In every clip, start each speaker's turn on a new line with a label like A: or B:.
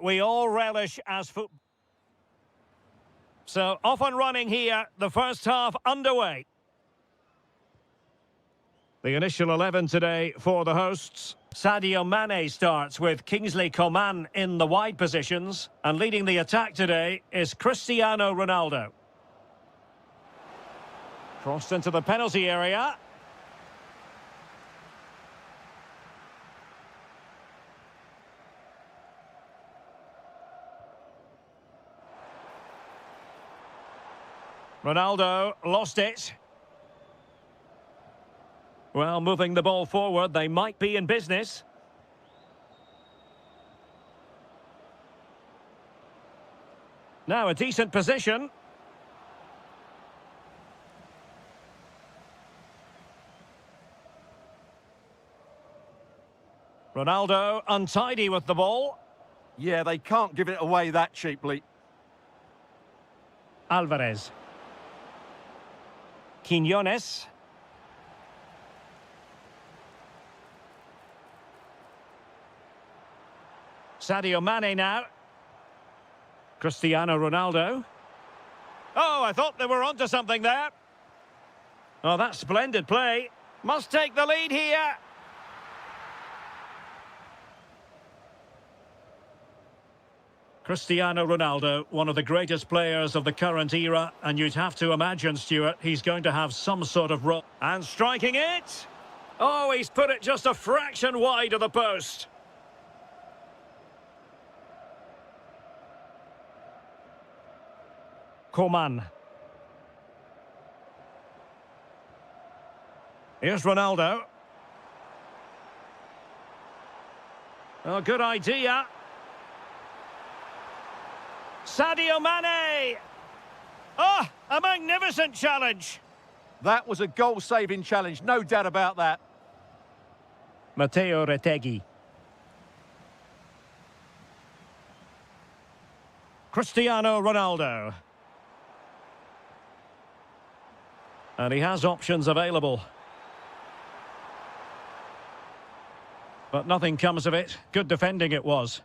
A: We all relish as football. So off and running here, the first half underway. The initial 11 today for the hosts. Sadio Mane starts with Kingsley Coman in the wide positions. And leading the attack today is Cristiano Ronaldo. Crossed into the penalty area. Ronaldo lost it. Well, moving the ball forward, they might be in business. Now a decent position. Ronaldo untidy with the ball.
B: Yeah, they can't give it away that cheaply.
A: Alvarez. Quiñones. Sadio Mane now. Cristiano Ronaldo. Oh, I thought they were onto something there. Oh, that's splendid play. Must take the lead here. Cristiano Ronaldo, one of the greatest players of the current era, and you'd have to imagine, Stuart, he's going to have some sort of role. And striking it! Oh, he's put it just a fraction wide of the post. Coman. Here's Ronaldo. Oh, good idea. Sadio Mane! Oh, a magnificent challenge.
B: That was a goal-saving challenge, no doubt about that.
A: Matteo Retegui. Cristiano Ronaldo. And he has options available. But nothing comes of it. Good defending it was.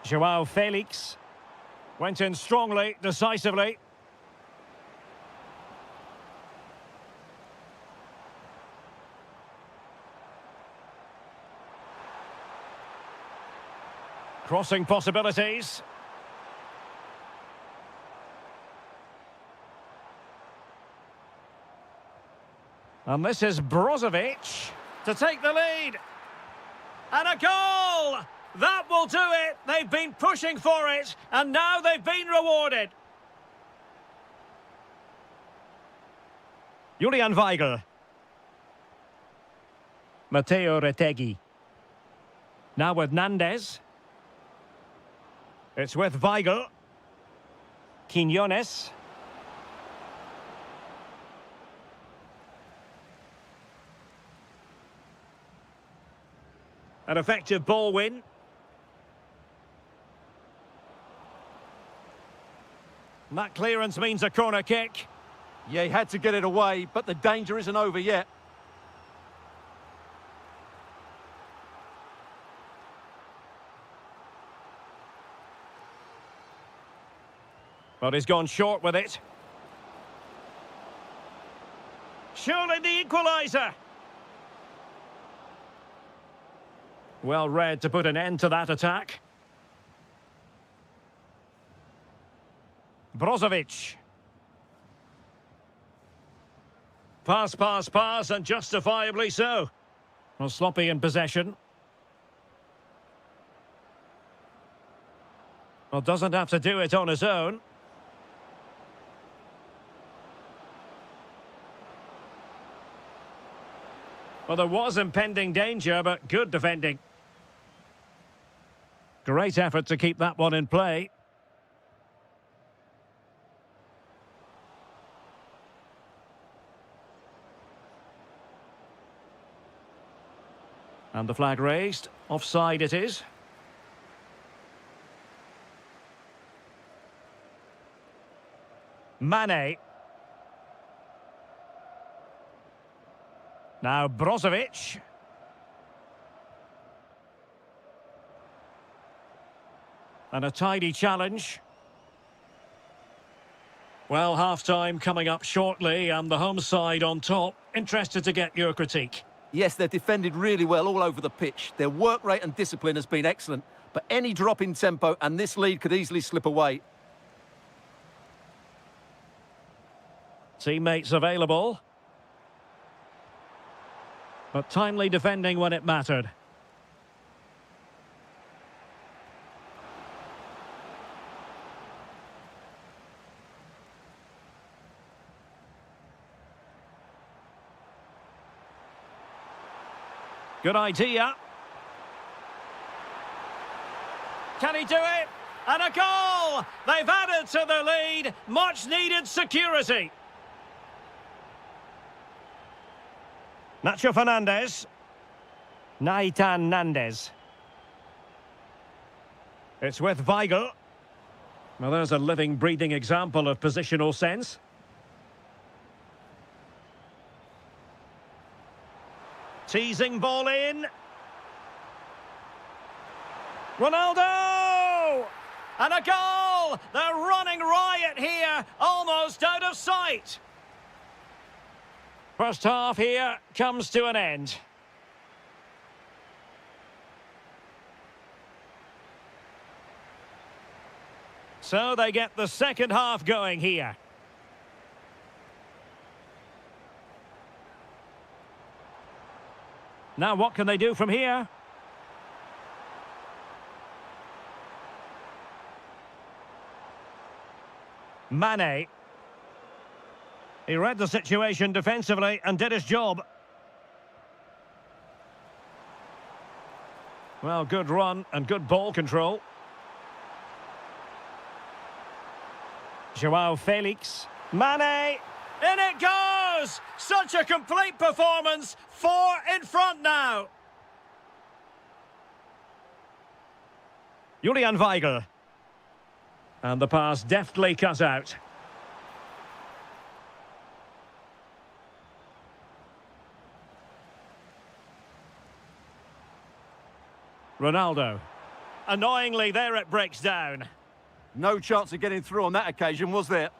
A: Joao Felix went in strongly, decisively. Crossing possibilities. And this is Brozovic to take the lead. And a goal! That will do it. They've been pushing for it, and now they've been rewarded. Julian Weigl. Matteo Retegui. Now with Nandez. It's with Weigl. Quiñones. An effective ball win. And that clearance means a corner kick.
B: Yeah, he had to get it away, but the danger isn't over yet.
A: But he's gone short with it. Surely the equaliser. Well read to put an end to that attack. Brozovic. Pass, pass, pass, and justifiably so. Well, sloppy in possession. Well, doesn't have to do it on his own. Well, there was impending danger, but good defending. Great effort to keep that one in play. And the flag raised. Offside it is. Mane. Now Brozovic. And a tidy challenge. Well, half-time coming up shortly and the home side on top. Interested to get your critique.
B: Yes, they've defended really well all over the pitch. Their work rate and discipline has been excellent. But any drop in tempo and this lead could easily slip away.
A: Teammates available. But timely defending when it mattered. Good idea. Can he do it? And a goal! They've added to the lead. Much needed security. Nacho Fernandez. Naitan Nandez. It's with Weigl. Well, there's a living, breathing example of positional sense. Teasing ball in. Ronaldo! And a goal! They're running riot here, almost out of sight. First half here comes to an end. So they get the second half going here. Now what can they do from here? Mane. He read the situation defensively and did his job. Well, good run and good ball control. Joao Felix. Mane! In it goes! Such a complete performance. 4 in front now. Julian Weigl. And the pass deftly cut out. Ronaldo. Annoyingly, there it breaks down.
B: No chance of getting through on that occasion, was there?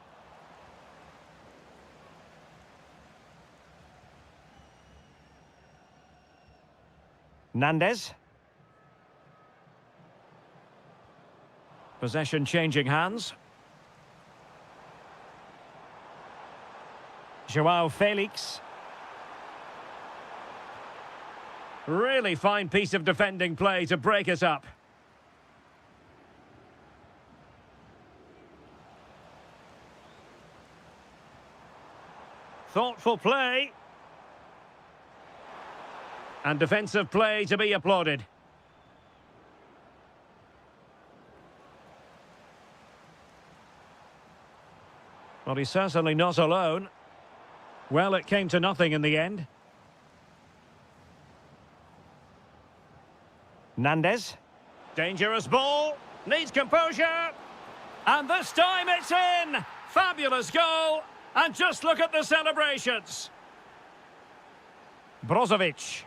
A: Nandez. Possession changing hands. Joao Felix. Really fine piece of defending play to break it up. Thoughtful play. And defensive play to be applauded. Well, he's certainly not alone. Well, it came to nothing in the end. Nandez. Dangerous ball. Needs composure. And this time it's in. Fabulous goal. And just look at the celebrations. Brozovic.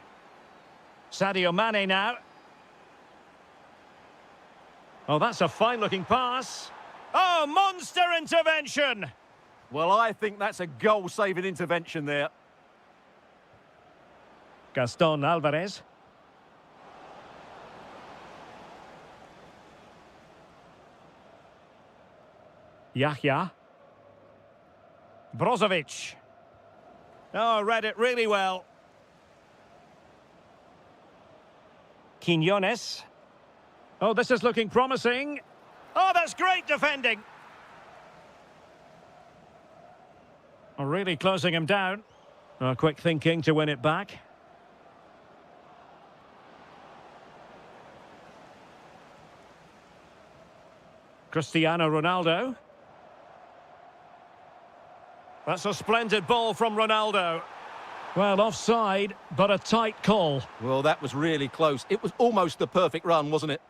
A: Sadio Mane now. Oh, that's a fine-looking pass. Oh, monster intervention!
B: Well, I think that's a goal-saving intervention there.
A: Gaston Alvarez. Yahya. Brozovic. Oh, read it really well. Quinones. Oh, this is looking promising. Oh, that's great defending. Oh, really closing him down. Oh, quick thinking to win it back. Cristiano Ronaldo. That's a splendid ball from Ronaldo. Well, offside, but a tight call.
B: Well, that was really close. It was almost the perfect run, wasn't it?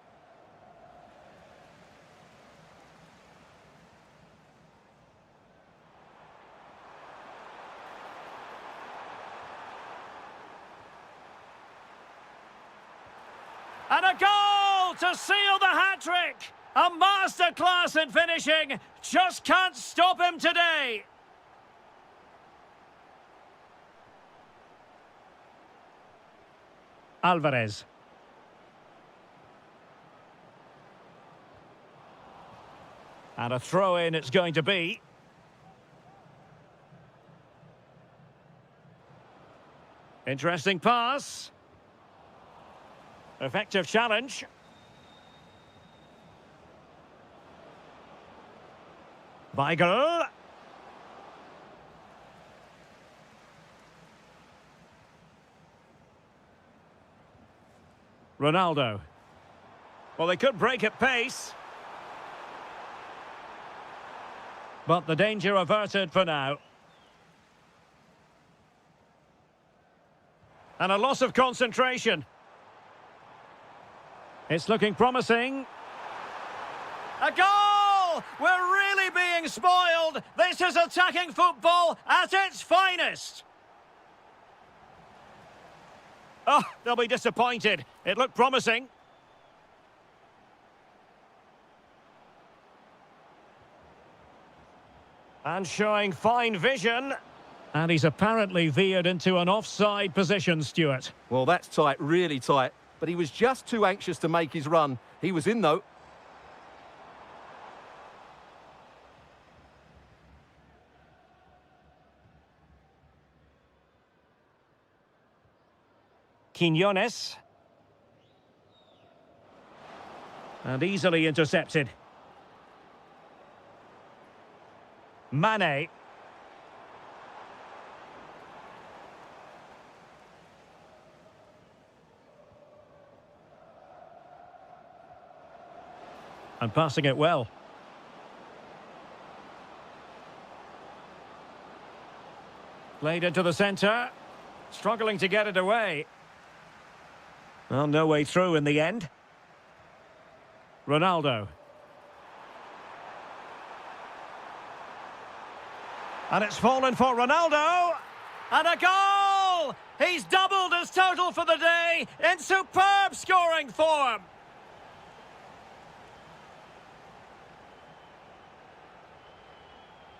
A: And a goal to seal the hat-trick! A masterclass in finishing. Just can't stop him today. Alvarez. And a throw-in it's going to be. Interesting pass. Effective challenge. Weigl. Ronaldo. Well, they could break at pace. But the danger averted for now. And a loss of concentration. It's looking promising. A goal! We're really being spoiled. This is attacking football at its finest. Oh, they'll be disappointed. It looked promising. And showing fine vision. And he's apparently veered into an offside position, Stuart.
B: Well, that's tight, really tight. But he was just too anxious to make his run. He was in, though.
A: Quinones. And easily intercepted. Mane. And passing it well. Played into the centre. Struggling to get it away. Well, no way through in the end. Ronaldo. And it's fallen for Ronaldo. And a goal! He's doubled his total for the day in superb scoring form.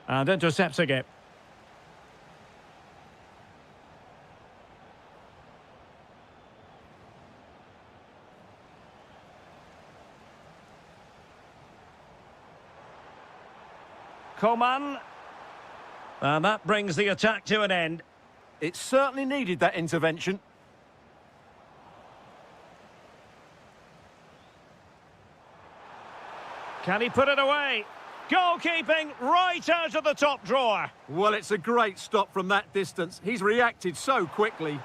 A: And intercepting it. Coman. And that brings the attack to an end.
B: It certainly needed that intervention.
A: Can he put it away? Goalkeeping right out of the top drawer.
B: Well, it's a great stop from that distance. He's reacted so quickly.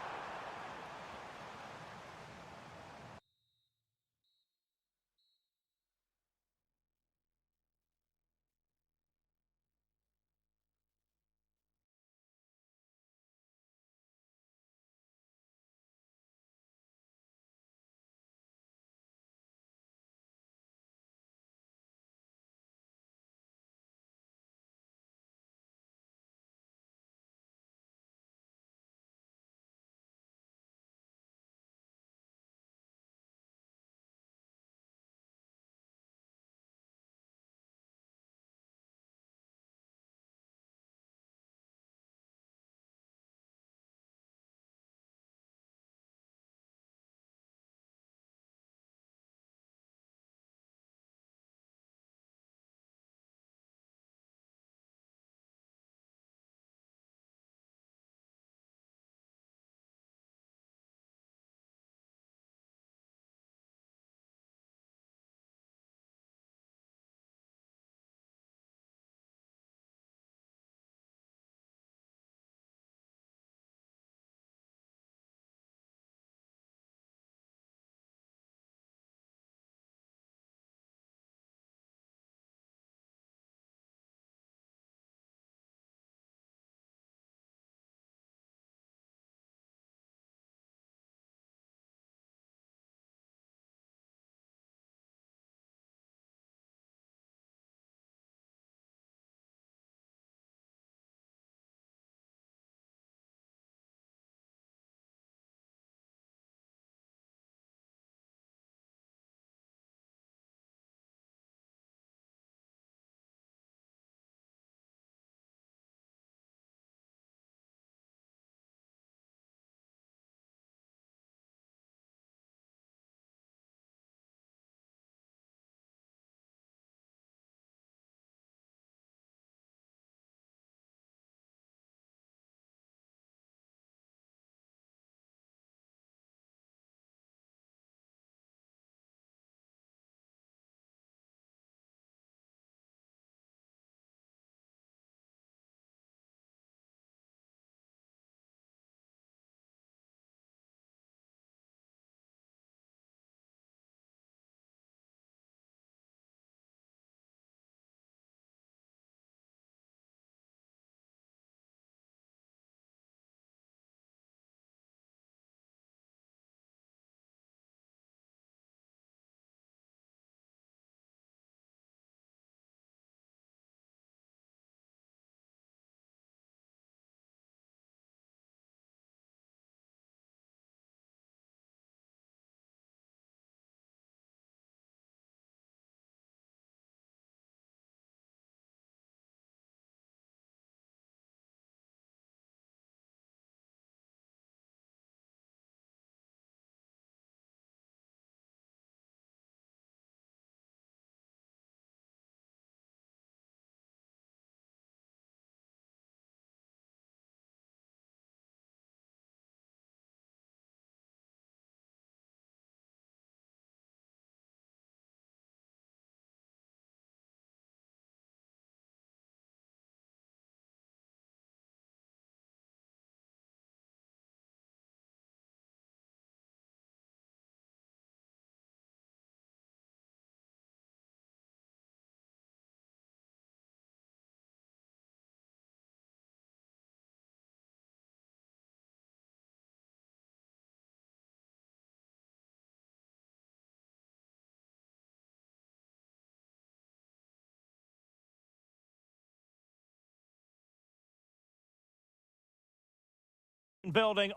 A: and building.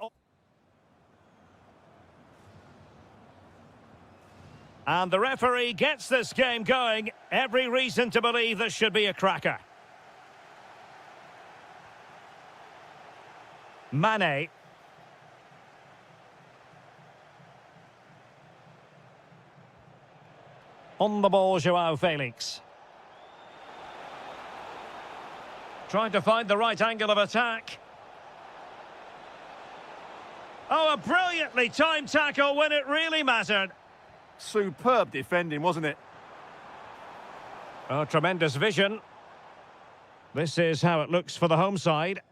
A: And the referee gets this game going. Every reason to believe this should be a cracker. Mane. On the ball, Joao Felix. Trying to find the right angle of attack. Oh, a brilliantly timed tackle when it really mattered.
B: Superb defending, wasn't it?
A: Oh, tremendous vision. This is how it looks for the home side.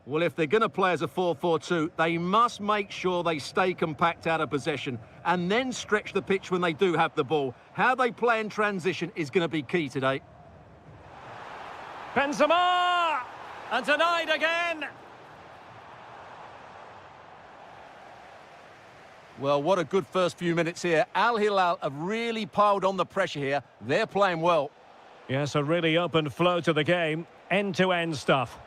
B: Well, if they're going to play as a 4-4-2, they must make sure they stay compact out of possession and then stretch the pitch when they do have the ball. How they play in transition is going to be key today.
A: Benzema! And denied again.
B: Well, what a good first few minutes here. Al Hilal have really piled on the pressure here. They're playing well.
A: Yes, a really open flow to the game. End-to-end stuff.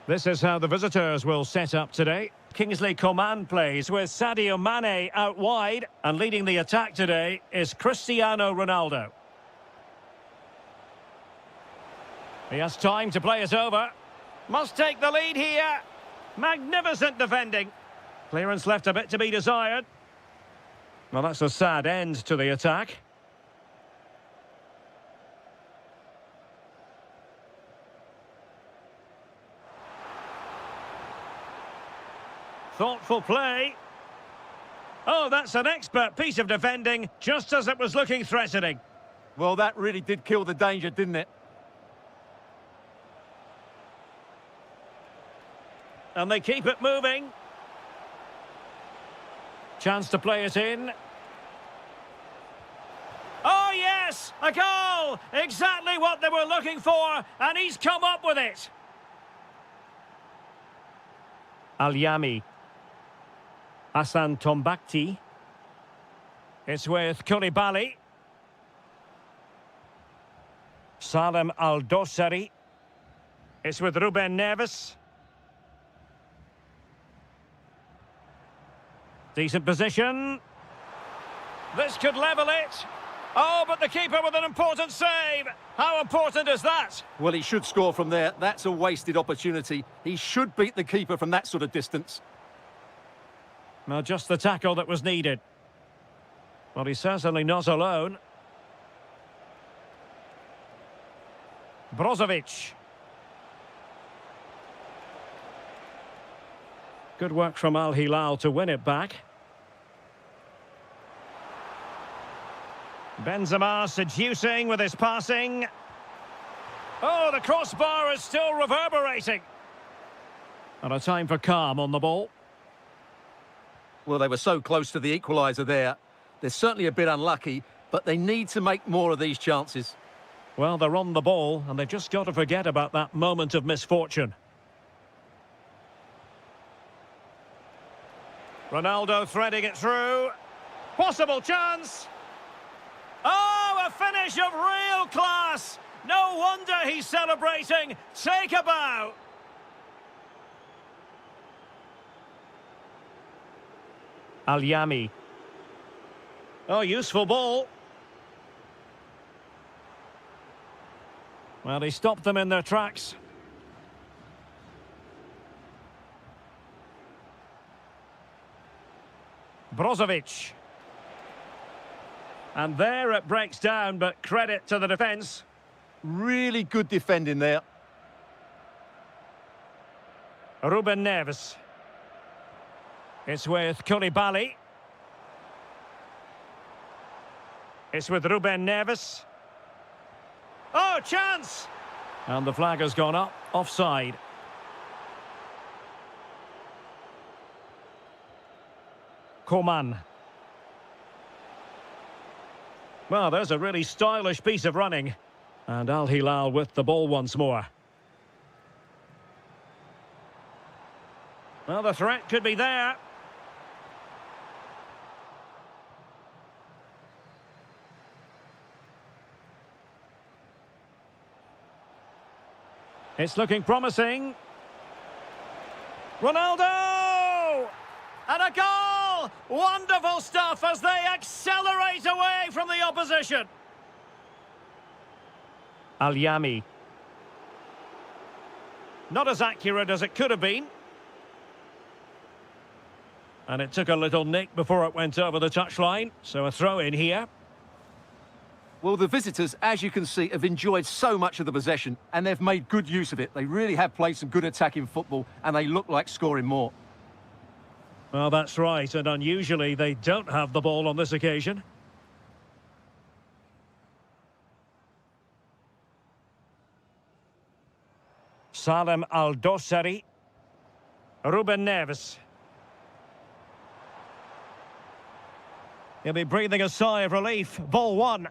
A: This is how the visitors will set up today. Kingsley Coman plays with Sadio Mane out wide. And leading the attack today is Cristiano Ronaldo. He has time to play it over. Must take the lead here. Magnificent defending. Clearance left a bit to be desired. Well, that's a sad end to the attack. Thoughtful play. Oh, that's an expert piece of defending, just as it was looking threatening.
B: Well, that really did kill the danger, didn't it?
A: And they keep it moving. Chance to play it in. Oh, yes! A goal! Exactly what they were looking for, and he's come up with it. Al-Yami. Hassan Tombakti. It's with Koulibaly. Salem Al-Dosari. It's with Ruben Neves. Decent position. This could level it. Oh, but the keeper with an important save. How important is that?
B: Well, he should score from there. That's a wasted opportunity. He should beat the keeper from that sort of distance.
A: Well, just the tackle that was needed. Well, he's certainly not alone. Brozovic. Good work from Al Hilal to win it back. Benzema seducing with his passing. Oh, the crossbar is still reverberating. And a time for calm on the ball.
B: Well, they were so close to the equaliser there. They're certainly a bit unlucky, but they need to make more of these chances.
A: Well, they're on the ball, and they've just got to forget about that moment of misfortune. Ronaldo threading it through. Possible chance. Oh, a finish of real class. No wonder he's celebrating. Take a bow. Al-Yami. Oh, useful ball. Well, he stopped them in their tracks. Brozovic. And there it breaks down, but credit to the defence.
B: Really good defending there.
A: Ruben Neves. It's with Koulibaly. It's with Ruben Neves. Oh, chance! And the flag has gone up, offside. Coman. Well, there's a really stylish piece of running. And Al Hilal with the ball once more. Well, the threat could be there. It's looking promising. Ronaldo! And a goal! Wonderful stuff as they accelerate away from the opposition. Al-Yami. Not as accurate as it could have been. And it took a little nick before it went over the touchline. So a throw in here.
B: Well, the visitors, as you can see, have enjoyed so much of the possession and they've made good use of it. They really have played some good attacking football and they look like scoring more.
A: Well, that's right, and unusually they don't have the ball on this occasion. Salem Al-Dossari. Ruben Neves. He'll be breathing a sigh of relief. Ball one.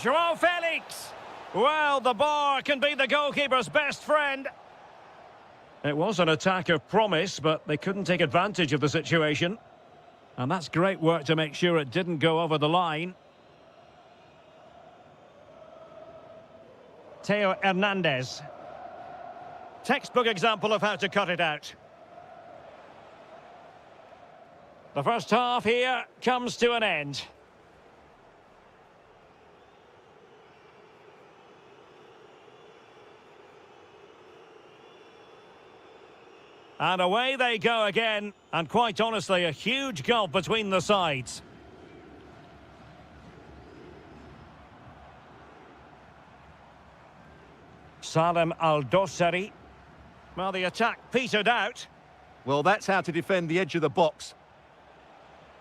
A: Joao Felix. Well, the bar can be the goalkeeper's best friend. It was an attack of promise, but they couldn't take advantage of the situation. And that's great work to make sure it didn't go over the line. Theo Hernandez. Textbook example of how to cut it out. The first half here comes to an end. And away they go again, and quite honestly, a huge gulf between the sides. Salem Al-Dossari. Well, the attack petered out.
B: Well, that's how to defend the edge of the box.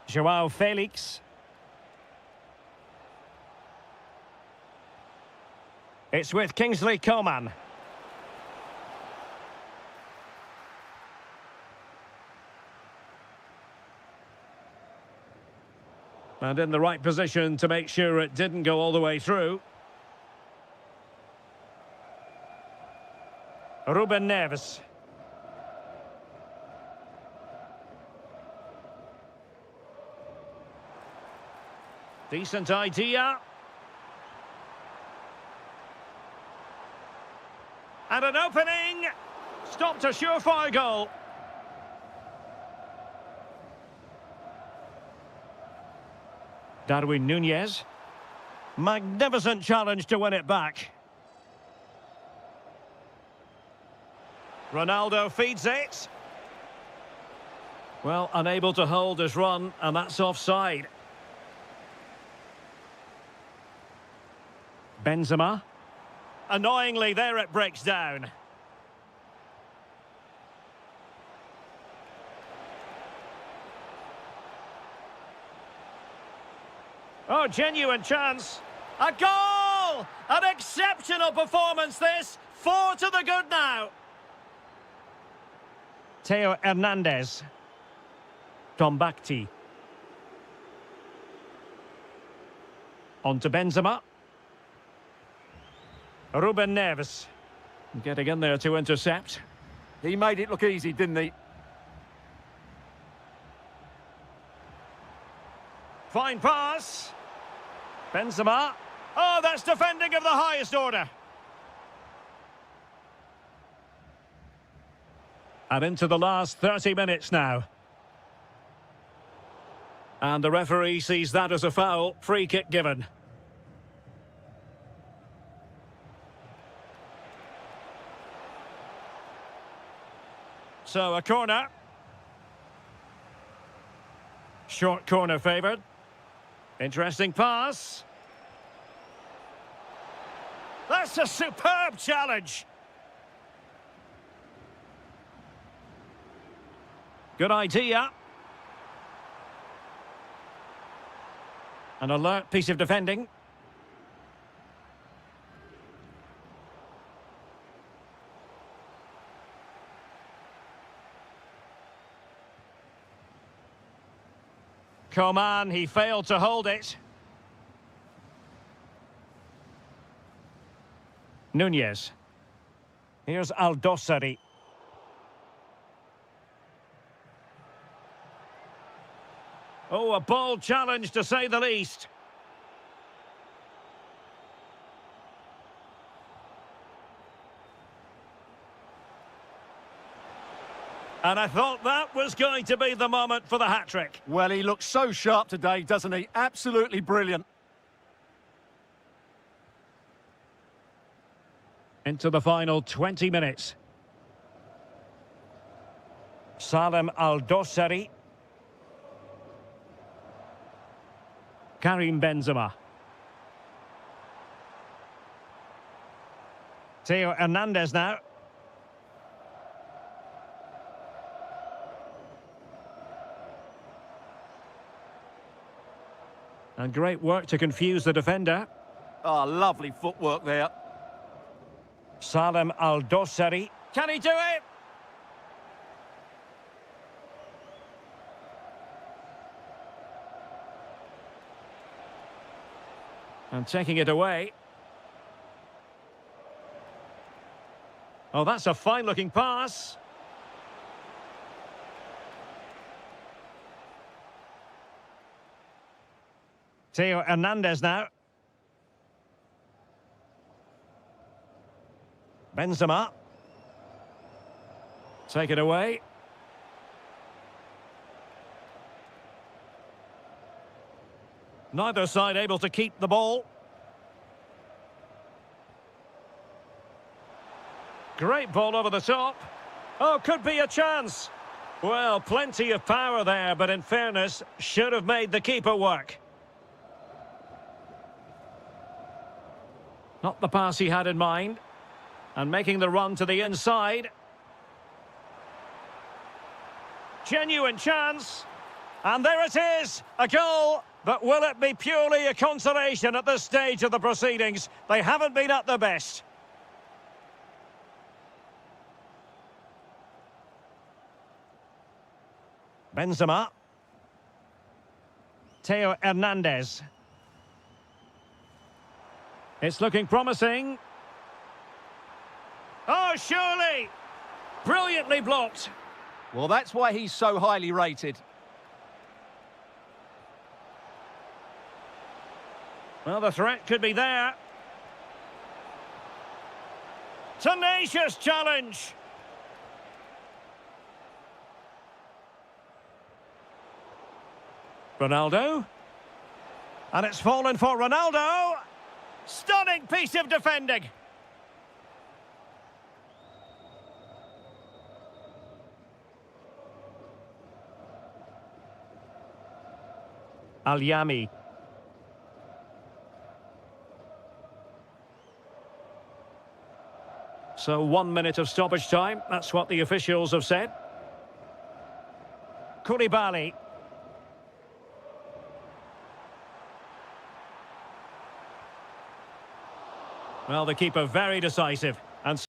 A: Joao Felix. It's with Kingsley Coman. And in the right position to make sure it didn't go all the way through. Ruben Neves. Decent idea. And an opening. Stopped a surefire goal. Darwin Núñez. Magnificent challenge to win it back. Ronaldo feeds it. Well, unable to hold his run, and that's offside. Benzema. Annoyingly, there it breaks down. Oh, genuine chance. A goal! An exceptional performance, this. 4 to the good now. Theo Hernandez. Tombakti. On to Benzema. Ruben Neves. Getting in there to intercept.
B: He made it look easy, didn't he?
A: Fine pass. Benzema. Oh, that's defending of the highest order. And into the last 30 minutes now. And the referee sees that as a foul. Free kick given. So a corner. Short corner favoured. Interesting pass. That's a superb challenge. Good idea. An alert piece of defending. Coman, he failed to hold it. Núñez. Here's Al-Dossari. Oh, a bold challenge to say the least. And I thought that was going to be the moment for the hat-trick.
B: Well, he looks so sharp today, doesn't he? Absolutely brilliant.
A: Into the final 20 minutes. Salem Al-Dossari. Karim Benzema. Theo Hernandez now. And great work to confuse the defender.
B: Oh, lovely footwork there.
A: Salem Al-Dossari. Can he do it? And taking it away. Oh, that's a fine-looking pass. Theo Hernandez now. Benzema. Take it away. Neither side able to keep the ball. Great ball over the top. Oh, could be a chance. Well, plenty of power there, but in fairness, should have made the keeper work. Not the pass he had in mind. And making the run to the inside. Genuine chance. And there it is, a goal. But will it be purely a consolation at this stage of the proceedings? They haven't been at their best. Benzema. Theo Hernandez. It's looking promising. Oh, surely! Brilliantly blocked.
B: Well, that's why he's so highly rated.
A: Well, the threat could be there. Tenacious challenge. Ronaldo. And it's fallen for Ronaldo. Stunning piece of defending. Al-Yami. So 1 minute of stoppage time. That's what the officials have said. Koulibaly. Well, the keeper very decisive. And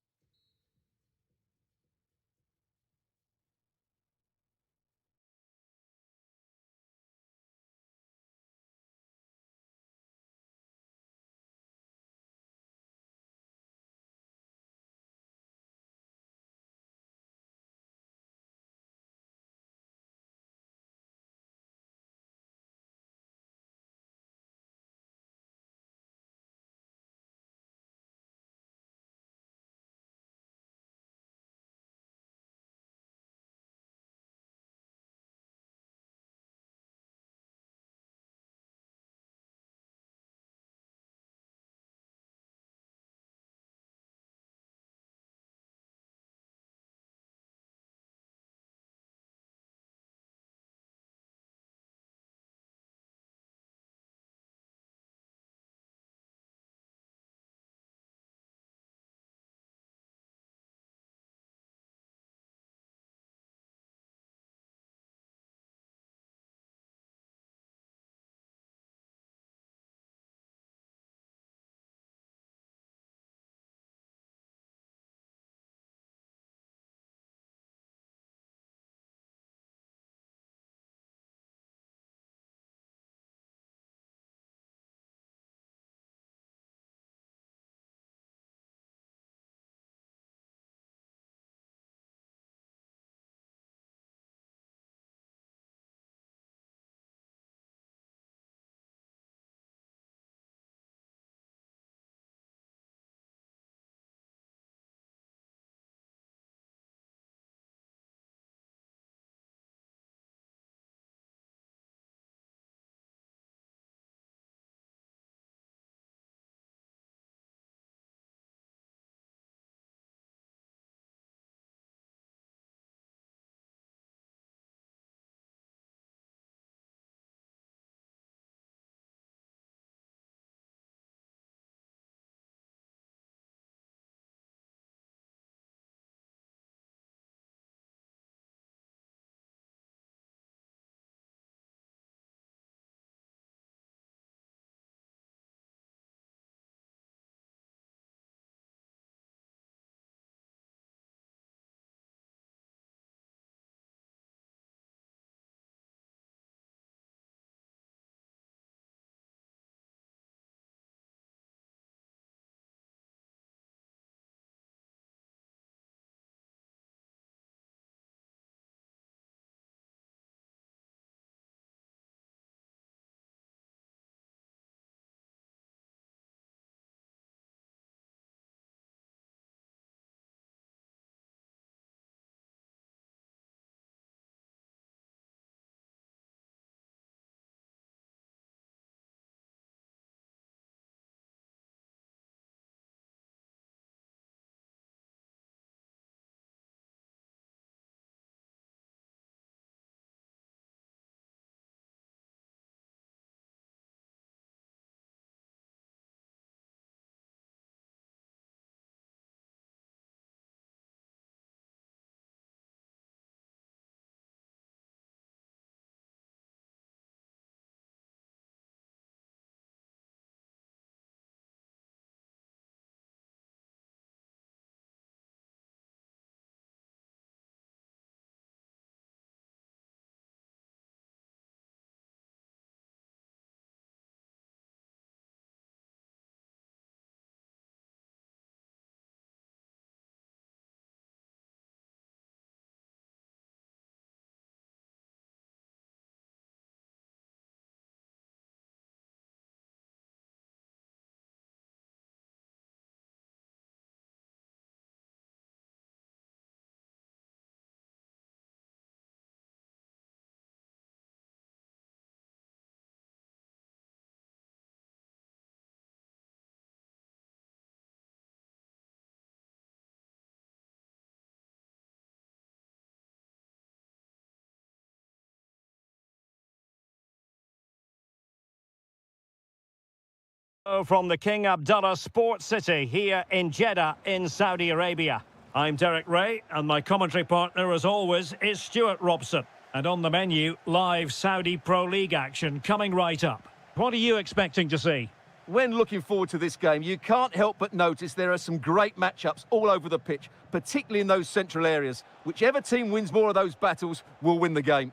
A: From the King Abdullah Sports City here in Jeddah in Saudi Arabia. I'm Derek Ray, and my commentary partner, as always, is Stuart Robson. And on the menu, live Saudi Pro League action coming right up. What are you expecting to see?
B: When looking forward to this game, you can't help but notice there are some great matchups all over the pitch, particularly in those central areas. Whichever team wins more of those battles will win the game.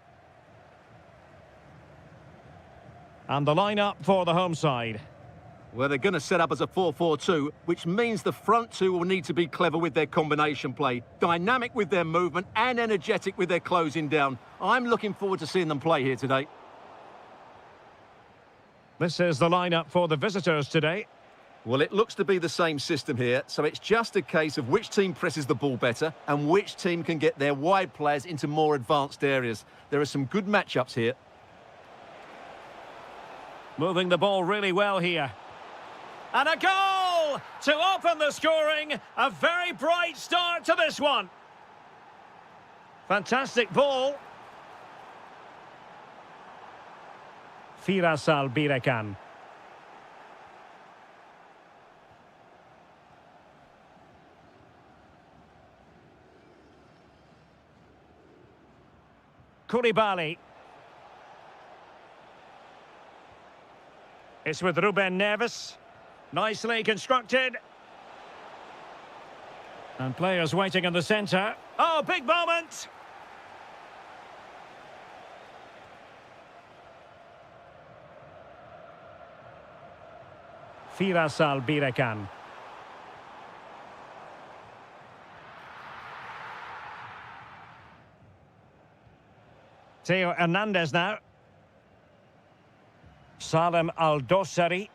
A: And the lineup for the home side.
B: Well, they're going to set up as a 4-4-2, which means the front two will need to be clever with their combination play, dynamic with their movement and energetic with their closing down. I'm looking forward to seeing them play here today.
A: This is the lineup for the visitors today.
B: Well, it looks to be the same system here, so it's just a case of which team presses the ball better and which team can get their wide players into more advanced areas. There are some good matchups here.
A: Moving the ball really well here. And a goal to open the scoring. A very bright start to this one. Fantastic ball. Firas Al-Birakan. Koulibaly. It's with Ruben Neves. Nicely constructed. And players waiting in the centre. Oh, big moment! Firas Al-Birakan. Theo Hernandez now. Salem Al-Dossari.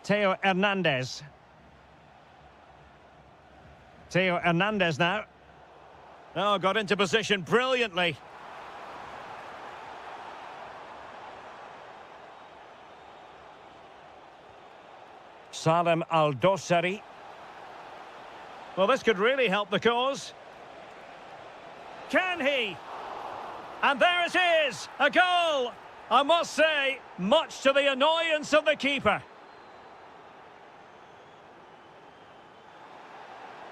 A: Theo Hernandez. Theo Hernandez now. Oh, got into position brilliantly. Salem Al-Dossari. Well, this could really help the cause. Can he? And there it is, a goal. I must say, much to the annoyance of the keeper.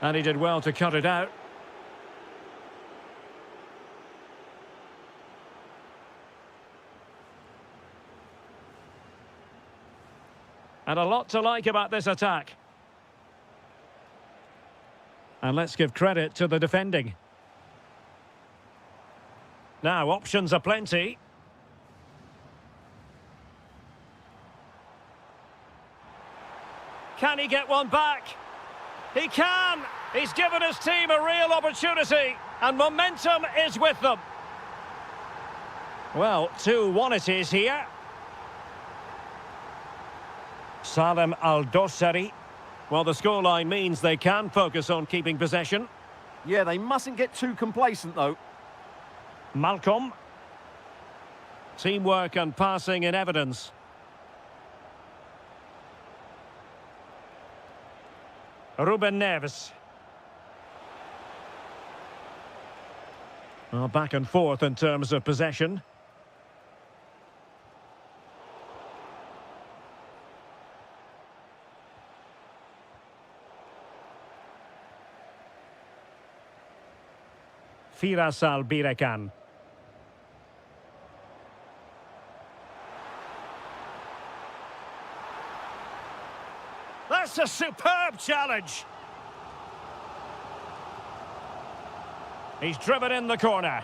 A: And he did well to cut it out. And a lot to like about this attack. And let's give credit to the defending. Now, options are plenty. Can he get one back? He can! He's given his team a real opportunity, and momentum is with them. Well, 2-1 it is here. Salem Al-Dossari. Well, the scoreline means they can focus on keeping possession.
B: Yeah, they mustn't get too complacent, though.
A: Malcolm. Teamwork and passing in evidence. Ruben Neves. Well, back and forth in terms of possession. Firas Al-Birakan. That's a superb challenge. He's driven in the corner.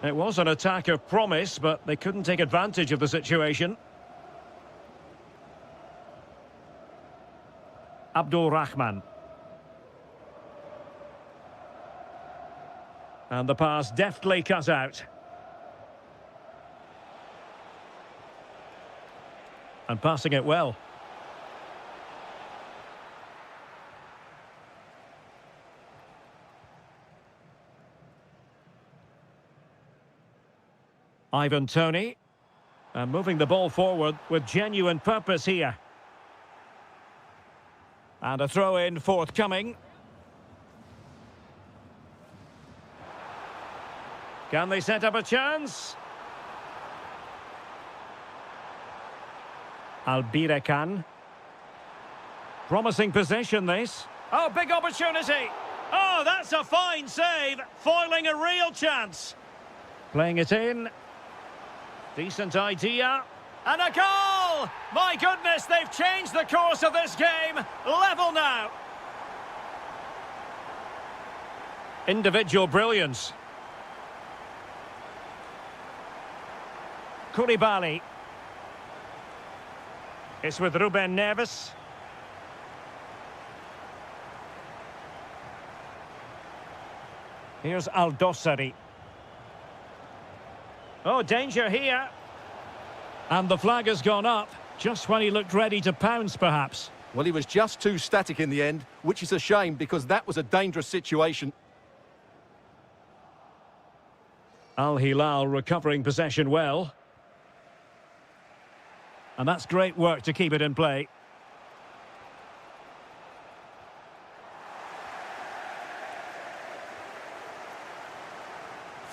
A: It was an attack of promise, but they couldn't take advantage of the situation. Abdul Rahman. And the pass deftly cut out. And passing it well. Ivan Toney. And moving the ball forward with genuine purpose here. And a throw-in forthcoming. Can they set up a chance? Albirekan. Promising possession, this. Oh, big opportunity. Oh, that's a fine save. Foiling a real chance. Playing it in. Decent idea. And a goal! My goodness, they've changed the course of this game. Level now. Individual brilliance. Koulibaly. It's with Ruben Neves. Here's Aldosari. Oh, danger here. And the flag has gone up, just when he looked ready to pounce, perhaps.
B: Well, he was just too static in the end, which is a shame because that was a dangerous situation.
A: Al Hilal recovering possession well. And that's great work to keep it in play.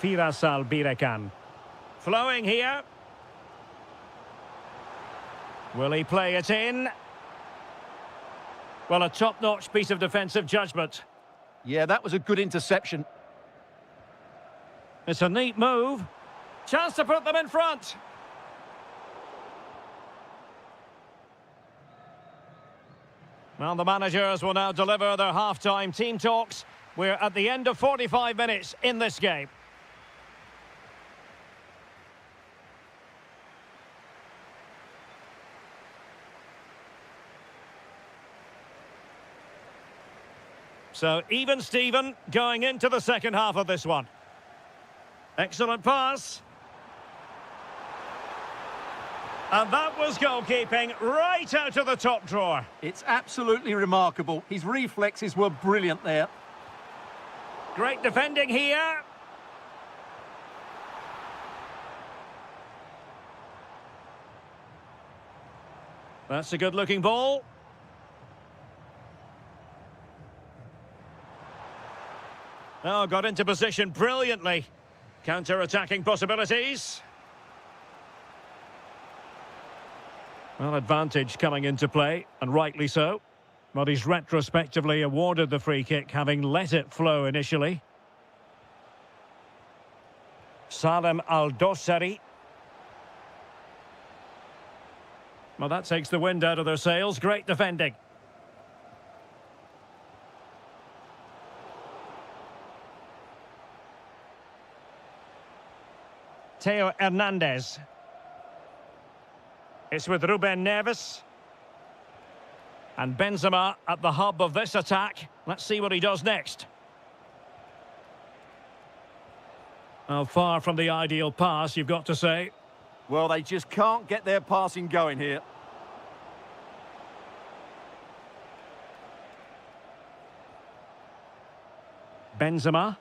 A: Firas Albirekan. Flowing here. Will he play it in? Well, a top-notch piece of defensive judgment.
B: Yeah, that was a good interception.
A: It's a neat move. Chance to put them in front. Well, the managers will now deliver their half-time team talks. We're at the end of 45 minutes in this game. So, even Steven going into the second half of this one. Excellent pass. And that was goalkeeping right out of the top drawer.
B: It's absolutely remarkable. His reflexes were brilliant there.
A: Great defending here. That's a good-looking ball. Oh, got into position brilliantly. Counter-attacking possibilities. Well, advantage coming into play, and rightly so. But he's retrospectively awarded the free kick, having let it flow initially. Salem Aldosari. Well, that takes the wind out of their sails. Great defending. Theo Hernandez. It's with Ruben Neves. And Benzema at the hub of this attack. Let's see what he does next. Oh, far from the ideal pass, you've got to say.
B: Well, they just can't get their passing going here.
A: Benzema.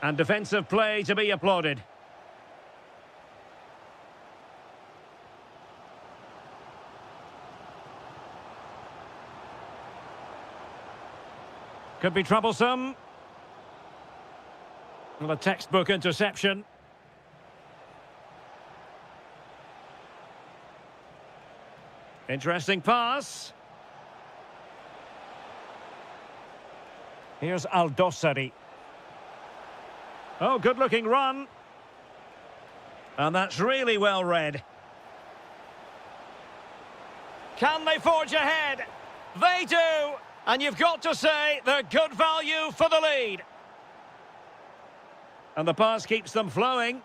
A: And defensive play to be applauded. Could be troublesome. Well, a textbook interception. Interesting pass. Here's Aldosari. Oh, good-looking run. And that's really well read. Can they forge ahead? They do! And you've got to say they're good value for the lead. And the pass keeps them flowing.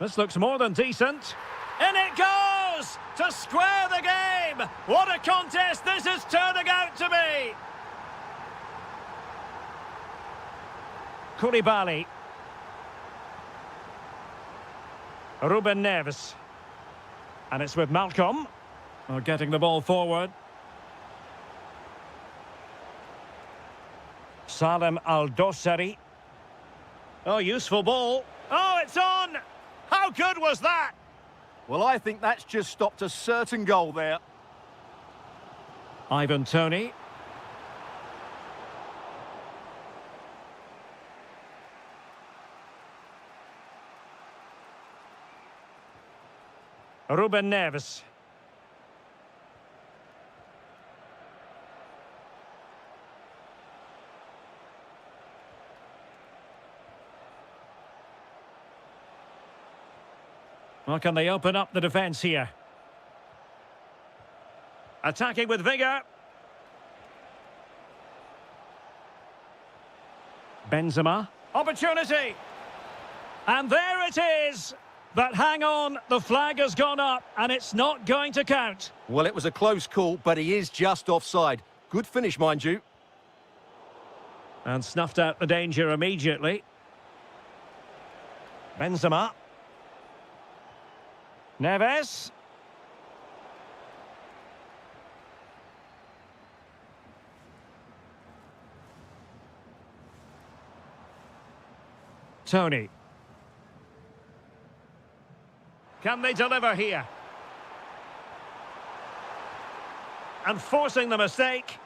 A: This looks more than decent. In it goes! To square the game! What a contest this is turning out to be! Koulibaly. Ruben Neves. And it's with Malcolm. Oh, getting the ball forward. Salem Aldosari. Oh, useful ball. Oh, it's on! How good was that?
B: Well, I think that's just stopped a certain goal there.
A: Ivan Toney. Ruben Neves. Well, can they open up the defence here? Attacking with vigour. Benzema. Opportunity. And there it is. But hang on, the flag has gone up and it's not going to count.
B: Well, it was a close call, but he is just offside. Good finish, mind you.
A: And snuffed out the danger immediately. Benzema. Neves. Tony. Can they deliver here? And forcing the mistake.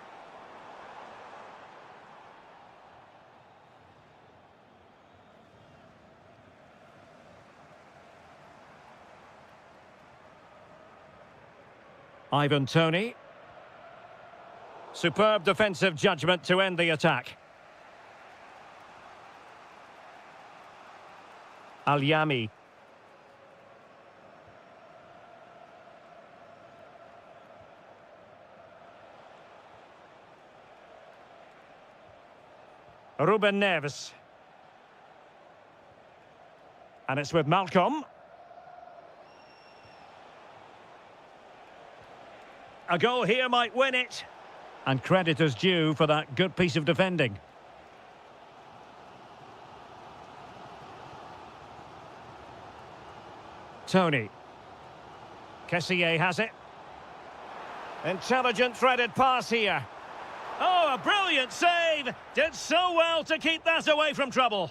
A: Ivan Toney. Superb defensive judgment to end the attack. Al-Yami. Ruben Neves. And it's with Malcolm. A goal here might win it. And credit is due for that good piece of defending. Tony. Kessié has it. Intelligent threaded pass here. Oh, a brilliant save! Did so well to keep that away from trouble.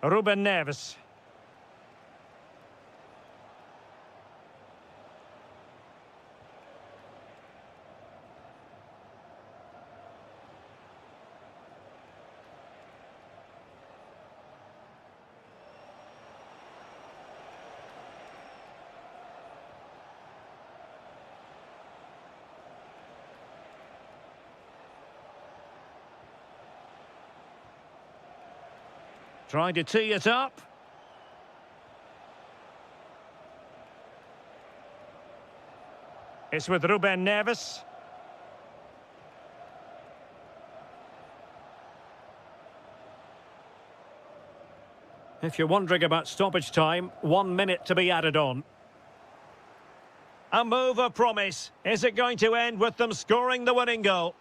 A: Ruben Neves. Trying to tee it up. It's with Ruben Neves. If you're wondering about stoppage time, 1 minute to be added on. A move of promise. Is it going to end with them scoring the winning goal?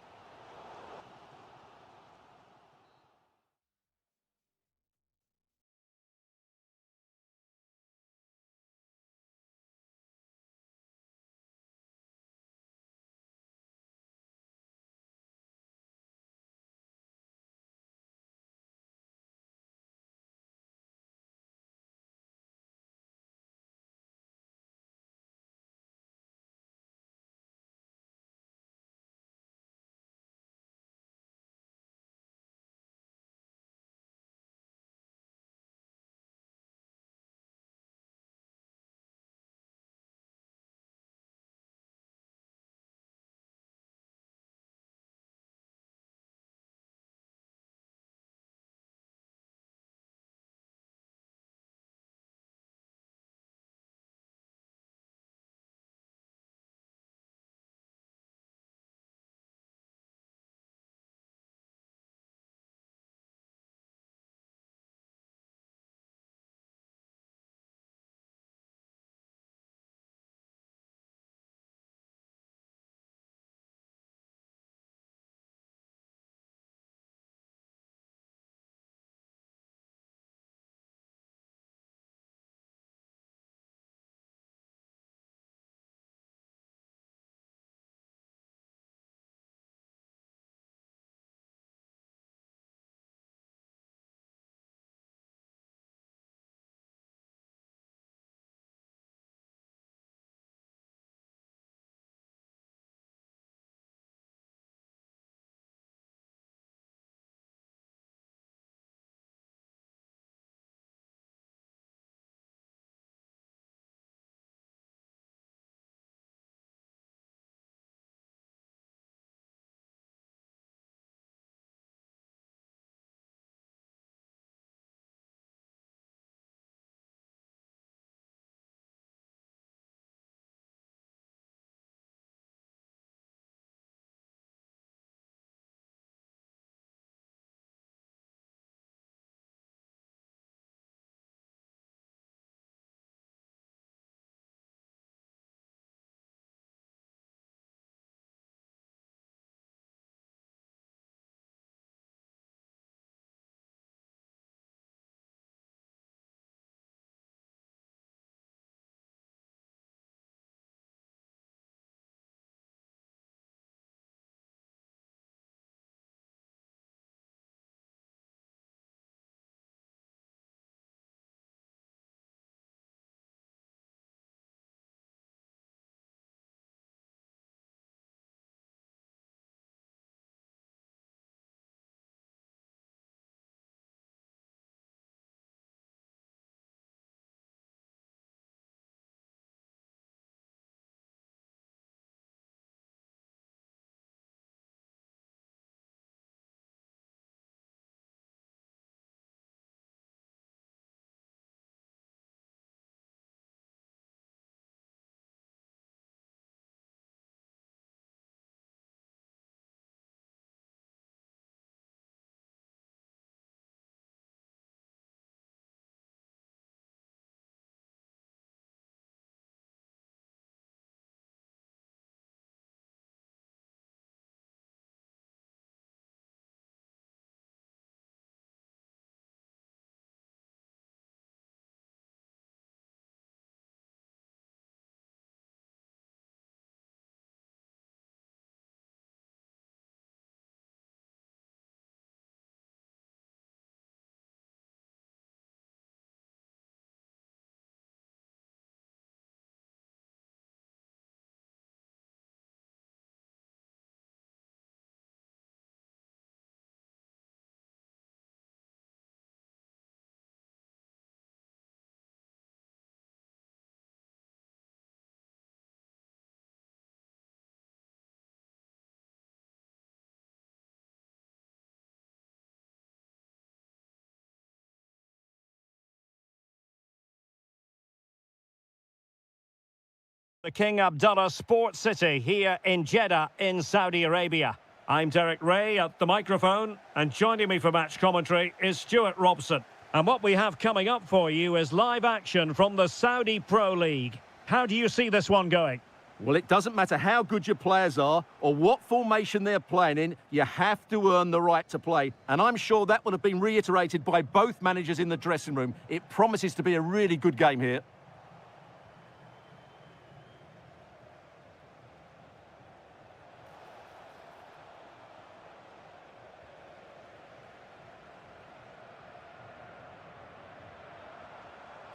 A: The King Abdullah Sports City here in Jeddah in Saudi Arabia. I'm Derek Ray at the microphone, and joining me for match commentary is Stuart Robson. And what we have coming up for you is live action from the Saudi Pro League. How do you see this one going?
B: Well, it doesn't matter how good your players are or what formation they're playing in, you have to earn the right to play. And I'm sure that will have been reiterated by both managers in the dressing room. It promises to be a really good game here.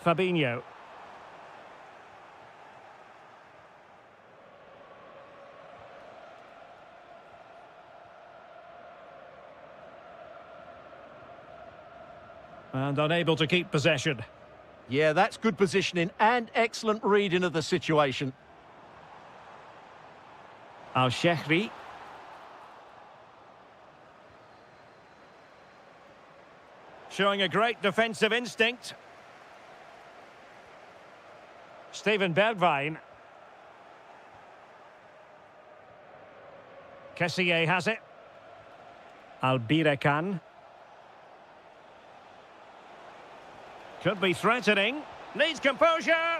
A: Fabinho. And unable to keep possession.
B: Yeah, that's good positioning and excellent reading of the situation.
A: Al-Shehri. Showing a great defensive instinct. Steven Bergwijn. Kessié has it. Albirekan. Could be threatening. Needs composure.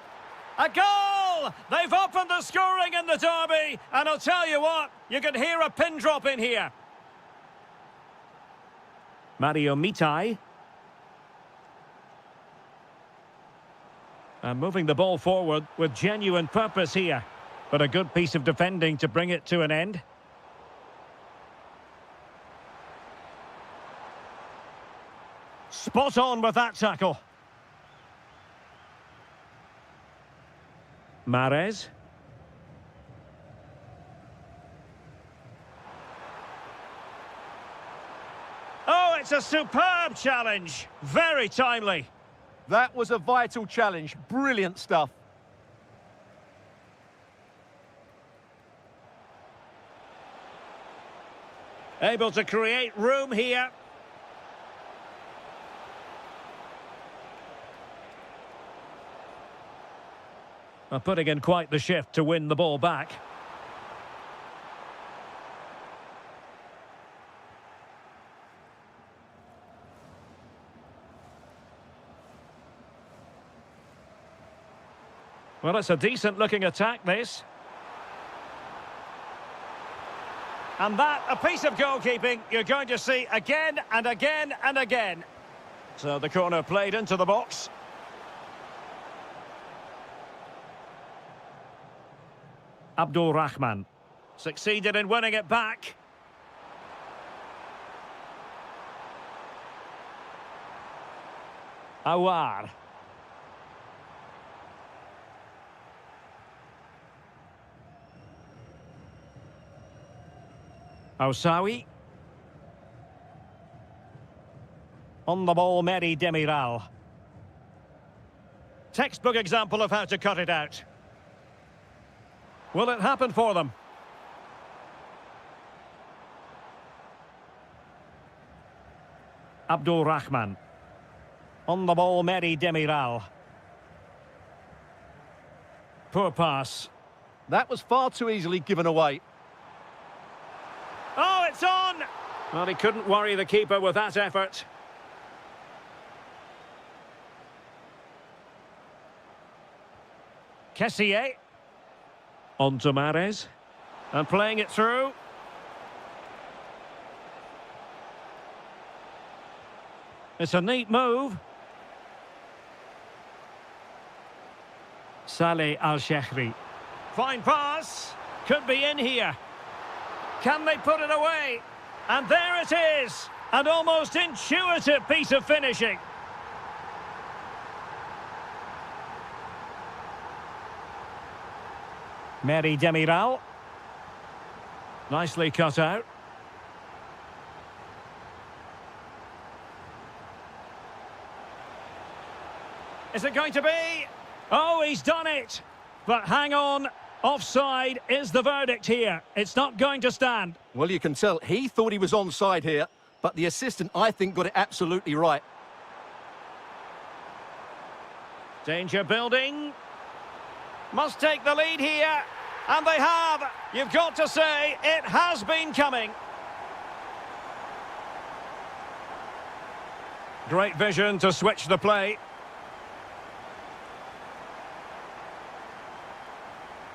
A: A goal! They've opened the scoring in the derby. And I'll tell you what, you can hear a pin drop in here. Mario Mitai. And moving the ball forward with genuine purpose here. But a good piece of defending to bring it to an end. Spot on with that tackle. Mahrez. Oh, it's a superb challenge. Very timely.
B: That was a vital challenge. Brilliant stuff.
A: Able to create room here. Putting in quite the shift to win the ball back. Well, it's a decent-looking attack, this. And that, a piece of goalkeeping you're going to see again and again and again. So the corner played into the box. Abdul Rahman succeeded in winning it back. Awar. Osawi. On the ball, Mehdi Demiral. Textbook example of how to cut it out. Will it happen for them? Abdul Rahman. On the ball, Mehdi Demiral. Poor pass.
B: That was far too easily given away.
A: Oh, it's on! Well, he couldn't worry the keeper with that effort. Kessié. On to Mahrez. And playing it through. It's a neat move. Saleh Al-Shehri. Fine pass. Could be in here. Can they put it away? And there it is. An almost intuitive piece of finishing. Mehdi Demiral. Nicely cut out. Is it going to be? Oh, he's done it. But hang on. Offside is the verdict here. It's not going to stand.
B: Well, you can tell he thought he was onside here, but the assistant, I think, got it absolutely right.
A: Danger building. Must take the lead here. And they have. You've got to say, it has been coming. Great vision to switch the play.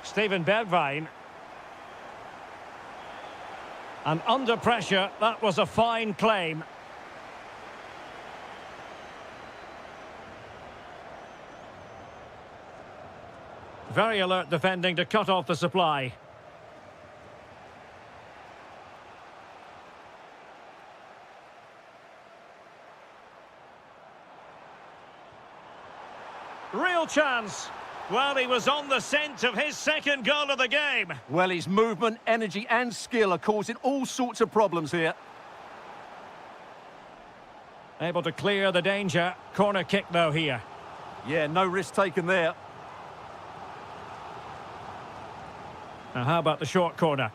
A: Steven Bergwijn. And under pressure, that was a fine claim. Very alert defending to cut off the supply. Real chance. Well, he was on the scent of his second goal of the game.
B: Well, his movement, energy and skill are causing all sorts of problems here.
A: Able to clear the danger. Corner kick, though, here.
B: Yeah, no risk taken there.
A: Now, how about the short corner?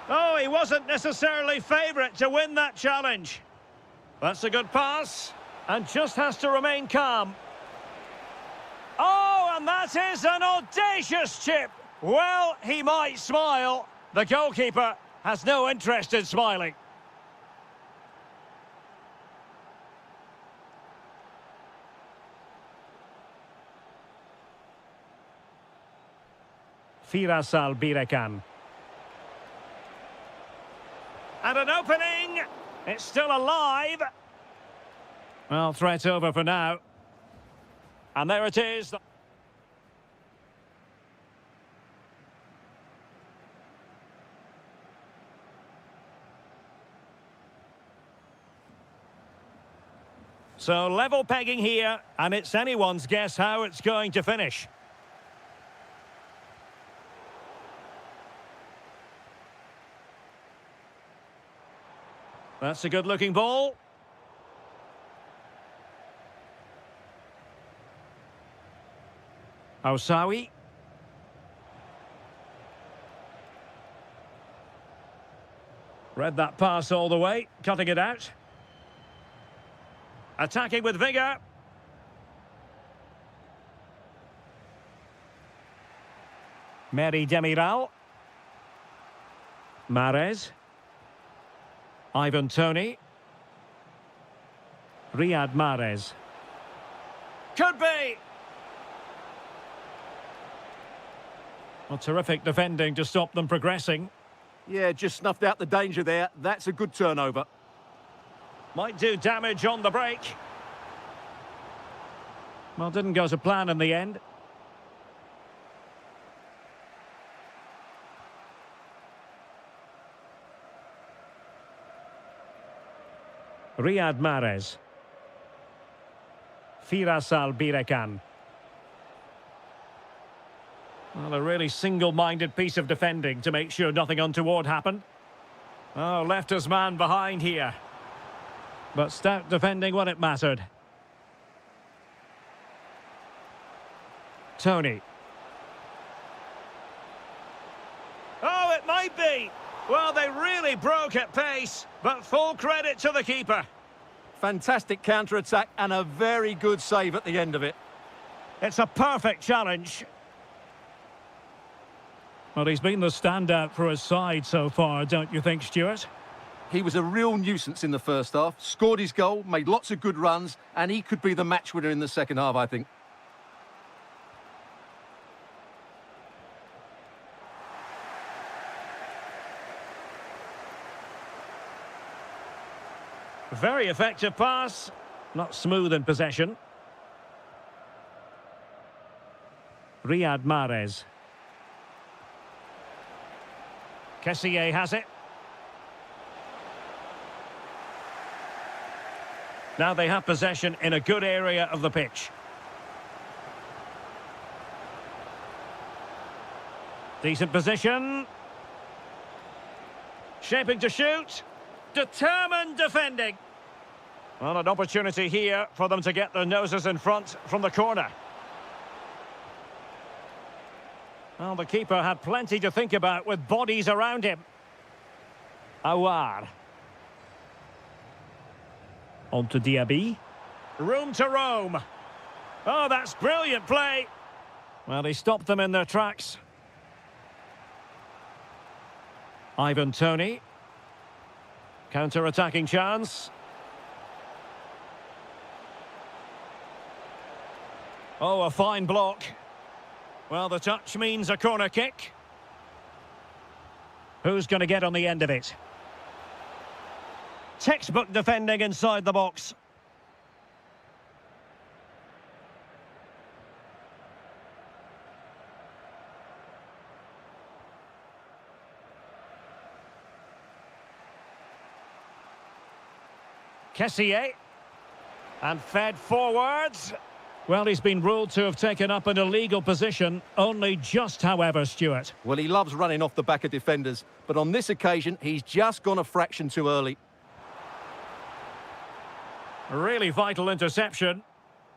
A: Oh, he wasn't necessarily favourite to win that challenge. That's a good pass. And just has to remain calm. Oh, and that is an audacious chip. Well, he might smile. The goalkeeper has no interest in smiling. Firasal Birekan. And an opening. It's still alive. Well, threat over for now. And there it is. So level pegging here, and it's anyone's guess how it's going to finish. That's a good-looking ball. Osawi. Read that pass all the way, cutting it out. Attacking with vigour. Mary Demiral. Mahrez. Ivan Toney. Riyad Mahrez. Could be! Well, terrific defending to stop them progressing.
B: Yeah, just snuffed out the danger there. That's a good turnover.
A: Might do damage on the break. Well, didn't go to plan in the end. Riyad Mahrez. Firasal Birekan. Well, a really single-minded piece of defending to make sure nothing untoward happened. Oh, left his man behind here. But stout defending when it mattered. Toney. Oh, it might be. Well, they really broke at pace, but full credit to the keeper.
B: Fantastic counter-attack and a very good save at the end of it.
A: It's a perfect challenge. Well, he's been the standout for his side so far, don't you think, Stuart?
B: He was a real nuisance in the first half, scored his goal, made lots of good runs, and he could be the match winner in the second half, I think.
A: Very effective pass. Not smooth in possession. Riyad Mahrez. Kessié has it. Now they have possession in a good area of the pitch. Decent position. Shaping to shoot. Determined defending. Well, an opportunity here for them to get their noses in front from the corner. Well, the keeper had plenty to think about with bodies around him. Awar. On to Diaby. Room to roam. Oh, that's brilliant play. Well, he stopped them in their tracks. Ivan Toney. Counter-attacking chance. Oh, a fine block. Well, the touch means a corner kick. Who's going to get on the end of it? Textbook defending inside the box. Kessier. And fed forwards. Well, he's been ruled to have taken up an illegal position, only just, however, Stuart.
B: Well, he loves running off the back of defenders, but on this occasion, he's just gone a fraction too early.
A: A really vital interception.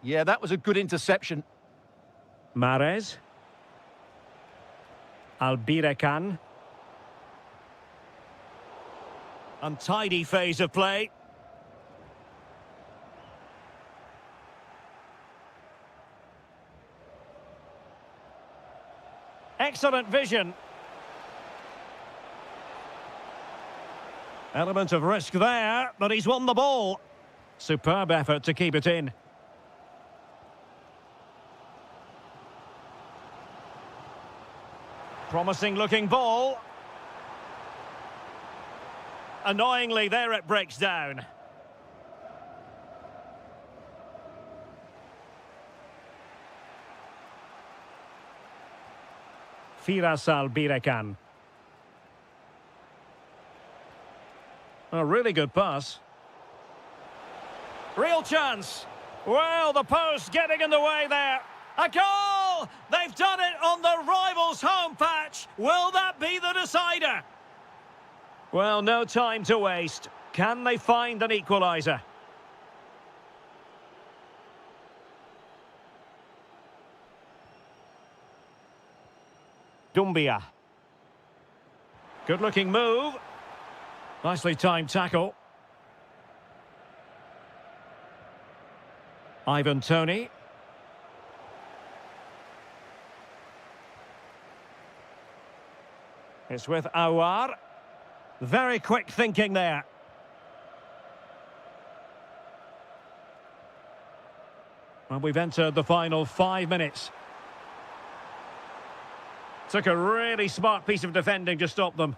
B: Yeah, that was a good interception.
A: Mahrez. Albirekan. Untidy phase of play. Excellent vision. Element of risk there, but he's won the ball. Superb effort to keep it in. Promising looking ball. Annoyingly, there it breaks down. Firas Albirekan. A really good pass. Real chance. Well, the post getting in the way there. A goal! They've done it on the rivals' home patch. Will that be the decider? Well, no time to waste. Can they find an equaliser? Dumbia. Good-looking move. Nicely timed tackle. Ivan Toney. It's with Awar. Very quick thinking there. And we've entered the final 5 minutes. Took a really smart piece of defending to stop them.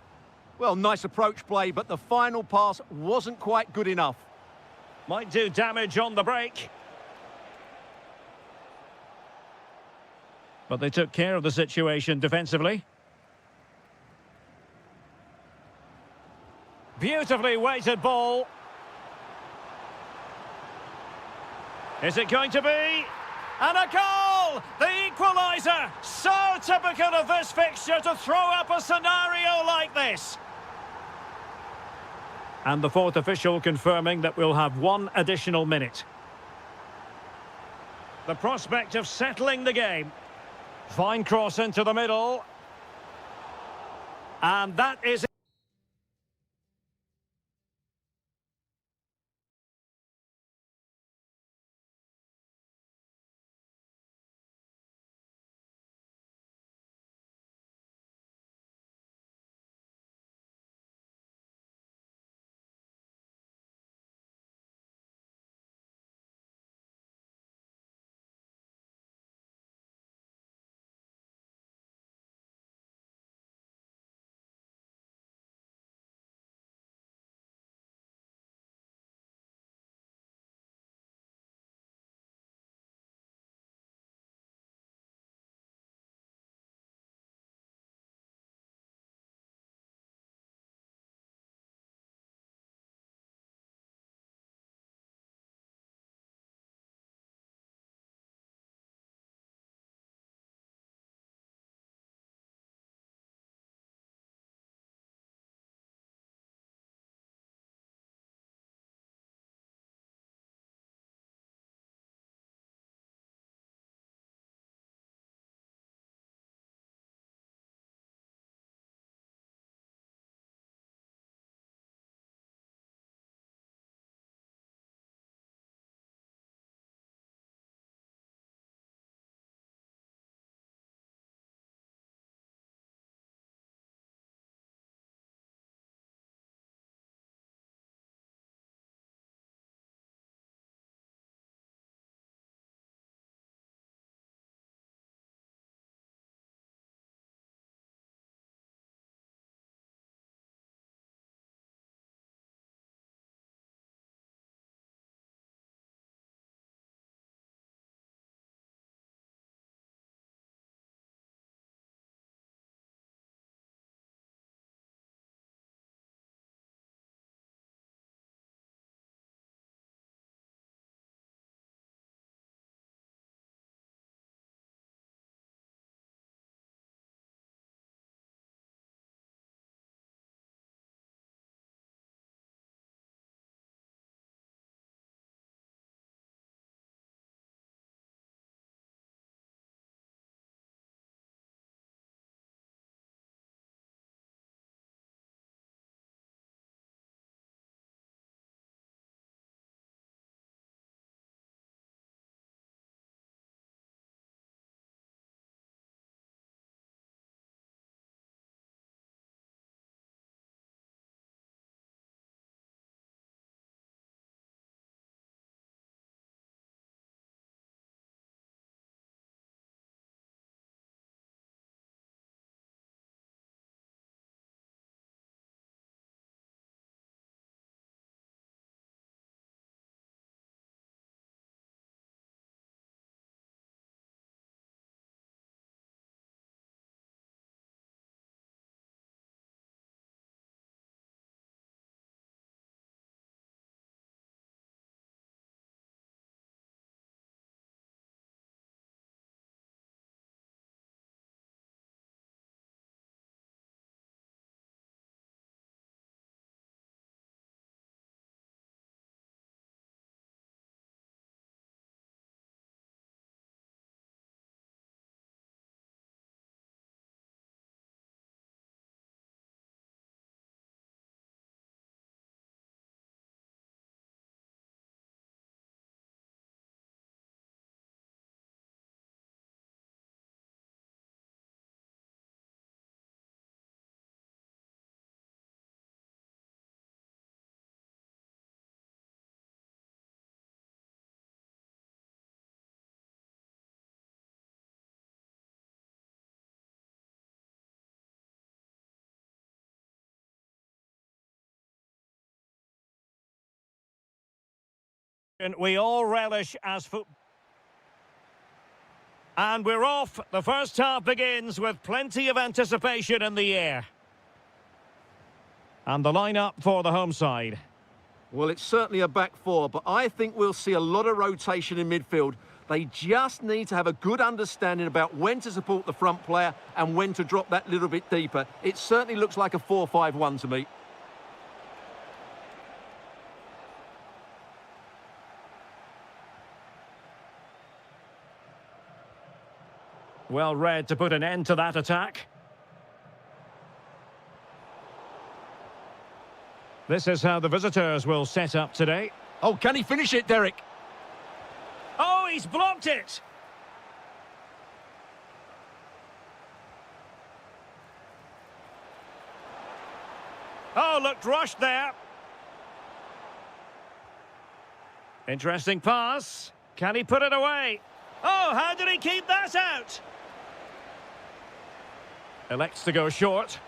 B: Well, nice approach play, but the final pass wasn't quite good enough.
A: Might do damage on the break. But they took care of the situation defensively. Beautifully weighted ball. Is it going to be? And a goal! The equaliser! So typical of this fixture to throw up a scenario like this. And the fourth official confirming that we'll have 1 additional minute. The prospect of settling the game. Fine cross into the middle. And that is it. We all relish as football. And we're off. The first half begins with plenty of anticipation in the air. And the lineup for the home side.
B: Well, it's certainly a back four, but I think we'll see a lot of rotation in midfield. They just need to have a good understanding about when to support the front player and when to drop that little bit deeper. It certainly looks like a 4-5-1 to me.
A: Well read to put an end to that attack. This is how the visitors will set up today.
B: Oh, can he finish it, Derek?
A: Oh, he's blocked it! Oh, looked rushed there. Interesting pass. Can he put it away? Oh, how did he keep that out? Elects to go short.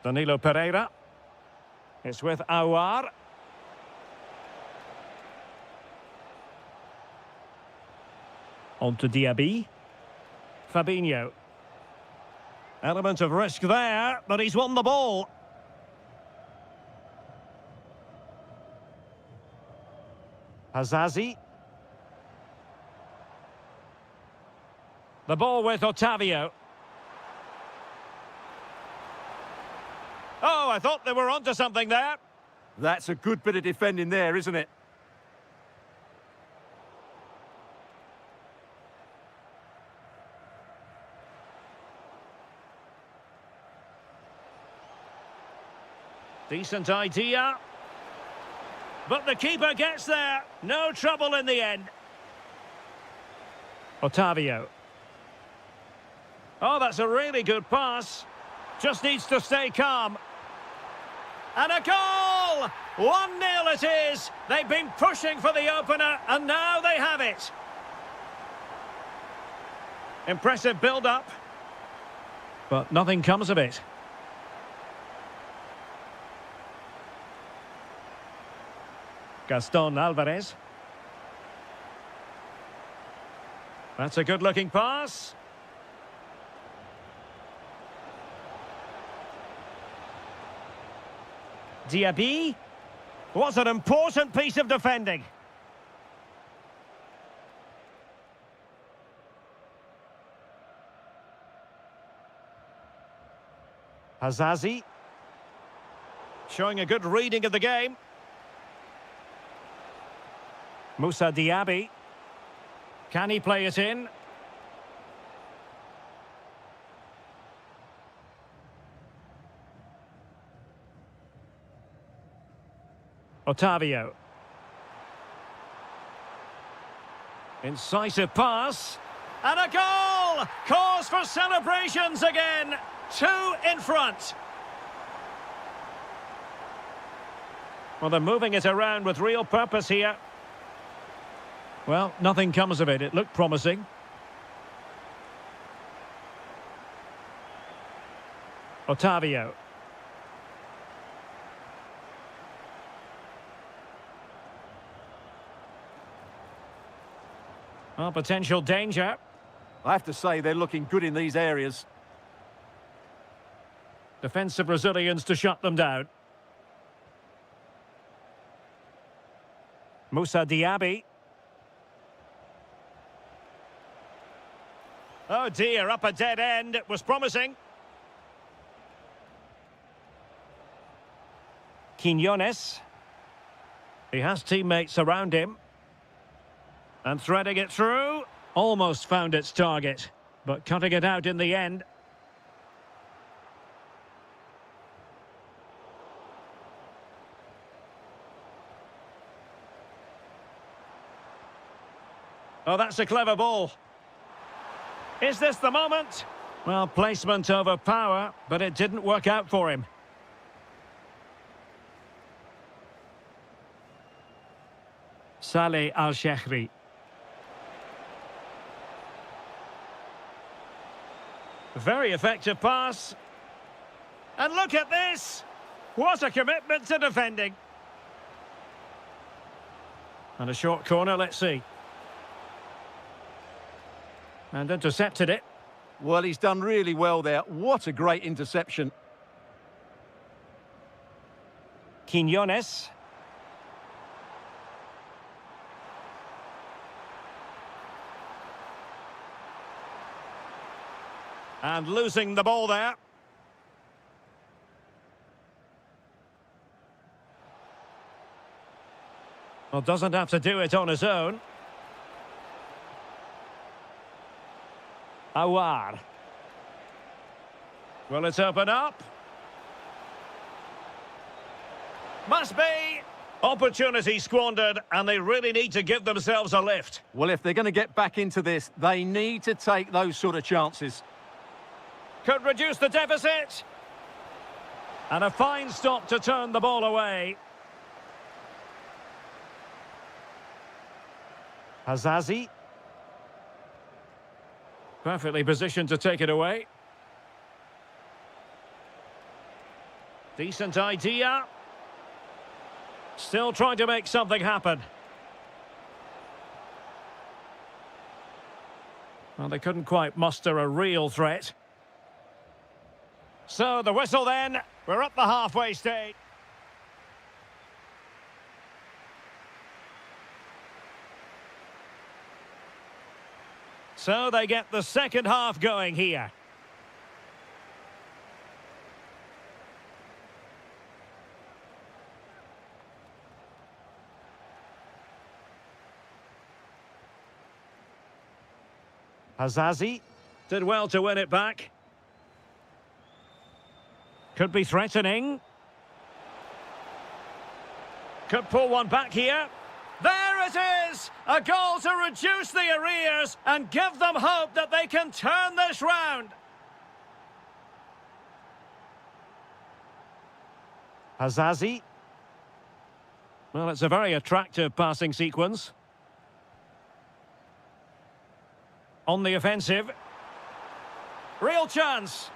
A: Danilo Pereira. It's with Aouar. On to Diaby. Fabinho. Element of risk there, but he's won the ball. Hazazi. The ball with Otavio. Oh, I thought they were onto something there.
B: That's a good bit of defending there, isn't it?
A: Decent idea. But the keeper gets there. No trouble in the end. Otavio. Oh, that's a really good pass. Just needs to stay calm. And a goal! 1-0 it is. They've been pushing for the opener, and now they have it. Impressive build-up. But nothing comes of it. Gaston Alvarez. That's a good-looking pass. Diaby. What an important piece of defending. Hazazi. Showing a good reading of the game. Moussa Diaby. Can he play it in? Otavio. Incisive pass. And a goal! Cause for celebrations again. 2 in front. Well, they're moving it around with real purpose here. Well, nothing comes of it. It looked promising. Otavio. Well, potential danger.
B: I have to say they're looking good in these areas.
A: Defensive Brazilians to shut them down. Moussa Diaby. Oh dear, up a dead end. It was promising. Quiñones. He has teammates around him. And threading it through. Almost found its target, but cutting it out in the end. Oh, that's a clever ball. Is this the moment? Well, placement over power, but it didn't work out for him. Saleh Al-Shehri. Very effective pass. And look at this! What a commitment to defending. And a short corner, let's see. And intercepted it.
B: Well, he's done really well there. What a great interception.
A: Quiñones. And losing the ball there. Well, doesn't have to do it on his own. Awar. Will it open up? Must be. Opportunity squandered, and they really need to give themselves a lift.
B: Well, if they're going to get back into this, they need to take those sort of chances.
A: Could reduce the deficit. And a fine stop to turn the ball away. Hazazi. Perfectly positioned to take it away. Decent idea. Still trying to make something happen. Well, they couldn't quite muster a real threat. So, the whistle then. We're up the halfway stage. So, they get the second half going here. Hazazi did well to win it back. Could be threatening. Could pull one back here. There it is! A goal to reduce the arrears and give them hope that they can turn this round. Hazazi. Well, it's a very attractive passing sequence. On the offensive. Real chance.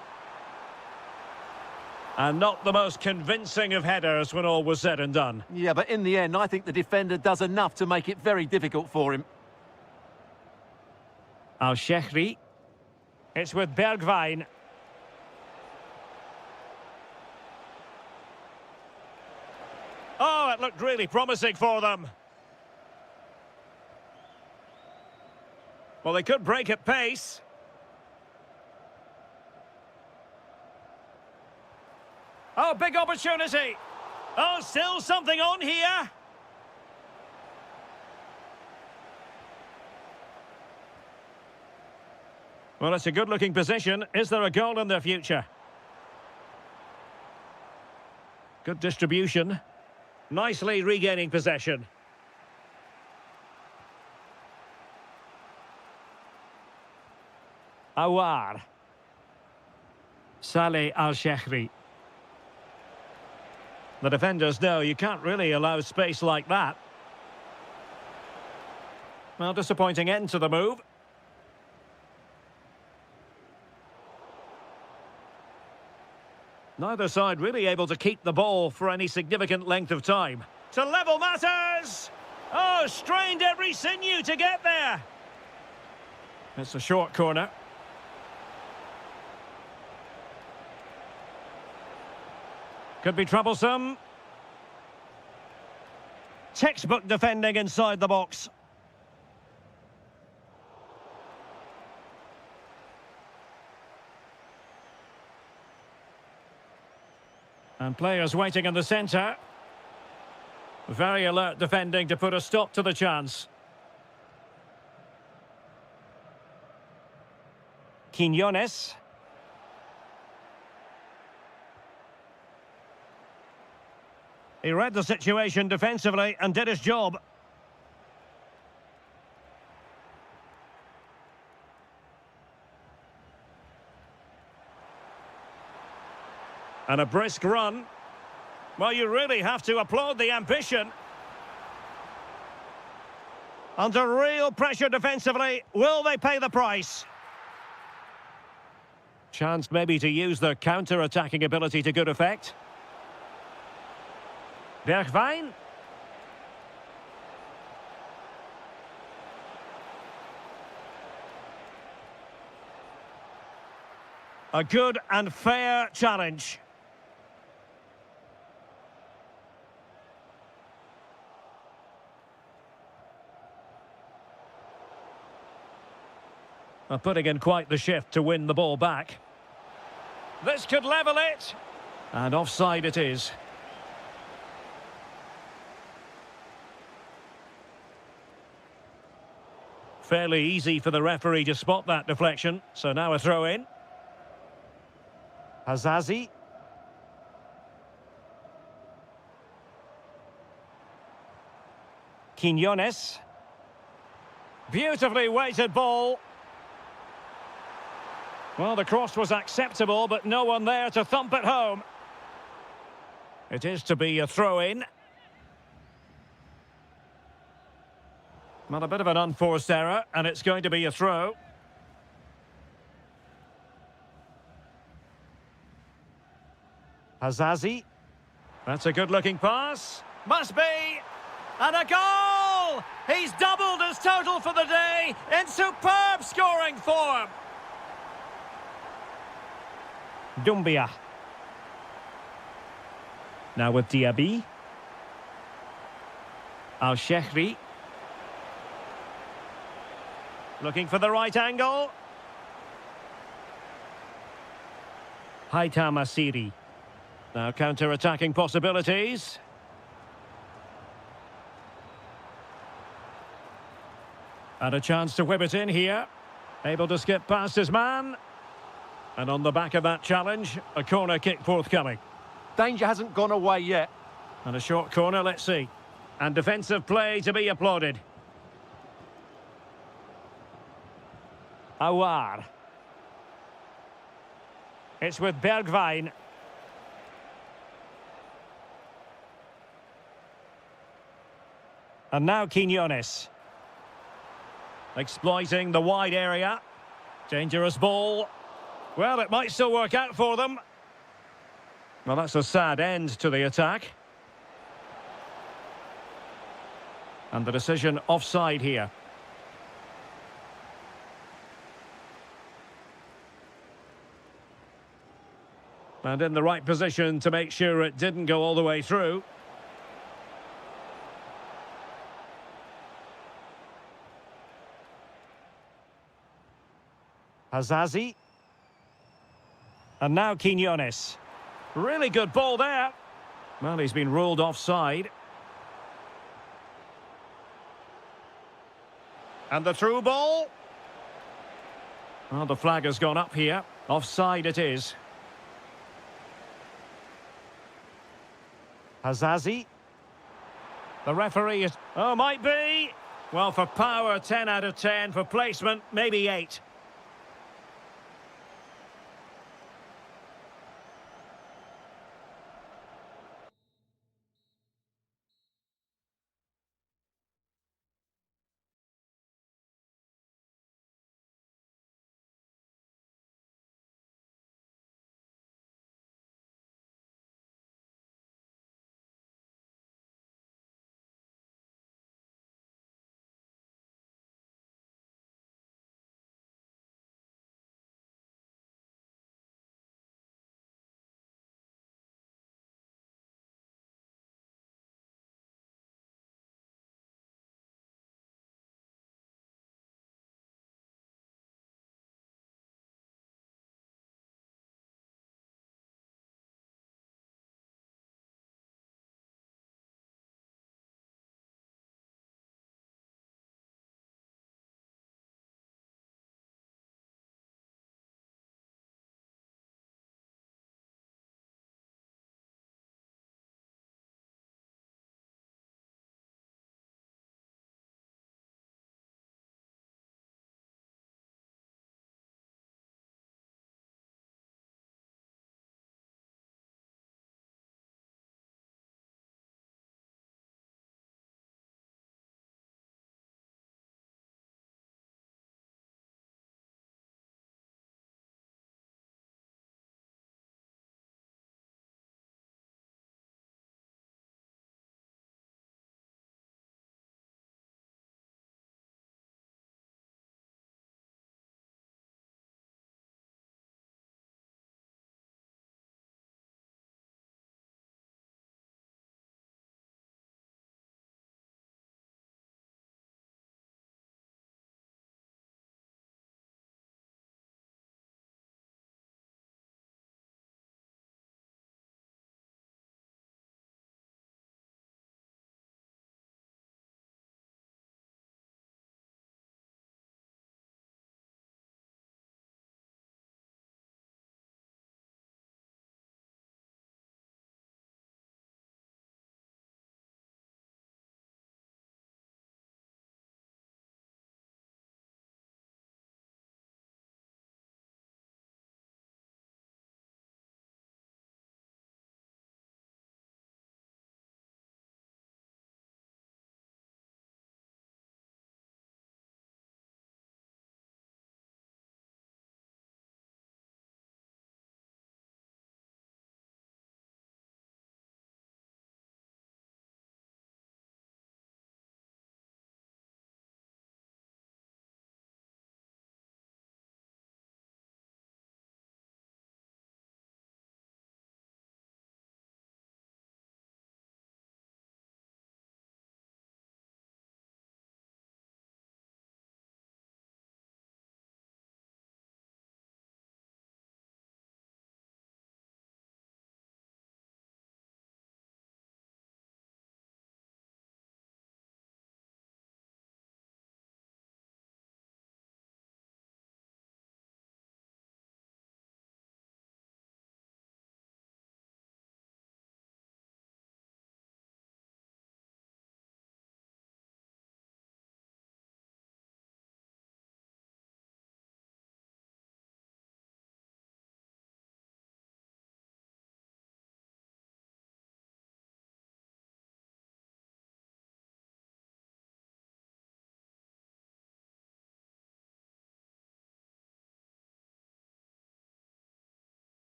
A: And not the most convincing of headers when all was said and done.
B: Yeah, but in the end, I think the defender does enough to make it very difficult for him.
A: Al-Shehri. It's with Bergwijn. Oh, it looked really promising for them. Well, they could break at pace. Oh, big opportunity. Oh, still something on here. Well, it's a good-looking position. Is there a goal in their future? Good distribution. Nicely regaining possession. Awar. Saleh Al-Shehri. The defenders know you can't really allow space like that. Well, disappointing end to the move. Neither side really able to keep the ball for any significant length of time. To level matters! Oh, strained every sinew to get there. It's a short corner. Could be troublesome. Textbook defending inside the box. And players waiting in the centre. Very alert defending to put a stop to the chance. Quiñones. He read the situation defensively and did his job. And a brisk run. Well, you really have to applaud the ambition. Under real pressure defensively, will they pay the price? Chance maybe to use their counter-attacking ability to good effect. Bergwijn. A good and fair challenge. Putting in quite the shift to win the ball back. This could level it. And offside it is. Fairly easy for the referee to spot that deflection. So now a throw in. Hazazi. Quinones. Beautifully weighted ball. Well, the cross was acceptable, but no one there to thump it home. It is to be a throw-in. Well, a bit of an unforced error, and it's going to be a throw. Hazazi. That's a good-looking pass. Must be! And a goal! He's doubled his total for the day in superb scoring form. Doumbia. Now with Diaby. Al-Shehri. Looking for the right angle. Haitham Asiri. Now counter-attacking possibilities. And a chance to whip it in here. Able to skip past his man. And on the back of that challenge, a corner kick forthcoming.
B: Danger hasn't gone away yet.
A: And a short corner, let's see. And defensive play to be applauded. Awar. It's with Bergwijn. And now Quinones. Exploiting the wide area. Dangerous ball. Well, it might still work out for them. Well, that's a sad end to the attack. And the decision offside here. And in the right position to make sure it didn't go all the way through. Hazazi. And now Quinones. Really good ball there. Well, he's been ruled offside. And the through ball. Well, the flag has gone up here. Offside it is. Hazazi. The referee is... Oh, might be. Well, for power, 10 out of 10. For placement, maybe 8.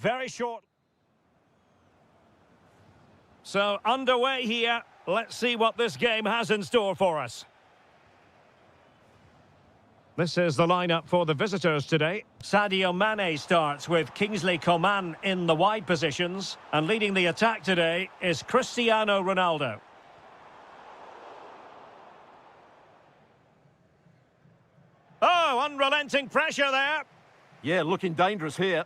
A: very short. So, underway here. Let's see what this game has in store for us. This is the lineup for the visitors today. Sadio Mane starts with Kingsley Coman in the wide positions. And leading the attack today is Cristiano Ronaldo. Oh, unrelenting pressure there.
B: Yeah, looking dangerous here.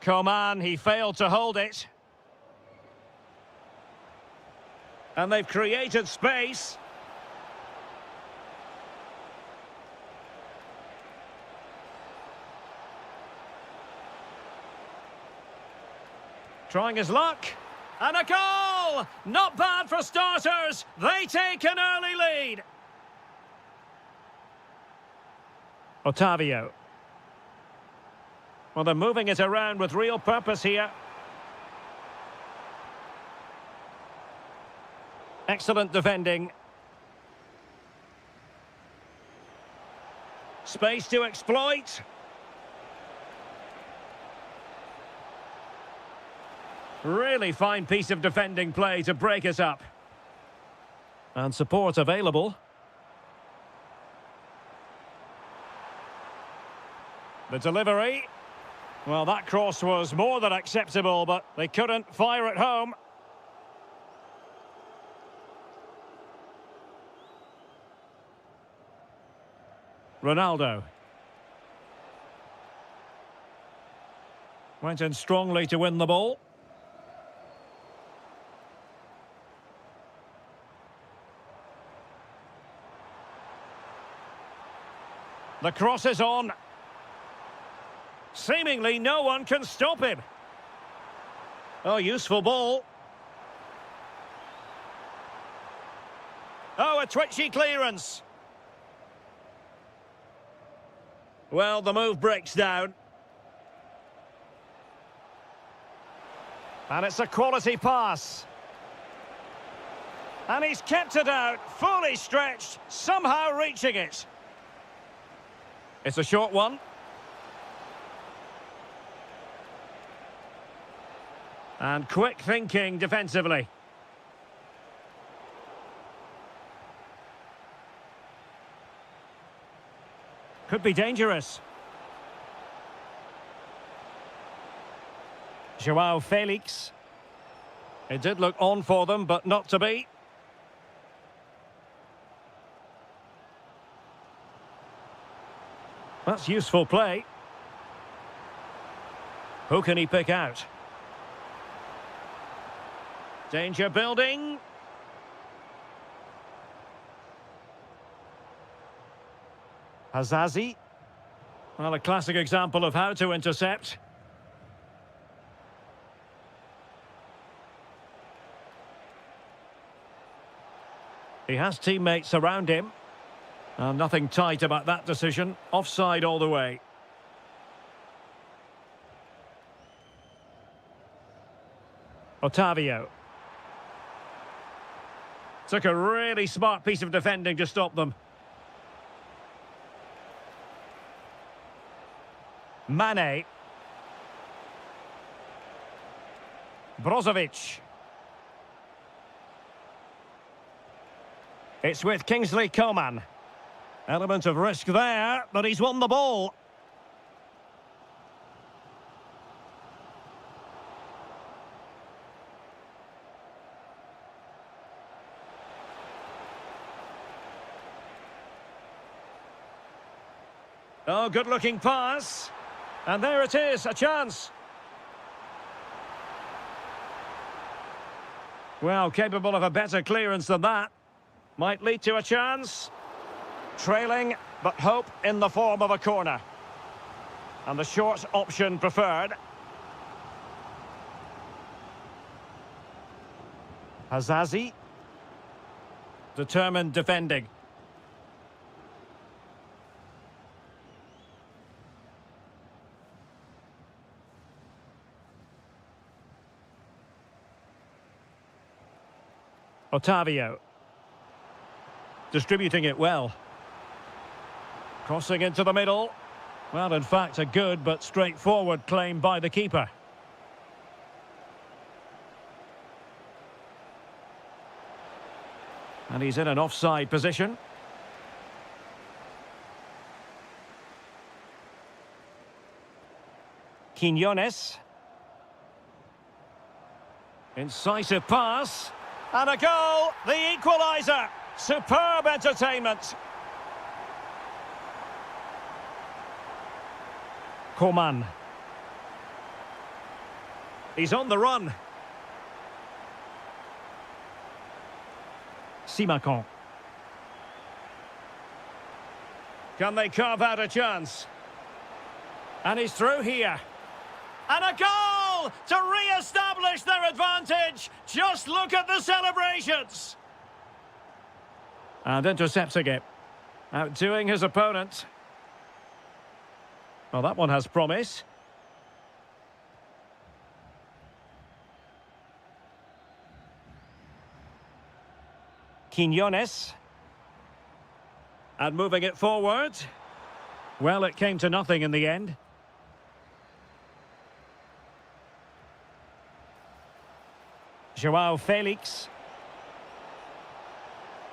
A: Coman, he failed to hold it. And they've created space. Trying his luck. And a goal! Not bad for starters. They take an early lead. Otavio. Well, they're moving it around with real purpose here. Excellent defending. Space to exploit. Really fine piece of defending play to break it up. And support available. The delivery. Well, that cross was more than acceptable, but they couldn't fire it home. Ronaldo. Went in strongly to win the ball. The cross is on. Seemingly no one can stop him. Oh, useful ball. Oh, a twitchy clearance. Well, the move breaks down. And it's a quality pass. And he's kept it out, fully stretched, somehow reaching it. It's a short one. And quick thinking defensively. Could be dangerous. Joao Felix. It did look on for them, but not to be. That's useful play. Who can he pick out? Danger building. Hazazi. Well, a classic example of how to intercept. He has teammates around him. Nothing tight about that decision. Offside all the way. Otavio. Took a really smart piece of defending to stop them. Mane. Brozovic. It's with Kingsley Coman. Element of risk there, but he's won the ball. Oh, good-looking pass. And there it is, a chance. Well, capable of a better clearance than that. Might lead to a chance. Trailing, but hope in the form of a corner. And the short option preferred. Hazazi. Determined defending. Otavio. Distributing it well. Crossing into the middle. Well, in fact, a good but straightforward claim by the keeper. And he's in an offside position. Quiñones. Incisive pass. And a goal! The equaliser! Superb entertainment. Coman. He's on the run. Simakon. Can they carve out a chance? And he's through here. And a goal to re-establish their advantage. Just look at the celebrations. And intercepting it. Outdoing his opponent. Well, that one has promise. Quiñones. And moving it forward. Well, it came to nothing in the end. João Felix.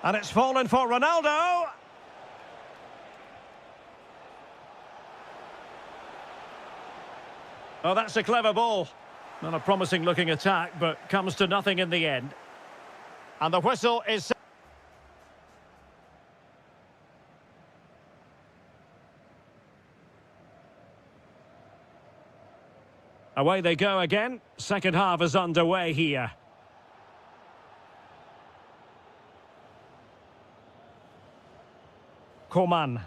A: And it's fallen for Ronaldo. Oh, that's a clever ball. Not a promising looking attack, but comes to nothing in the end. And the whistle is... Away they go again. Second half is underway here. Coman.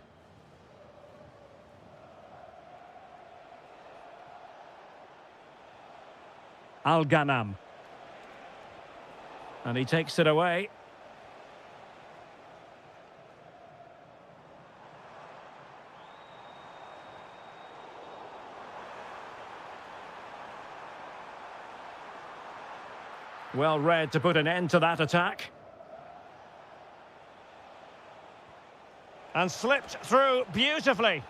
A: Al-Ghanam. And he takes it away. Well read to put an end to that attack. And slipped through beautifully.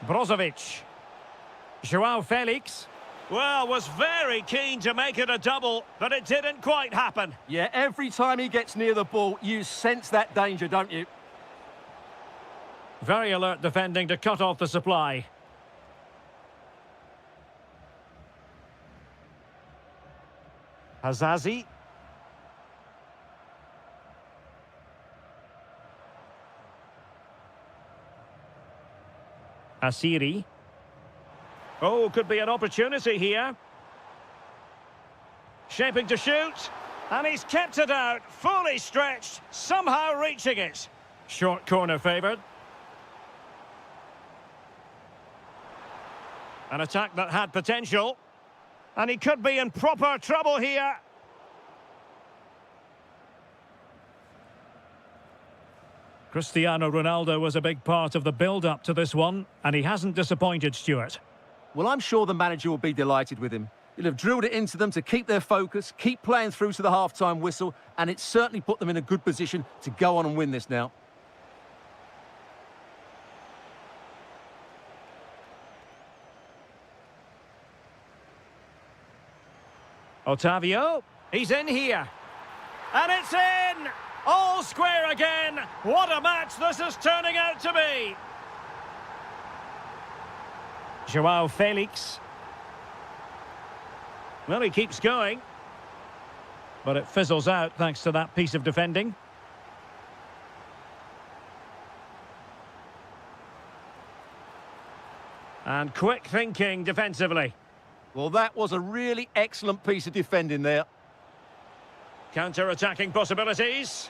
A: Brozovic. João Felix. Well, was very keen to make it a double, but it didn't quite happen.
B: Yeah, every time he gets near the ball, you sense that danger, don't you?
A: Very alert defending to cut off the supply. Hazazi. Asiri. Oh, could be an opportunity here. Shaping to shoot. And he's kept it out, fully stretched, somehow reaching it. Short corner favoured. An attack that had potential. And he could be in proper trouble here. Cristiano Ronaldo was a big part of the build-up to this one, and he hasn't disappointed, Stuart.
B: Well, I'm sure the manager will be delighted with him. He'll have drilled it into them to keep their focus, keep playing through to the half-time whistle, and it's certainly put them in a good position to go on and win this now.
A: Otavio, he's in here. And it's in! All square again! What a match this is turning out to be! João Felix. Well, he keeps going. But it fizzles out thanks to that piece of defending. And quick thinking defensively.
B: Well, that was a really excellent piece of defending there.
A: Counter-attacking possibilities.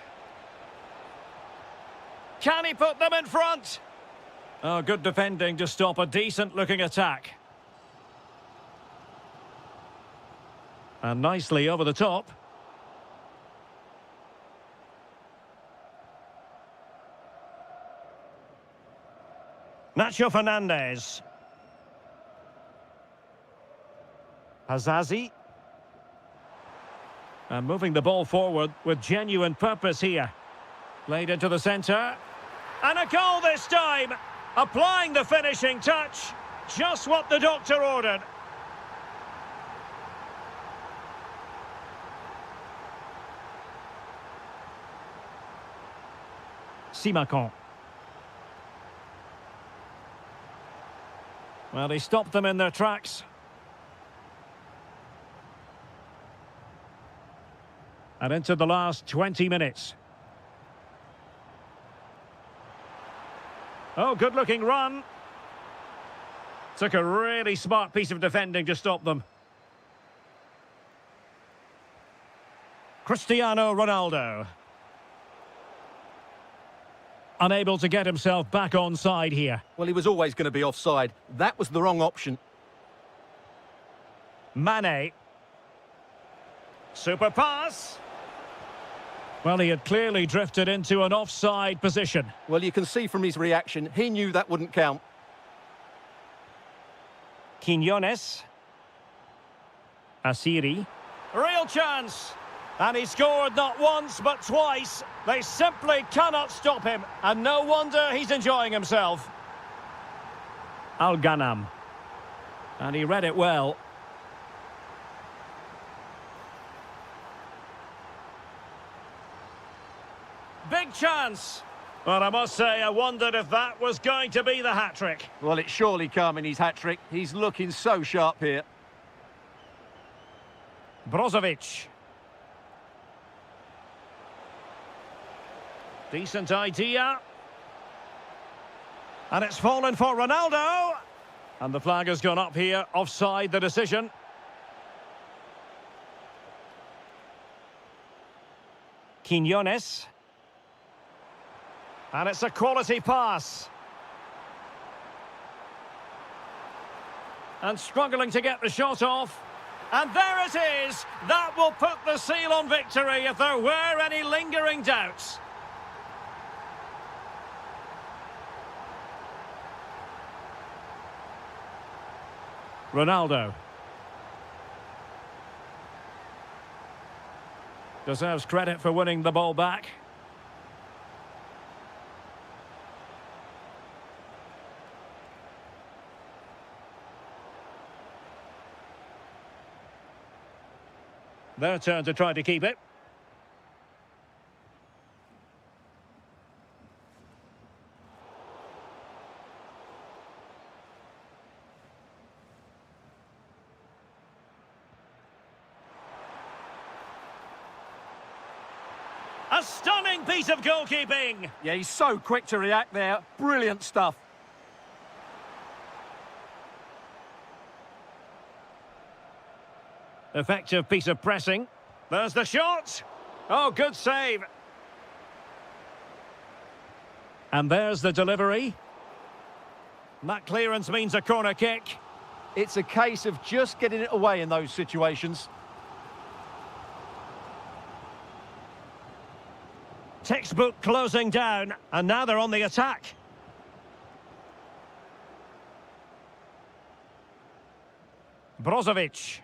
A: Can he put them in front? Oh, good defending to stop a decent-looking attack. And nicely over the top. Nacho Fernandez. Hazazi. And moving the ball forward with genuine purpose here. Played into the centre. And a goal this time! Applying the finishing touch. Just what the doctor ordered. Simakon. Well, he stopped them in their tracks. And into the last 20 minutes. Oh, good-looking run. Took a really smart piece of defending to stop them. Cristiano Ronaldo. Unable to get himself back on side here.
B: Well, he was always going to be offside. That was the wrong option.
A: Mane. Super pass. Well, he had clearly drifted into an offside position.
B: Well, you can see from his reaction, he knew that wouldn't count.
A: Quinones. Asiri. Real chance. And he scored not once, but twice. They simply cannot stop him. And no wonder he's enjoying himself. Al-Ghanam. And he read it well. Big chance. Well, I must say, I wondered if that was going to be the hat-trick.
B: Well, it's surely come in his hat-trick. He's looking so sharp here.
A: Brozovic. Decent idea. And it's fallen for Ronaldo. And the flag has gone up here, offside the decision. Quinones. And it's a quality pass. And struggling to get the shot off. And there it is! That will put the seal on victory if there were any lingering doubts. Ronaldo. Deserves credit for winning the ball back. Their turn to try to keep it. A stunning piece of goalkeeping.
B: Yeah, he's so quick to react there. Brilliant stuff.
A: Effective piece of pressing. There's the shot. Oh, good save. And there's the delivery. That clearance means a corner kick.
B: It's a case of just getting it away in those situations.
A: Textbook closing down, and now they're on the attack. Brozovic.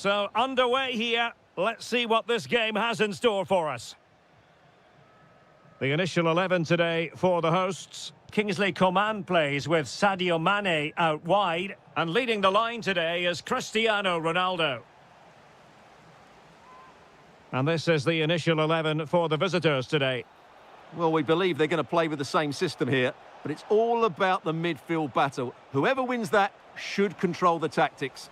A: So, underway here. Let's see what this game has in store for us. The initial 11 today for the hosts. Kingsley Coman plays with Sadio Mane out wide. And leading the line today is Cristiano Ronaldo. And this is the initial 11 for the visitors today.
B: Well, we believe they're going to play with the same system here, but it's all about the midfield battle. Whoever wins that should control the tactics.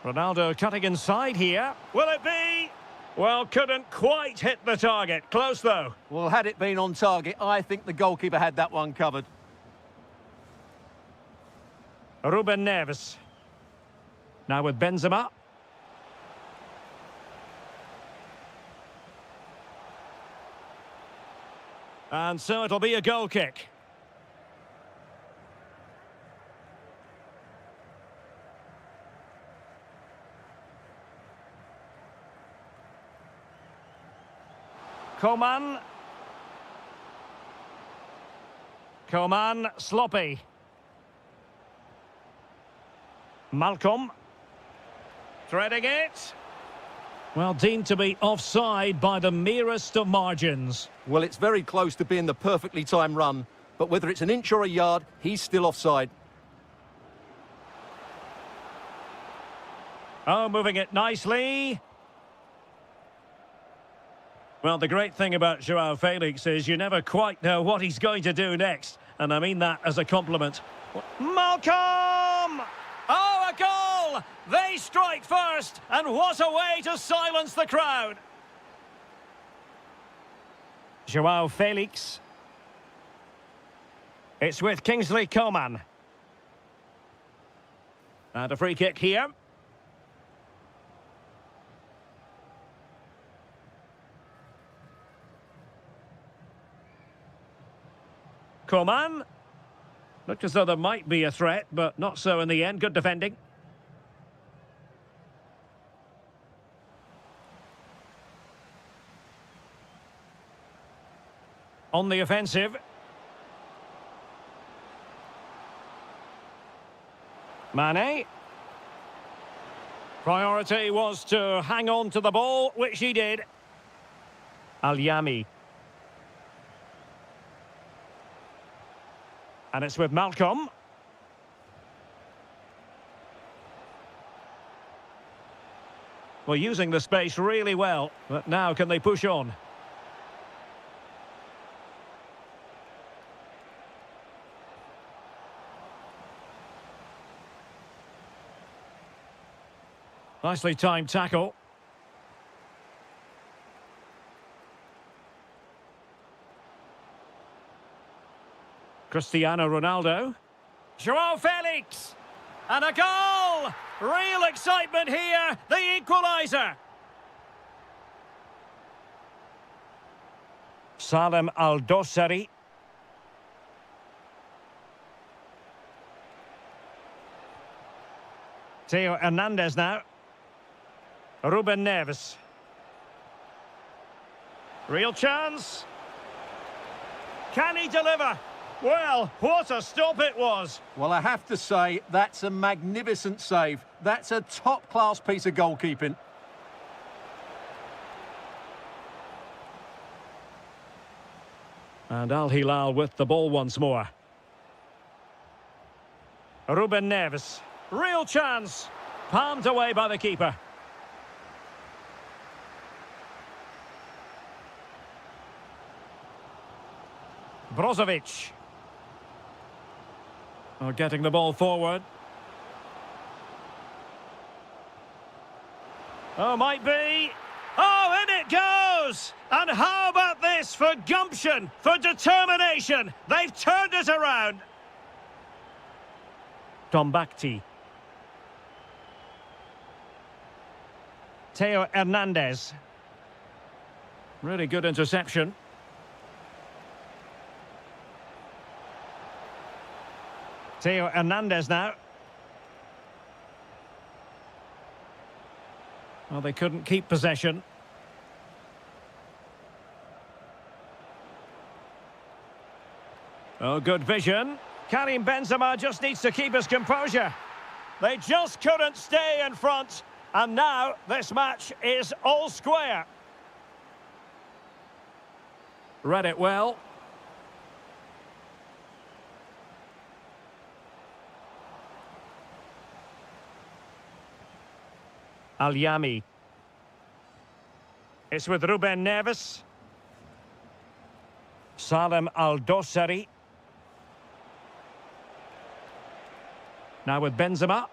A: Ronaldo cutting inside here. Will it be? Well, couldn't quite hit the target. Close, though.
B: Well, had it been on target, I think the goalkeeper had that one covered.
A: Ruben Neves. Now with Benzema. And so it'll be a goal kick. Coman. Coman, sloppy. Malcolm. Threading it. Well, deemed to be offside by the merest of margins.
B: Well, it's very close to being the perfectly timed run, but whether it's an inch or a yard, he's still offside.
A: Oh, moving it nicely. Well, the great thing about Joao Felix is you never quite know what he's going to do next. And I mean that as a compliment. Malcolm! Oh, a goal! They strike first, and what a way to silence the crowd. Joao Felix. It's with Kingsley Coman. And a free kick here. Coman. Looked as though there might be a threat, but not so in the end. Good defending. On the offensive. Mane. Priority was to hang on to the ball, which he did. Al-Yami. And it's with Malcolm. Well, using the space really well, but now can they push on? Nicely timed tackle. Cristiano Ronaldo. Joao Felix. And a goal! Real excitement here. The equaliser. Salem Al-Dossari. Theo Hernandez now. Ruben Neves. Real chance. Can he deliver? Well, what a stop it was.
B: Well, I have to say, that's a magnificent save. That's a top-class piece of goalkeeping.
A: And Al Hilal with the ball once more. Ruben Neves. Real chance. Palmed away by the keeper. Brozovic. Oh, getting the ball forward. Oh, might be. Oh, in it goes! And how about this for gumption, for determination? They've turned it around. Tombakti. Theo Hernandez. Really good interception. Theo Hernandez now. Well, they couldn't keep possession. Oh, good vision. Karim Benzema just needs to keep his composure. They just couldn't stay in front. And now this match is all square. Read it well. Al-Yami. It's with Ruben Neves. Salem Al-Dossari. Now with Benzema.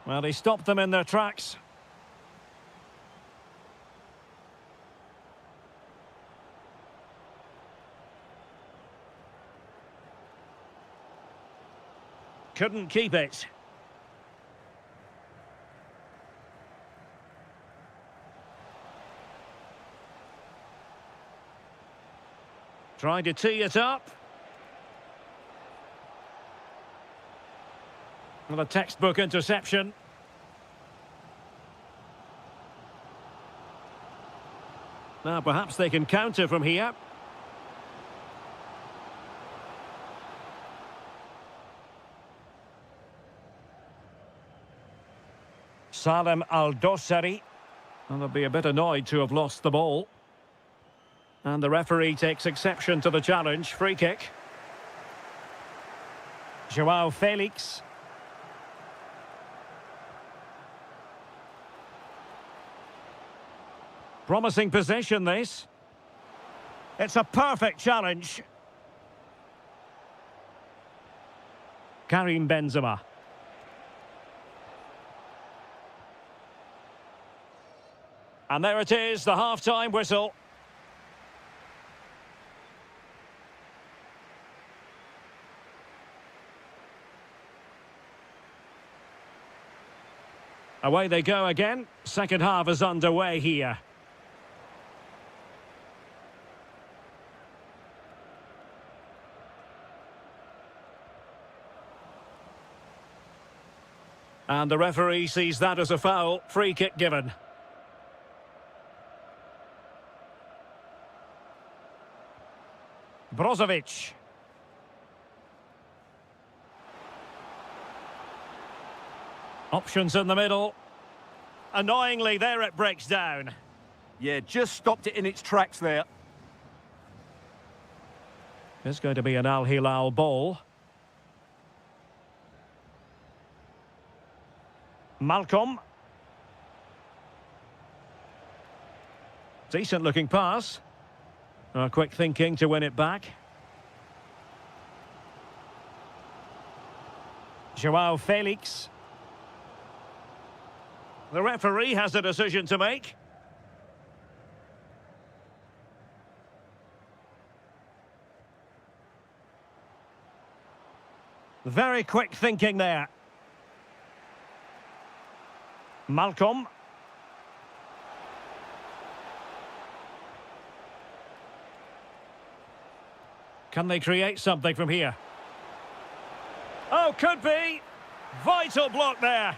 A: Well, he stopped them in their tracks. Couldn't keep it. Trying to tee it up. Well, a textbook interception. Now, perhaps they can counter from here. Salem Al-Dossari. And they'll be a bit annoyed to have lost the ball. And the referee takes exception to the challenge. Free kick. Joao Felix. Promising possession, this. It's a perfect challenge. Karim Benzema. And there it is, the half-time whistle. Away they go again. Second half is underway here. And the referee sees that as a foul. Free kick given. Brozovic. Options in the middle. Annoyingly, there it breaks down.
B: Yeah, just stopped it in its tracks there.
A: It's going to be an Al Hilal ball. Malcolm. Decent looking pass. Quick thinking to win it back. Joao Felix. The referee has a decision to make. Very quick thinking there. Malcolm. Can they create something from here? Oh, could be. Vital block there.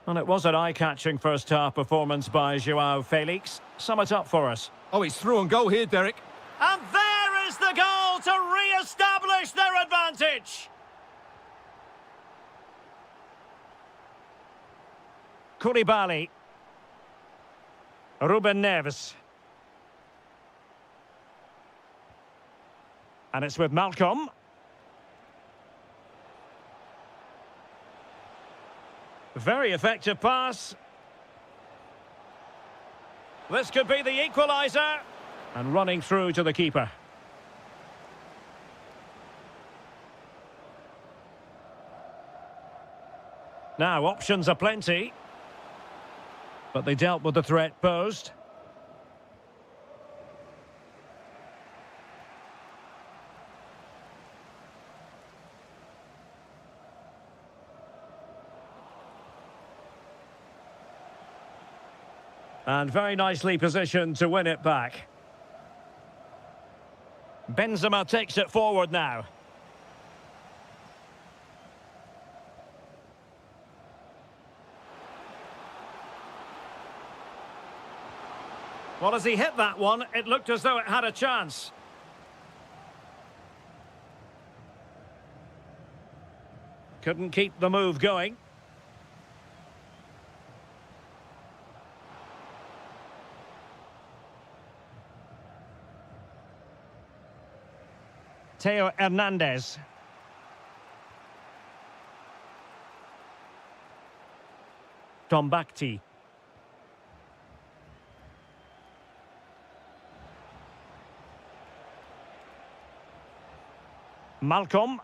A: And it was an eye-catching first-half performance by Joao Felix. Sum it up for us.
B: Oh, he's through and goal here, Derek.
A: And there is the goal to re-establish their advantage. Koulibaly. Ruben Neves. And it's with Malcolm. Very effective pass. This could be the equaliser. And running through to the keeper. Now, options are plenty. But they dealt with the threat posed. And very nicely positioned to win it back. Benzema takes it forward now. Well, as he hit that one, it looked as though it had a chance. Couldn't keep the move going. Teo Hernandez. Tombakti. Malcolm.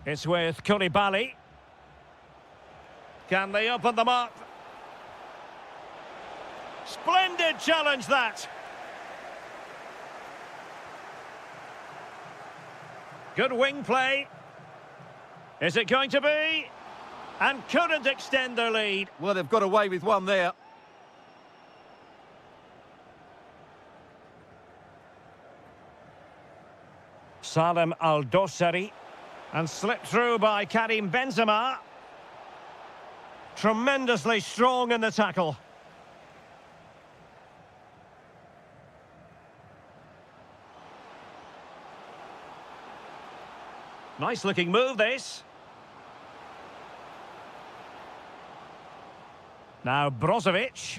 A: It's with Koulibaly. Can they open them up? Splendid challenge, that. Good wing play. Is it going to be? And couldn't extend their lead.
B: Well, they've got away with one there.
A: Salem Al-Dosari. And slipped through by Karim Benzema. Tremendously strong in the tackle. Nice looking move, this. Now Brozovic.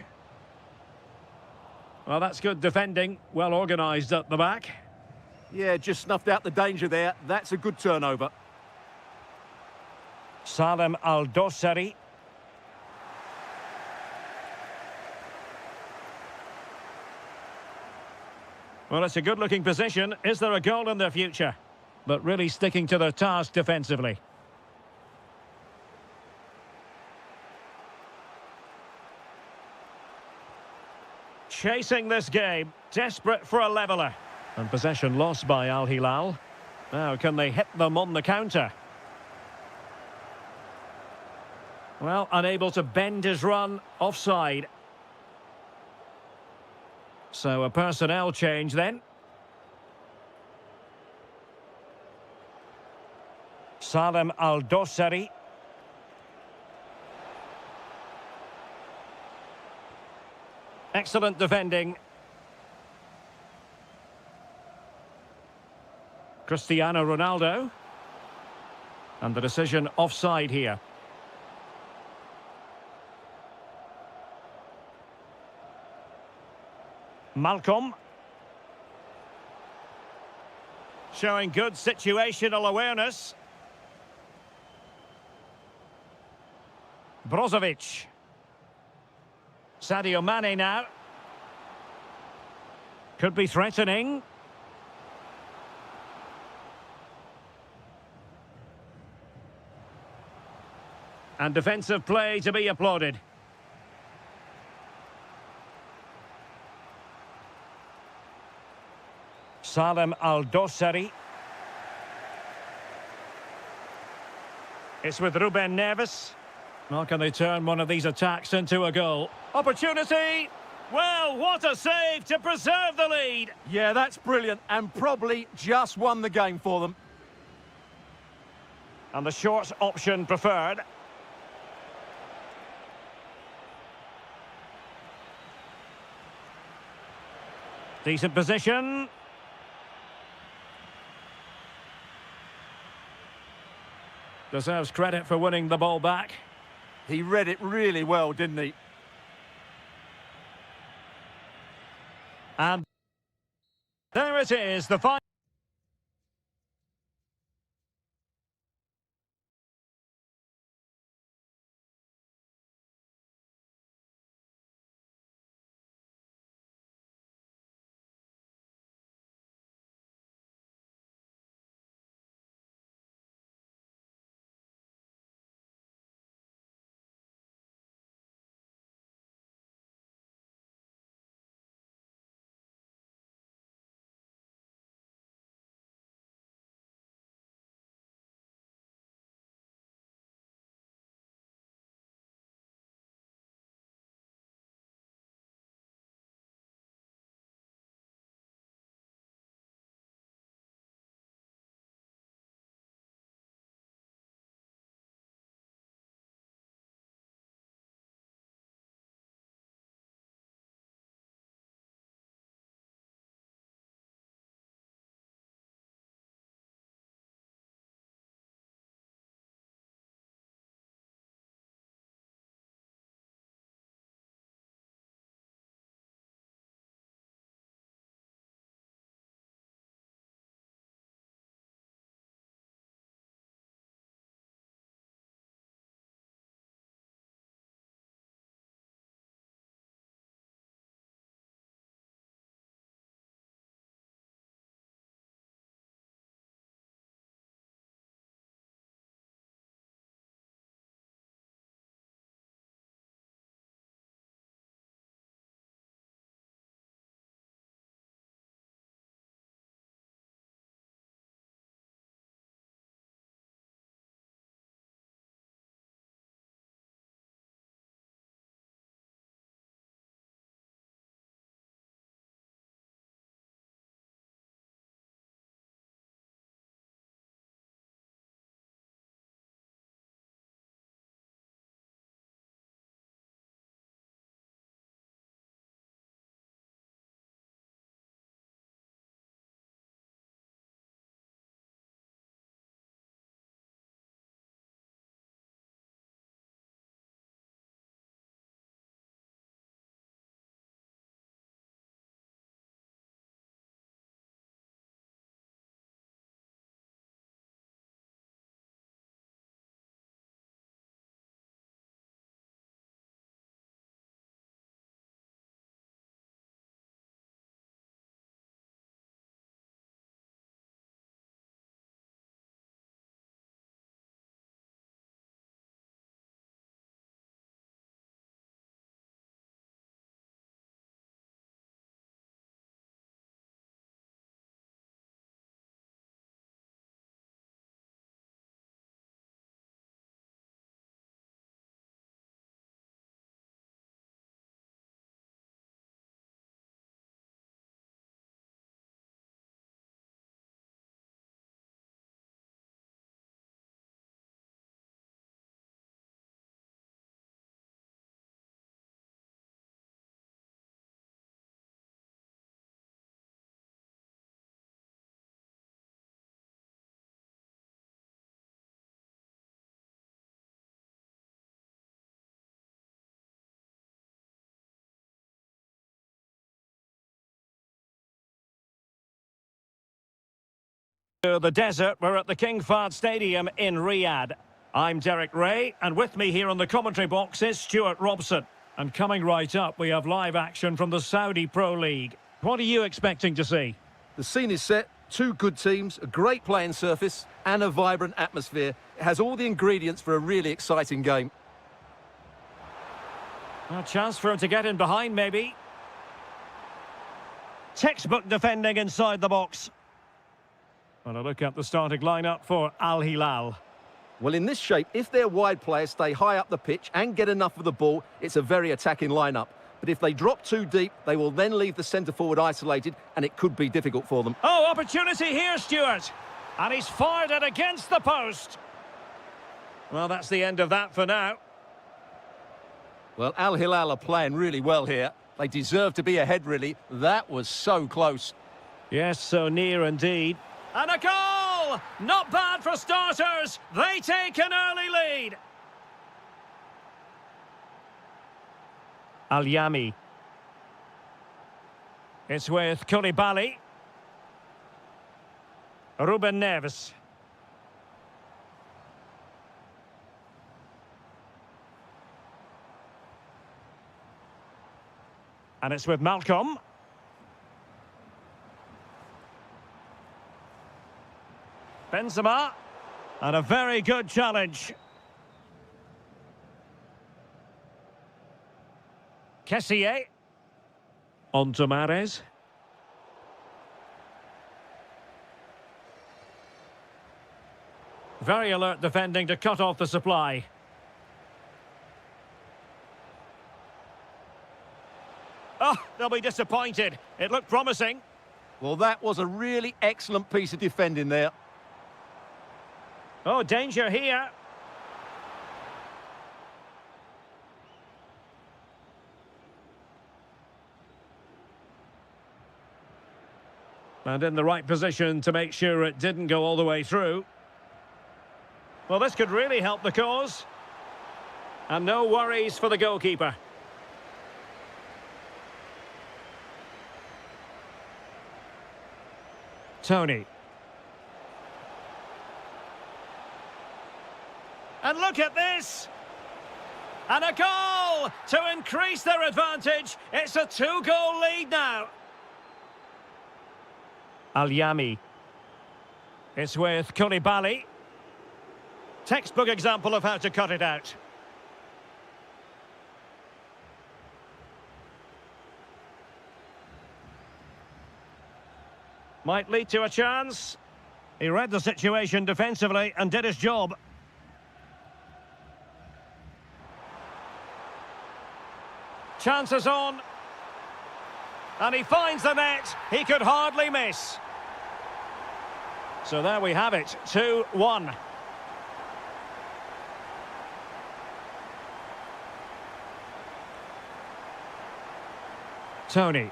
A: Well, that's good defending. Well organised at the back.
B: Yeah, just snuffed out the danger there. That's a good turnover.
A: Salem Al-Dosari. Well, it's a good-looking position. Is there a goal in their future? But really sticking to their task defensively. Chasing this game, desperate for a leveller. And possession lost by Al Hilal. Now, can they hit them on the counter? Well, unable to bend his run, offside. So a personnel change then. Salem Al-Dosari. Excellent defending. Cristiano Ronaldo. And the decision offside here. Malcolm. Showing good situational awareness. Brozovic. Sadio Mane now. Could be threatening. And defensive play to be applauded. Salem Al-Dosari. It's with Ruben Neves. Well, can they turn one of these attacks into a goal? Opportunity! Well, what a save to preserve the lead!
B: Yeah, that's brilliant, and probably just won the game for them.
A: And the short option preferred. Decent position. Deserves credit for winning the ball back.
B: He read it really well, didn't he?
A: And there it is, the final. To the desert, we're at the King Fahd Stadium in Riyadh. I'm Derek Ray, and with me here on the commentary box is Stuart Robson. And coming right up, we have live action from the Saudi Pro League. What are you expecting to see?
B: The scene is set, two good teams, a great playing surface and a vibrant atmosphere. It has all the ingredients for a really exciting game.
A: A chance for him to get in behind, maybe. Textbook defending inside the box. And a look at the starting lineup for Al Hilal.
B: Well, in this shape, if their wide players stay high up the pitch and get enough of the ball, it's a very attacking lineup. But if they drop too deep, they will then leave the centre-forward isolated, and it could be difficult for them.
A: Oh, opportunity here, Stuart. And he's fired it against the post. Well, that's the end of that for now.
B: Well, Al Hilal are playing really well here. They deserve to be ahead, really. That was so close.
A: Yes, so near indeed. And a goal! Not bad for starters. They take an early lead. Al-Yami. It's with Koulibaly. Ruben Neves. And it's with Malcolm. Benzema. And a very good challenge. Kessié. On to Mahrez. Very alert defending to cut off the supply. Oh, they'll be disappointed. It looked promising.
B: Well, that was a really excellent piece of defending there.
A: Oh, danger here. And in the right position to make sure it didn't go all the way through. Well, this could really help the cause. And no worries for the goalkeeper. Tony. And look at this! And a goal to increase their advantage. It's a 2-goal lead now. Al-Yami. It's with Koulibaly. Textbook example of how to cut it out. Might lead to a chance. He read the situation defensively and did his job. Chances on. And he finds the net. He could hardly miss. So there we have it, 2-1. Tony.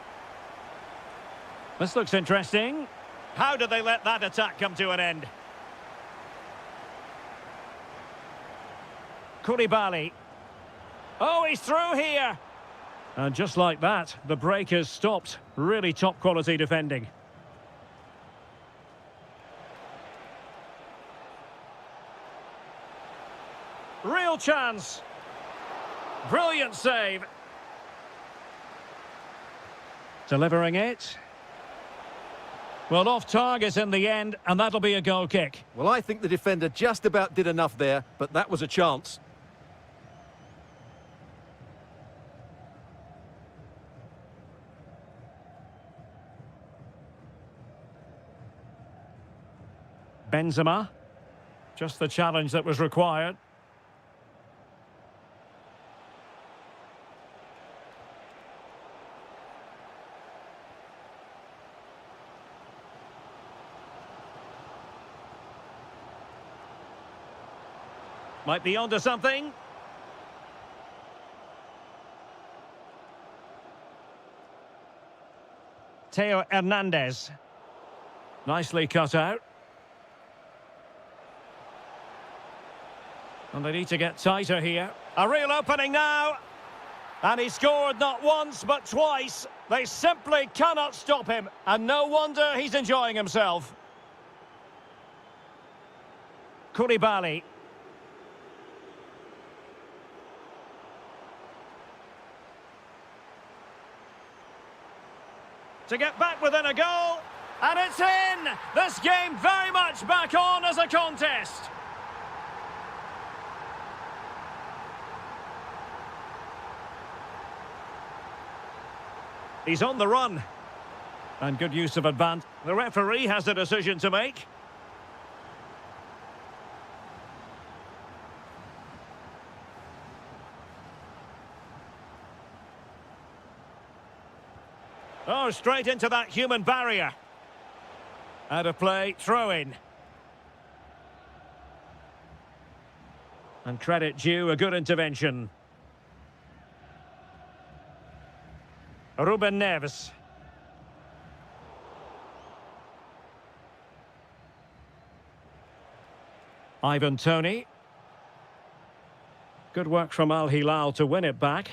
A: This looks interesting. How did they let that attack come to an end? Koulibaly. Oh, he's through here. And just like that, the break is stopped. Really top quality defending. Real chance. Brilliant save. Delivering it. Well, off target in the end, and that'll be a goal kick.
B: Well, I think the defender just about did enough there, but that was a chance.
A: Benzema. Just the challenge that was required. Might be onto something. Theo Hernandez. Nicely cut out. And they need to get tighter here. A real opening now. And he scored not once, but twice. They simply cannot stop him. And no wonder he's enjoying himself. Koulibaly. To get back within a goal. And it's in! This game very much back on as a contest. He's on the run. And good use of advance. The referee has a decision to make. Oh, straight into that human barrier. Out of play, throw in. And credit due, a good intervention. Ruben Neves. Ivan Toney. Good work from Al Hilal to win it back.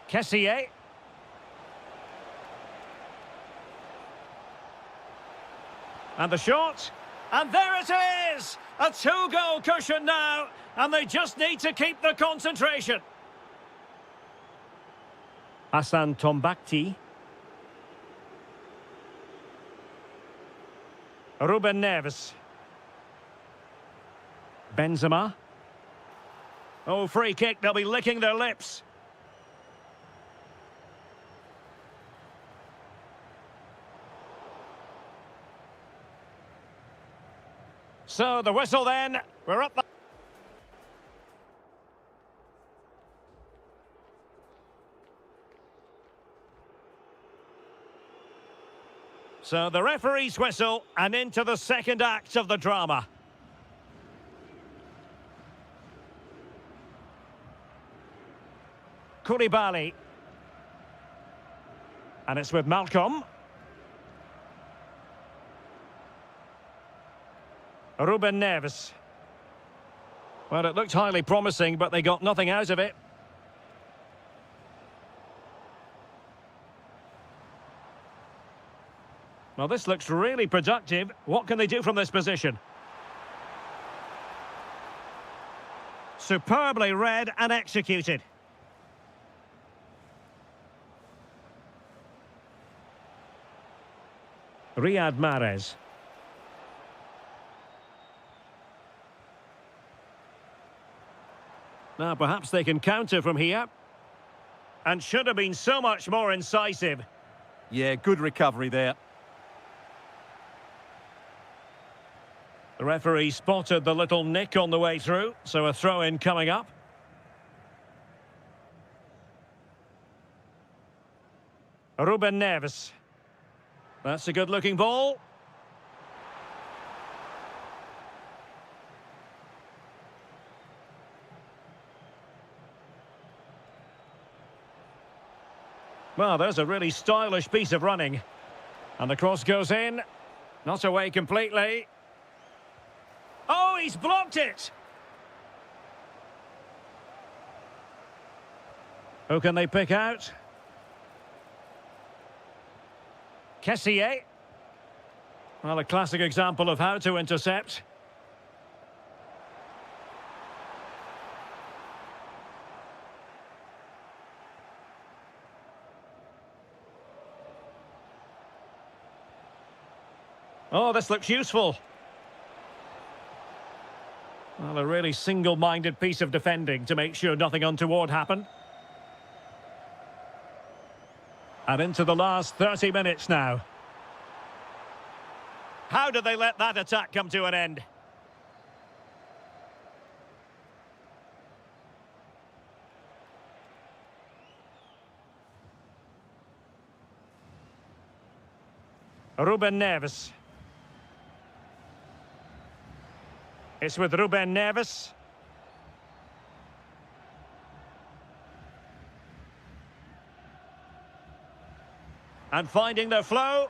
A: Kessié. And the shot. And there it is! A two-goal cushion now. And they just need to keep the concentration. Hassan Tombakti. Ruben Neves. Benzema. Oh, free kick. They'll be licking their lips. So, the whistle then. We're up. So, the referee's whistle, and into the second act of the drama. Koulibaly. And it's with Malcolm. Ruben Neves. Well, it looked highly promising, but they got nothing out of it. Well, this looks really productive. What can they do from this position? Superbly read and executed. Riyad Mahrez. Now, perhaps they can counter from here. And should have been so much more incisive.
B: Yeah, good recovery there.
A: The referee spotted the little nick on the way through, so a throw-in coming up. Ruben Neves. That's a good-looking ball. Well, there's a really stylish piece of running. And the cross goes in. Not away completely. Oh, he's blocked it! Who can they pick out? Kessié. Well, a classic example of how to intercept. Oh, this looks useful. Well, a really single-minded piece of defending to make sure nothing untoward happened. And into the last 30 minutes now. How did they let that attack come to an end? Ruben Neves. It's with Ruben Neves. And finding their flow.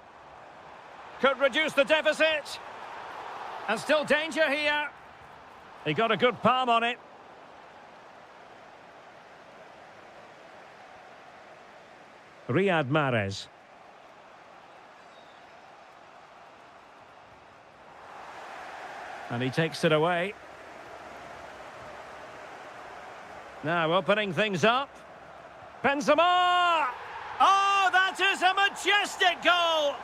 A: Could reduce the deficit. And still danger here. He got a good palm on it. Riyad Mahrez. And he takes it away. Now opening things up. Benzema! Oh, that is a majestic goal!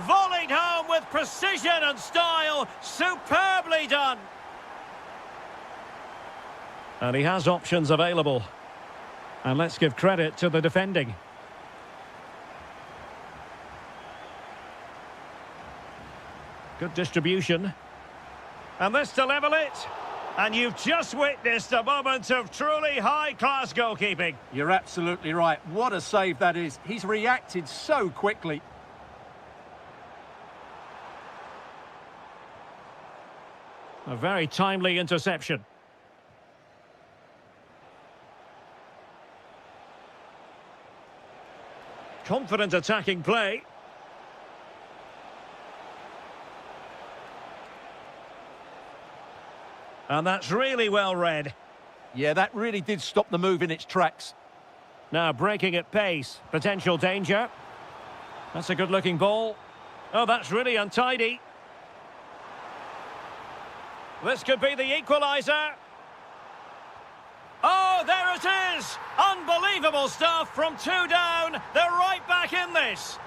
A: Volleyed home with precision and style. Superbly done. And he has options available. And let's give credit to the defending. Good distribution. And this to level it. And you've just witnessed a moment of truly high-class goalkeeping.
B: You're absolutely right. What a save that is. He's reacted so quickly.
A: A very timely interception. Confident attacking play. And that's really well read.
B: Yeah, that really did stop the move in its tracks.
A: Now breaking at pace. Potential danger. That's a good-looking ball. Oh, that's really untidy. This could be the equaliser. Oh, there it is! Unbelievable stuff from 2 down. They're right back in this.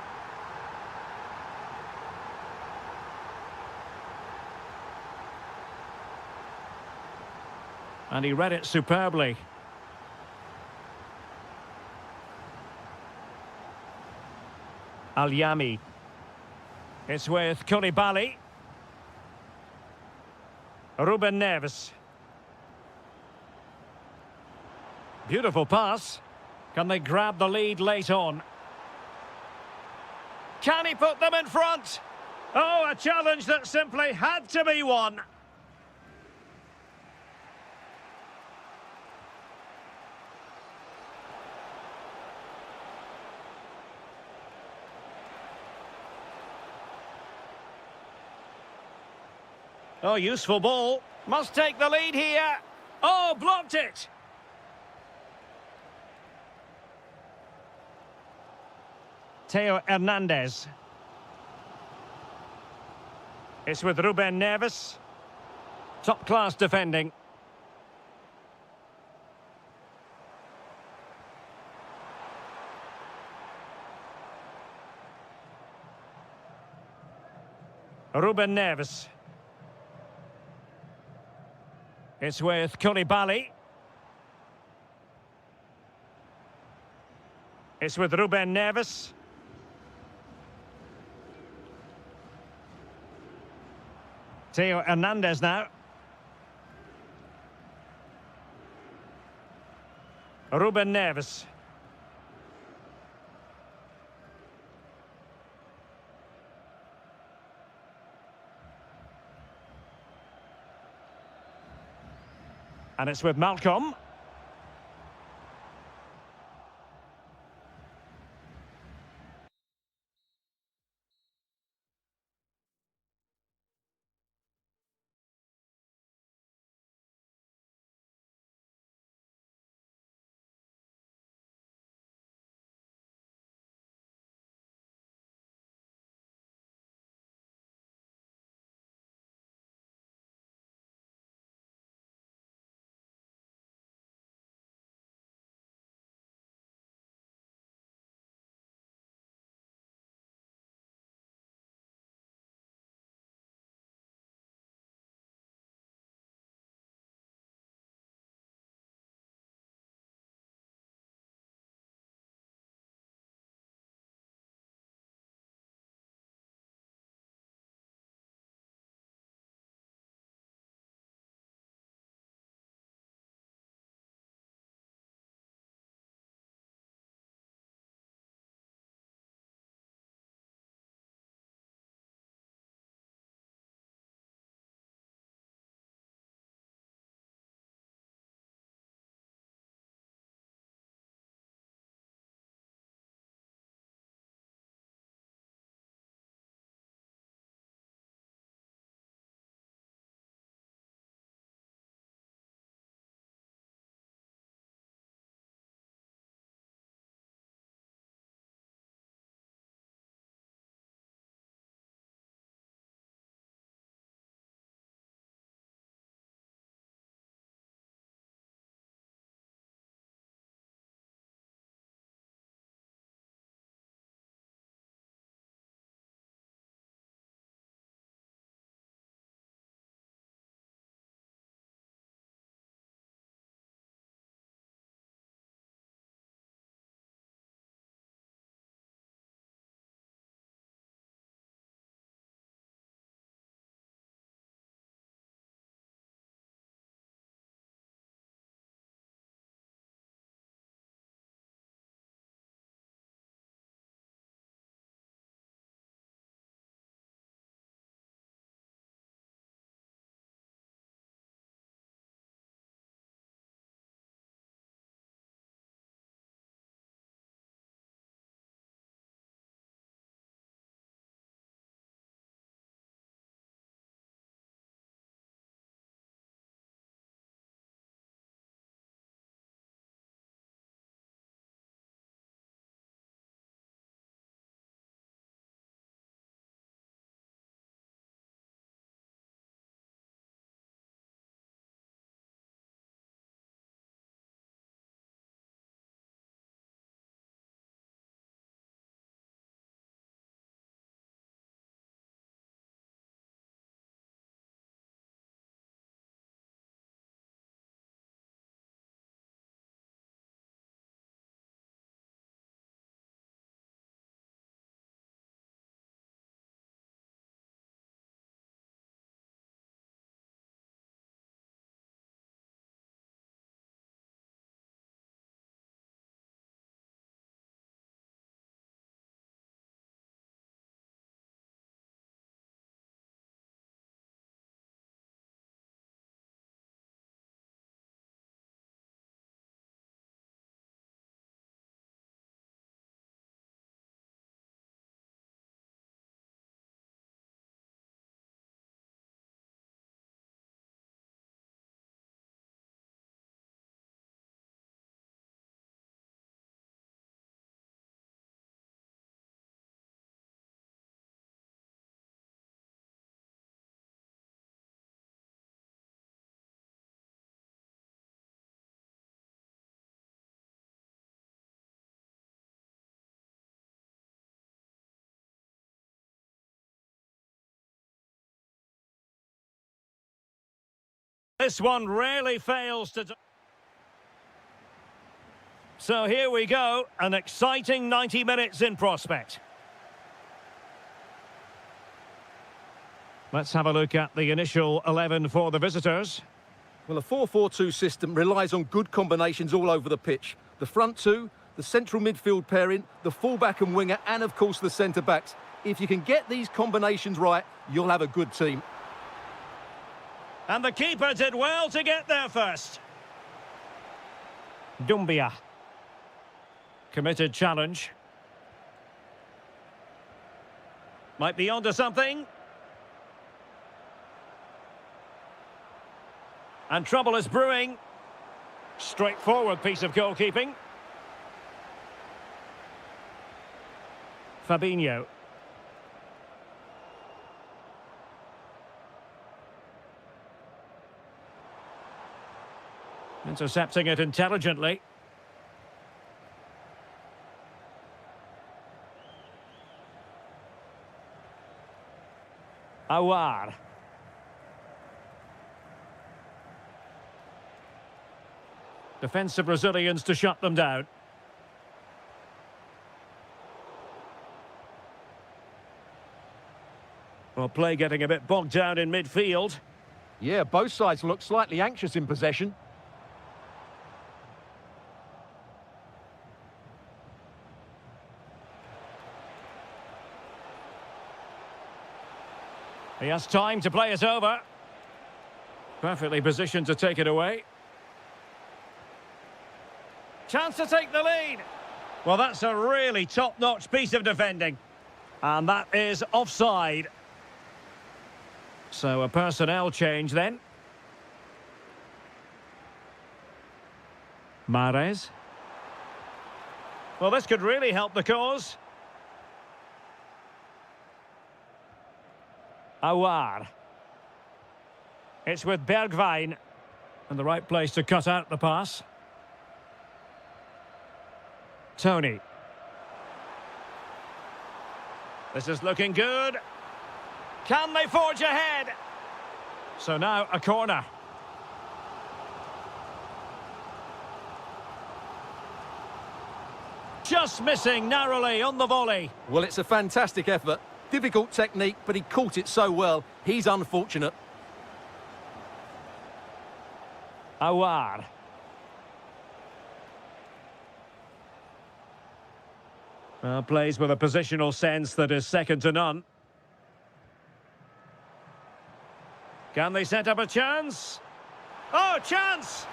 A: And he read it superbly. Al-Yami. It's with Koulibaly. Ruben Neves. Beautiful pass. Can they grab the lead late on? Can he put them in front? Oh, a challenge that simply had to be won. Oh, useful ball. Must take the lead here. Oh, blocked it. Theo Hernandez. It's with Ruben Neves. Top-class defending. Ruben Neves. It's with Koulibaly. It's with Ruben Neves. Theo Hernandez now. Ruben Neves. And it's with Malcolm. this one rarely fails to... So here we go, an exciting 90 minutes in prospect. Let's have a look at the initial 11 for the visitors.
B: Well, a 4-4-2 system relies on good combinations all over the pitch. The front two, the central midfield pairing, the fullback and winger, and of course the centre-backs. If you can get these combinations right, you'll have a good team.
A: And the keeper did well to get there first. Dumbia. Committed challenge. Might be onto something. And trouble is brewing. Straightforward piece of goalkeeping. Fabinho. Intercepting it intelligently. Awar. Defensive Brazilians to shut them down. Well, play getting a bit bogged down in midfield.
B: Yeah, both sides look slightly anxious in possession.
A: He has time to play it over. Perfectly positioned to take it away. Chance to take the lead. Well, that's a really top-notch piece of defending. And that is offside. So a personnel change then. Mahrez. Well, this could really help the cause. Awar. It's with Bergwijn. And the right place to cut out the pass. Tony. This is looking good. Can they forge ahead? So now a corner. Just missing narrowly on the volley.
B: Well, it's a fantastic effort. Difficult technique, but he caught it so well. He's unfortunate.
A: Awar. Plays with a positional sense that is second to none. Can they set up a chance? Oh, chance!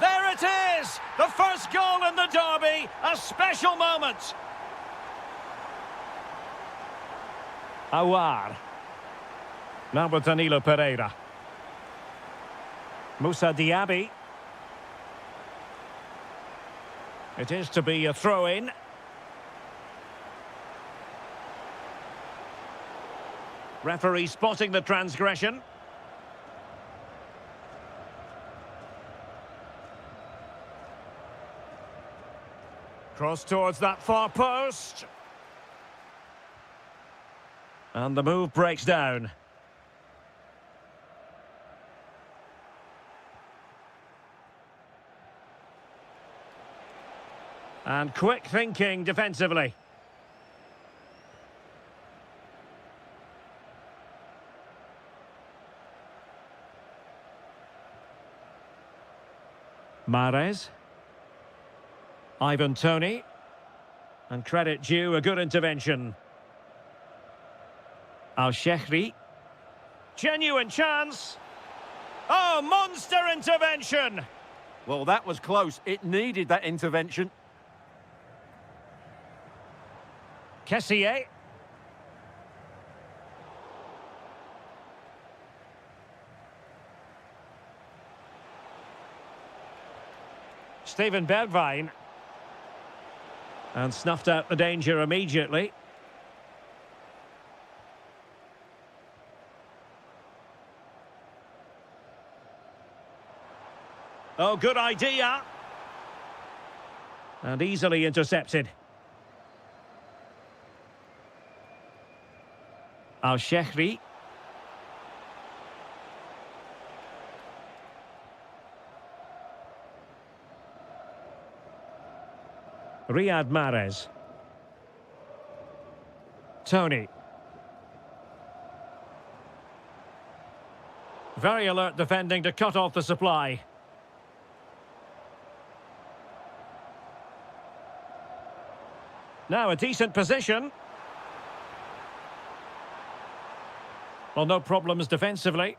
A: There it is! The first goal in the derby, a special moment. Awar. Now with Danilo Pereira. Moussa Diaby. It is to be a throw-in. Referee spotting the transgression. Cross towards that far post. And the move breaks down. And quick thinking defensively. Mahrez. Ivan Toney. And credit due, a good intervention. Al-Shehri. Genuine chance. Oh, monster intervention.
B: Well, that was close. It needed that intervention.
A: Kessier. Steven Bergwijn. And snuffed out the danger immediately. Oh, good idea. And easily intercepted. Al-Shehri. Riyad Mahrez. Tony. Very alert defending to cut off the supply. Now a decent position. Well, no problems defensively.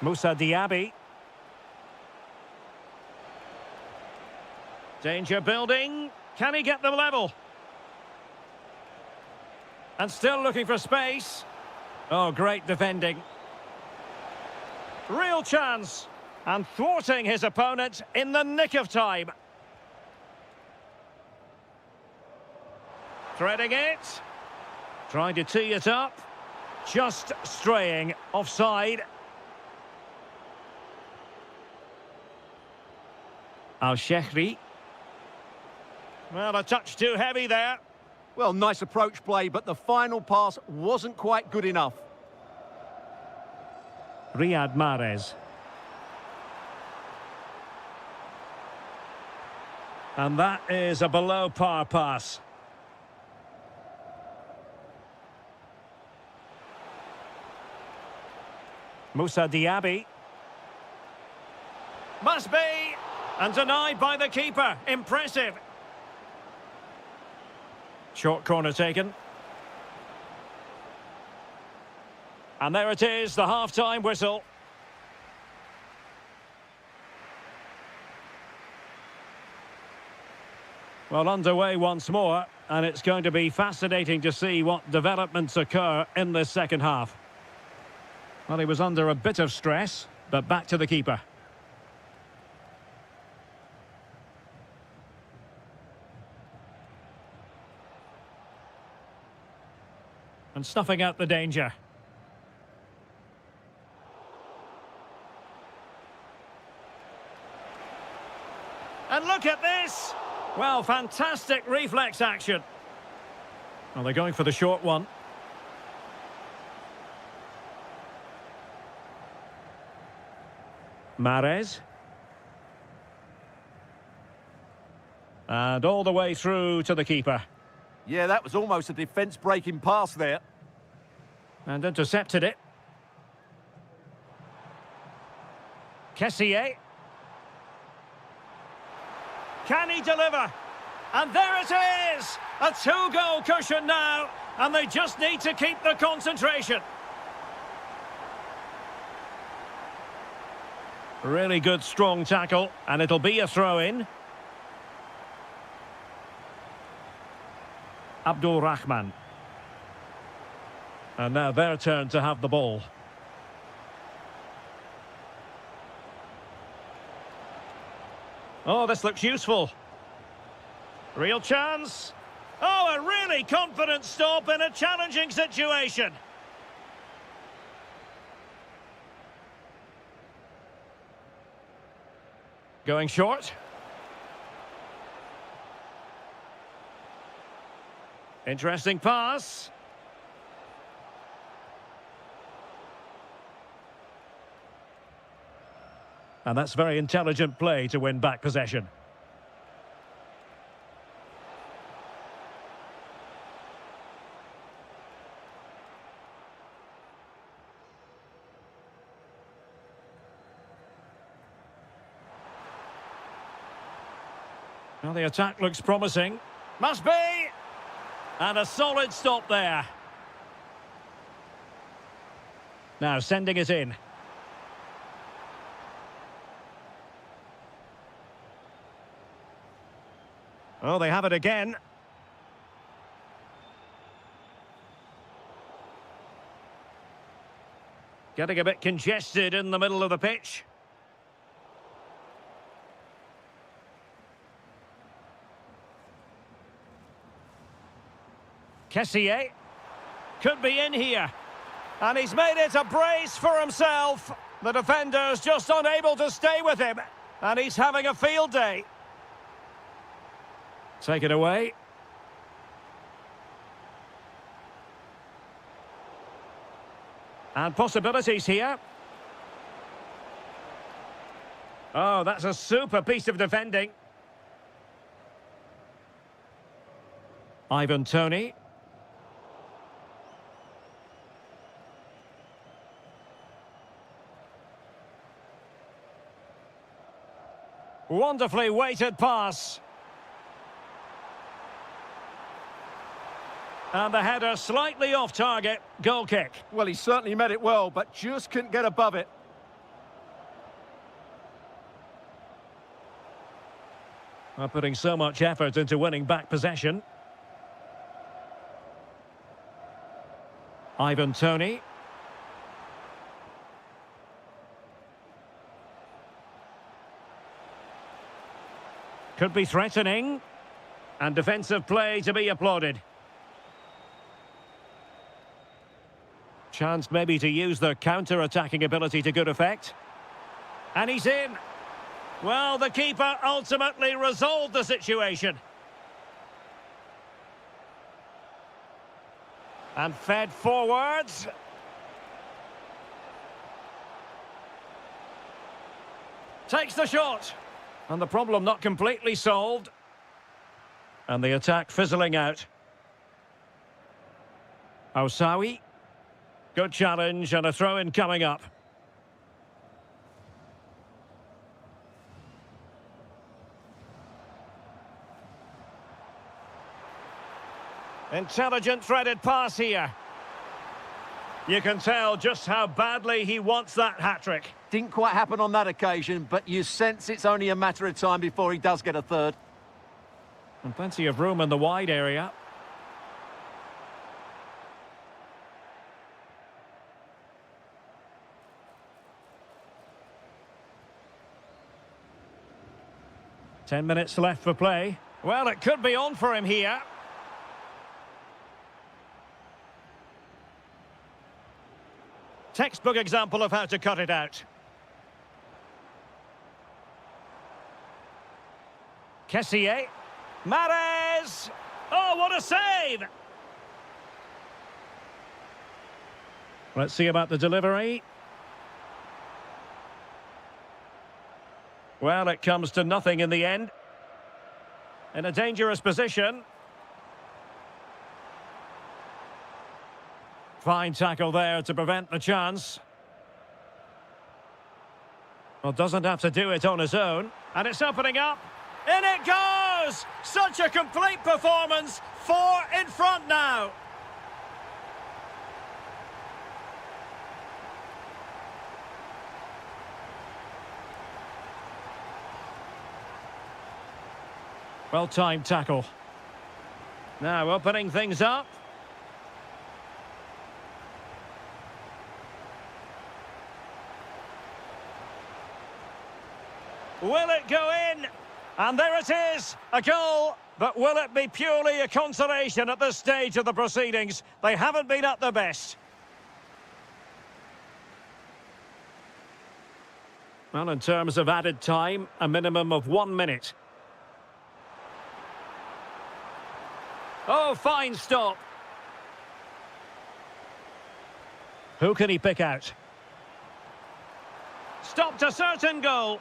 A: Moussa Diaby. Danger building. Can he get them level? And still looking for space. Oh, great defending. Real chance. And thwarting his opponent in the nick of time. Threading it. Trying to tee it up. Just straying offside. Al-Shehri. Well, a touch too heavy there.
B: Well, nice approach play, but the final pass wasn't quite good enough.
A: Riyad Mahrez. And that is a below par pass. Moussa Diaby. Must be! And denied by the keeper. Impressive. Short corner taken. And there it is, the half-time whistle. Well, underway once more, and it's going to be fascinating to see what developments occur in this second half. Well, he was under a bit of stress, but back to the keeper. And snuffing out the danger. And look at this! Well, fantastic reflex action. Well, they're going for the short one. Mahrez. And all the way through to the keeper.
B: Yeah, that was almost a defence-breaking pass there.
A: And intercepted it. Kessié. Can he deliver? And there it is! A two-goal cushion now, and they just need to keep the concentration. Really good, strong tackle, and it'll be a throw-in. Abdul Rahman. And now their turn to have the ball. Oh, this looks useful. Real chance. Oh, a really confident stop in a challenging situation. Going short. Interesting pass. And that's very intelligent play to win back possession. Well, the attack looks promising. Must be! And a solid stop there. Now sending it in. Oh, they have it again. Getting a bit congested in the middle of the pitch. Kessié could be in here. And he's made it a brace for himself. The defender's just unable to stay with him. And he's having a field day. Take it away. And possibilities here. Oh, that's a super piece of defending. Ivan Toney. Wonderfully weighted pass. And the header slightly off target. Goal kick.
B: Well, he certainly met it well, but just couldn't get above it.
A: Well, putting so much effort into winning back possession. Ivan Toney. Could be threatening. And defensive play to be applauded. Chance maybe to use their counter-attacking ability to good effect. And he's in. Well, the keeper ultimately resolved the situation. And fed forwards. Takes the shot. And the problem not completely solved. And the attack fizzling out. Osawi. Good challenge and a throw-in coming up. Intelligent threaded pass here. You can tell just how badly he wants that hat-trick.
B: Didn't quite happen on that occasion, but you sense it's only a matter of time before he does get a third.
A: And plenty of room in the wide area. Ten minutes left for play. Well, it could be on for him here. Textbook example of how to cut it out. Kessier. Mahrez! Oh, what a save! Let's see about the delivery. Well, it comes to nothing in the end. In a dangerous position. Fine tackle there to prevent the chance. Well, doesn't have to do it on his own. And it's opening up. In it goes! Such a complete performance. 4 in front now. Well-timed tackle. Now opening things up. Will it go in? And there it is, a goal. But will it be purely a consolation at this stage of the proceedings? They haven't been at their best. Well, in terms of added time, a minimum of 1 minute. Oh, fine stop. Who can he pick out? Stopped a certain goal.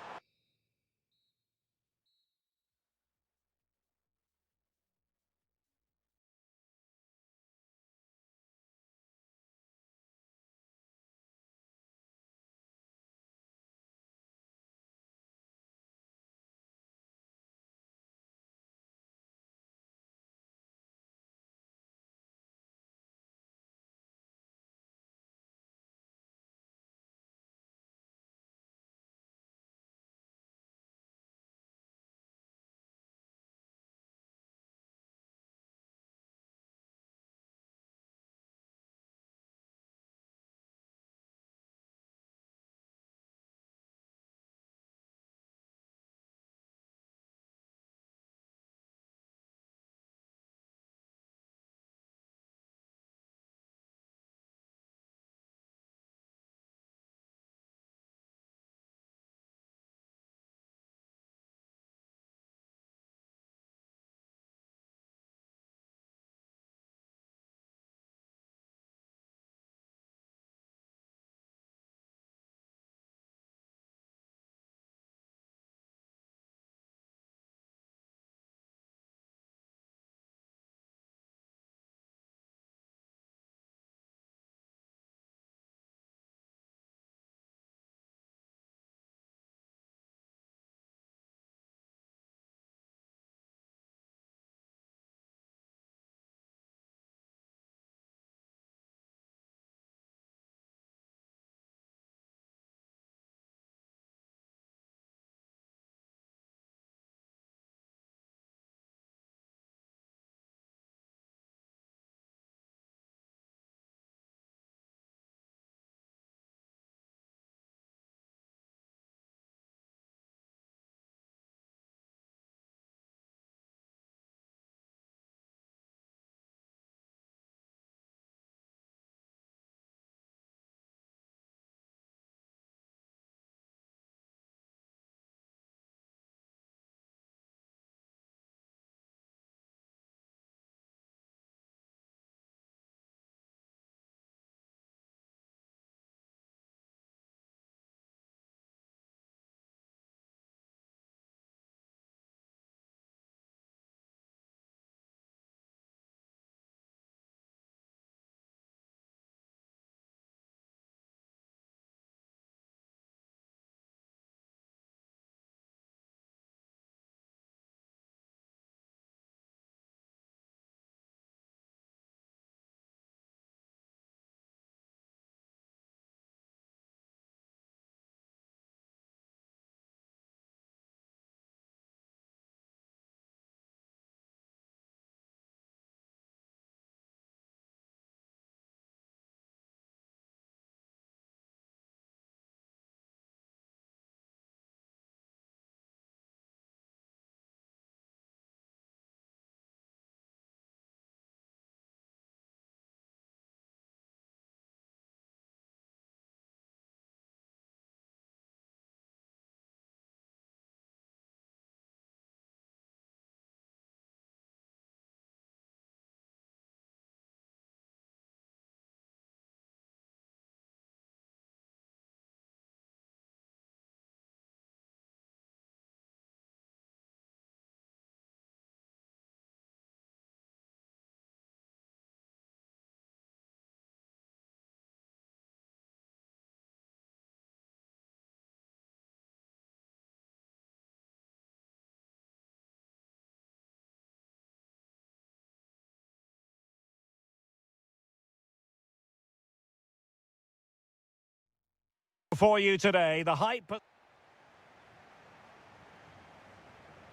A: for you today. The height...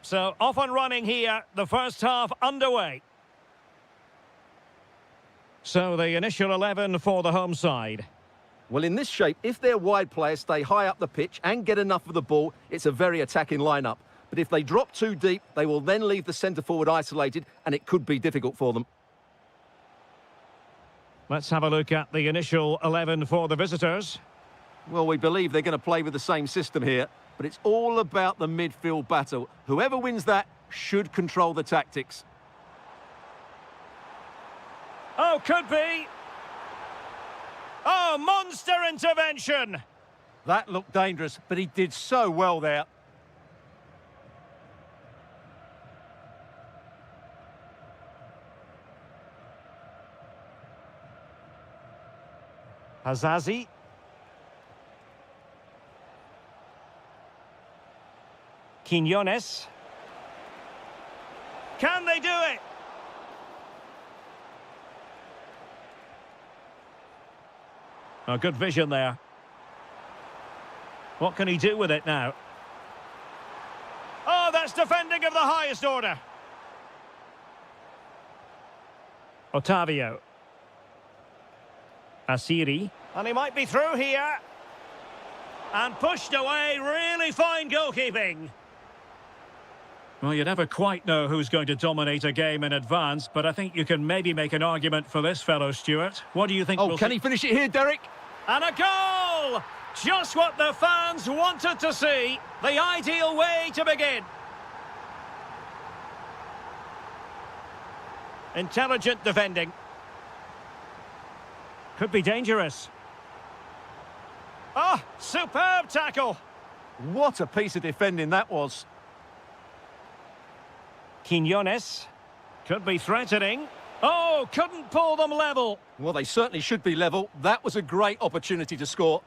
A: So, off and running here, the first half underway. So, the initial 11 for the home side.
B: Well, in this shape, if their wide players stay high up the pitch and get enough of the ball, it's a very attacking lineup. But if they drop too deep, they will then leave the centre-forward isolated, and it could be difficult for them.
A: Let's have a look at the initial 11 for the visitors.
B: Well, we believe they're going to play with the same system here, but it's all about the midfield battle. Whoever wins that should control the tactics.
A: Oh, could be. Oh, monster intervention.
B: That looked dangerous, but he did so well there.
A: Hazazi. Quinones. Can they do it? Oh, good vision there. What can he do with it now? Oh, that's defending of the highest order. Otavio. Asiri. And he might be through here. And pushed away. Really fine goalkeeping. Well, you never quite know who's going to dominate a game in advance, but I think you can maybe make an argument for this fellow, Stuart. What do you think?
B: Oh, can he finish it here, Derek?
A: And a goal! Just what the fans wanted to see. The ideal way to begin. Intelligent defending. Could be dangerous. Ah, superb tackle.
B: What a piece of defending that was.
A: Quinones. Could be threatening. Oh, couldn't pull them level.
B: Well, they certainly should be level. That was a great opportunity to score.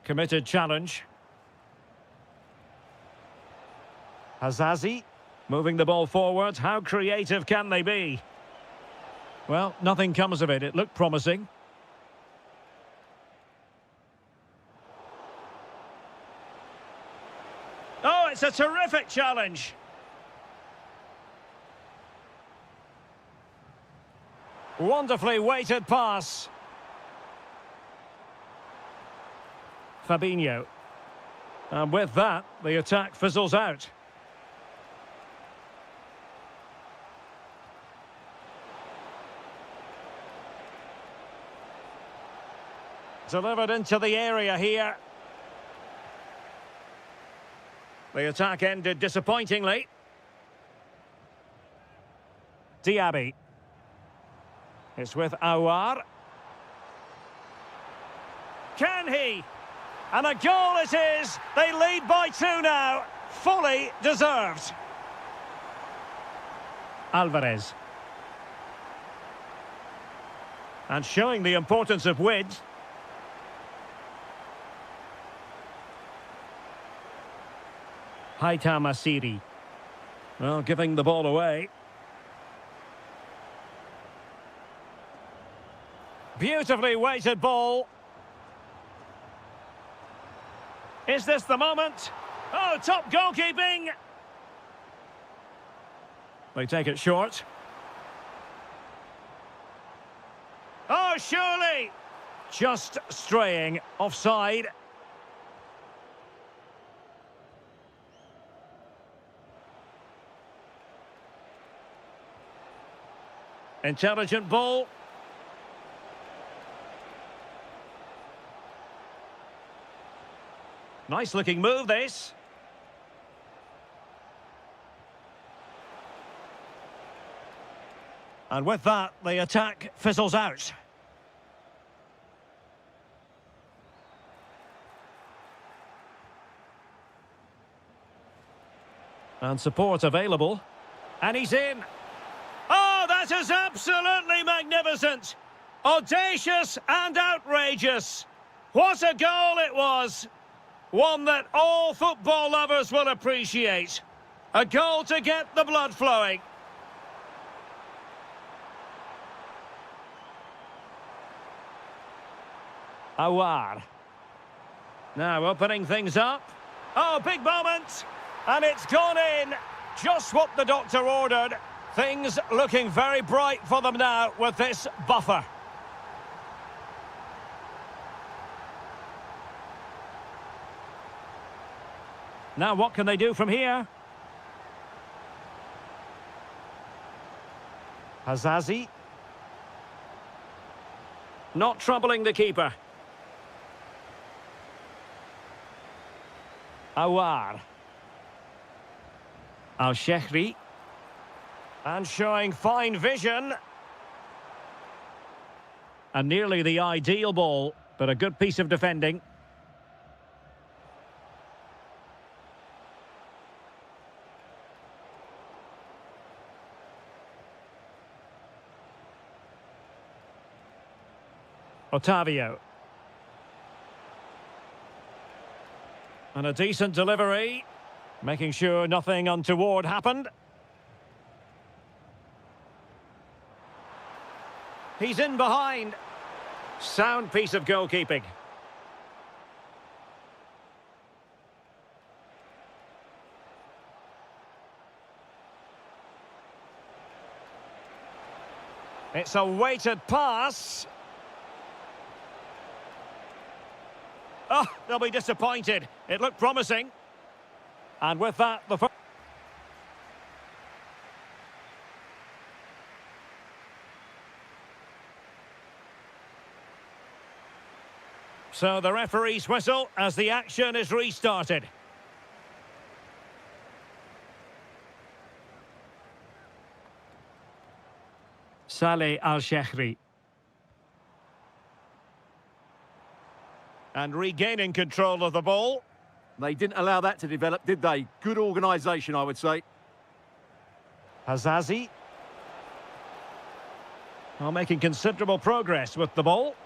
A: Committed challenge. Hazazi. Moving the ball forward. How creative can they be? Well, nothing comes of it. It looked promising. Oh, it's a terrific challenge. Wonderfully weighted pass. Fabinho. And with that, the attack fizzles out. Delivered into the area here. The attack ended disappointingly. Diaby. It's with Aouar. Can he? And a goal it is. They lead by 2 now. Fully deserved. Alvarez. And showing the importance of width. Haitham Asiri. Well, giving the ball away. Beautifully weighted ball. Is this the moment? Oh, top goalkeeping! They take it short. Oh, surely! Just straying offside. Intelligent ball. Nice looking move, this. And with that, the attack fizzles out. And support available. And he's in. Oh, that is absolutely magnificent. Audacious and outrageous. What a goal it was. One that all football lovers will appreciate. A goal to get the blood flowing. Awar. Now opening things up. Oh, big moment! And it's gone in. Just what the doctor ordered. Things looking very bright for them now with this buffer. Now what can they do from here? Hazazi. Not troubling the keeper. Awar. Al-Shehri. And showing fine vision. And nearly the ideal ball, but a good piece of defending. Otavio. And a decent delivery, making sure nothing untoward happened. He's in behind. Sound piece of goalkeeping. It's a weighted pass. Oh, they'll be disappointed. It looked promising. And with that, the first... So the referee's whistle as the action is restarted. Saleh Al-Shehri. And regaining control of the ball.
B: They didn't allow that to develop, did they? Good organisation, I would say.
A: Hazazi. Well, making considerable progress with the ball.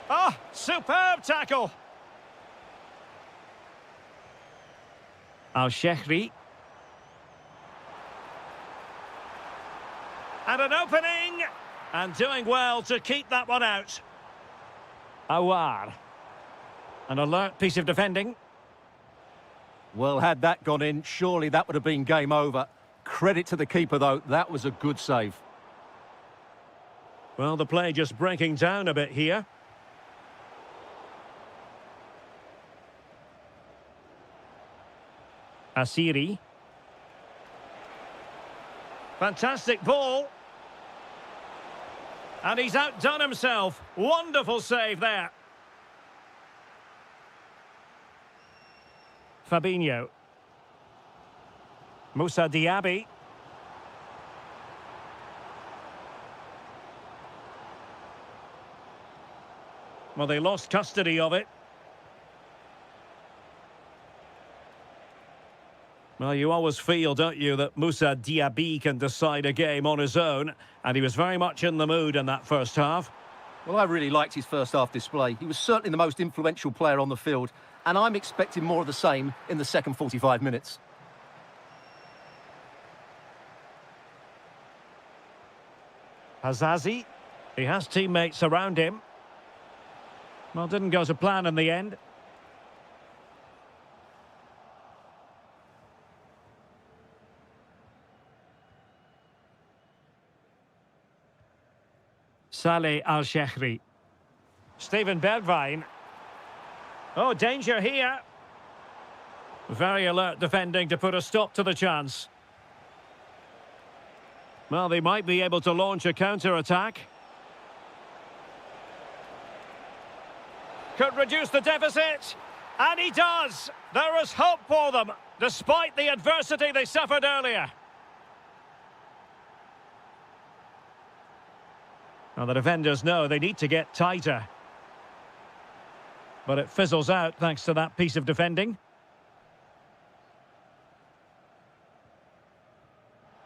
A: Ah, superb tackle. Al-Shehri. And an opening, and doing well to keep that one out. Awar. An alert piece of defending.
B: Well, had that gone in, surely that would have been game over. Credit to the keeper, though. That was a good save.
A: Well, the play just breaking down a bit here. Asiri. Fantastic ball. And he's outdone himself. Wonderful save there. Fabinho. Moussa Diaby. Well, they lost custody of it. Well, you always feel, don't you, that Moussa Diaby can decide a game on his own, and he was very much in the mood in that first half.
B: Well, I really liked his first half display. He was certainly the most influential player on the field, and I'm expecting more of the same in the second 45 minutes.
A: Hazazi. He has teammates around him. Well, didn't go to plan in the end. Saleh Al-Shehri. Steven Bergwijn. Oh, danger here. Very alert defending to put a stop to the chance. Well, they might be able to launch a counter-attack. Could reduce the deficit. And he does. There is hope for them, despite the adversity they suffered earlier. Now, the defenders know they need to get tighter. But it fizzles out thanks to that piece of defending.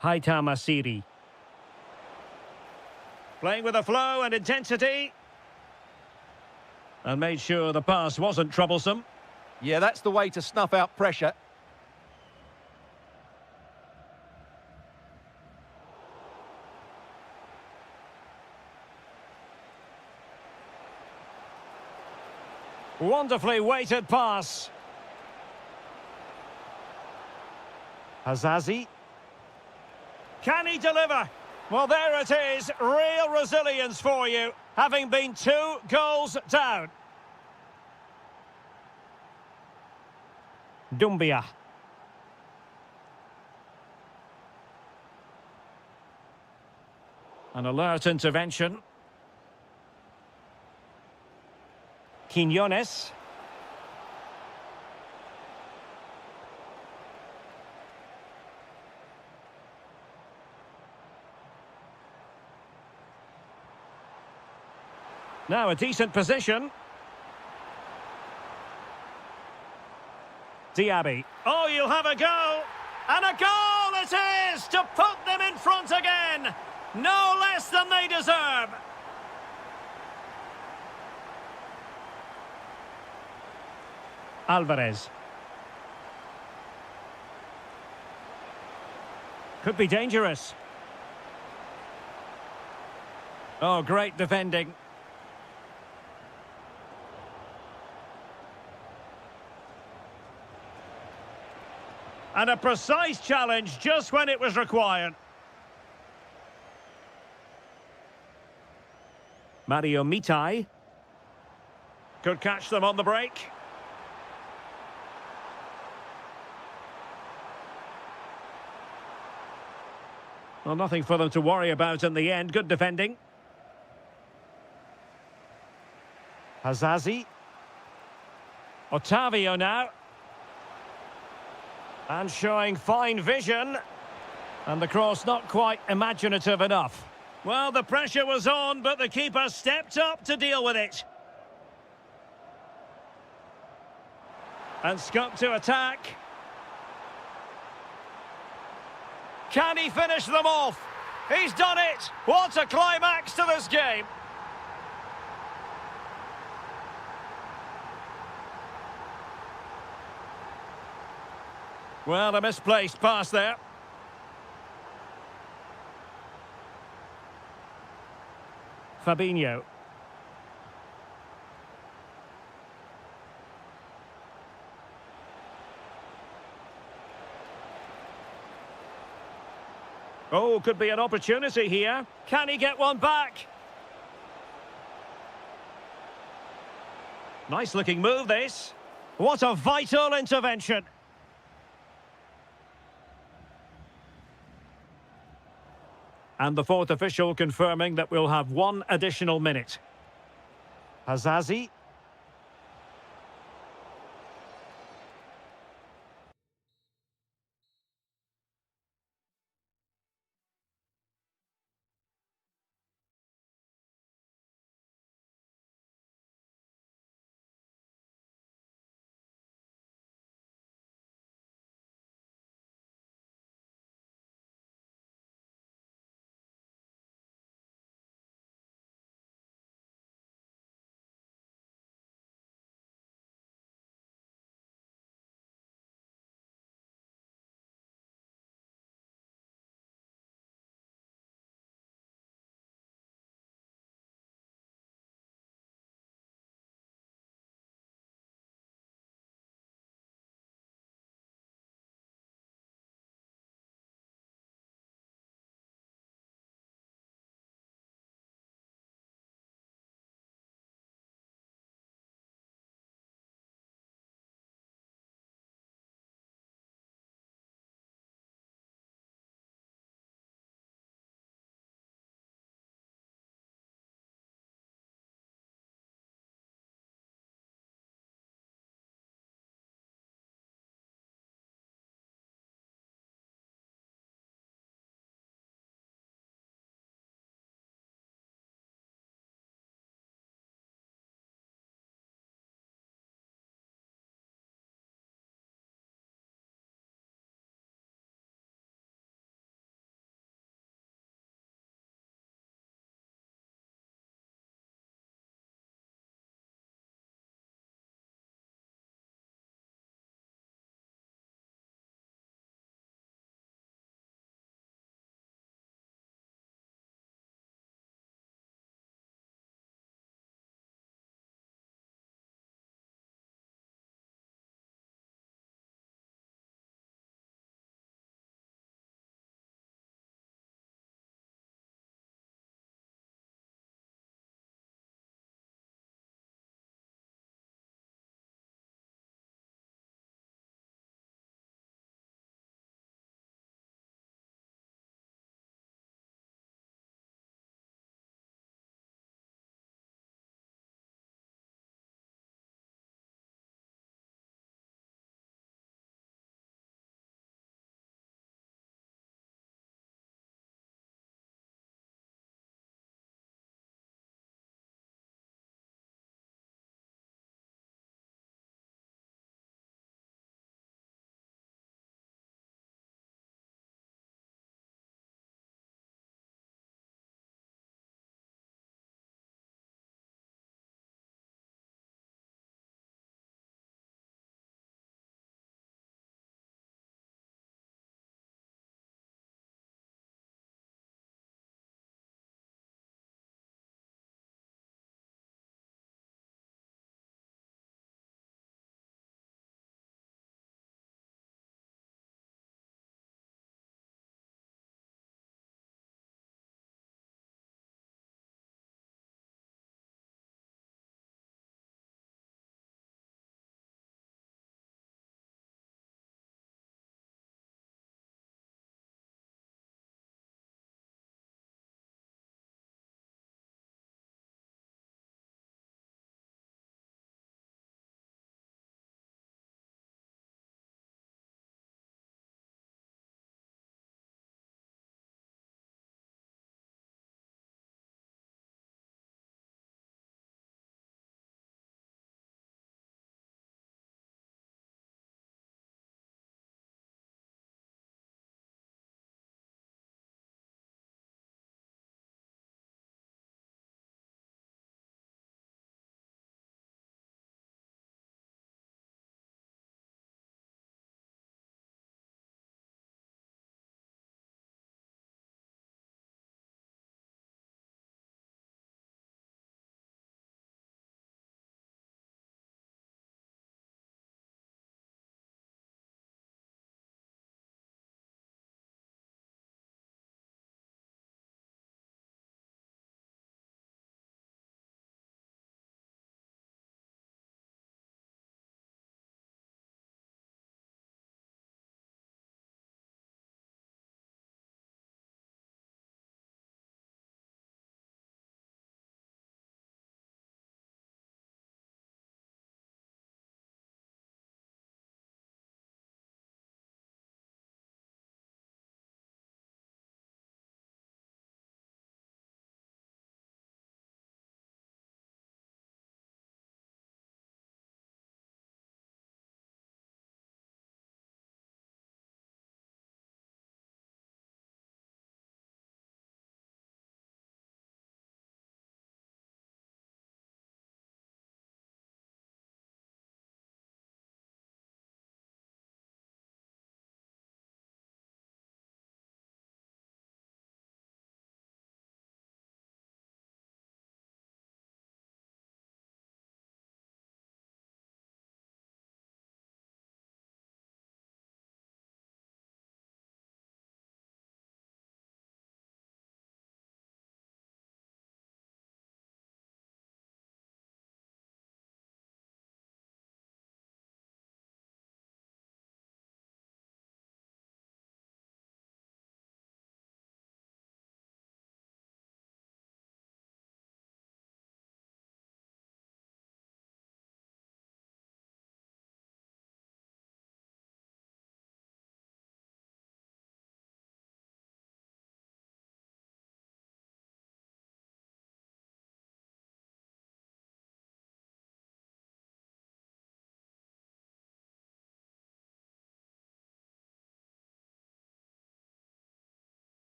A: Haitham Asiri. Playing with a flow and intensity. And made sure the pass wasn't troublesome.
B: Yeah, that's the way to snuff out pressure.
A: Wonderfully weighted pass. Hazazi. Can he deliver? Well, there it is. Real resilience for you, having been 2 goals down. Dumbia. An alert intervention. Quinones. Now a decent position. Diaby. Oh, you'll have a go. And a goal it is to put them in front again. No less than they deserve. Alvarez. Could be dangerous. Oh, great defending. And a precise challenge just when it was required. Mario Mitai. Could catch them on the break. Well, nothing for them to worry about in the end. Good defending. Hazazi. Otavio now. And showing fine vision. And the cross not quite imaginative enough. Well, the pressure was on, but the keeper stepped up to deal with it. And scupped to attack. Can he finish them off? He's done it! What a climax to this game! Well, a misplaced pass there. Fabinho. Oh, could be an opportunity here. Can he get one back? Nice looking move, this. What a vital intervention. And the fourth official confirming that we'll have 1 additional minute. Hazazi.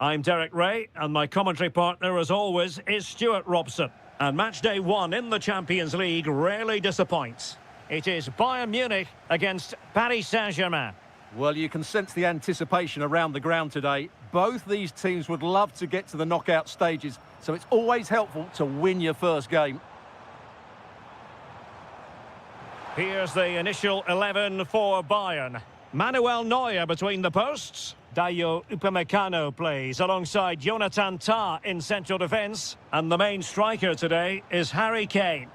A: I'm Derek Ray, and my commentary partner, as always, is Stuart Robson. And match day one in the Champions League rarely disappoints. It is Bayern Munich against Paris Saint-Germain.
B: Well, you can sense the anticipation around the ground today. Both these teams would love to get to the knockout stages, so it's always helpful to win your first game.
A: Here's the initial 11 for Bayern. Manuel Neuer between the posts. Dayo Upamecano plays alongside Jonathan Tah in central defence. And the main striker today is Harry Kane.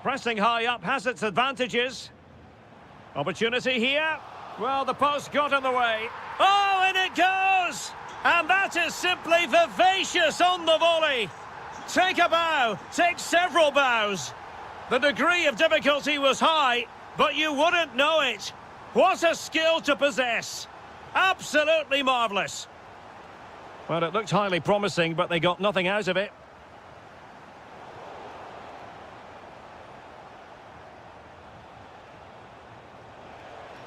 A: Pressing high up has its advantages. Opportunity here. Well, the post got in the way. Oh, and it goes! And that is simply vivacious on the volley. Take a bow, take several bows. The degree of difficulty was high, but you wouldn't know it. What a skill to possess. Absolutely marvellous. Well, it looked highly promising, but they got nothing out of it.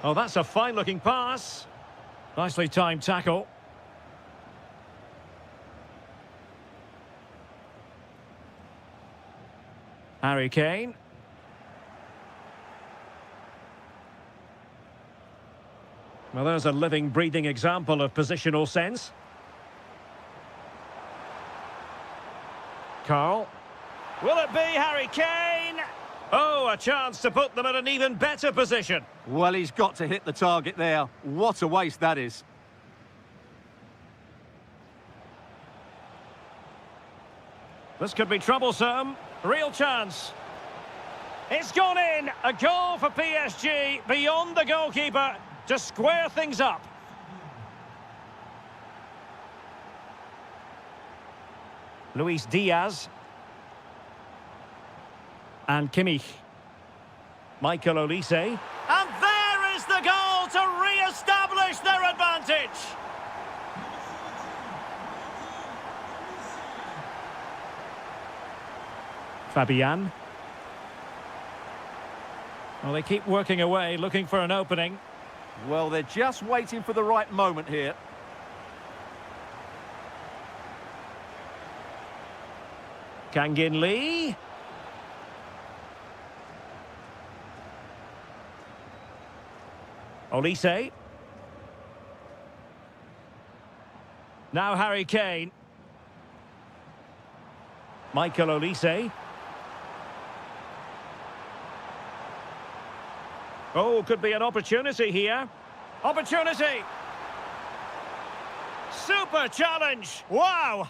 A: Oh, that's a fine-looking pass. Nicely timed tackle. Harry Kane. Well, there's a living, breathing example of positional sense. Carl. Will it be Harry Kane? Oh, a chance to put them in an even better position.
B: Well, he's got to hit the target there. What a waste that is.
A: This could be troublesome. Real chance. It's gone in. A goal for PSG beyond the goalkeeper to square things up. Luis Diaz. And Kimmich. Michael Olise. And there is the goal to re-establish their advantage. Fabian. Well, they keep working away, looking for an opening.
B: Well, they're just waiting for the right moment here.
A: Kangin Lee. Olise. Now Harry Kane. Michael Olise. Oh, could be an opportunity here. Opportunity! Super challenge! Wow!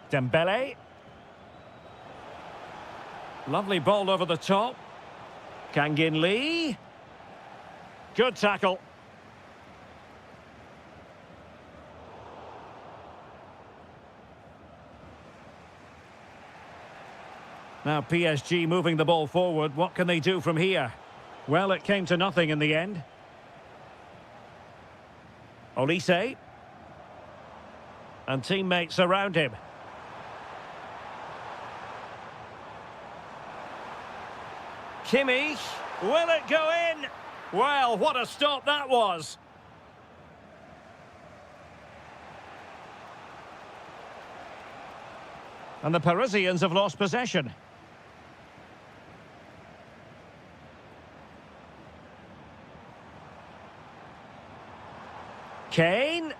A: Dembele. Lovely ball over the top. Kangin Lee. Good tackle. Now PSG moving the ball forward. What can they do from here? Well, it came to nothing in the end. Olise. And teammates around him. Kimmich. Will it go in? Well, what a stop that was. And the Parisians have lost possession. Kane.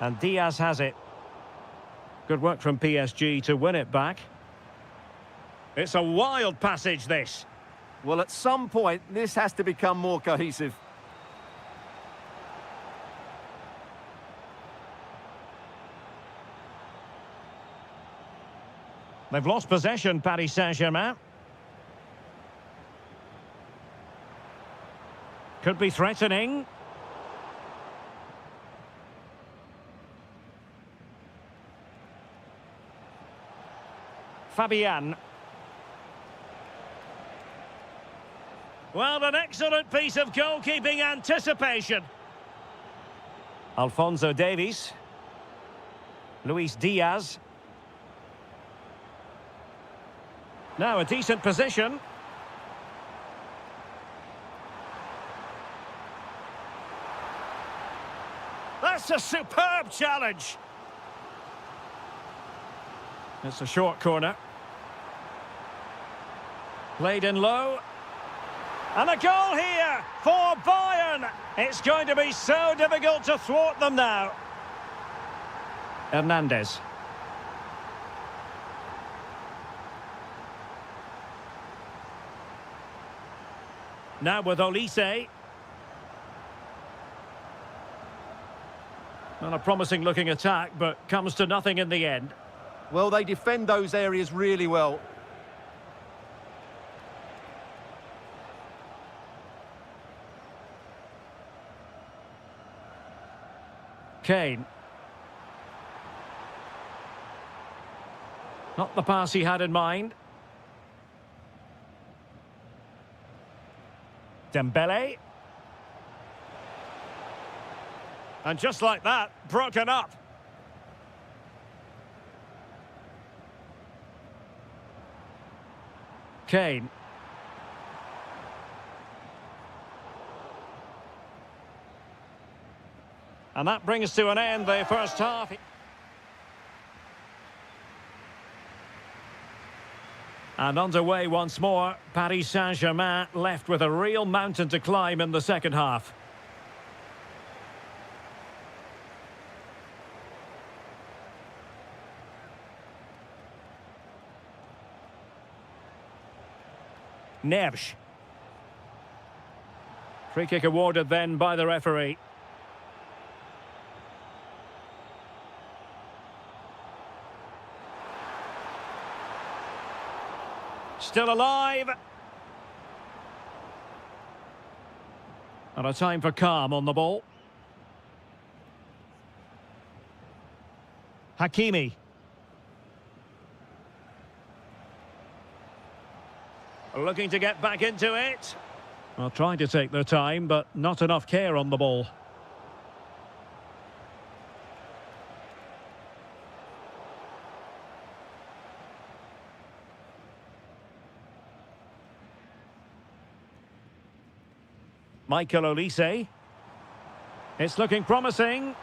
A: And Diaz has it. Good work from PSG to win it back. It's a wild passage, this.
B: Well, at some point, this has to become more cohesive.
A: They've lost possession, Paris Saint-Germain. Could be threatening. Fabian. Well, an excellent piece of goalkeeping anticipation. Alphonso Davies. Luis Diaz. Now a decent position. That's a superb challenge. It's a short corner. Played in low. And a goal here for Bayern. It's going to be so difficult to thwart them now. Hernandez. Now with Olise. Not a promising looking attack, but comes to nothing in the end.
B: Well, they defend those areas really well.
A: Kane. Not the pass he had in mind. Dembele. And just like that, broken up. Kane. And that brings to an end the first half. And underway once more, Paris Saint-Germain left with a real mountain to climb in the second half. Neves. Free kick awarded then by the referee. Still alive. And a time for calm on the ball. Hakimi. Looking to get back into it. Well, trying to take their time, but not enough care on the ball. Michael Olise. It's looking promising.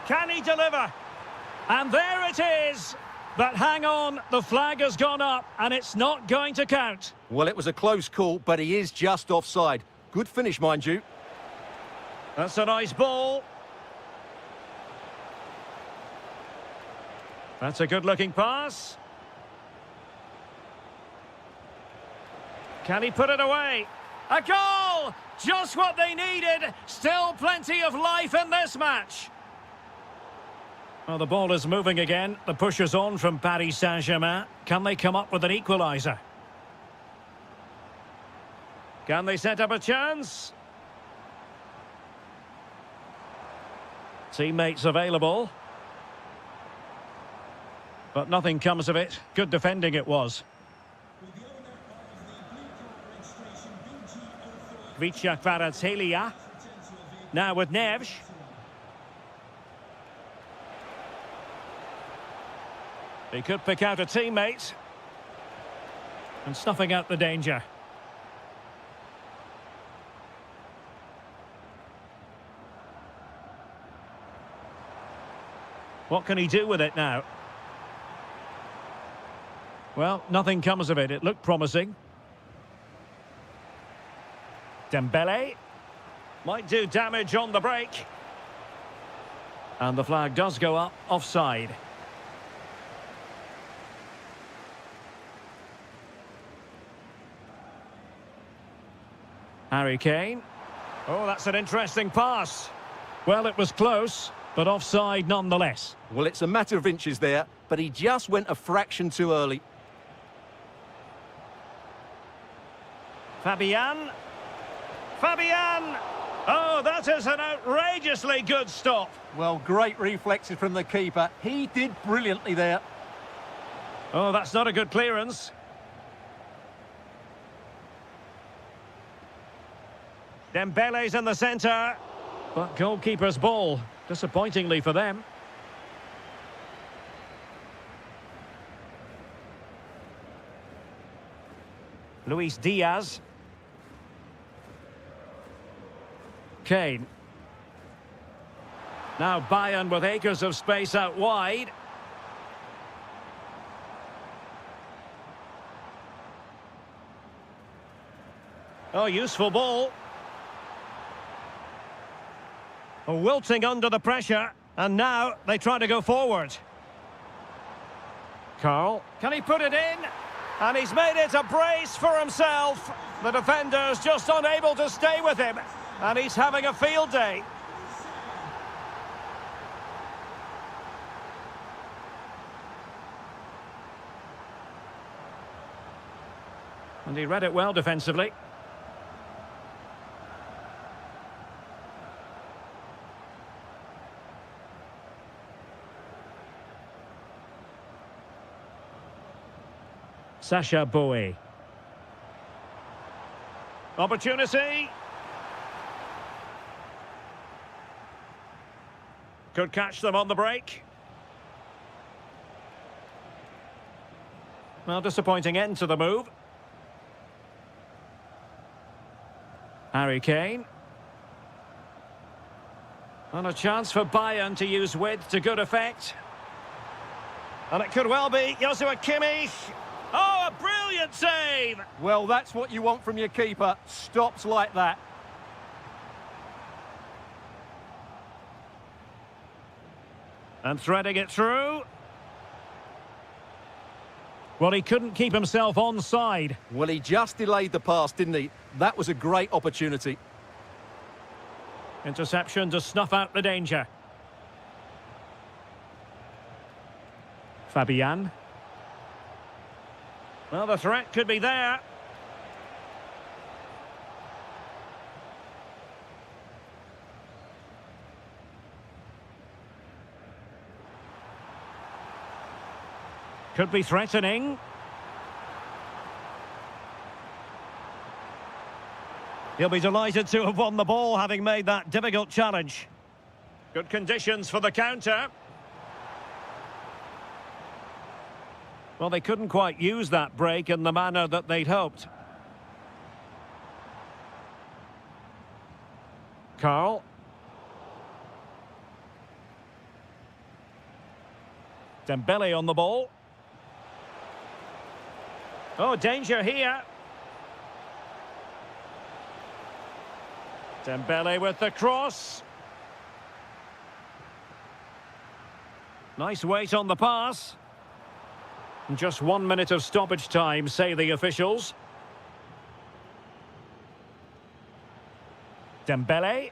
A: Can he deliver? And there it is. But hang on, the flag has gone up and it's not going to count.
B: Well, it was a close call, but he is just offside. Good finish, mind you.
A: That's a nice ball. That's a good-looking pass. Can he put it away? A goal! Just what they needed. Still plenty of life in this match. Well, the ball is moving again. The push is on from Paris Saint-Germain. Can they come up with an equaliser? Can they set up a chance? Teammates available. But nothing comes of it. Good defending it was. Kvaratskhelia. Now with Neves. He could pick out a teammate. And snuffing out the danger. What can he do with it now? Well, nothing comes of it. It looked promising. Dembele. Might do damage on the break. And the flag does go up, offside. Harry Kane. Oh, that's an interesting pass. Well, it was close, but offside nonetheless.
B: Well, it's a matter of inches there, but he just went a fraction too early.
A: Fabian. Fabian! Oh, that is an outrageously good stop.
B: Well, great reflexes from the keeper. He did brilliantly there.
A: Oh, that's not a good clearance. Dembele's in the centre. But goalkeeper's ball, disappointingly for them. Luis Diaz. Kane. Now Bayern with acres of space out wide. Oh, useful ball. Oh, wilting under the pressure, and now they try to go forward. Carl, can he put it in? And he's made it a brace for himself. The defender's just unable to stay with him, and he's having a field day. And he read it well defensively. Sasha Bowie. Opportunity. Could catch them on the break. Well, disappointing end to the move. Harry Kane. And a chance for Bayern to use width to good effect. And it could well be Joshua Kimmich. Oh, a brilliant save!
B: Well, that's what you want from your keeper. Stops like that.
A: And threading it through. Well, he couldn't keep himself onside.
B: Well, he just delayed the pass, didn't he? That was a great opportunity.
A: Interception to snuff out the danger. Fabian. Well, the threat could be there. Could be threatening. He'll be delighted to have won the ball, having made that difficult challenge. Good conditions for the counter. Well, they couldn't quite use that break in the manner that they'd hoped. Carl. Dembele on the ball. Oh, danger here. Dembele with the cross. Nice weight on the pass. And just 1 minute of stoppage time, say the officials. Dembele.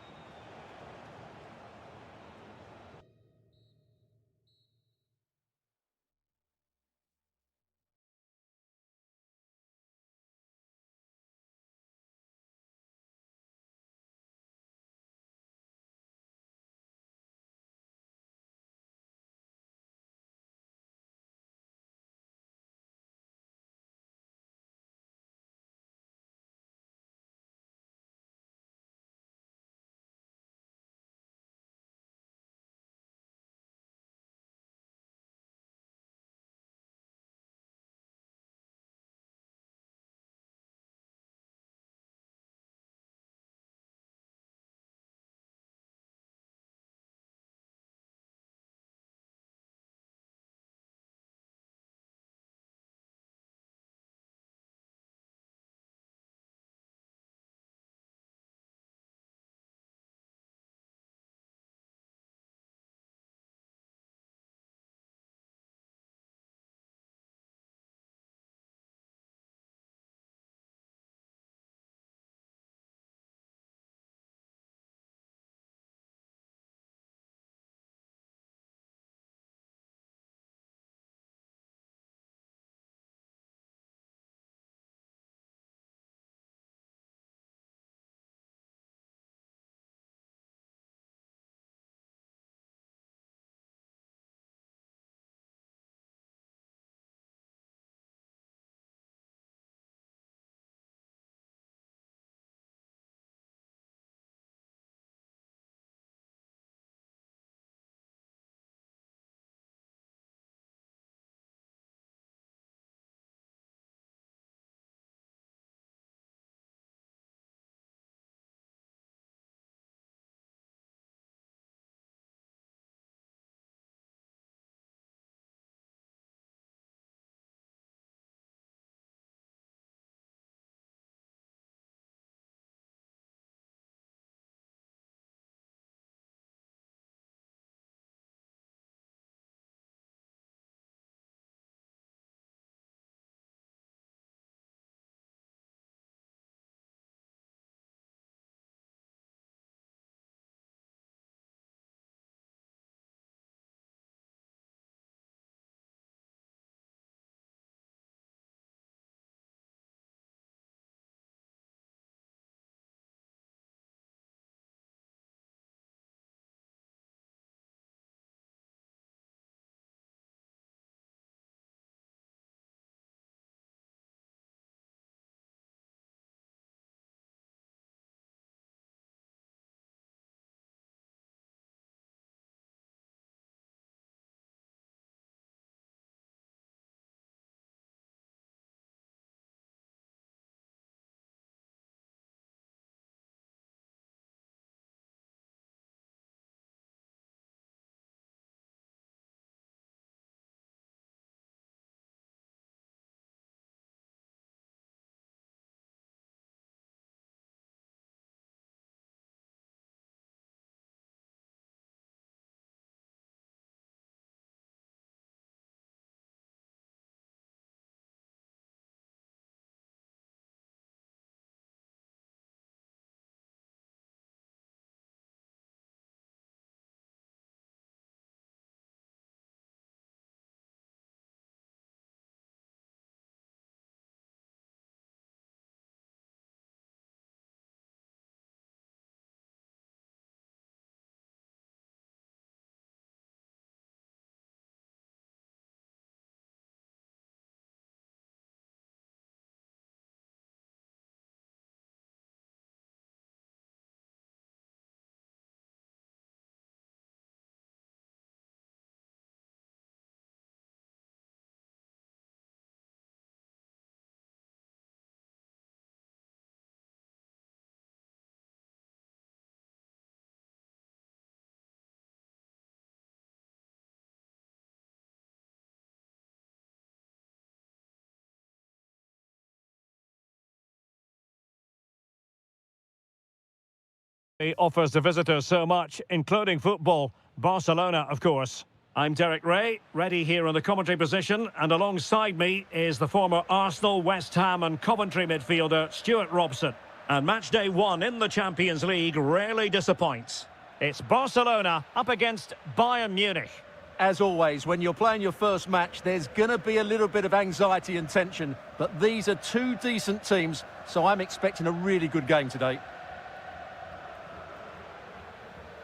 A: He offers the visitors so much, including football. Barcelona, of course. I'm Derek Ray, ready here in the commentary position, and alongside me is the former Arsenal, West Ham and Coventry midfielder Stuart Robson. And match day one in the Champions League rarely disappoints. It's Barcelona up against Bayern Munich.
B: As always, when you're playing your first match, there's going to be a little bit of anxiety and tension, but these are two decent teams, so I'm expecting a really good game today.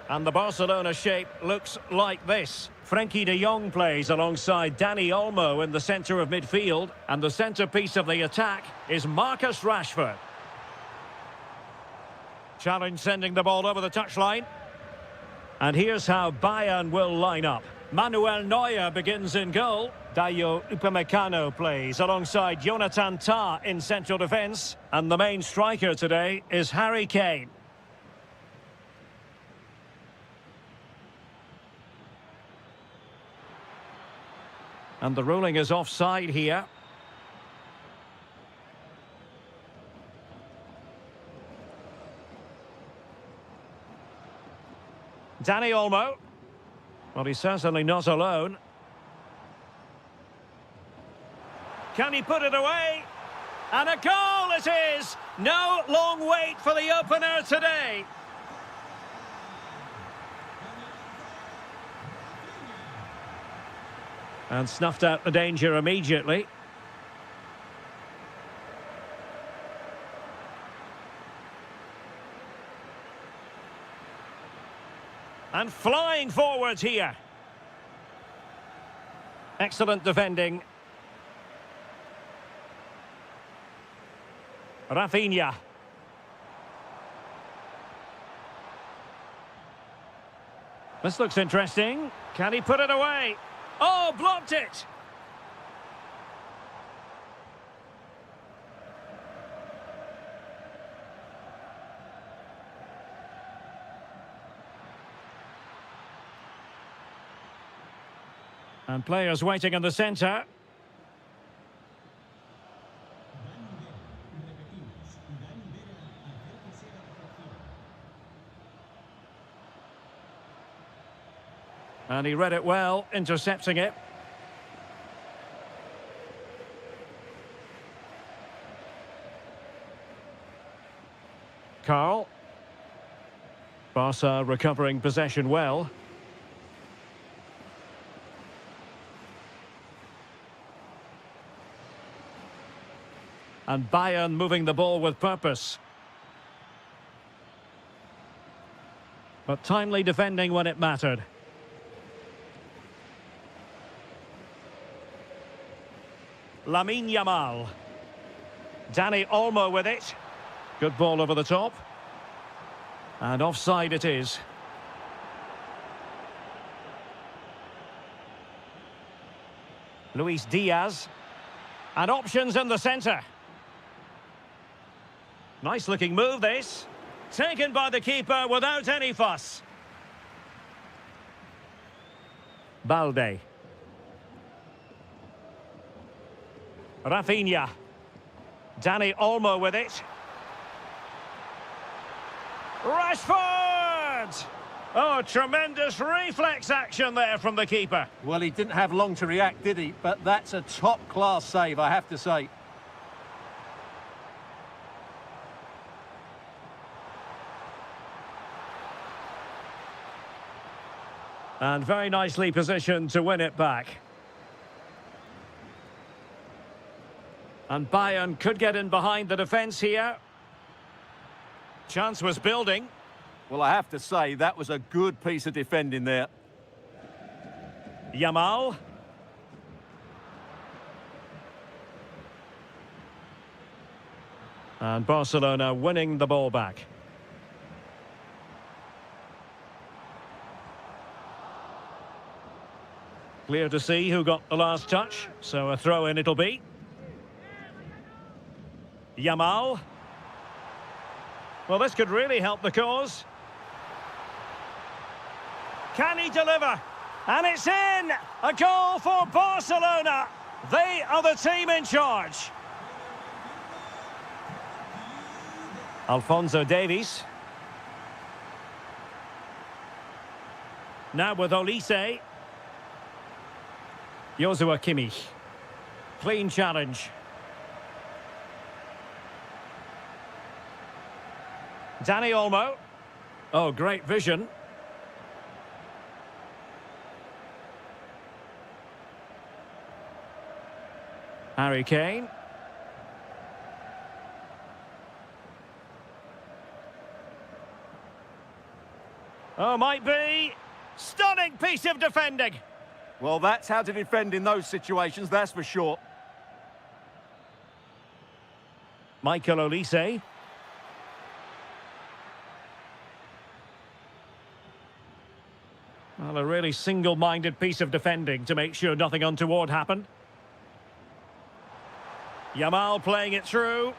A: And the Barcelona shape looks like this. Frenkie de Jong plays alongside Dani Olmo in the centre of midfield, and the centrepiece of the attack is Marcus Rashford. Challenge sending the ball over the touchline. And here's how Bayern will line up. Manuel Neuer begins in goal. Dayo Upamecano plays alongside Jonathan Tah in central defence. And the main striker today is Harry Kane. And the ruling is offside here. Dani Olmo. Well, he's certainly not alone. Can he put it away? And a goal it is! No long wait for the opener today. And snuffed out the danger immediately. And flying forwards here. Excellent defending. Rafinha. This looks interesting. Can he put it away? Oh, blocked it! And players waiting in the centre. And he read it well, intercepting it. Carl. Barca recovering possession well. And Bayern moving the ball with purpose. But timely defending when it mattered. Lamine Yamal. Dani Olmo with it. Good ball over the top. And offside it is. Luis Diaz. And options in the centre. Nice looking move this. Taken by the keeper without any fuss. Balde. Rafinha. Dani Olmo with it. Rashford! Oh, tremendous reflex action there from the keeper.
B: Well, he didn't have long to react, did he? But that's a top-class save, I have to say.
A: And very nicely positioned to win it back. And Bayern could get in behind the defence here. Chance was building.
B: Well, I have to say, that was a good piece of defending there.
A: Yamal. And Barcelona winning the ball back. Clear to see who got the last touch, so a throw-in it'll be. Yamal. Well, this could really help the cause. Can he deliver? And it's in! A goal for Barcelona! They are the team in charge. Alphonso Davies. Now with Olise. Joshua Kimmich. Clean challenge. Danny Olmo. Oh, great vision. Harry Kane. Oh, might be. Stunning piece of defending.
B: Well, that's how to defend in those situations, that's for sure.
A: Michael Olise. Well, a really single-minded piece of defending to make sure nothing untoward happened. Yamal playing it through.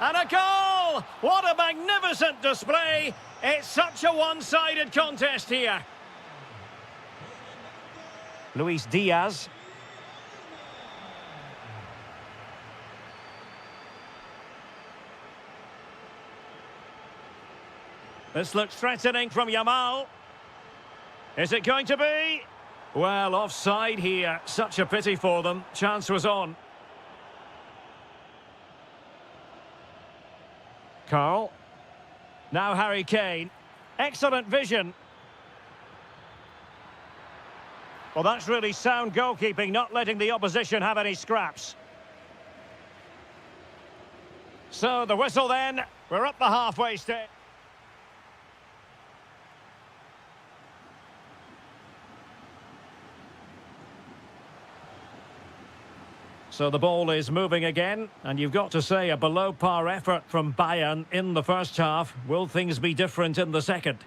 A: And a goal! What a magnificent display! It's such a one-sided contest here. Luis Diaz. This looks threatening from Yamal. Is it going to be? Well, offside here. Such a pity for them. Chance was on. Carl. Now Harry Kane. Excellent vision. Well, that's really sound goalkeeping, not letting the opposition have any scraps. So, the whistle then. We're up the halfway stage. So the ball is moving again, and you've got to say a below-par effort from Bayern in the first half. Will things be different in the second?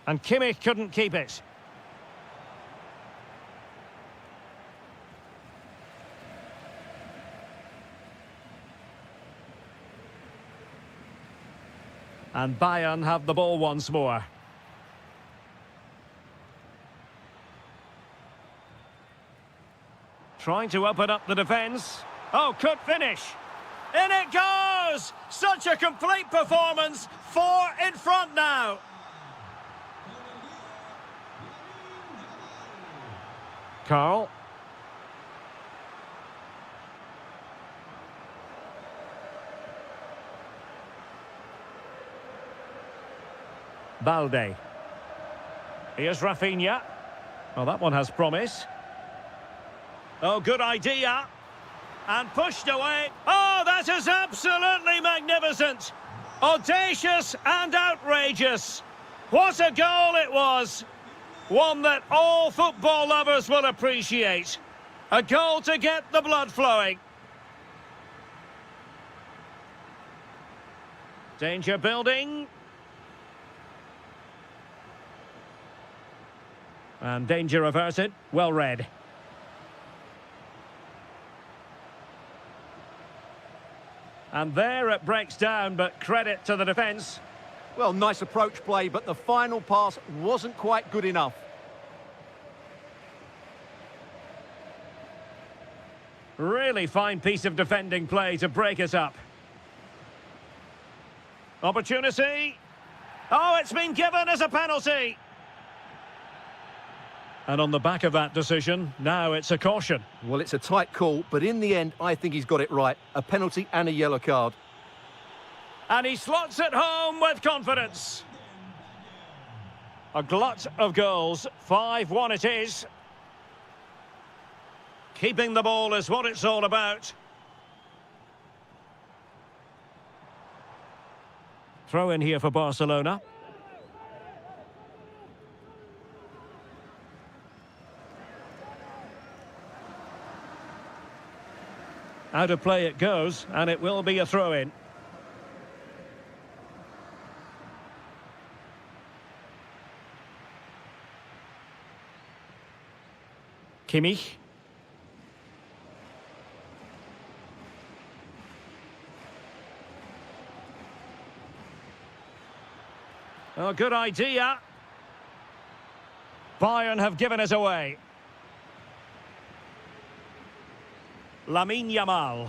A: And Kimmich couldn't keep it. And Bayern have the ball once more. Trying to open up the defence. Oh, could finish. In it goes! Such a complete performance. 4 in front now. Carl. Balde. Here's Rafinha. Well, that one has promise. Oh, good idea. And pushed away. Oh, that is absolutely magnificent. Audacious and outrageous. What a goal it was. One that all football lovers will appreciate. A goal to get the blood flowing. Danger building. And danger averted. Well read. And there it breaks down, but credit to the defence.
B: Well, nice approach play, but the final pass wasn't quite good enough.
A: Really fine piece of defending play to break it up. Opportunity. Oh, it's been given as a penalty. And on the back of that decision, now it's a caution.
B: Well, it's a tight call, but in the end, I think he's got it right. A penalty and a yellow card.
A: And he slots it home with confidence. A glut of goals. 5-1 it is. Keeping the ball is what it's all about. Throw in here for Barcelona. Out of play it goes, and it will be a throw-in. Kimmich. Oh, good idea. Bayern have given it away. Lamine Yamal.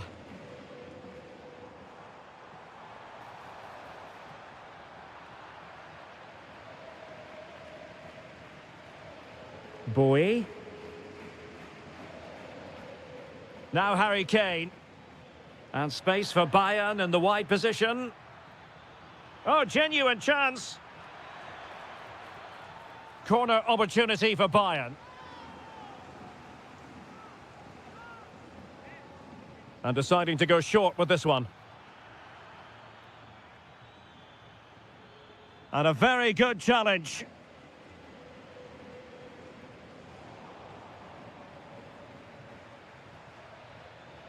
A: Bowie. Now Harry Kane. And space for Bayern in the wide position. Oh, genuine chance. Corner opportunity for Bayern. And deciding to go short with this one. And a very good challenge.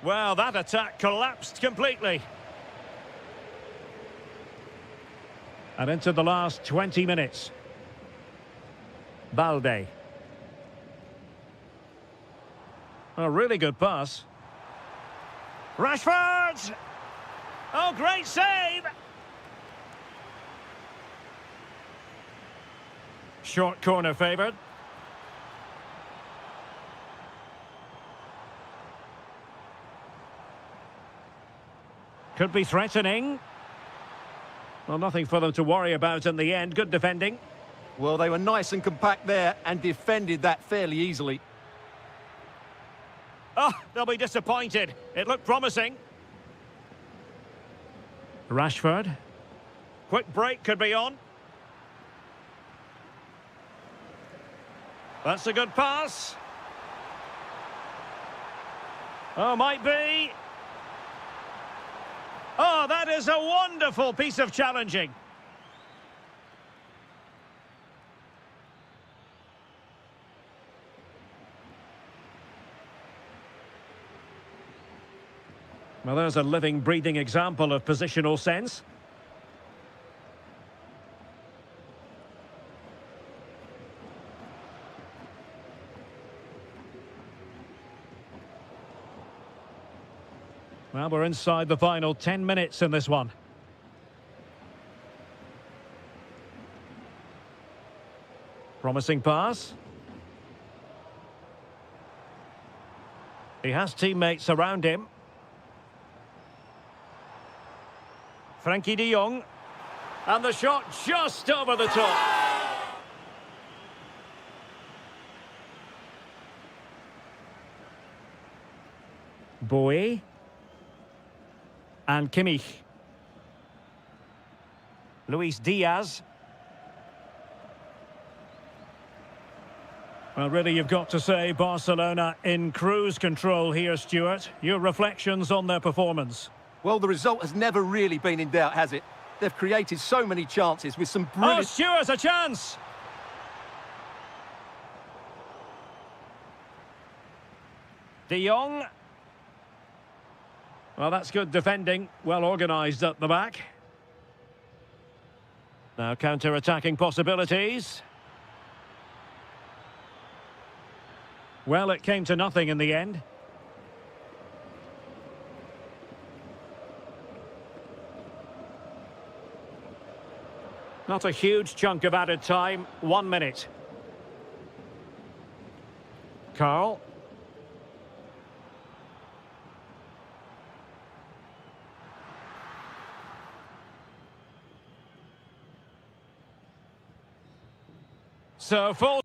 A: Well, that attack collapsed completely. And into the last 20 minutes. Balde. A really good pass. Rashford! Oh, great save! Short corner favoured. Could be threatening. Well, nothing for them to worry about in the end. Good defending.
B: Well, they were nice and compact there and defended that fairly easily.
A: Oh, they'll be disappointed. It looked promising. Rashford. Quick break could be on. That's a good pass. Oh, might be. Oh, that is a wonderful piece of challenging. Well, there's a living, breathing example of positional sense. Well, we're inside the final 10 minutes in this one. Promising pass. He has teammates around him. Frankie de Jong. And the shot just over the top. Bowie. And Kimmich. Luis Diaz. Well, really, you've got to say Barcelona in cruise control here, Stuart. Your reflections on their performance?
B: Well, the result has never really been in doubt, has it? They've created so many chances with some brilliant...
A: Oh, Stuart, a chance! De Jong. Well, that's good defending. Well organised at the back. Now counter-attacking possibilities. Well, it came to nothing in the end. Not a huge chunk of added time. 1 minute. Carl. So full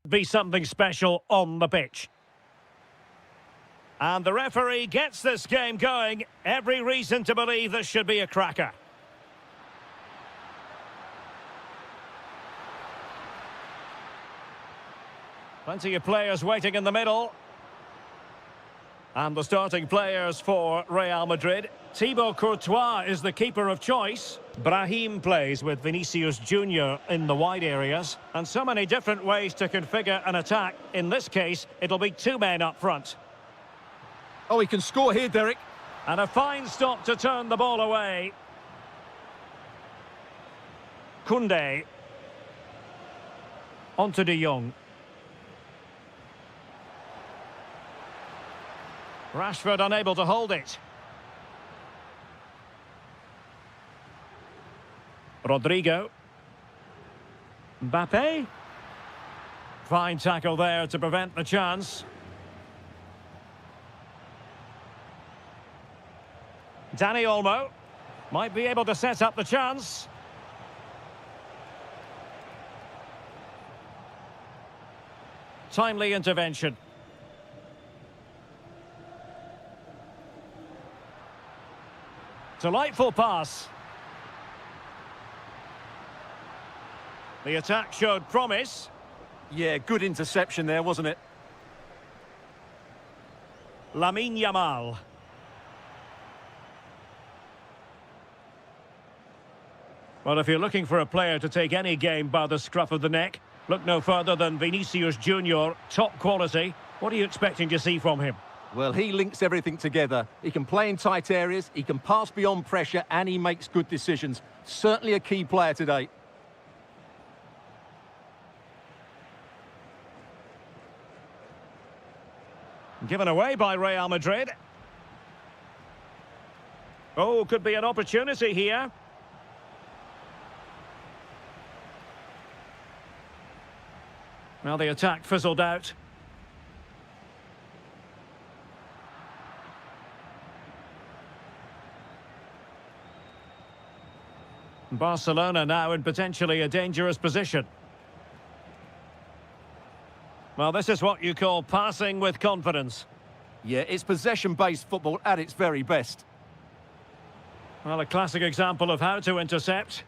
A: Be something special on the pitch. And the referee gets this game going. Every reason to believe this should be a cracker. Plenty of players waiting in the middle. And the starting players for Real Madrid. Thibaut Courtois is the keeper of choice. Brahim plays with Vinicius Junior in the wide areas. And so many different ways to configure an attack. In this case, it'll be two men up front.
B: Oh, he can score here, Derek.
A: And a fine stop to turn the ball away. Koundé. On to De Jong. Rashford unable to hold it. Rodrigo. Mbappe. Fine tackle there to prevent the chance. Dani Olmo might be able to set up the chance. Timely intervention. Delightful pass. The attack showed promise.
B: Yeah, good interception there, wasn't it?
A: Lamine Yamal. Well, if you're looking for a player to take any game by the scruff of the neck, look no further than Vinicius Junior, top quality. What are you expecting to see from him?
B: Well, he links everything together. He can play in tight areas, he can pass beyond pressure, and he makes good decisions. Certainly a key player today.
A: Given away by Real Madrid. Oh, could be an opportunity here. Well, the attack fizzled out. Barcelona now in potentially a dangerous position. Well, this is what you call passing with confidence.
B: Yeah, it's possession-based football at its very best.
A: Well, a classic example of how to intercept.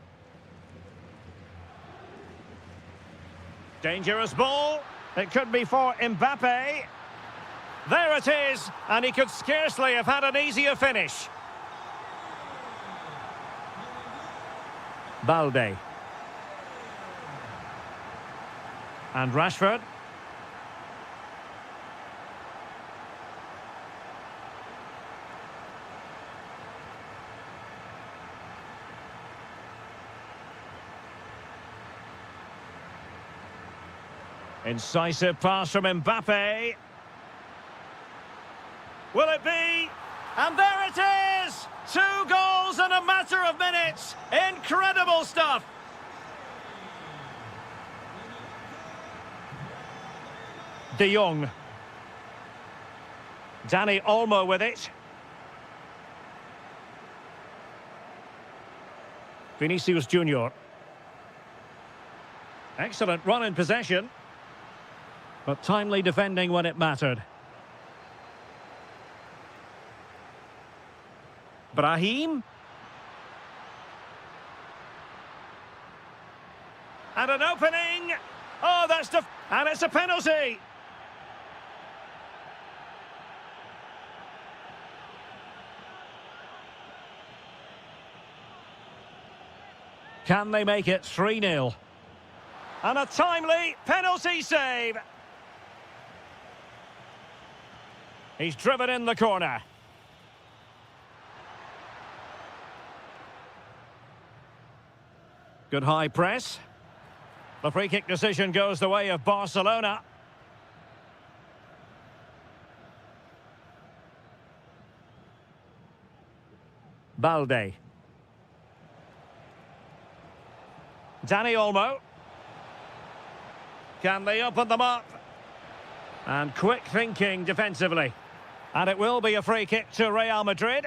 A: Dangerous ball. It could be for Mbappe. There it is, and he could scarcely have had an easier finish. Balde. And Rashford. Incisive pass from Mbappe. Will it be? And there it is! 2 goals in a matter of minutes. Incredible stuff. De Jong. Dani Olmo with it. Vinicius Junior. Excellent run in possession, but timely defending when it mattered. Brahim. And an opening. Oh, that's and it's a penalty. Can they make it 3-0? And a timely penalty save. He's driven in the corner. Good high press. The free kick decision goes the way of Barcelona. Balde. Dani Olmo. Can they open them up? And quick thinking defensively. And it will be a free kick to Real Madrid.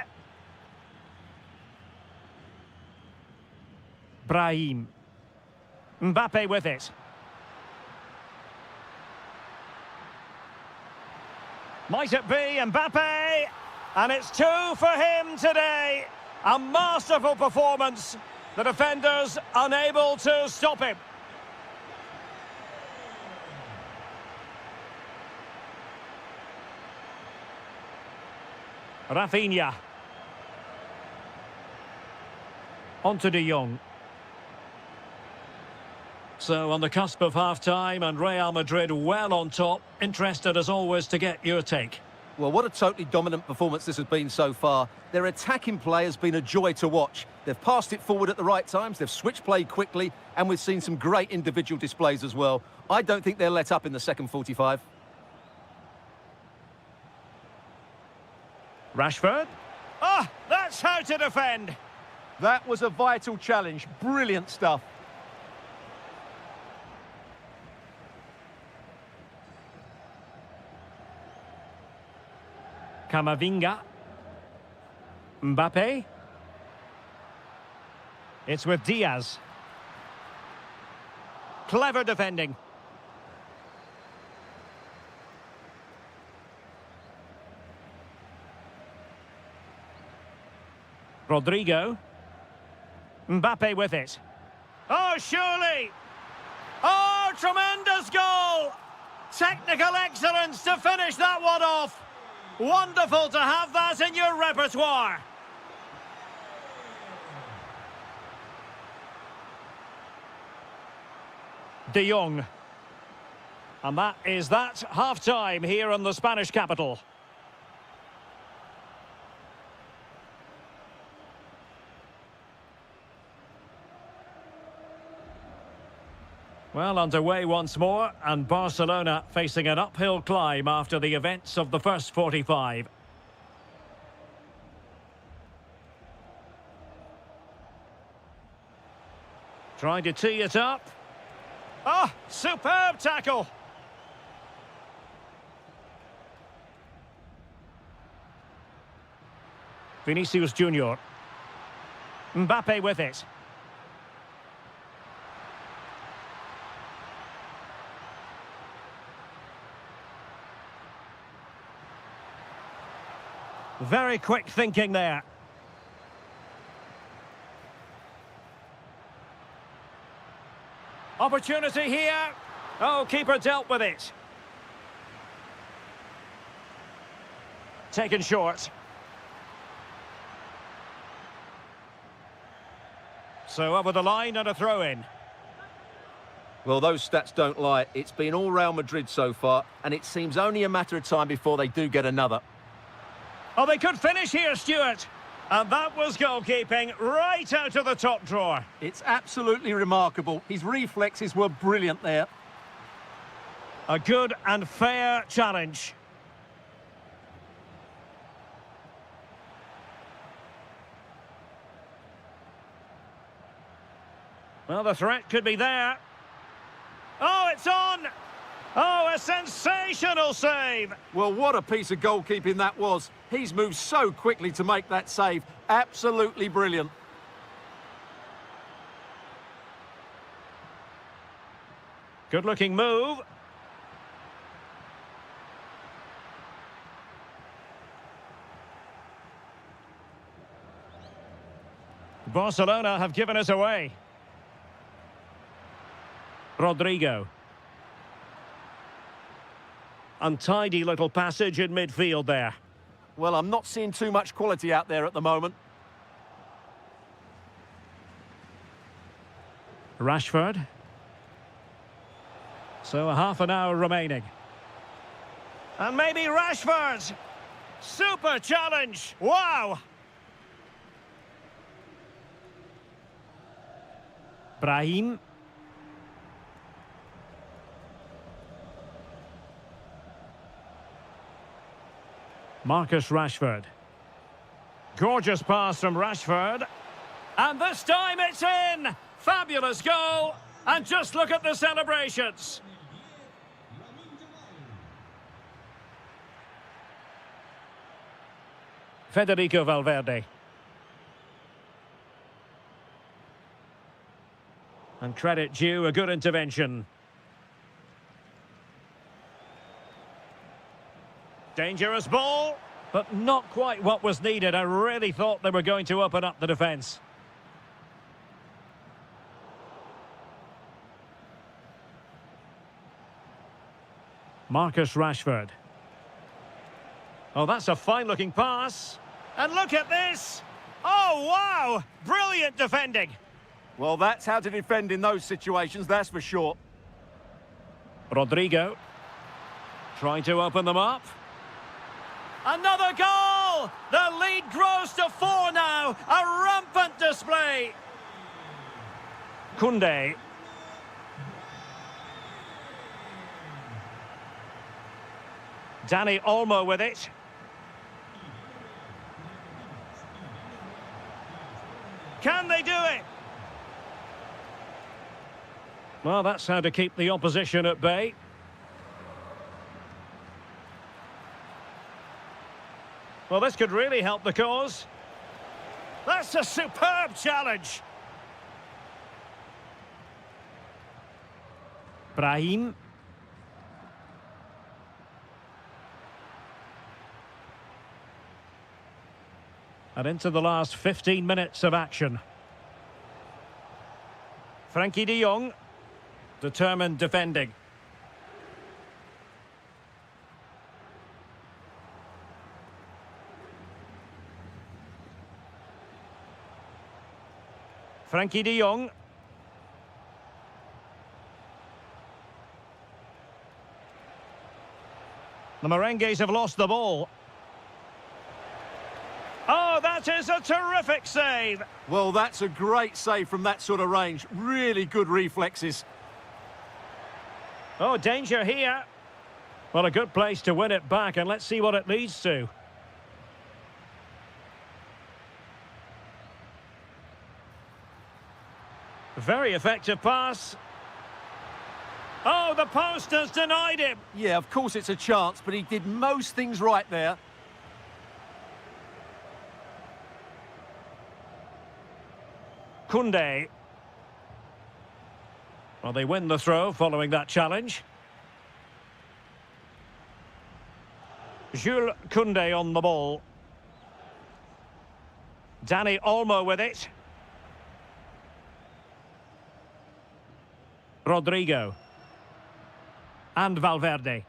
A: Brahim. Mbappe with it. Might it be Mbappe? And it's 2 for him today. A masterful performance. The defenders unable to stop him. Rafinha. On to De Jong. So on the cusp of half-time and Real Madrid well on top. Interested as always to get your take.
B: Well, what a totally dominant performance this has been so far. Their attacking play has been a joy to watch. They've passed it forward at the right times, they've switched play quickly, and we've seen some great individual displays as well. I don't think they'll let up in the second 45.
A: Rashford. Oh, that's how to defend.
B: That was a vital challenge. Brilliant stuff.
A: Camavinga. Mbappe. It's with Diaz. Clever defending. Rodrigo. Mbappe with it. Oh, surely! Oh, tremendous goal! Technical excellence to finish that one off. Wonderful to have that in your repertoire. De Jong. And that is that half-time here in the Spanish capital. Well, underway once more, and Barcelona facing an uphill climb after the events of the first 45. Trying to tee it up. Oh, superb tackle! Vinicius Junior. Mbappe with it. Very quick thinking there. Opportunity here. Oh, keeper dealt with it. Taken short. So over the line and a throw-in.
B: Well, those stats don't lie. It's been all Real Madrid so far, and it seems only a matter of time before they do get another.
A: Oh, they could finish here, Stuart. And that was goalkeeping right out of the top drawer.
B: It's absolutely remarkable. His reflexes were brilliant there.
A: A good and fair challenge. Well, the threat could be there. Oh, it's on! Oh, a sensational save!
B: Well, what a piece of goalkeeping that was. He's moved so quickly to make that save. Absolutely brilliant.
A: Good-looking move. Barcelona have given us away. Rodrigo. Untidy little passage in midfield there.
B: Well, I'm not seeing too much quality out there at the moment.
A: Rashford. So a half an hour remaining. And maybe Rashford. Super challenge. Wow. Brahim. Marcus Rashford. Gorgeous pass from Rashford. And this time it's in! Fabulous goal! And just look at the celebrations. Federico Valverde. And credit due, a good intervention. Dangerous ball, but not quite what was needed. I really thought they were going to open up the defence. Marcus Rashford. Oh, that's a fine-looking pass. And look at this! Oh, wow! Brilliant defending.
B: Well, that's how to defend in those situations, that's for sure.
A: Rodrigo. Trying to open them up. Another goal! The lead grows to 4 now. A rampant display. Koundé. Dani Olmo with it. Can they do it? Well, that's how to keep the opposition at bay. Well, this could really help the cause. That's a superb challenge. Brahim. And into the last 15 minutes of action. Frankie de Jong, determined defending. Frankie de Jong. The Merengues have lost the ball. Oh, that is a terrific save.
B: Well, that's a great save from that sort of range. Really good reflexes.
A: Oh, danger here. Well, a good place to win it back, and let's see what it leads to. Very effective pass. Oh, the post has denied him.
B: Yeah, of course it's a chance, but he did most things right there.
A: Koundé. Well, they win the throw following that challenge. Jules Koundé on the ball. Dani Olmo with it. Rodrigo. And Valverde.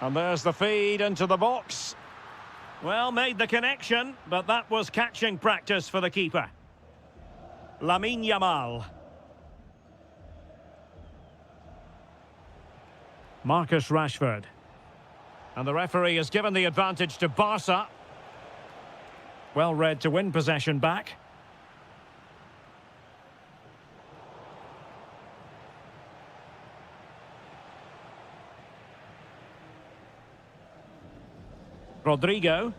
A: And there's the feed into the box. Well, made the connection, but that was catching practice for the keeper. Lamine Yamal. Marcus Rashford. And the referee has given the advantage to Barca. Well read to win possession back. Rodrigo.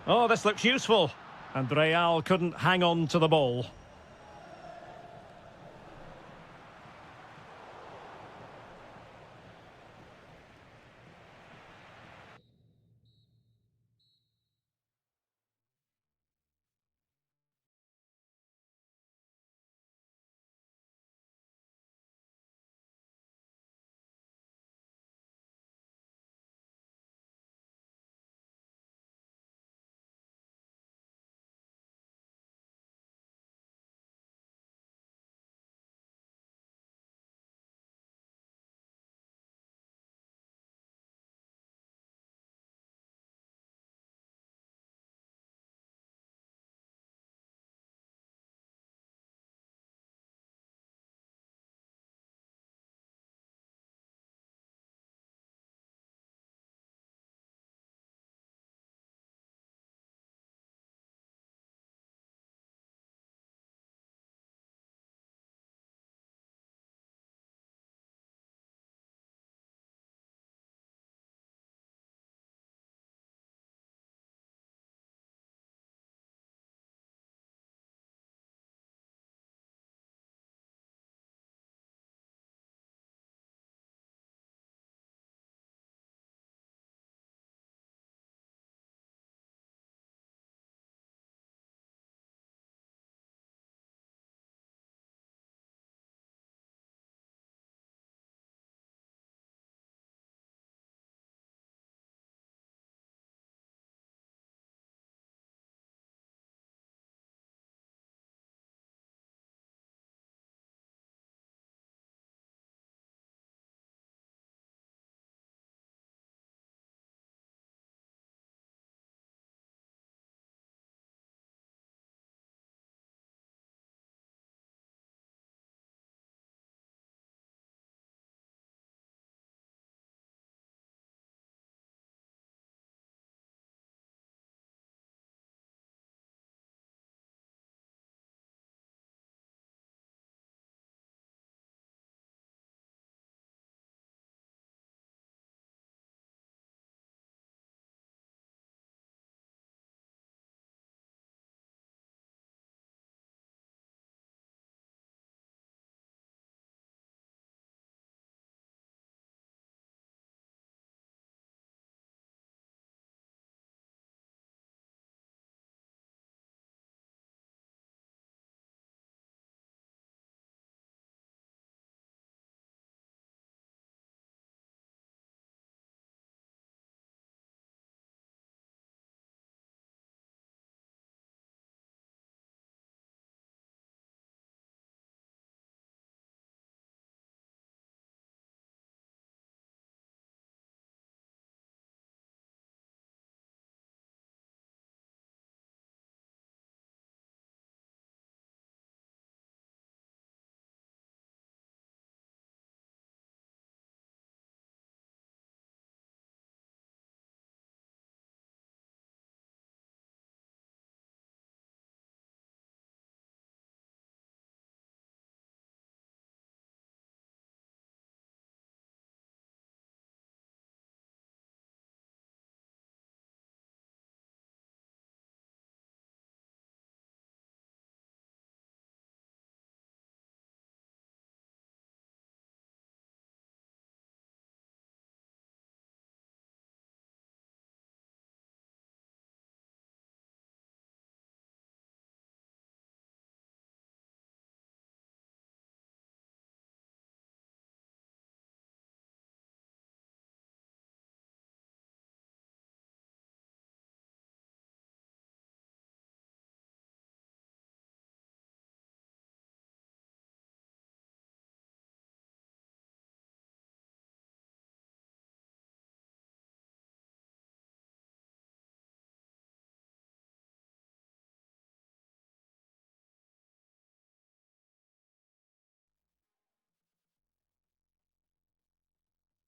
A: Oh, this looks useful. And Real couldn't hang on to the ball.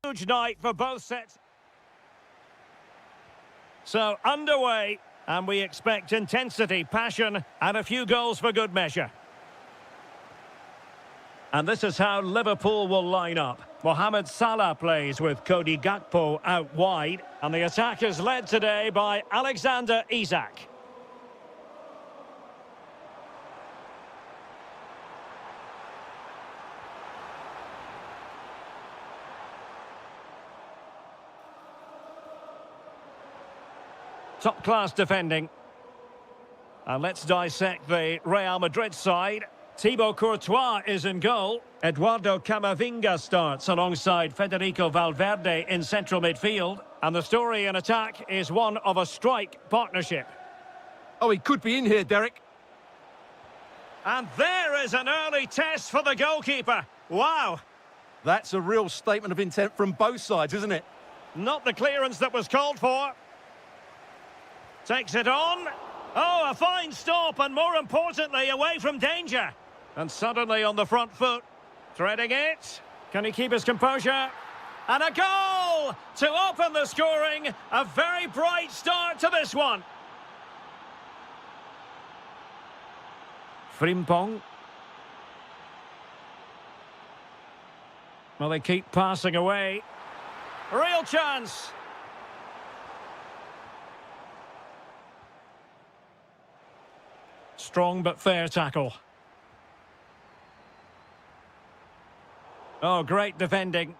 A: Huge night for both sets. So, underway, and we expect intensity, passion, and a few goals for good measure. And this is how Liverpool will line up. Mohamed Salah plays with Cody Gakpo out wide, and the attack is led today by Alexander Isak. Top-class defending. And let's dissect the Real Madrid side. Thibaut Courtois is in goal. Eduardo Camavinga starts alongside Federico Valverde in central midfield. And the story in attack is one of a strike partnership.
B: Oh, he could be in here, Derek.
A: And there is an early test for the goalkeeper. Wow.
B: That's a real statement of intent from both sides, isn't it?
A: Not the clearance that was called for. Takes it on. Oh, a fine stop, and more importantly, away from danger. And suddenly on the front foot. Threading it. Can he keep his composure? And a goal to open the scoring. A very bright start to this one. Frimpong. Well, they keep passing away. Real chance. Strong but fair tackle. Oh, great defending.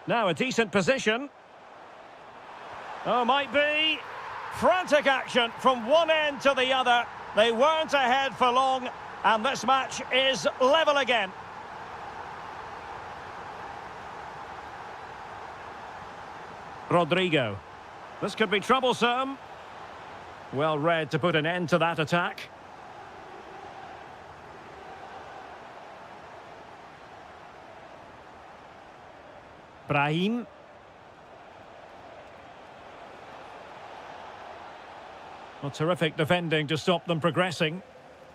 A: Now a decent position. Oh, might be. Frantic action from one end to the other. They weren't ahead for long, and this match is level again. Rodrigo. This could be troublesome. Well read to put an end to that attack. Brahim. Well, terrific defending to stop them progressing.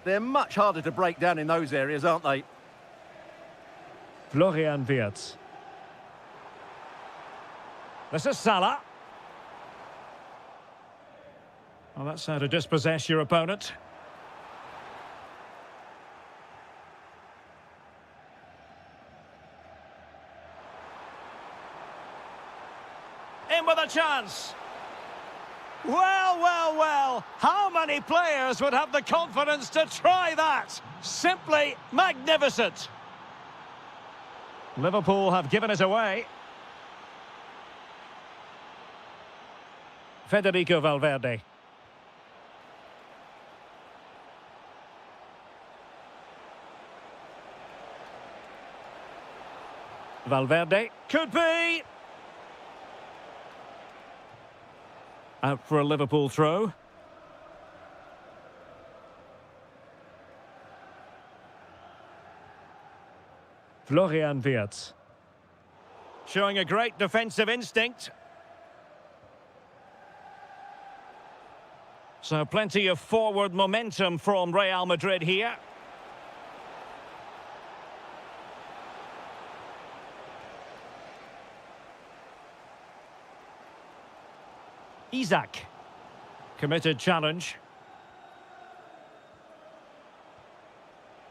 B: They're much harder to break down in those areas, aren't they?
A: Florian Wirtz. This is Salah. Well, that's how to dispossess your opponent. In with a chance. Well, well, well. How many players would have the confidence to try that? Simply magnificent. Liverpool have given it away. Federico Valverde. Valverde. Could be. Out for a Liverpool throw. Florian Wirtz. Showing a great defensive instinct. So plenty of forward momentum from Real Madrid here. Isak. Committed challenge.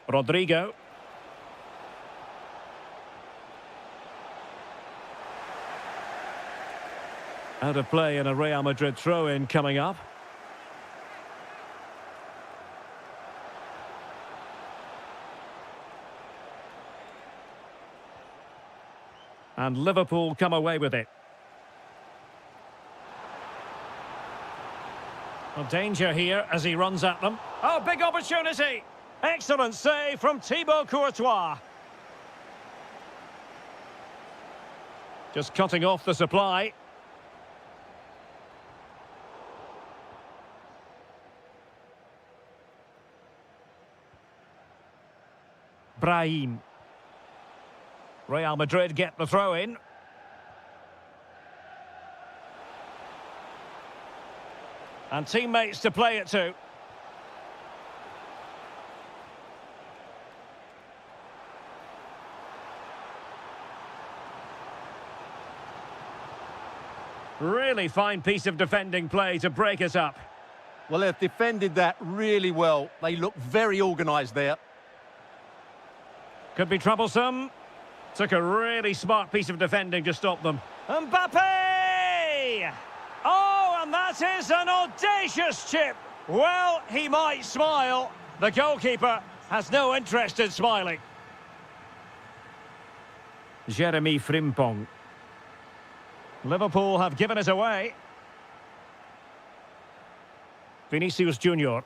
A: Rodrigo. Out of play and a Real Madrid throw-in coming up. And Liverpool come away with it. Well, danger here as he runs at them. Oh, big opportunity! Excellent save from Thibaut Courtois. Just cutting off the supply. Brahim. Real Madrid get the throw in. And teammates to play it to. Really fine piece of defending play to break it up.
B: Well, they've defended that really well. They look very organised there.
A: Could be troublesome. Took a really smart piece of defending to stop them. Mbappe! Oh, and that is an audacious chip. Well, he might smile. The goalkeeper has no interest in smiling. Jeremy Frimpong. Liverpool have given it away. Vinicius Junior.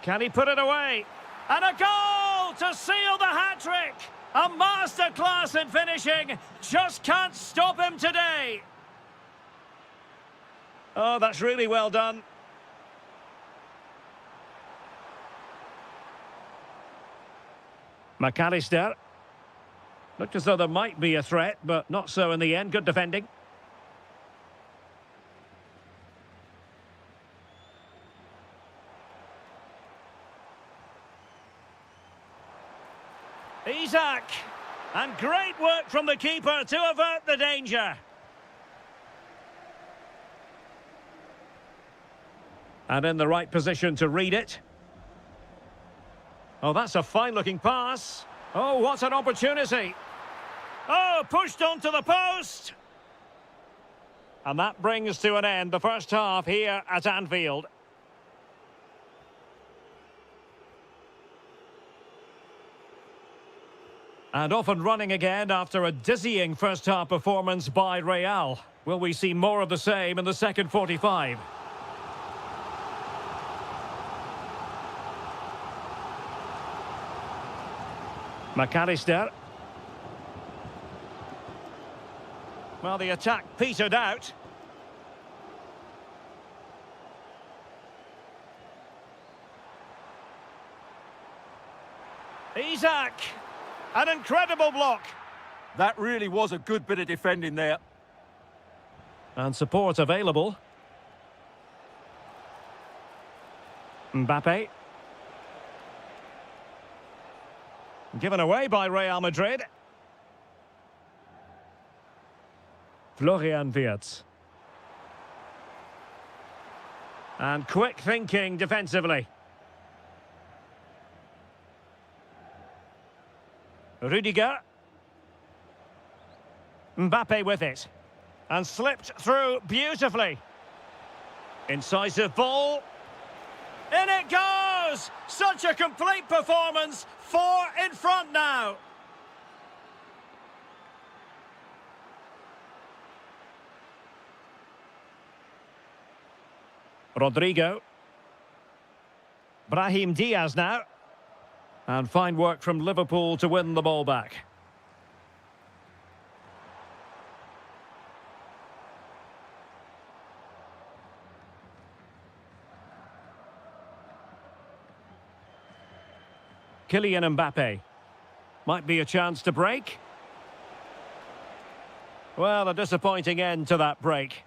A: Can he put it away? And a goal to seal the hat-trick! A masterclass in finishing. Just can't stop him today. Oh, that's really well done. McAllister. Looked as though there might be a threat, but not so in the end. Good defending. Isak. And great work from the keeper to avert the danger. And in the right position to read it. Oh, that's a fine-looking pass. Oh, what an opportunity. Oh, pushed onto the post. And that brings to an end the first half here at Anfield. And off and running again after a dizzying first-half performance by Real. Will we see more of the same in the second 45? McAllister. Well, the attack petered out. Isak. An incredible block.
B: That really was a good bit of defending there.
A: And support available. Mbappe. Given away by Real Madrid. Florian Wirtz. And quick thinking defensively. Rudiger. Mbappe with it. And slipped through beautifully. Incisive ball. In it goes! Such a complete performance. 4 in front now. Rodrigo. Brahim Diaz now. And fine work from Liverpool to win the ball back. Kylian Mbappe. Might be a chance to break. Well, a disappointing end to that break.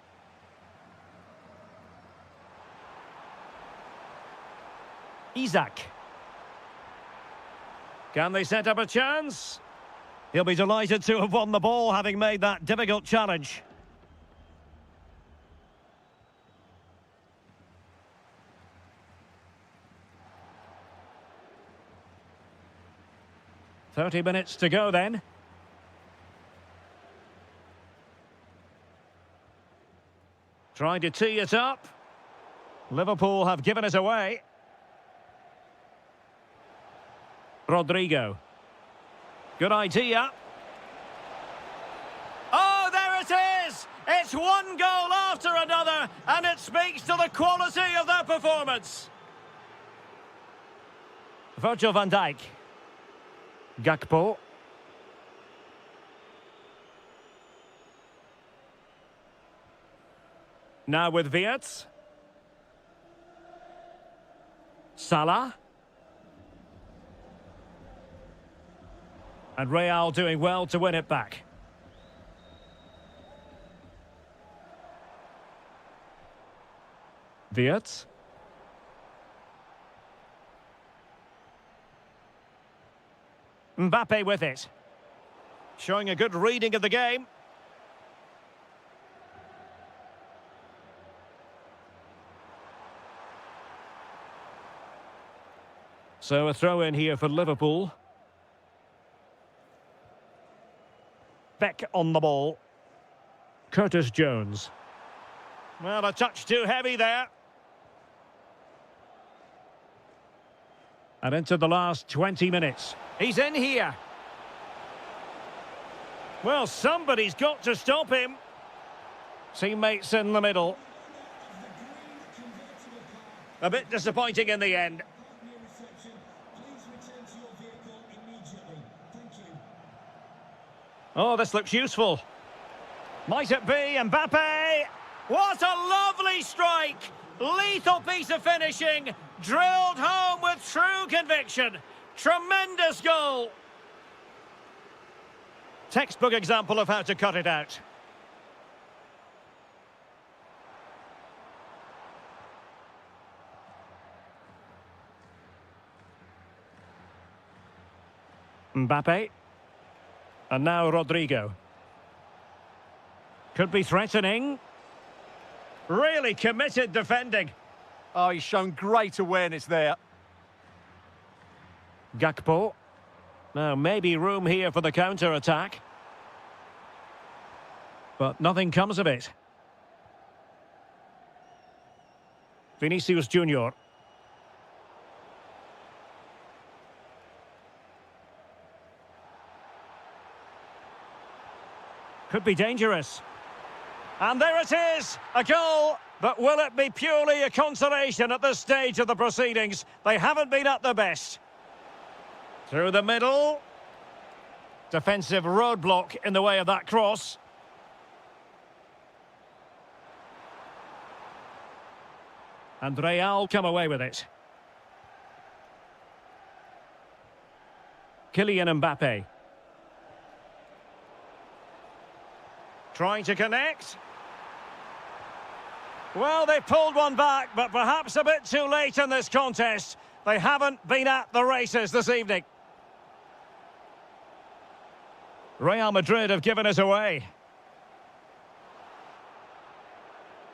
A: Isak. Can they set up a chance? He'll be delighted to have won the ball, having made that difficult challenge. "30 minutes to go then. Trying to tee it up. Liverpool have given it away. Rodrigo. Good idea. Oh, there it is! It's one goal after another, and it speaks to the quality of their performance. Virgil van Dijk. Gakpo. Now with Wirtz. Salah. And Real doing well to win it back. Wirtz. Mbappe with it. Showing a good reading of the game. So a throw in here for Liverpool. Beck on the ball. Curtis Jones. Well, a touch too heavy there. And into the last 20 minutes. He's in here. Well, somebody's got to stop him. Teammates in the middle. A bit disappointing in the end. Oh, this looks useful. Might it be Mbappe? What a lovely strike! Lethal piece of finishing. Drilled home with true conviction. Tremendous goal. Textbook example of how to cut it out. Mbappe. And now Rodrigo. Could be threatening. Really committed defending.
B: Oh, he's shown great awareness there.
A: Gakpo. Now, maybe room here for the counter-attack. But nothing comes of it. Vinicius Junior. Could be dangerous. And there it is, a goal. But will it be purely a consolation at this stage of the proceedings? They haven't been at their best. Through the middle. Defensive roadblock in the way of that cross. And Real come away with it. Kylian Mbappe. Trying to connect. Well, they pulled one back, but perhaps a bit too late in this contest. They haven't been at the races this evening. Real Madrid have given it away.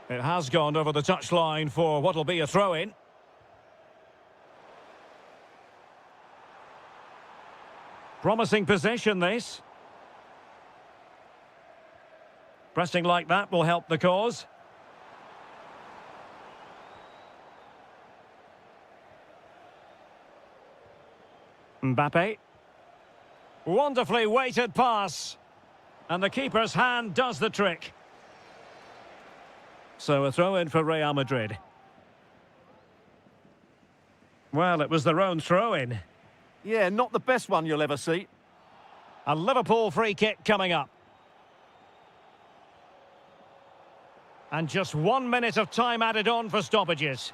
A: It has gone over the touchline for what will be a throw-in. Promising possession, this. Pressing like that will help the cause. Mbappe. Wonderfully weighted pass. And the keeper's hand does the trick. So a throw-in for Real Madrid. Well, it was their own throw-in.
B: Yeah, not the best one you'll ever see.
A: A Liverpool free kick coming up. And just 1 minute of time added on for stoppages.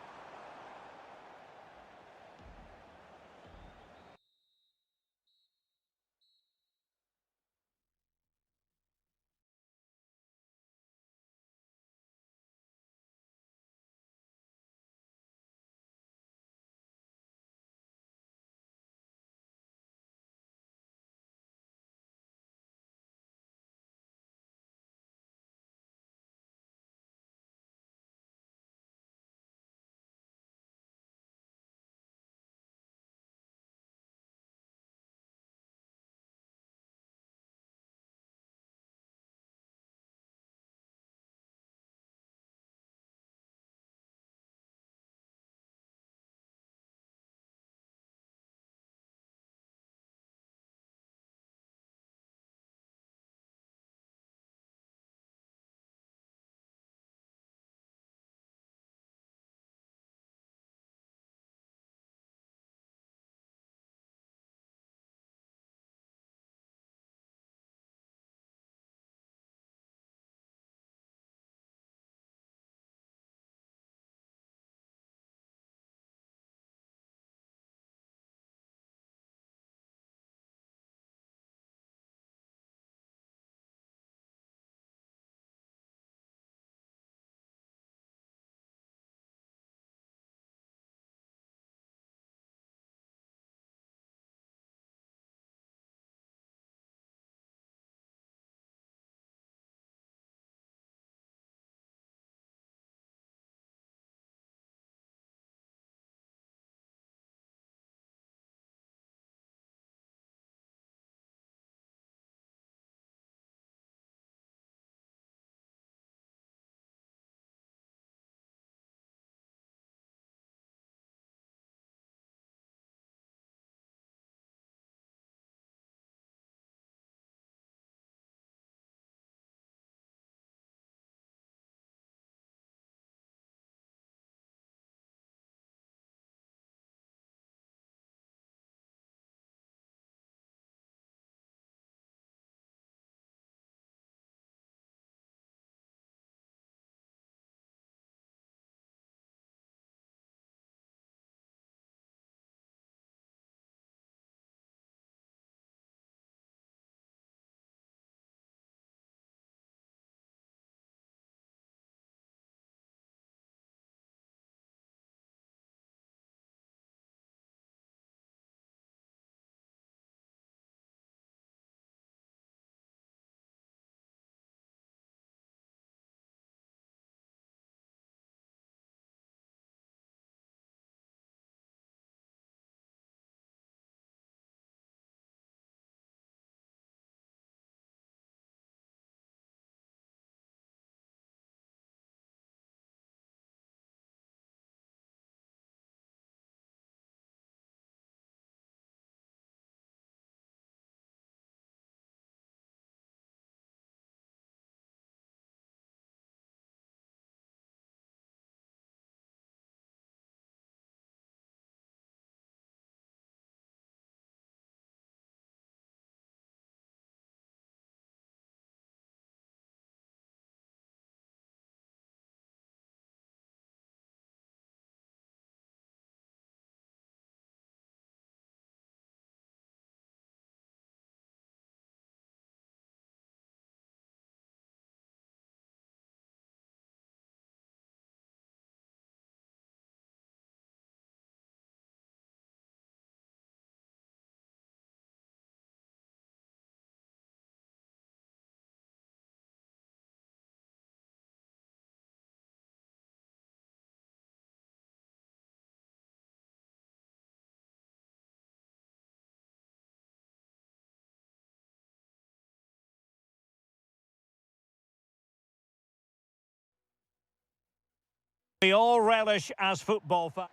A: We all relish as football fans.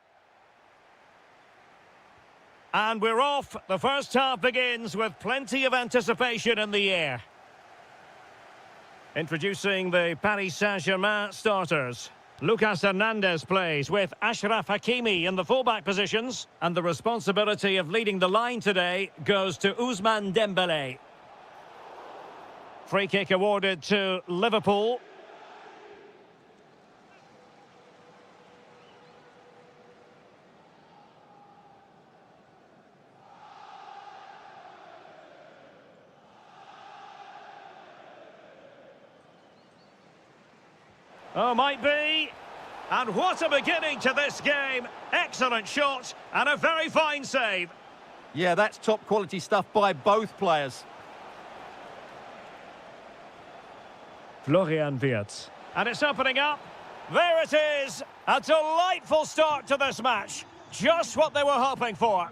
A: And we're off. The first half begins with plenty of anticipation in the air. Introducing the Paris Saint-Germain starters. Lucas Hernandez plays with Achraf Hakimi in the fullback positions. And the responsibility of leading the line today goes to Ousmane Dembélé. Free kick awarded to Liverpool. Oh, might be. And what a beginning to this game. Excellent shot and a very fine save.
B: Yeah, that's top quality stuff by both players.
A: Florian Wirtz. And it's opening up. There it is. A delightful start to this match. Just what they were hoping for.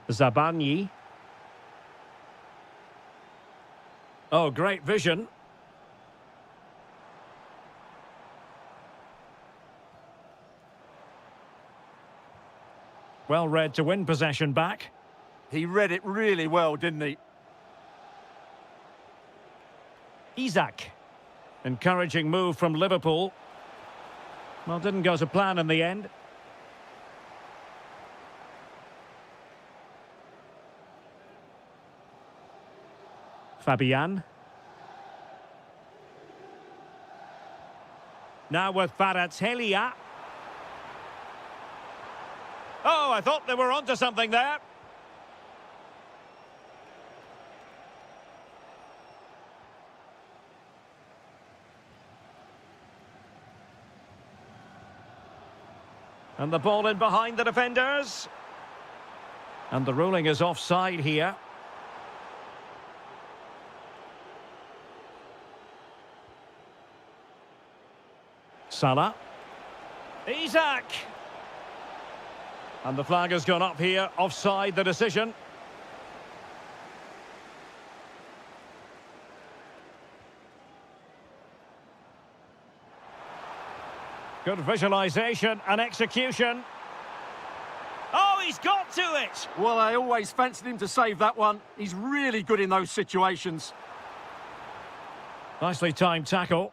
A: Zabani. Oh, great vision. Well read to win possession back.
B: He read it really well, didn't he?
A: Isak. Encouraging move from Liverpool. Well, didn't go to plan in the end. Fabian. Now with Kvaratskhelia. Oh, I thought they were onto something there. And the ball in behind the defenders. And the ruling is offside here. Salah. Isak. And the flag has gone up here, offside the decision. Good visualisation and execution. Oh, he's got to it!
B: Well, I always fancied him to save that one. He's really good in those situations.
A: Nicely timed tackle.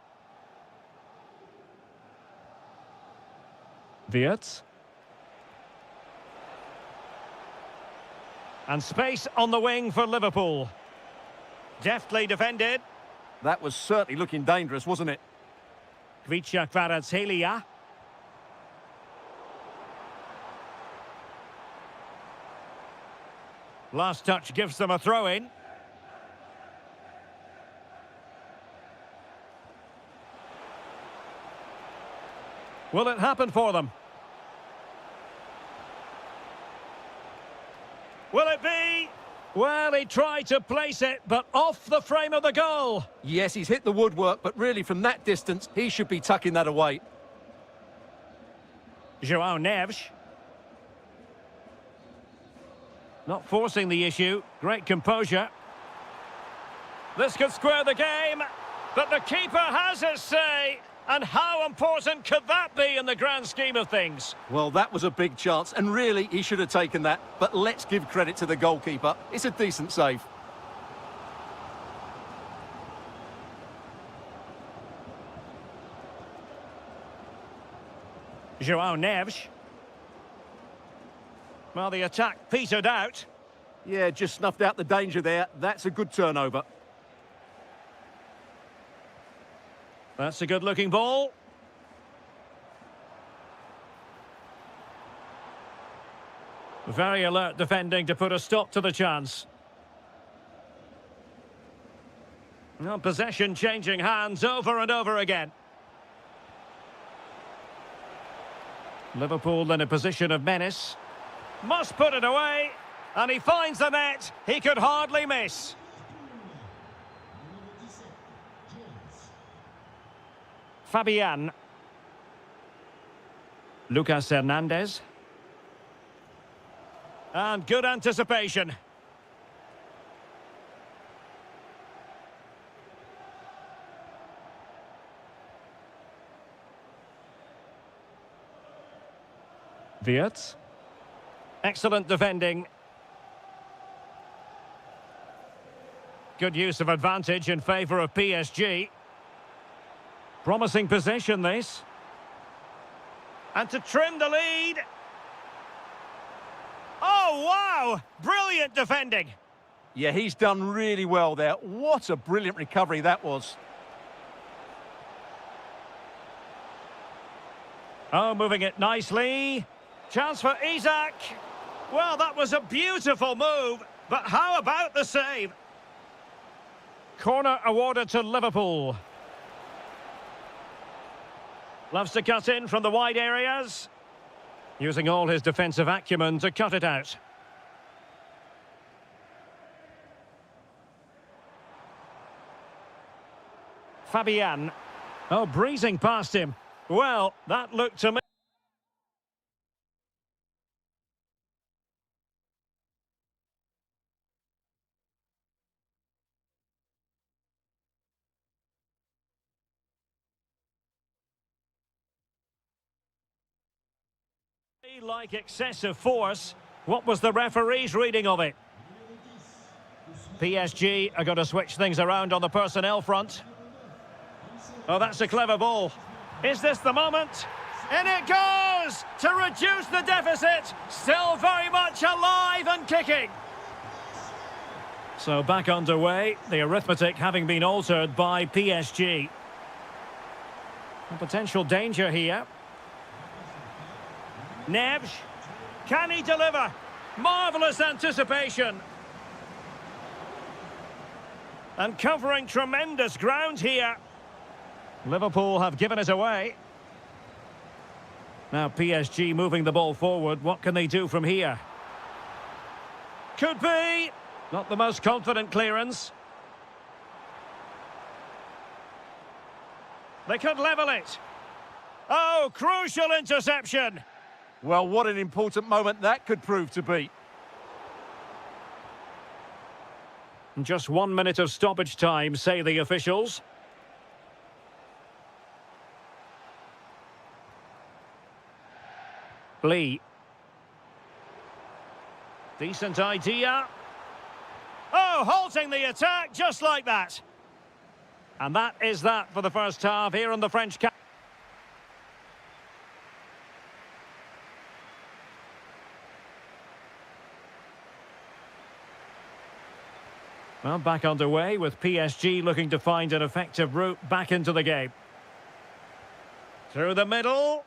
A: Wirtz. And space on the wing for Liverpool. Deftly defended.
B: That was certainly looking dangerous, wasn't it?
A: Kvaratskhelia. Last touch gives them a throw-in. Will it happen for them? Will it be? Well, he tried to place it, but off the frame of the goal.
B: Yes, he's hit the woodwork, but really from that distance, he should be tucking that away.
A: João Neves. Not forcing the issue. Great composure. This could square the game, but the keeper has his say. And how important could that be in the grand scheme of things?
B: Well, that was a big chance, and really, he should have taken that. But let's give credit to the goalkeeper. It's a decent save.
A: João Neves. Well, the attack petered out.
B: Yeah, just snuffed out the danger there. That's a good turnover.
A: That's a good-looking ball. Very alert defending to put a stop to the chance. Well, possession changing hands over and over again. Liverpool in a position of menace. Must put it away. And he finds the net. He could hardly miss. Fabian. Lucas Hernandez. And good anticipation. Wirtz. Excellent defending. Good use of advantage in favour of PSG. Promising possession, this. And to trim the lead. Oh, wow! Brilliant defending.
B: Yeah, he's done really well there. What a brilliant recovery that was.
A: Oh, moving it nicely. Chance for Isak. Well, that was a beautiful move, but how about the save? Corner awarded to Liverpool. Loves to cut in from the wide areas. Using all his defensive acumen to cut it out. Fabian. Oh, breezing past him. Well, that looked to me like excessive force. What was the referee's reading of it? PSG are going to switch things around on the personnel front. Oh, that's a clever ball. Is this the moment? In it goes to reduce the deficit. Still very much alive and kicking. So back underway, the arithmetic having been altered by PSG. A potential danger here. Neves, can he deliver? Marvellous anticipation. And covering tremendous ground here. Liverpool have given it away. Now PSG moving the ball forward. What can they do from here? Could be. Not the most confident clearance. They could level it. Oh, crucial interception.
B: Well, what an important moment that could prove to be.
A: Just 1 minute of stoppage time, say the officials. Lee. Decent idea. Oh, halting the attack just like that. And that is that for the first half here in the French camp. Well, back underway with PSG looking to find an effective route back into the game. Through the middle.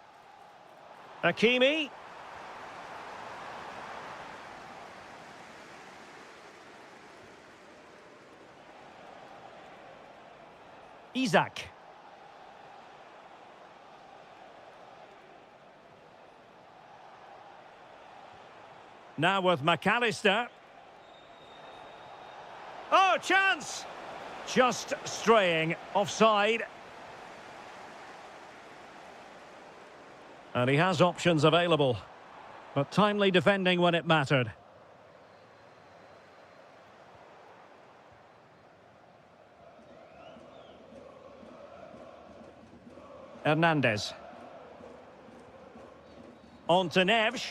A: Hakimi. Isak. Now with McAllister. Oh, chance! Just straying offside. And he has options available, but timely defending when it mattered. Hernandez. On to Neves.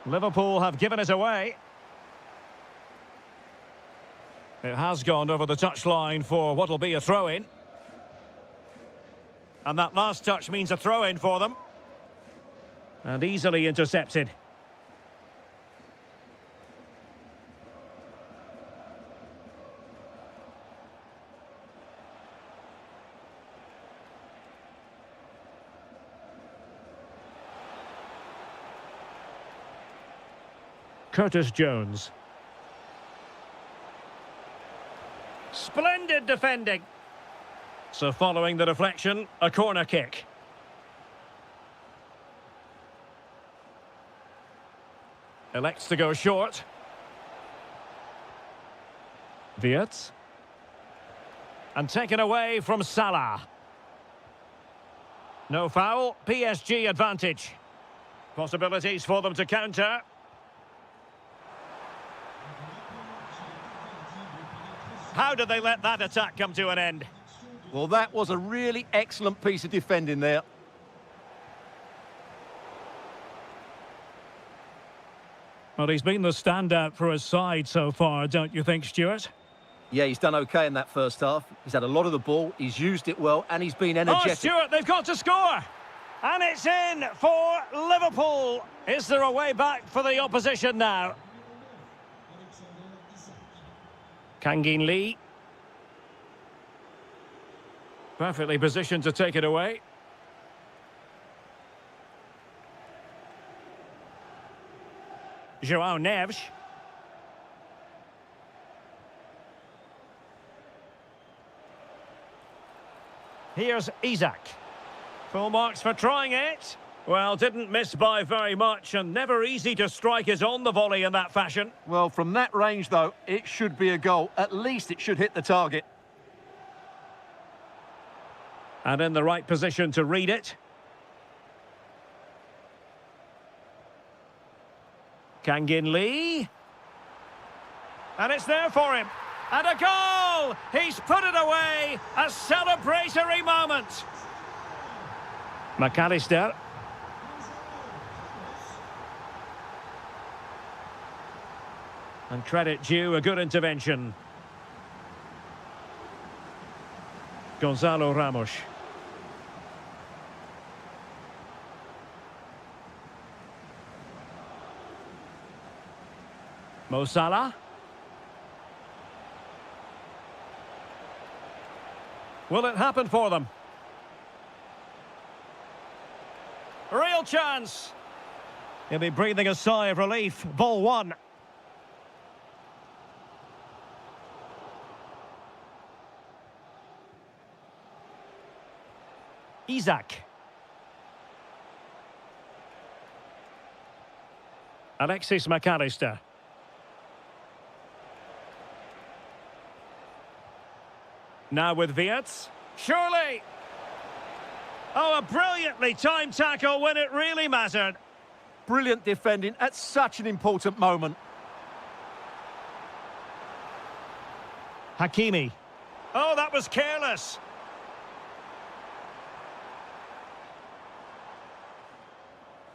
A: Liverpool have given it away. It has gone over the touchline for what will be a throw-in. And that last touch means a throw-in for them. And easily intercepted. Curtis Jones. Splendid defending. So following the deflection, a corner kick. Elects to go short. Wirtz. And taken away from Salah. No foul, PSG advantage. Possibilities for them to counter. How did they let that attack come to an end?
B: Well, that was a really excellent piece of defending there.
A: Well, he's been the standout for his side so far, don't you think, Stuart?
B: Yeah, he's done okay in that first half. He's had a lot of the ball, he's used it well, and he's been energetic.
A: Oh, Stuart, they've got to score! And it's in for Liverpool. Is there a way back for the opposition now? Kangin Lee. Perfectly positioned to take it away. João Neves. Here's Isaac. Full marks for trying it. Well, didn't miss by very much, and never easy to strike it on the volley in that fashion.
B: Well, from that range, though, it should be a goal. At least it should hit the target.
A: And in the right position to read it. Kangin Lee. And it's there for him. And a goal! He's put it away. A celebratory moment. McAllister. And credit due, a good intervention. Gonzalo Ramos. Mo Salah. Will it happen for them? Real chance. He'll be breathing a sigh of relief. Ball one. Isaac. Alexis McAllister. Now with Wirtz. Surely! Oh, a brilliantly timed tackle when it really mattered.
B: Brilliant defending at such an important moment.
A: Hakimi. Oh, that was careless.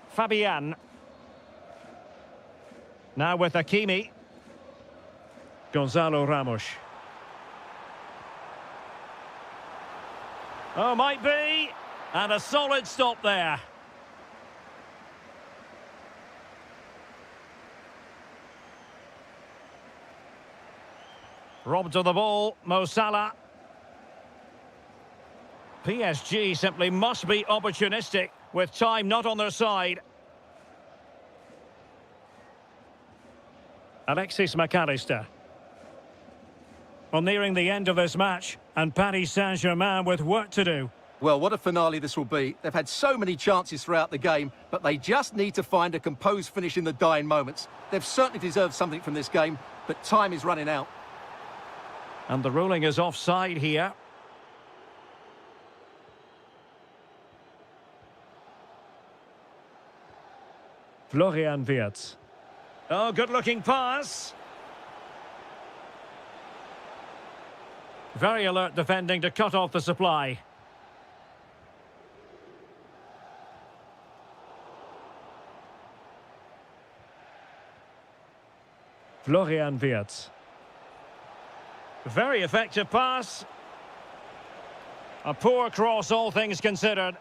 A: Fabian. Now with Hakimi. Gonzalo Ramos. Oh, might be. And a solid stop there. Robbed of the ball, Mo Salah. PSG simply must be opportunistic with time not on their side. Alexis McAllister. Well, nearing the end of this match, and Paris Saint-Germain with work to do.
B: Well, what a finale this will be. They've had so many chances throughout the game, but they just need to find a composed finish in the dying moments. They've certainly deserved something from this game, but time is running out.
A: And the ruling is offside here. Florian Wirtz. Oh, good-looking pass. Very alert defending to cut off the supply. Florian Wirtz. Very effective pass. A poor cross, all things considered.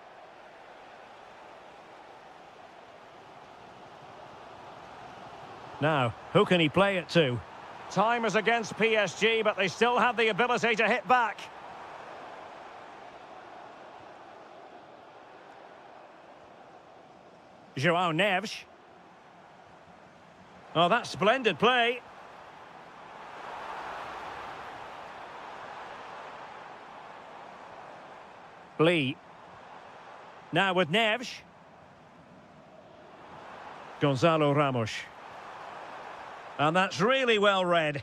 A: Now, who can he play it to? Time is against PSG, but they still have the ability to hit back. João Neves. Oh, that's splendid play. Lee. Now with Neves. Gonzalo Ramos. And that's really well read.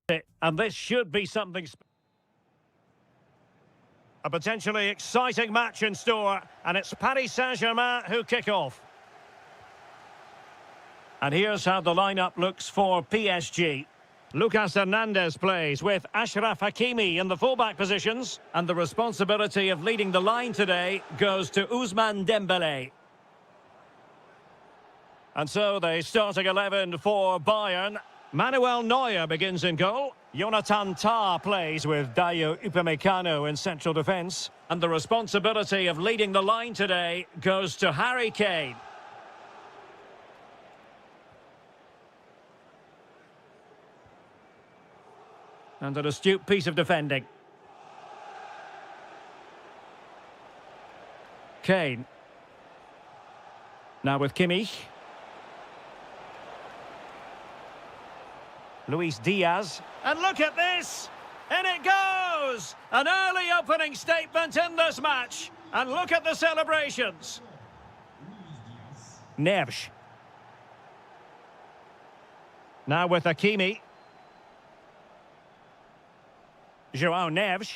A: And this should be something... A potentially exciting match in store, and it's Paris Saint-Germain who kick off. And here's how the lineup looks for PSG. Lucas Hernandez plays with Achraf Hakimi in the fullback positions, and the responsibility of leading the line today goes to Ousmane Dembélé. And so the starting 11 for Bayern. Manuel Neuer begins in goal. Jonathan Tah plays with Dayo Upamecano in central defence. And the responsibility of leading the line today goes to Harry Kane. And an astute piece of defending. Kane. Now with Kimmich. Luis Diaz. And look at this! In it goes! An early opening statement in this match. And look at the celebrations. Neves. Now with Hakimi. João Neves.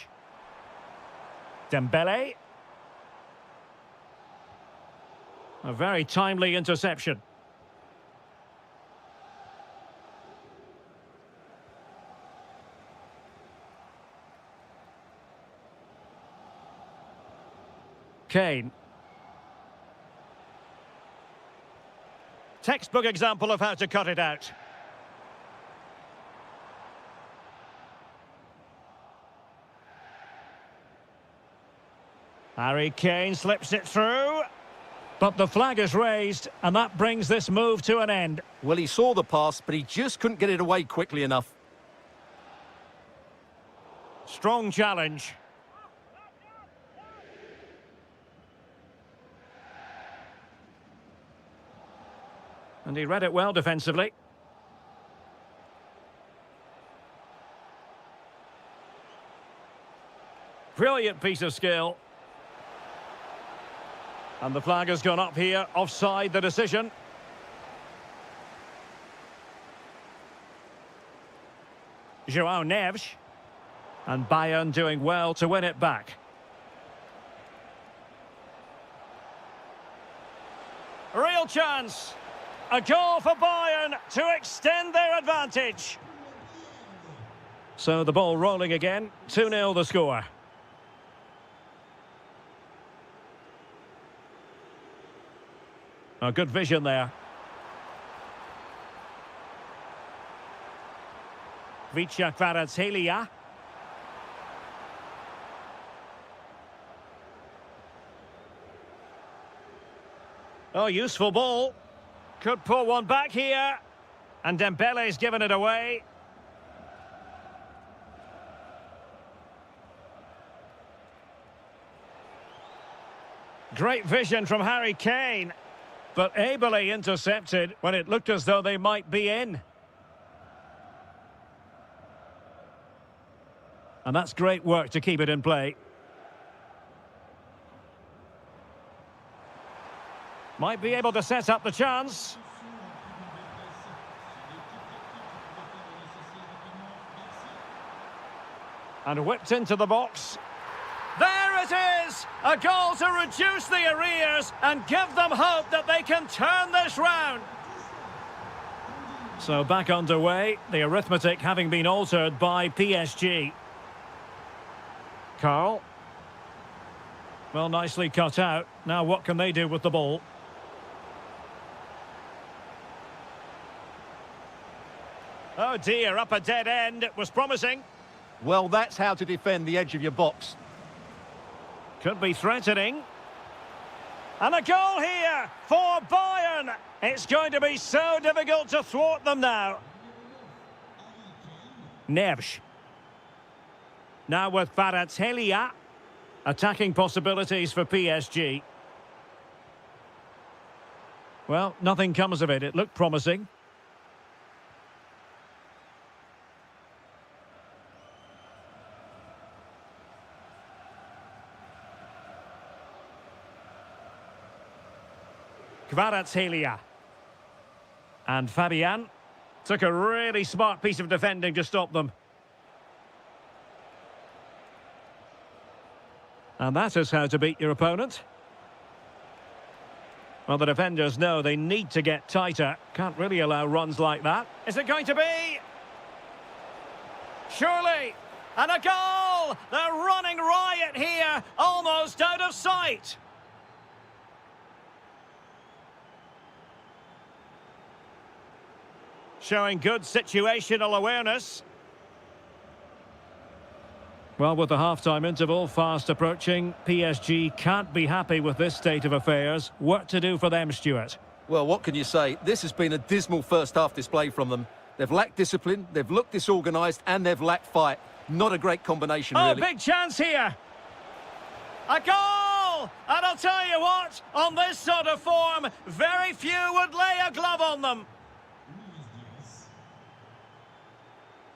A: Dembélé. A very timely interception. Kane. Textbook example of how to cut it out. Harry Kane slips it through. But the flag is raised, and that brings this move to an end.
B: Well, he saw the pass, but he just couldn't get it away quickly enough.
A: Strong challenge. And he read it well defensively. Brilliant piece of skill. And the flag has gone up here, offside the decision. João Neves. And Bayern doing well to win it back. Real chance. A goal for Bayern to extend their advantage. So the ball rolling again. 2-0 the score. A good vision there. Vicha Kvaratskhelia. Oh, useful ball. Could pull one back here. And Dembele's given it away. Great vision from Harry Kane. But ably intercepted when it looked as though they might be in. And that's great work to keep it in play. Might be able to set up the chance. And whipped into the box. There it is! A goal to reduce the arrears and give them hope that they can turn this round. So back underway, the arithmetic having been altered by PSG. Carl. Well, nicely cut out. Now what can they do with the ball? Oh dear, up a dead end. It was promising.
B: Well, that's how to defend the edge of your box.
A: Could be threatening. And a goal here for Bayern. It's going to be so difficult to thwart them now. Neves. Now with Kvaratskhelia. Attacking possibilities for PSG. Well, nothing comes of it. It looked promising. Kvaratskhelia. And Fabian took a really smart piece of defending to stop them. And that is how to beat your opponent. Well, the defenders know they need to get tighter. Can't really allow runs like that. Is it going to be? Surely. And a goal! They're running riot here, almost out of sight. Showing good situational awareness. Well, with the half-time interval fast approaching, PSG can't be happy with this state of affairs. Work to do for them, Stuart.
B: Well, what can you say? This has been a dismal first-half display from them. They've lacked discipline, they've looked disorganised, and they've lacked fight. Not a great combination, really.
A: Oh, big chance here. A goal! And I'll tell you what, on this sort of form, very few would lay a glove on them.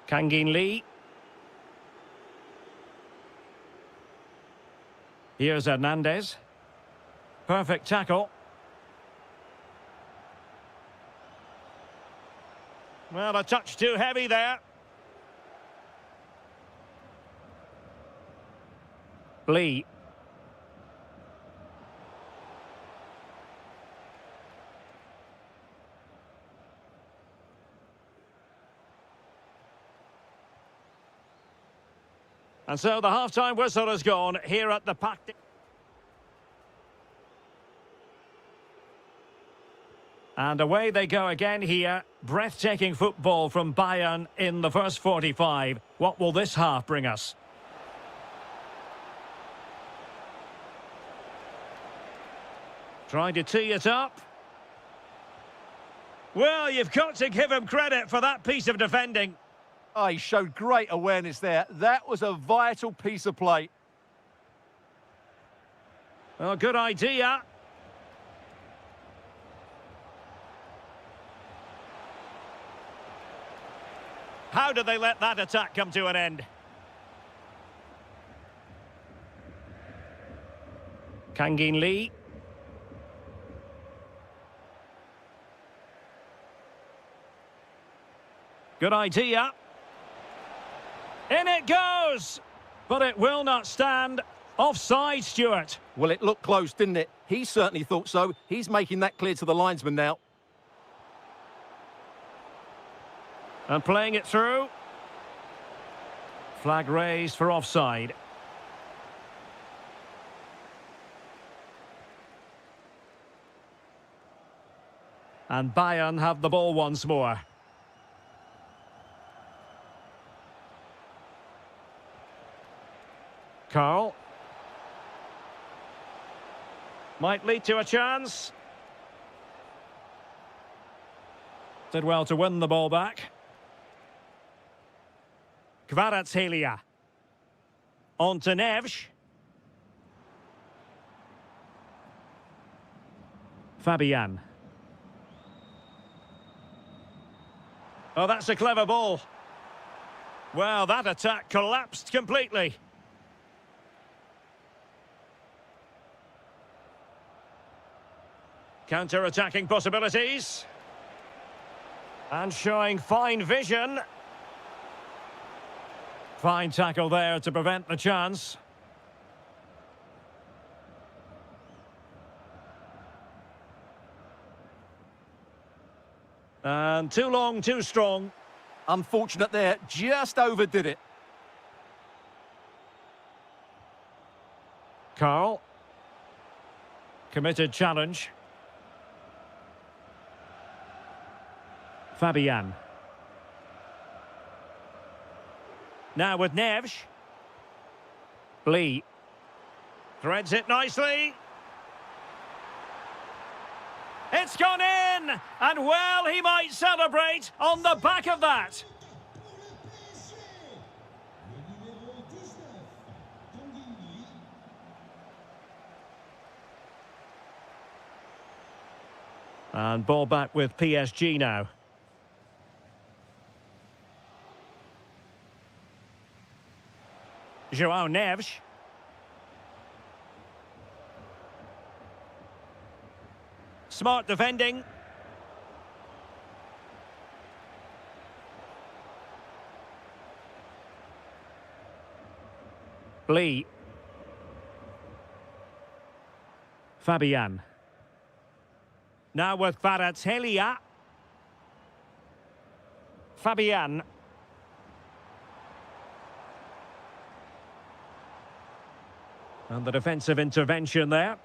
A: Kangin Lee. Here's Hernandez. Perfect tackle. Well, a touch too heavy there. Lee. And so the half-time whistle has gone here at the Parc. And away they go again here. Breathtaking football from Bayern in the first 45. What will this half bring us? Trying to tee it up. Well, you've got to give him credit for that piece of defending.
B: Oh, he showed great awareness there. That was a vital piece of play.
A: Well, good idea. How did they let that attack come to an end? Kangin Lee. Good idea. In it goes! But it will not stand. Offside, Stuart.
B: Well, it looked close, didn't it? He certainly thought so. He's making that clear to the linesman now.
A: And playing it through. Flag raised for offside. And Bayern have the ball once more. Carl. Might lead to a chance. Did well to win the ball back. Kvaratskhelia. On to Neves. Fabian. Oh, that's a clever ball. Well, that attack collapsed completely. Counter-attacking possibilities. And showing fine vision. Fine tackle there to prevent the chance. And too long, too strong.
B: Unfortunate there, just overdid it.
A: Carl. Committed challenge. Fabian. Now with Neves. Lee. Threads it nicely. It's gone in! And well, he might celebrate on the back of that. And ball back with PSG now. João Neves. Smart defending. Lee. Fabian. Now with Kvaratskhelia. Fabian. And the defensive intervention there.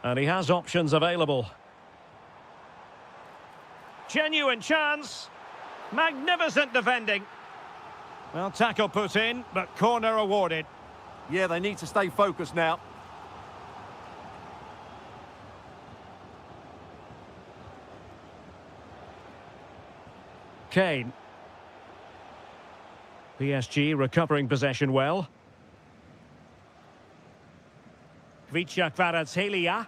A: And he has options available. Genuine chance. Magnificent defending. Well, tackle put in, but corner awarded.
B: Yeah, they need to stay focused now.
A: Kane. PSG recovering possession well. Kvaratskhelia.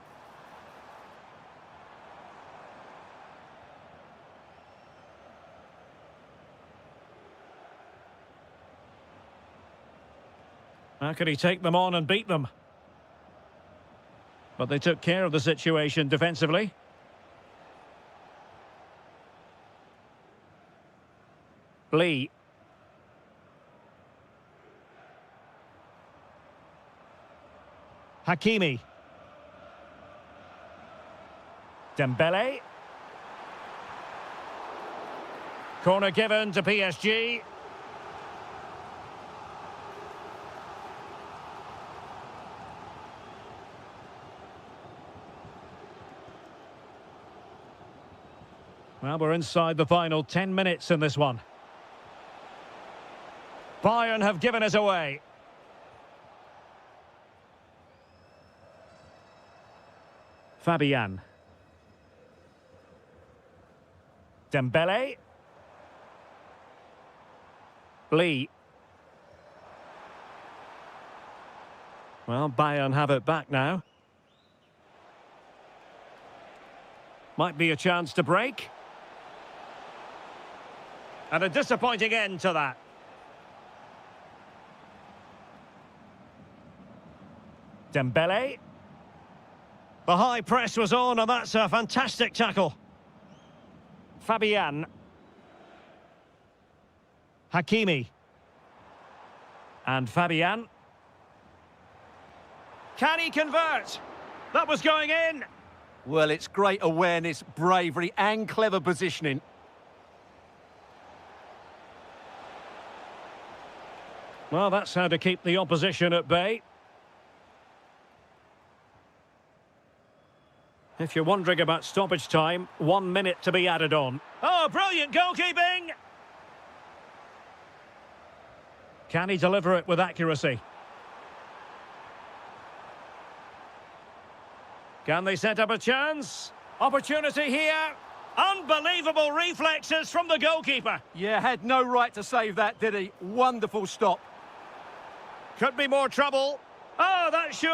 A: How can he take them on and beat them? But they took care of the situation defensively. Lee. Hakimi. Dembele. Corner given to PSG. Well, we're inside the final 10 minutes in this one. Bayern have given us away. Fabian. Dembele. Lee. Well, Bayern have it back now. Might be a chance to break. And a disappointing end to that. Dembele. The high press was on, and that's a fantastic tackle. Fabian. Hakimi. And Fabian. Can he convert? That was going in.
B: Well, it's great awareness, bravery and clever positioning.
A: Well, that's how to keep the opposition at bay. If you're wondering about stoppage time, 1 minute to be added on. Oh, brilliant goalkeeping! Can he deliver it with accuracy? Can they set up a chance? Opportunity here. Unbelievable reflexes from the goalkeeper.
B: Yeah, had no right to save that, did he? Wonderful stop.
A: Could be more trouble. Oh, that should...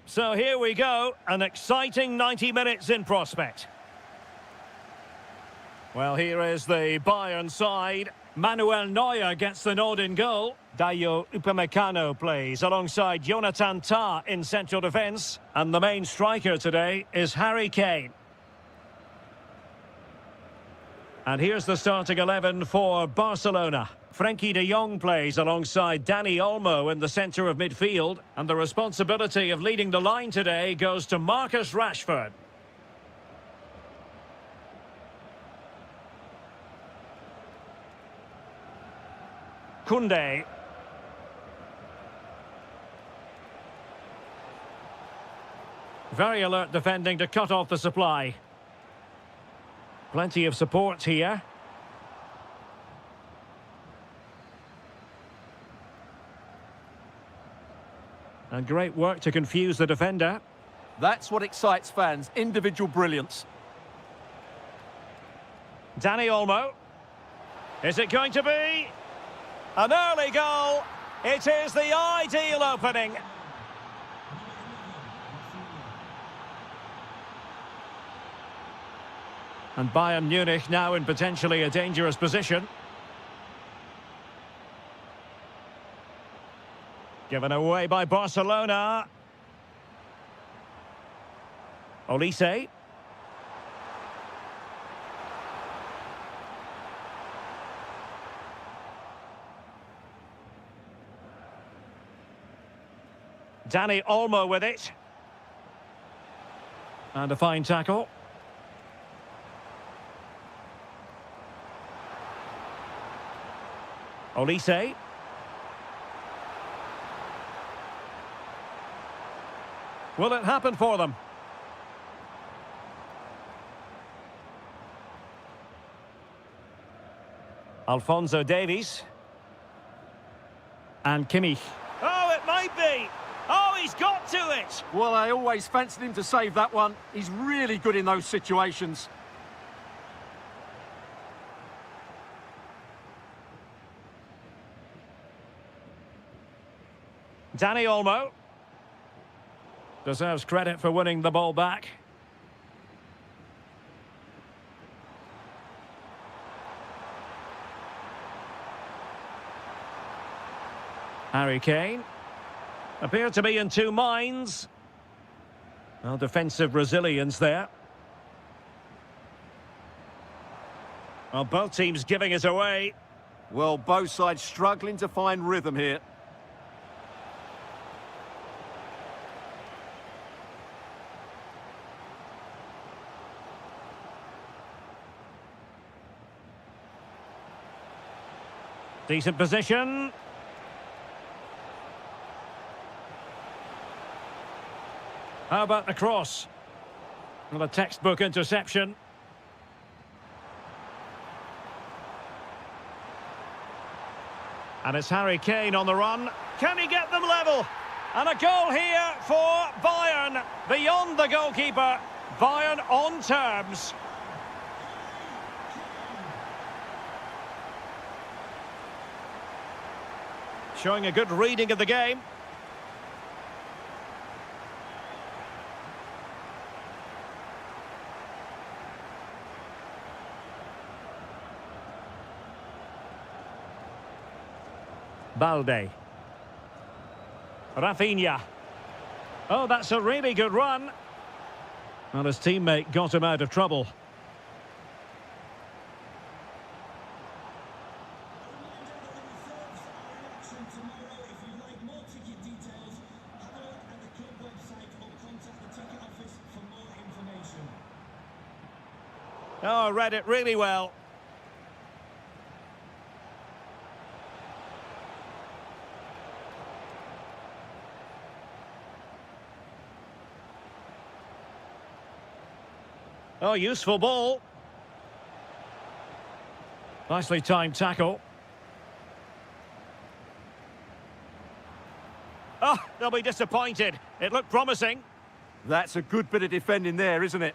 A: So here we go, an exciting 90 minutes in prospect. Well, here is the Bayern side. Manuel Neuer gets the nod in goal. Dayo Upamecano plays alongside Jonathan Tah in central defence. And the main striker today is Harry Kane. And here's the starting 11 for Barcelona. Frenkie de Jong plays alongside Dani Olmo in the centre of midfield. And the responsibility of leading the line today goes to Marcus Rashford. Koundé. Very alert defending to cut off the supply. Plenty of support here. And great work to confuse the defender.
B: That's what excites fans, individual brilliance.
A: Dani Olmo. Is it going to be? An early goal. It is the ideal opening. And Bayern Munich now in potentially a dangerous position. Given away by Barcelona. Olise. Dani Olmo with it. And a fine tackle. Olise. Will it happen for them? Alphonso Davies. And Kimmich. Oh, it might be! Oh, he's got to it!
B: Well, I always fancied him to save that one. He's really good in those situations.
A: Dani Olmo. Deserves credit for winning the ball back. Harry Kane. Appeared to be in two minds. Well, defensive resilience there. Well, both teams giving it away.
B: Well, both sides struggling to find rhythm here.
A: Decent position. How about the cross? Well, a textbook interception. And it's Harry Kane on the run. Can he get them level? And a goal here for Bayern. Beyond the goalkeeper. Bayern on terms. Showing a good reading of the game. Balde. Rafinha. Oh, that's a really good run. Well, his teammate got him out of trouble. Oh, read it really well. Oh, useful ball. Nicely timed tackle. Oh, they'll be disappointed. It looked promising.
B: That's a good bit of defending there, isn't it?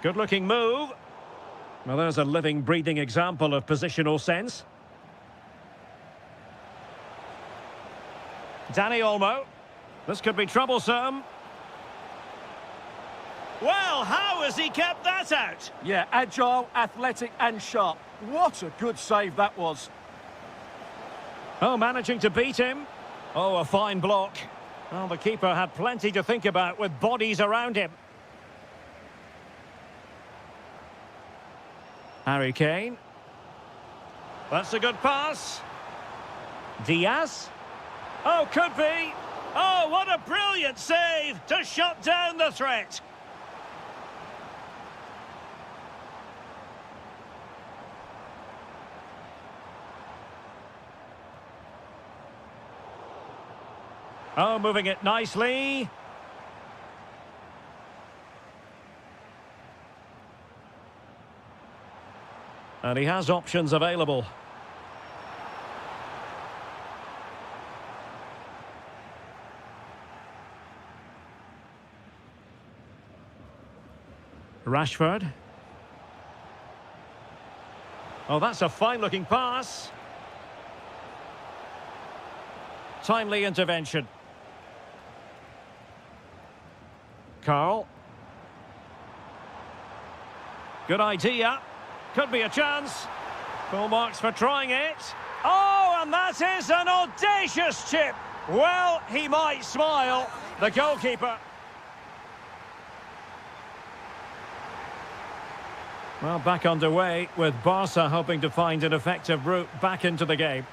A: Good-looking move. Well, there's a living, breathing example of positional sense. Danny Olmo. This could be troublesome. Well, how has he kept that out?
B: Yeah, agile, athletic and sharp. What a good save that was.
A: Oh, managing to beat him. Oh, a fine block. Well, the keeper had plenty to think about with bodies around him. Harry Kane. That's a good pass. Diaz. Oh, could be. Oh, what a brilliant save to shut down the threat. Oh, moving it nicely. And he has options available. Rashford. Oh, that's a fine-looking pass. Timely intervention. Carl. Good idea. Could be a chance. Full marks for trying it. Oh, and that is an audacious chip. Well, he might smile. The goalkeeper. Well, back underway with Barca hoping to find an effective route back into the game.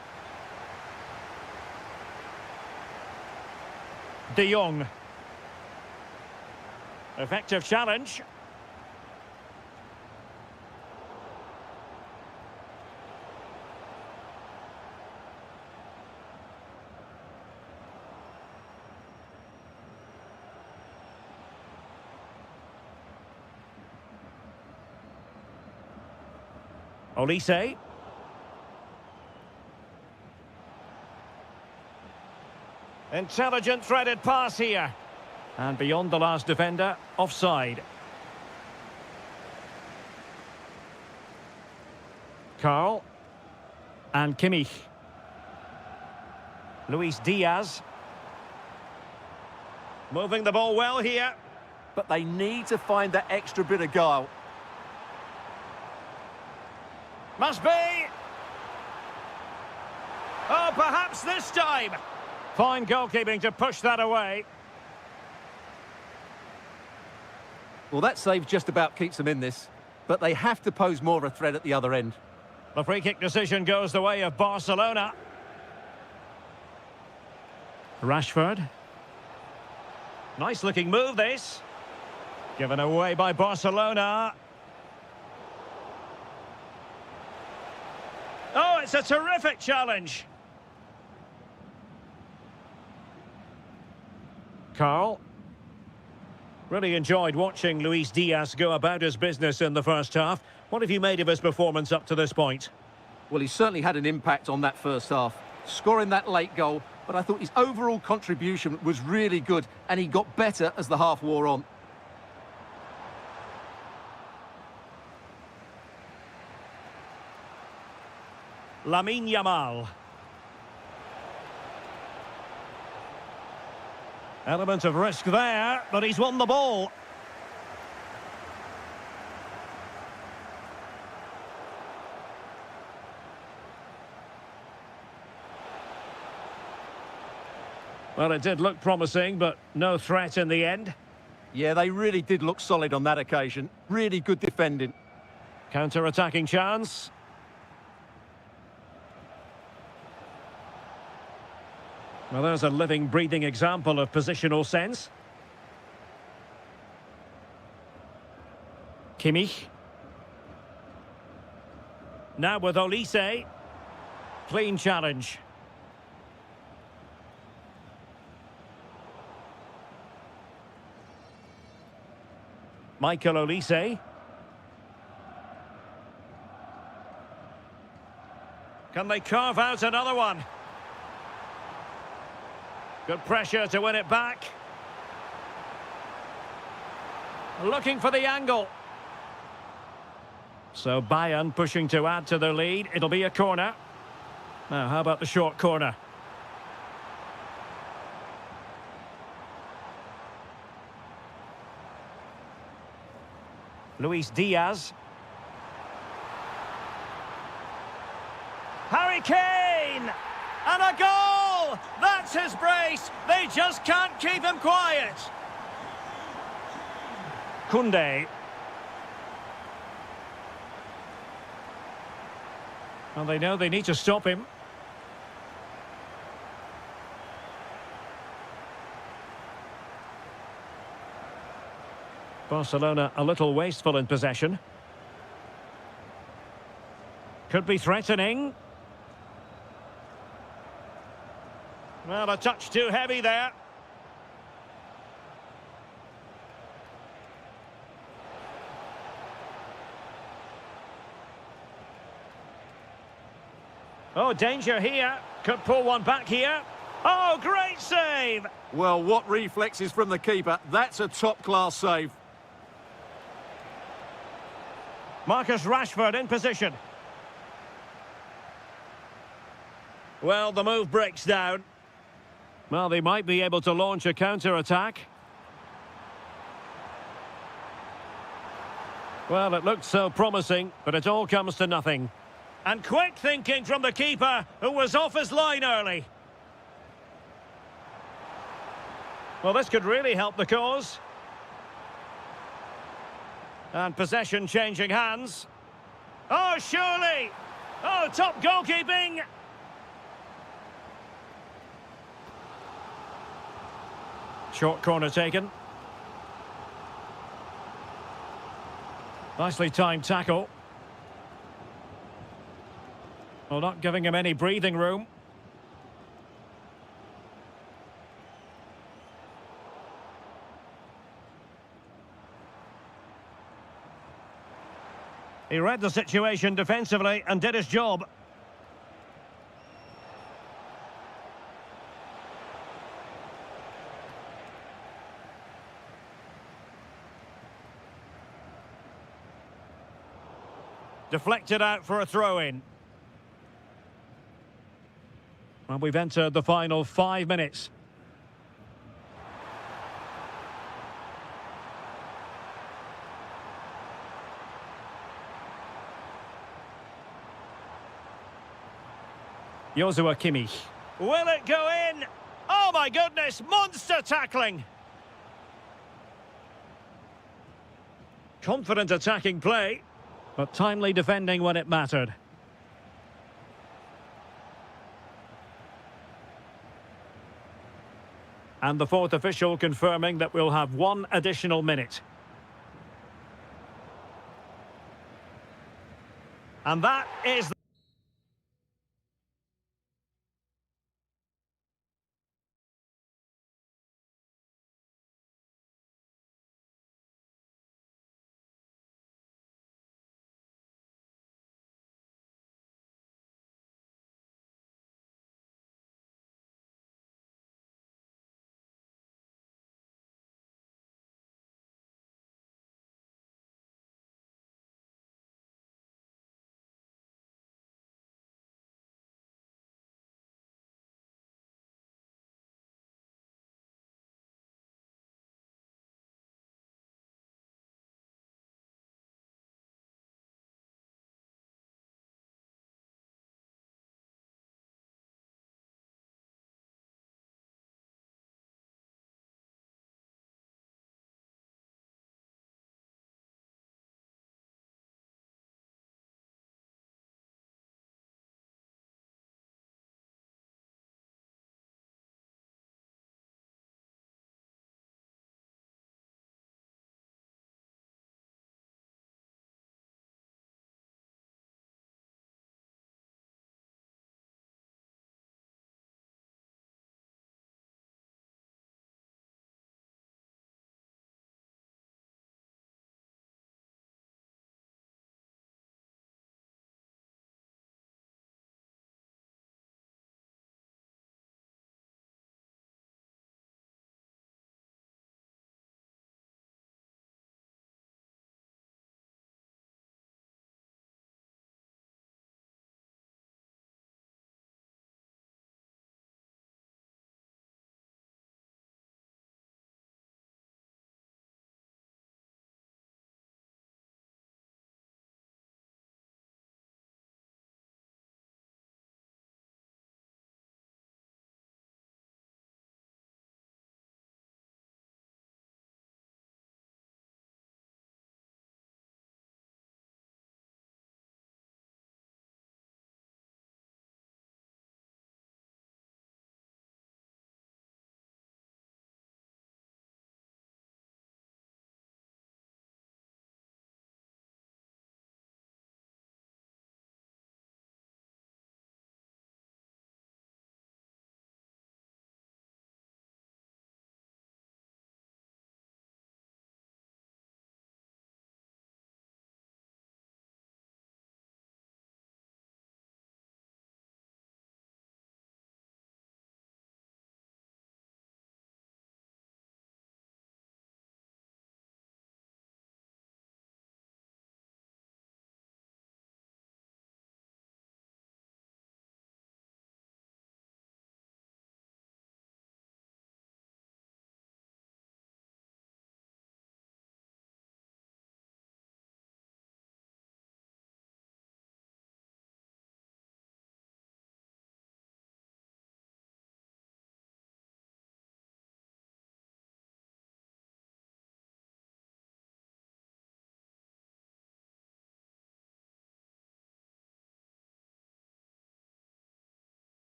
A: De Jong. Effective challenge. Olise. Intelligent threaded pass here. And beyond the last defender, offside. Carl. And Kimmich. Luis Diaz. Moving the ball well here.
B: But they need to find that extra bit of guile.
A: Must be. Oh, perhaps this time. Fine goalkeeping to push that away.
B: Well, that save just about keeps them in this, but they have to pose more of a threat at the other end.
A: The free kick decision goes the way of Barcelona. Rashford. Nice looking move, this. Given away by Barcelona. Oh, it's a terrific challenge. Carl. Really enjoyed watching Luis Diaz go about his business in the first half. What have you made of his performance up to this point?
B: Well, he certainly had an impact on that first half, scoring that late goal, but I thought his overall contribution was really good, and he got better as the half wore on.
A: Lamine Yamal. Element of risk there, but he's won the ball. Well, it did look promising, but no threat in the end.
B: Yeah, they really did look solid on that occasion. Really good defending.
A: Counter-attacking chance. Well, there's a living, breathing example of positional sense. Kimmich. Now with Olise. Clean challenge. Michael Olise. Can they carve out another one? Good pressure to win it back. Looking for the angle. So Bayern pushing to add to their lead. It'll be a corner. Now, how about the short corner? Luis Diaz. Harry Kane! And a goal! That's his brace! They just can't keep him quiet! Koundé. Well, they know they need to stop him. Barcelona a little wasteful in possession. Could be threatening. Well, a touch too heavy there. Oh, danger here. Could pull one back here. Oh, great save!
B: Well, what reflexes from the keeper. That's a top-class save.
A: Marcus Rashford in position. Well, the move breaks down. Well, they might be able to launch a counter-attack. Well, it looked so promising, but it all comes to nothing. And quick thinking from the keeper, who was off his line early. Well, this could really help the cause. And possession changing hands. Oh, surely! Oh, top goalkeeping! Short corner taken. Nicely timed tackle. Well, not giving him any breathing room. He read the situation defensively and did his job. Deflected out for a throw-in. And we've entered the final 5 minutes. Joshua Kimmich. Will it go in? Oh my goodness, monster tackling! Confident attacking play, but timely defending when it mattered. And the fourth official confirming that we'll have 1 additional minute. And that is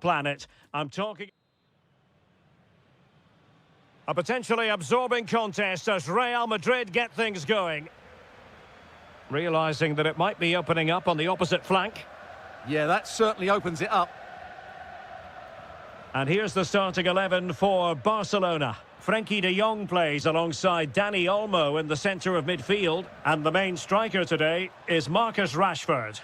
A: planet. I'm talking... A potentially absorbing contest as Real Madrid get things going. Realising that it might be opening up on the opposite flank.
B: Yeah, that certainly opens it up.
A: And here's the starting 11 for Barcelona. Frenkie de Jong plays alongside Dani Olmo in the centre of midfield. And the main striker today is Marcus Rashford.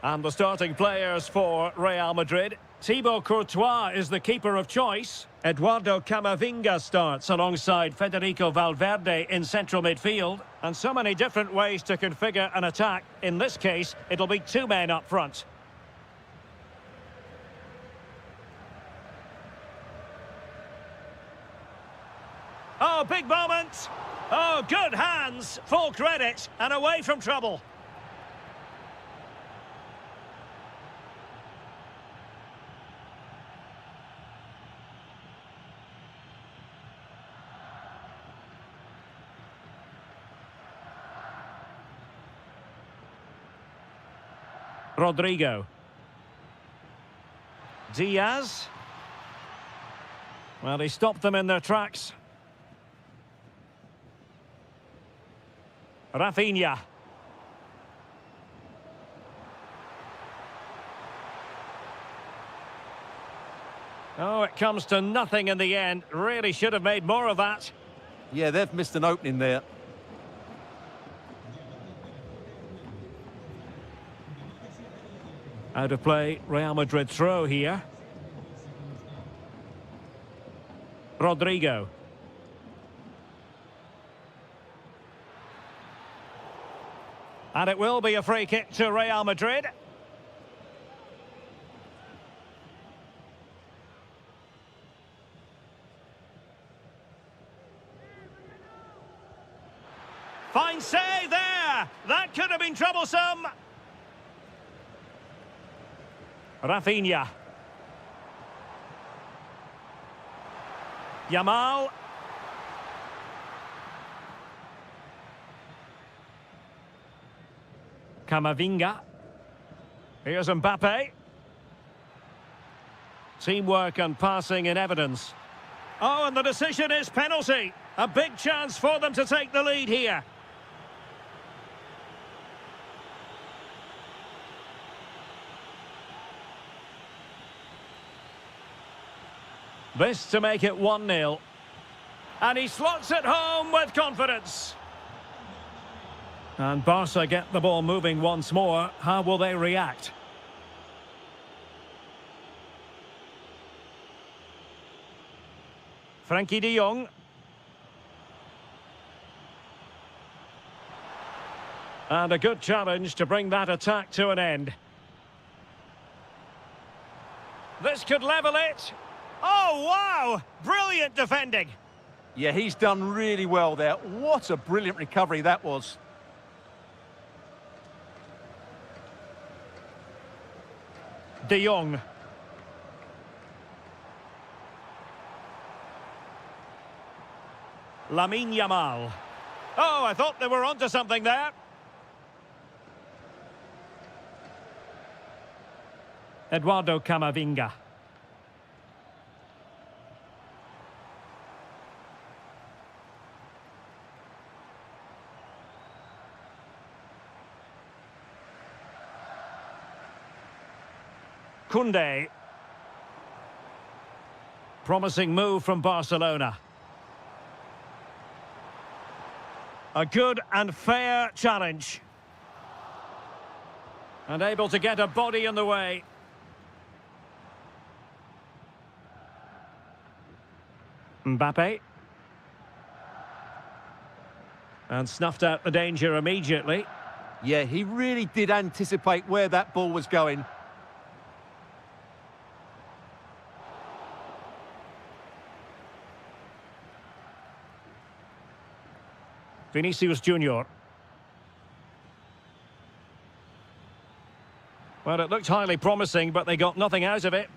A: And the starting players for Real Madrid. Thibaut Courtois is the keeper of choice. Eduardo Camavinga starts alongside Federico Valverde in central midfield. And so many different ways to configure an attack. In this case, it'll be two men up front. Oh, big moment! Oh, good hands! Full credit, and away from trouble. Rodrigo. Diaz. Well, he stopped them in their tracks. Rafinha. Oh, it comes to nothing in the end. Really should have made more of that.
B: Yeah, they've missed an opening there.
A: Out of play, Real Madrid throw here. Rodrigo. And it will be a free kick to Real Madrid. Fine save there! That could have been troublesome! Rafinha. Yamal. Camavinga. Here's Mbappe. Teamwork and passing in evidence. Oh, and the decision is penalty. A big chance for them to take the lead here. This to make it 1-0. And he slots it home with confidence. And Barca get the ball moving once more. How will they react? Frenkie de Jong. And a good challenge to bring that attack to an end. This could level it. Oh, wow! Brilliant defending.
B: Yeah, he's done really well there. What a brilliant recovery that was.
A: De Jong. Lamine Yamal. Oh, I thought they were onto something there. Eduardo Camavinga. Koundé. Promising move from Barcelona. A good and fair challenge. And able to get a body in the way. Mbappe. And snuffed out the danger immediately.
B: Yeah, he really did anticipate where that ball was going.
A: Vinicius Junior. Well, it looked highly promising, but they got nothing out of it.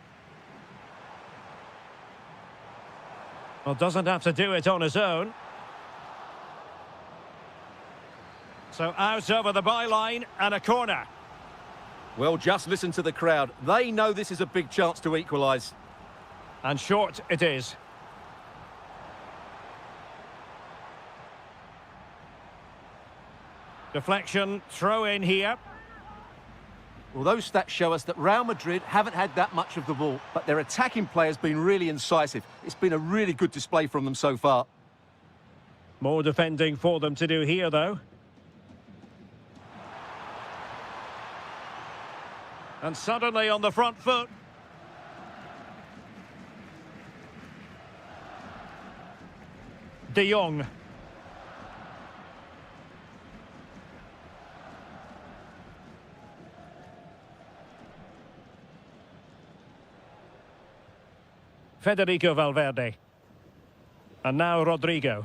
A: Well, doesn't have to do it on his own. So out over the byline and a corner.
B: Well, just listen to the crowd. They know this is a big chance to equalise.
A: And short it is. Deflection, throw in here.
B: Well, those stats show us that Real Madrid haven't had that much of the ball, but their attacking play has been really incisive. It's been a really good display from them so far.
A: More defending for them to do here, though. And suddenly on the front foot. De Jong. Federico Valverde. And now Rodrigo.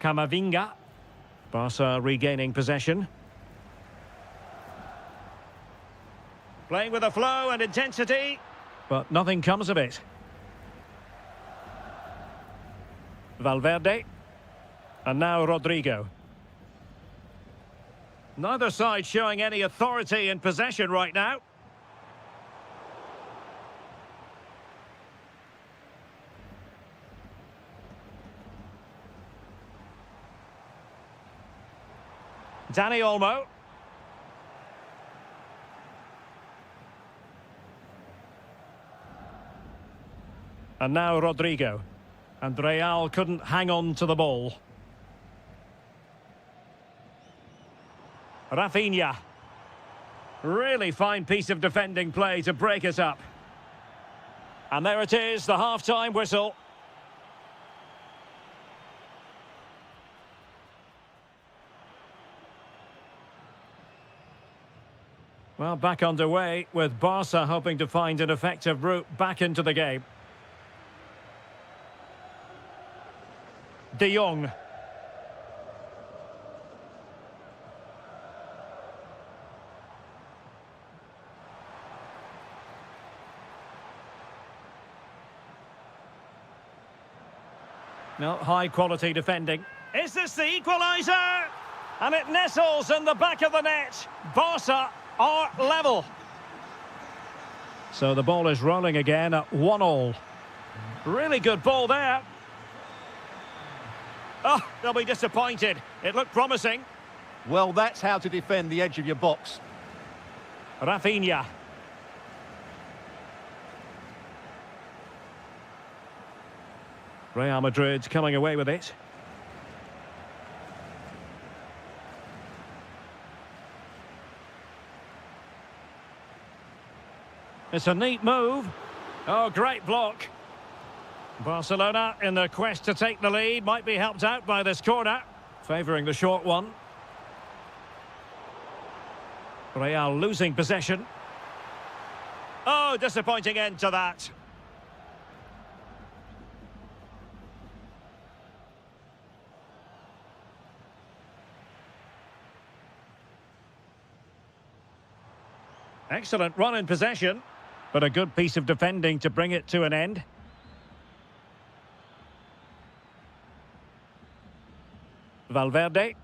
A: Camavinga. Barca regaining possession. Playing with a flow and intensity, but nothing comes of it. Valverde. And now Rodrigo. Neither side showing any authority in possession right now. Dani Olmo. And now Rodrigo. And Real couldn't hang on to the ball. Rafinha. Really fine piece of defending play to break it up. And there it is, the half-time whistle. Well, back underway with Barca hoping to find an effective route back into the game. De Jong. No, high-quality defending. Is this the equaliser? And it nestles in the back of the net. Barca are level. So the ball is rolling again at 1-1. Really good ball there. Oh, they'll be disappointed. It looked promising.
B: Well, that's how to defend the edge of your box.
A: Rafinha. Real Madrid coming away with it. It's a neat move. Oh, great block. Barcelona, in their quest to take the lead, might be helped out by this corner, favouring the short one. Real losing possession. Oh, disappointing end to that. Excellent run in possession, but a good piece of defending to bring it to an end. Valverde.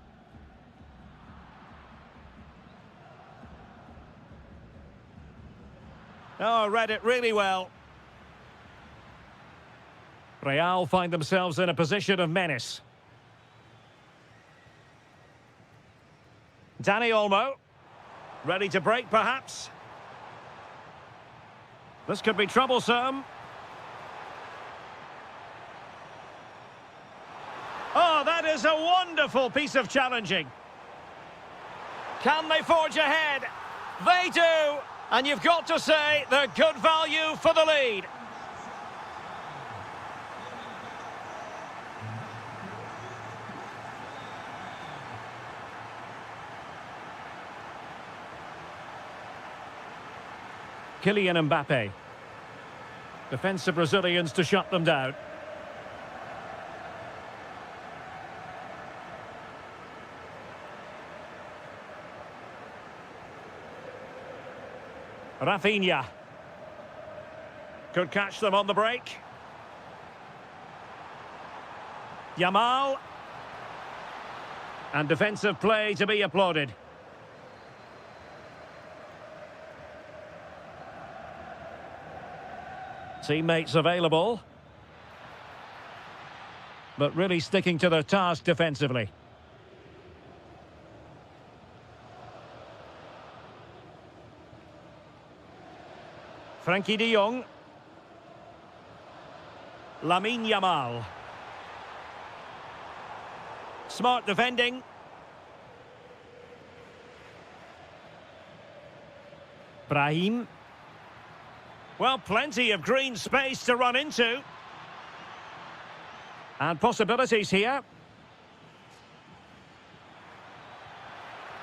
A: Oh, read it really well. Real find themselves in a position of menace. Dani Olmo. Ready to break, perhaps. This could be troublesome. Oh, that is a wonderful piece of challenging. Can they forge ahead? They do. And you've got to say they're good value for the lead. Kylian Mbappe. Defensive Brazilians to shut them down. Rafinha. Could catch them on the break. Yamal. And defensive play to be applauded. Teammates available. But really sticking to their task defensively. Frankie de Jong. Lamine Yamal. Smart defending. Brahim. Well, plenty of green space to run into. And possibilities here.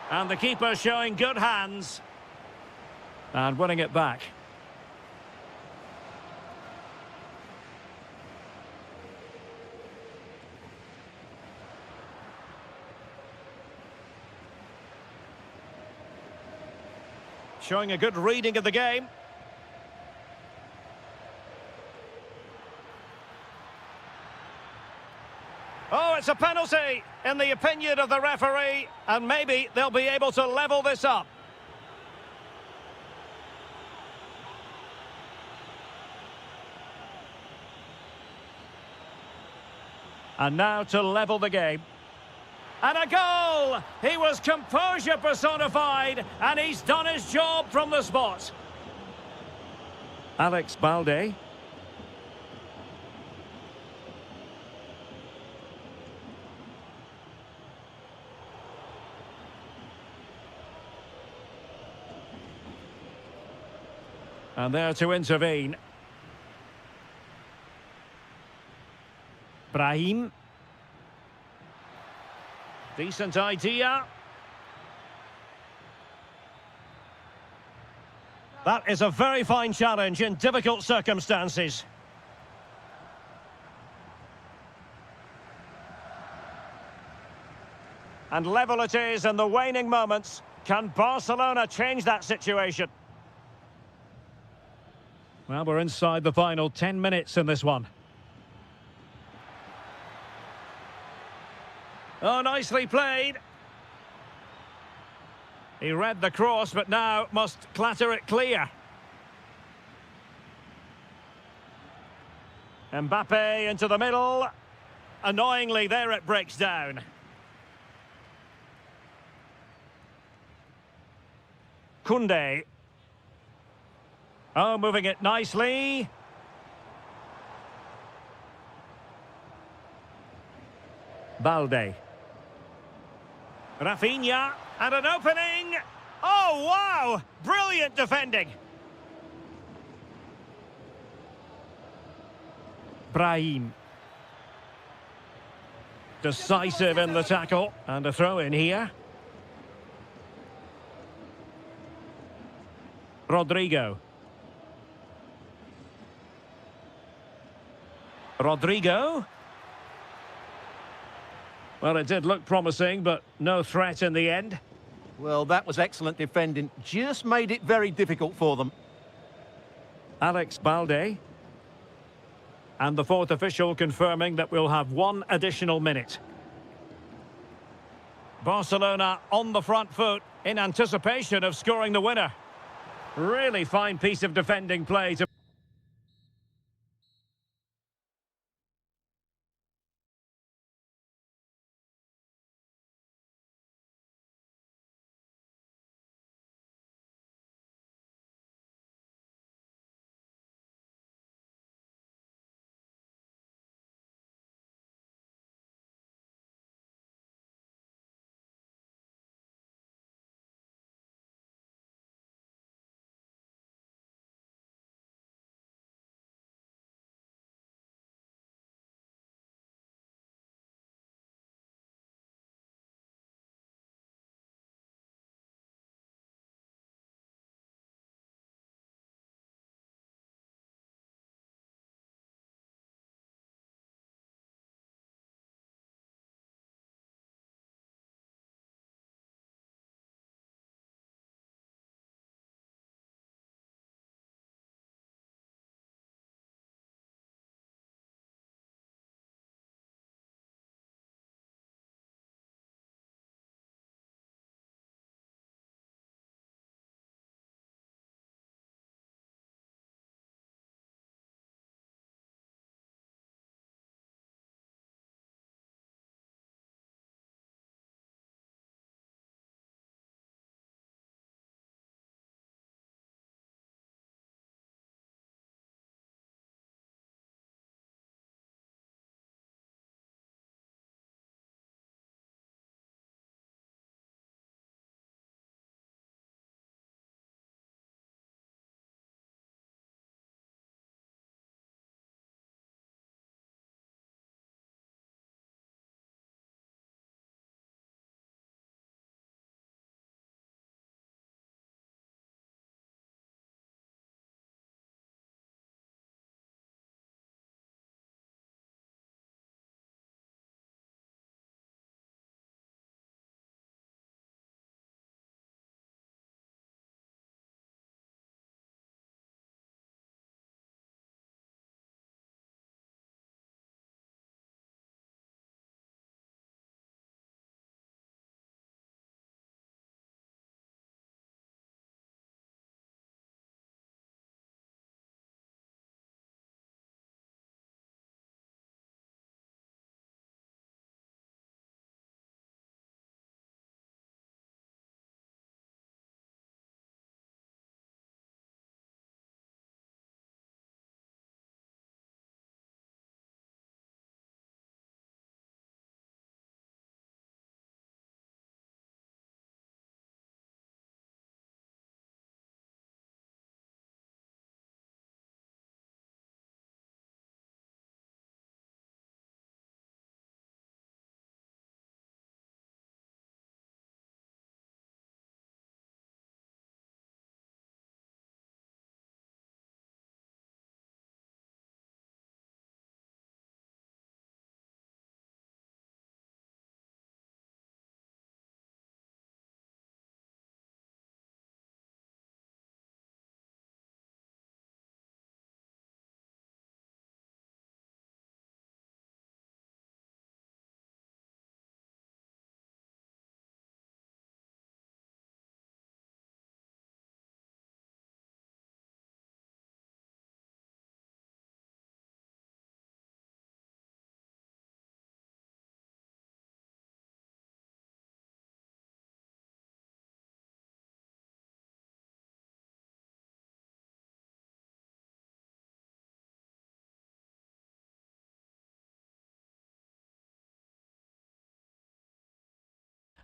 A: And the keeper showing good hands. And winning it back. Showing a good reading of the game. Oh, it's a penalty, in the opinion of the referee, and maybe they'll be able to level this up. And now to level the game. And a goal! He was composure personified, and he's done his job from the spot. Alex Balde. And there to intervene. Brahim. Decent idea. That is a very fine challenge in difficult circumstances. And level it is in the waning moments. Can Barcelona change that situation? Well, we're inside the final 10 minutes in this one. Oh, nicely played. He read the cross, but now must clatter it clear. Mbappe into the middle. Annoyingly, there it breaks down. Koundé. Oh, moving it nicely. Balde. Rafinha, and an opening. Oh, wow! Brilliant defending. Brahim. Decisive in the tackle. And a throw in here. Rodrigo. Rodrigo. Well, it did look promising, but no threat in the end.
B: Well, that was excellent defending. Just made it very difficult for them.
A: Alex Balde. And the fourth official confirming that we'll have one additional minute. Barcelona on the front foot in anticipation of scoring the winner. Really fine piece of defending play to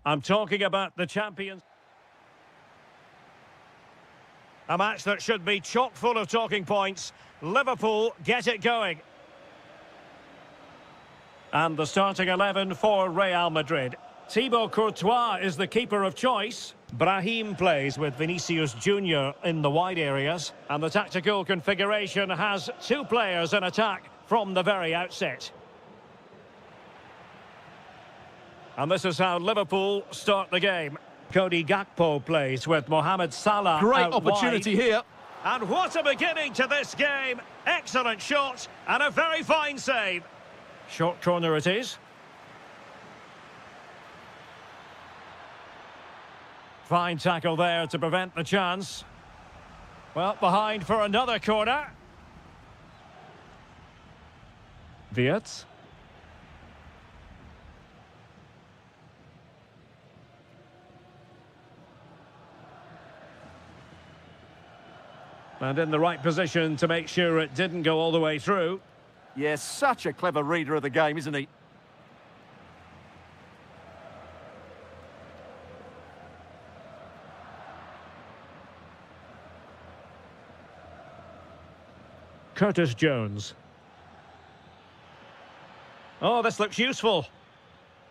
A: I'm talking about the champions. A match that should be chock full of talking points. Liverpool get it going. And the starting 11 for Real Madrid. Thibaut Courtois is the keeper of choice. Brahim plays with Vinicius Junior in the wide areas. And the tactical configuration has two players in attack from the very outset. And this is how Liverpool start the game. Cody Gakpo plays with Mohamed Salah
B: Great
A: out
B: opportunity
A: wide.
B: here.
A: And what a beginning to this game. Excellent shot and a very fine save. Short corner it is. Fine tackle there to prevent the chance. Well, behind for another corner. Wirtz. And in the right position to make sure it didn't go all the way through.
B: Yes, such a clever reader of the game, isn't he?
A: Curtis Jones. Oh, this looks useful.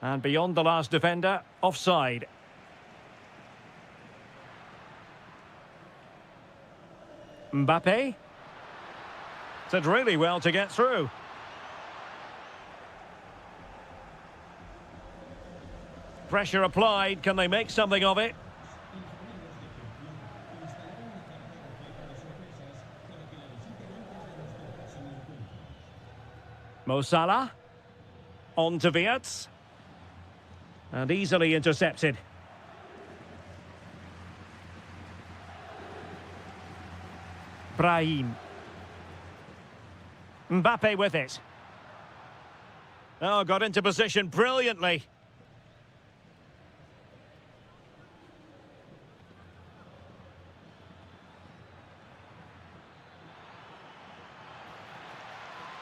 A: And beyond the last defender, offside. Mbappe. Did really well to get through. Pressure applied. Can they make something of it? Mo Salah. On to Wirtz. And easily intercepted. Brahim. Mbappe with it. Oh, got into position brilliantly.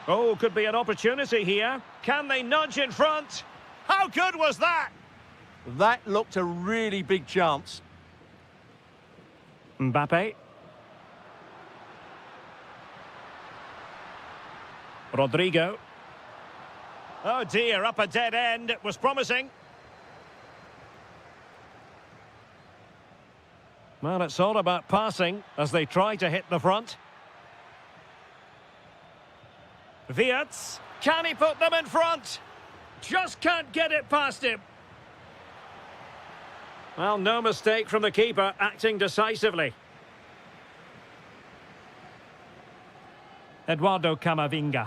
A: Oh, could be an opportunity here. Can they nudge in front? How good was that?
B: That looked a really big chance.
A: Mbappe. Rodrigo. Oh dear, up a dead end. It was promising. Well, it's all about passing as they try to hit the front. Wirtz. Can he put them in front? Just can't get it past him. Well, no mistake from the keeper, acting decisively. Eduardo Camavinga.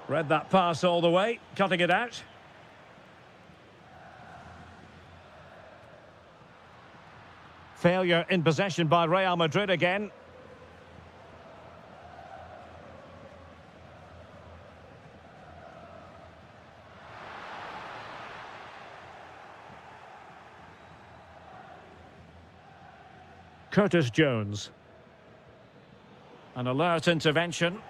A: Read that pass all the way, cutting it out. Failure in possession by Real Madrid again. Curtis Jones. An alert intervention.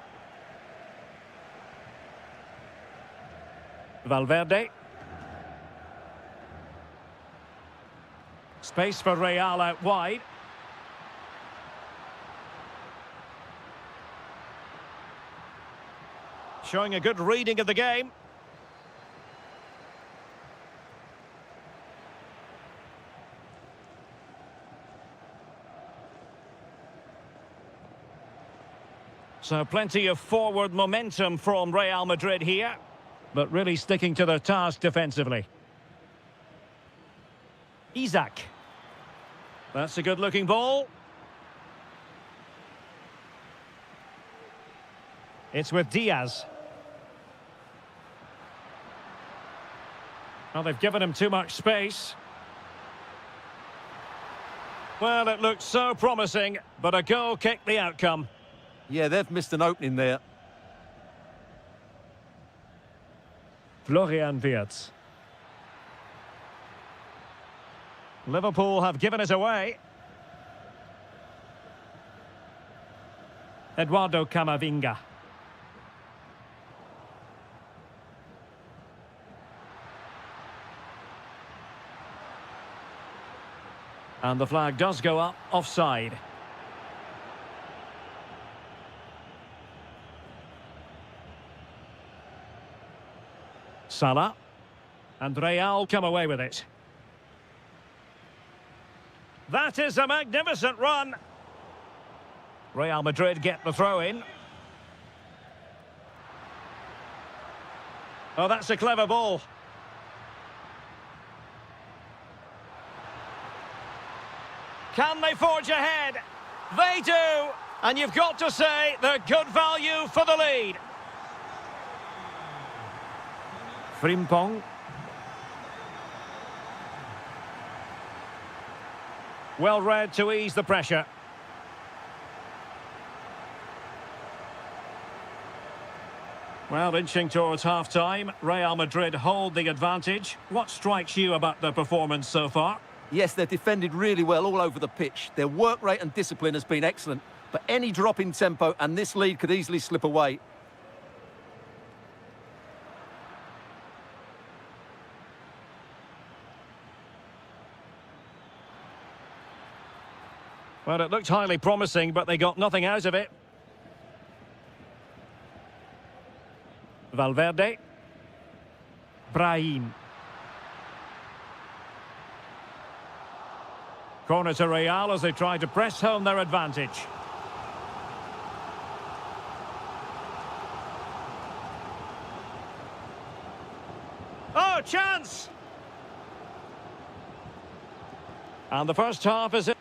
A: Valverde. Space for Real out wide. Showing a good reading of the game. So plenty of forward momentum from Real Madrid here, but really sticking to their task defensively. Isaac. That's a good-looking ball. It's with Diaz. Well, they've given him too much space. Well, it looked so promising, but a goal kicked the outcome.
B: Yeah, they've missed an opening there.
A: Florian Wirtz. Liverpool have given it away. Eduardo Camavinga. And the flag does go up, offside. Salah. And Real come away with it. That is a magnificent run. Real Madrid get the throw in. Oh, that's a clever ball. Can they forge ahead? They do. And you've got to say they're good value for the lead. Frimpong. Well read to ease the pressure. Well, inching towards half-time, Real Madrid hold the advantage. What strikes you about their performance so far?
B: Yes, they've defended really well all over the pitch. Their work rate and discipline has been excellent. But any drop in tempo and this lead could easily slip away.
A: Well, it looked highly promising, but they got nothing out of it. Valverde. Brahim. Corner to Real as they try to press home their advantage. Oh, chance! And the first half is it.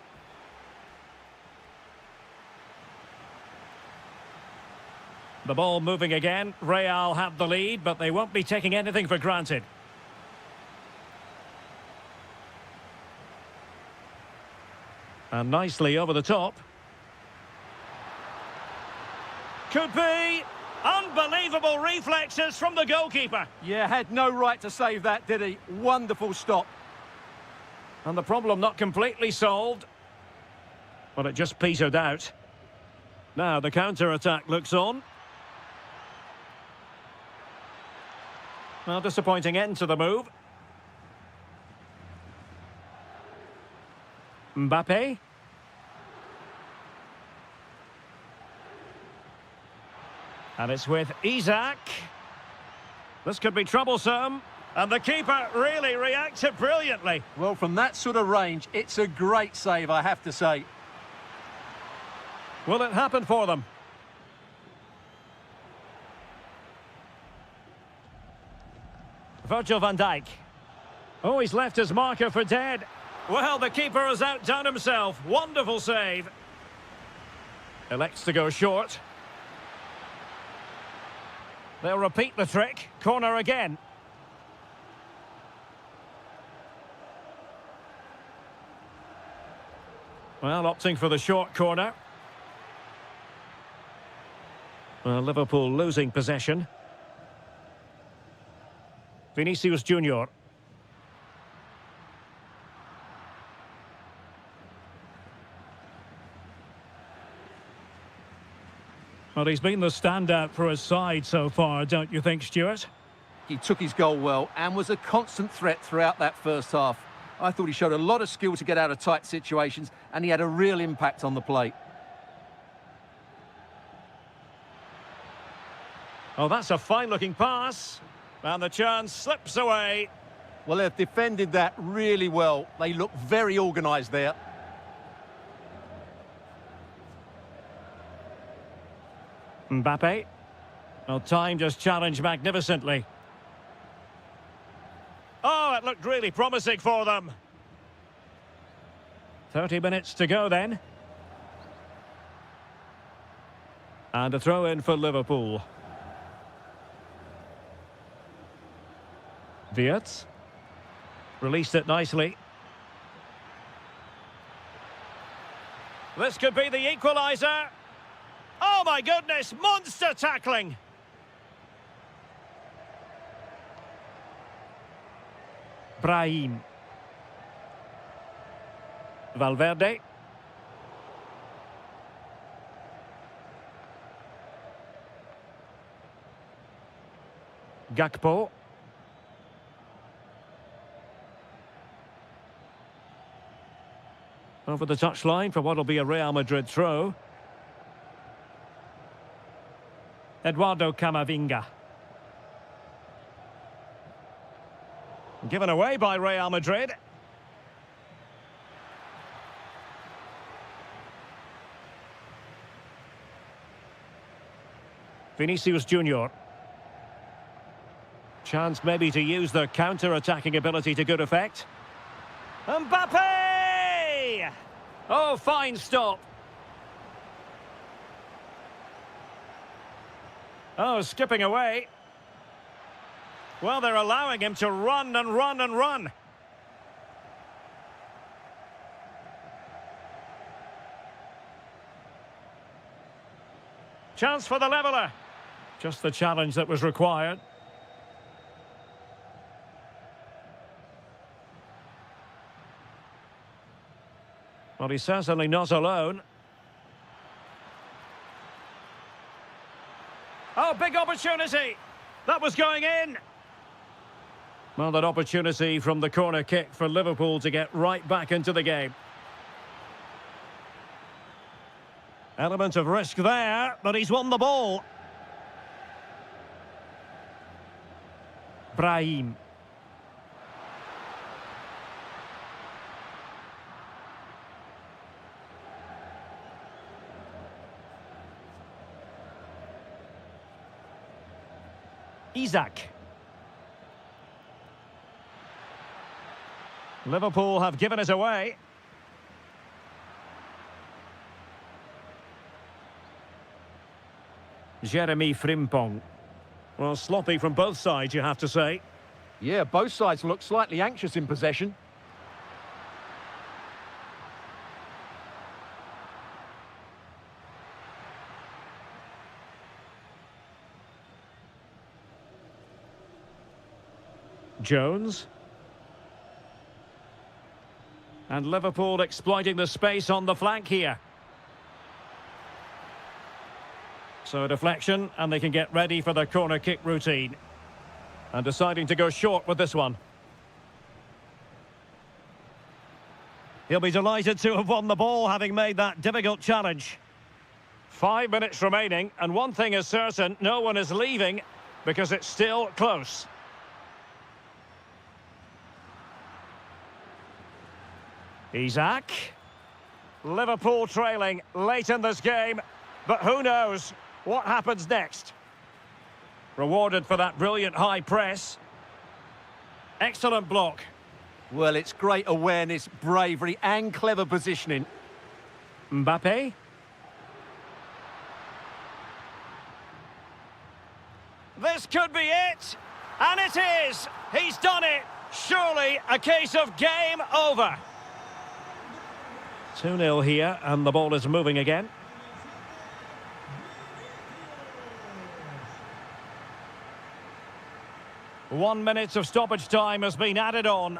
A: The ball moving again. Real have the lead, but they won't be taking anything for granted. And nicely over the top. Could be. Unbelievable reflexes from the goalkeeper.
B: Yeah, had no right to save that, did he? Wonderful stop.
A: And the problem not completely solved. But it just petered out. Now the counter-attack looks on. Well, disappointing end to the move. Mbappe. And it's with Isaac. This could be troublesome. And the keeper really reacted brilliantly.
B: Well, from that sort of range, it's a great save, I have to say.
A: Will it happen for them? Virgil van Dijk. Oh, he's left his marker for dead. Well, the keeper has outdone himself. Wonderful save. Elects to go short. They'll repeat the trick. Corner again. Well, opting for the short corner. Well, Liverpool losing possession. Vinicius Junior. Well, he's been the standout for his side so far, don't you think, Stuart?
B: He took his goal well and was a constant threat throughout that first half. I thought he showed a lot of skill to get out of tight situations, and he had a real impact on the plate.
A: Oh, that's a fine-looking pass. And the chance slips away.
B: Well, they've defended that really well. They look very organised there.
A: Mbappe. Well, timed his challenge magnificently. Oh, it looked really promising for them. 30 minutes to go then. And a throw-in for Liverpool. Wirtz. Released it nicely. This could be the equaliser. Oh my goodness, monster tackling. Brahim. Valverde. Gakpo. Over the touchline for what will be a Real Madrid throw. Eduardo Camavinga. Given away by Real Madrid. Vinicius Junior. Chance maybe to use their counter-attacking ability to good effect. Mbappe! Oh, fine stop. Oh, skipping away. Well, they're allowing him to run and run and run. Chance for the leveller. Just the challenge that was required. Well, he's certainly not alone. Oh, big opportunity! That was going in! Well, that opportunity from the corner kick for Liverpool to get right back into the game. Element of risk there, but he's won the ball. Brahim. Isaac. Liverpool have given it away. Jeremy Frimpong. Well, sloppy from both sides, you have to say.
B: Yeah, both sides look slightly anxious in possession.
A: Jones. And Liverpool exploiting the space on the flank here. So a deflection, and they can get ready for the corner kick routine. And deciding to go short with this one. He'll be delighted to have won the ball, having made that difficult challenge. 5 minutes remaining, and one thing is certain, no one is leaving, because it's still close. Isaac. Liverpool trailing late in this game, but who knows what happens next. Rewarded for that brilliant high press. Excellent block.
B: Well, it's great awareness, bravery and clever positioning.
A: Mbappe. This could be it, and it is. He's done it. Surely a case of game over. 2-0 here, and the ball is moving again. One minute of stoppage time has been added on.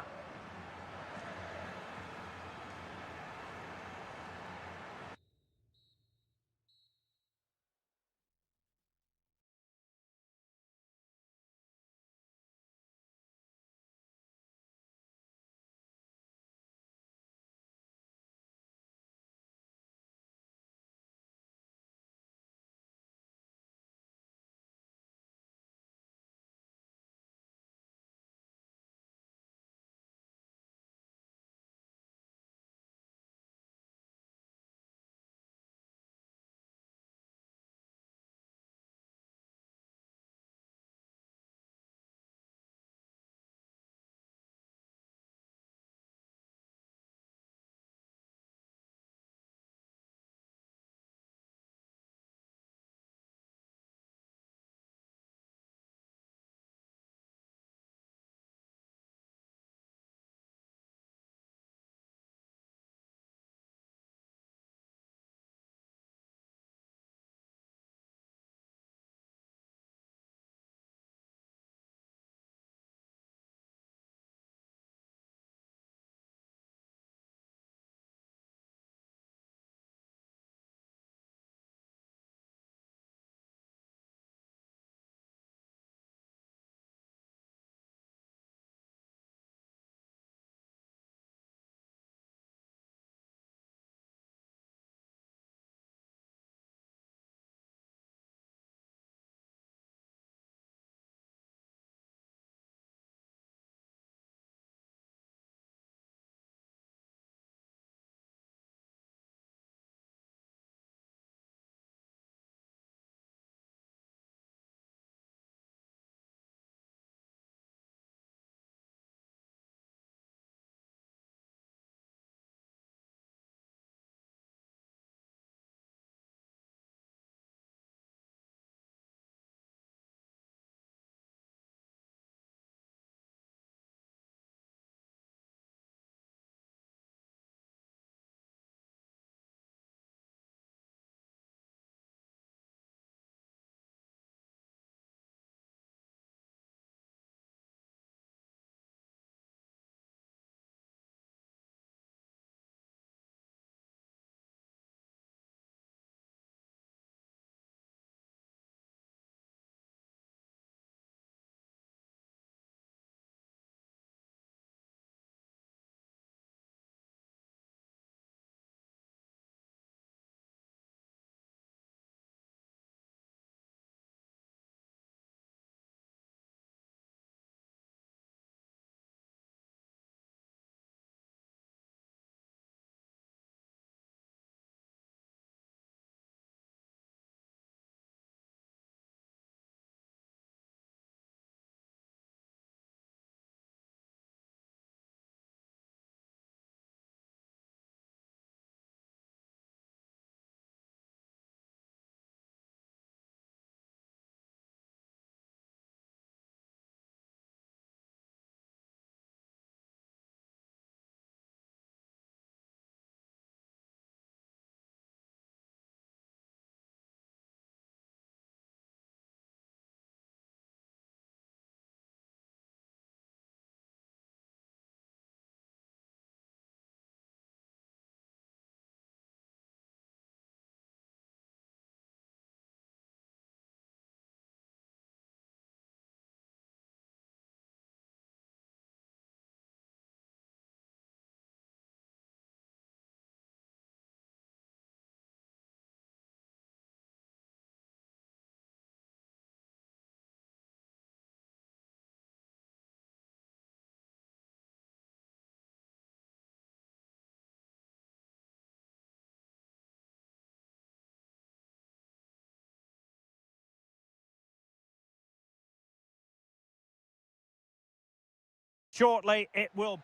A: Shortly it will...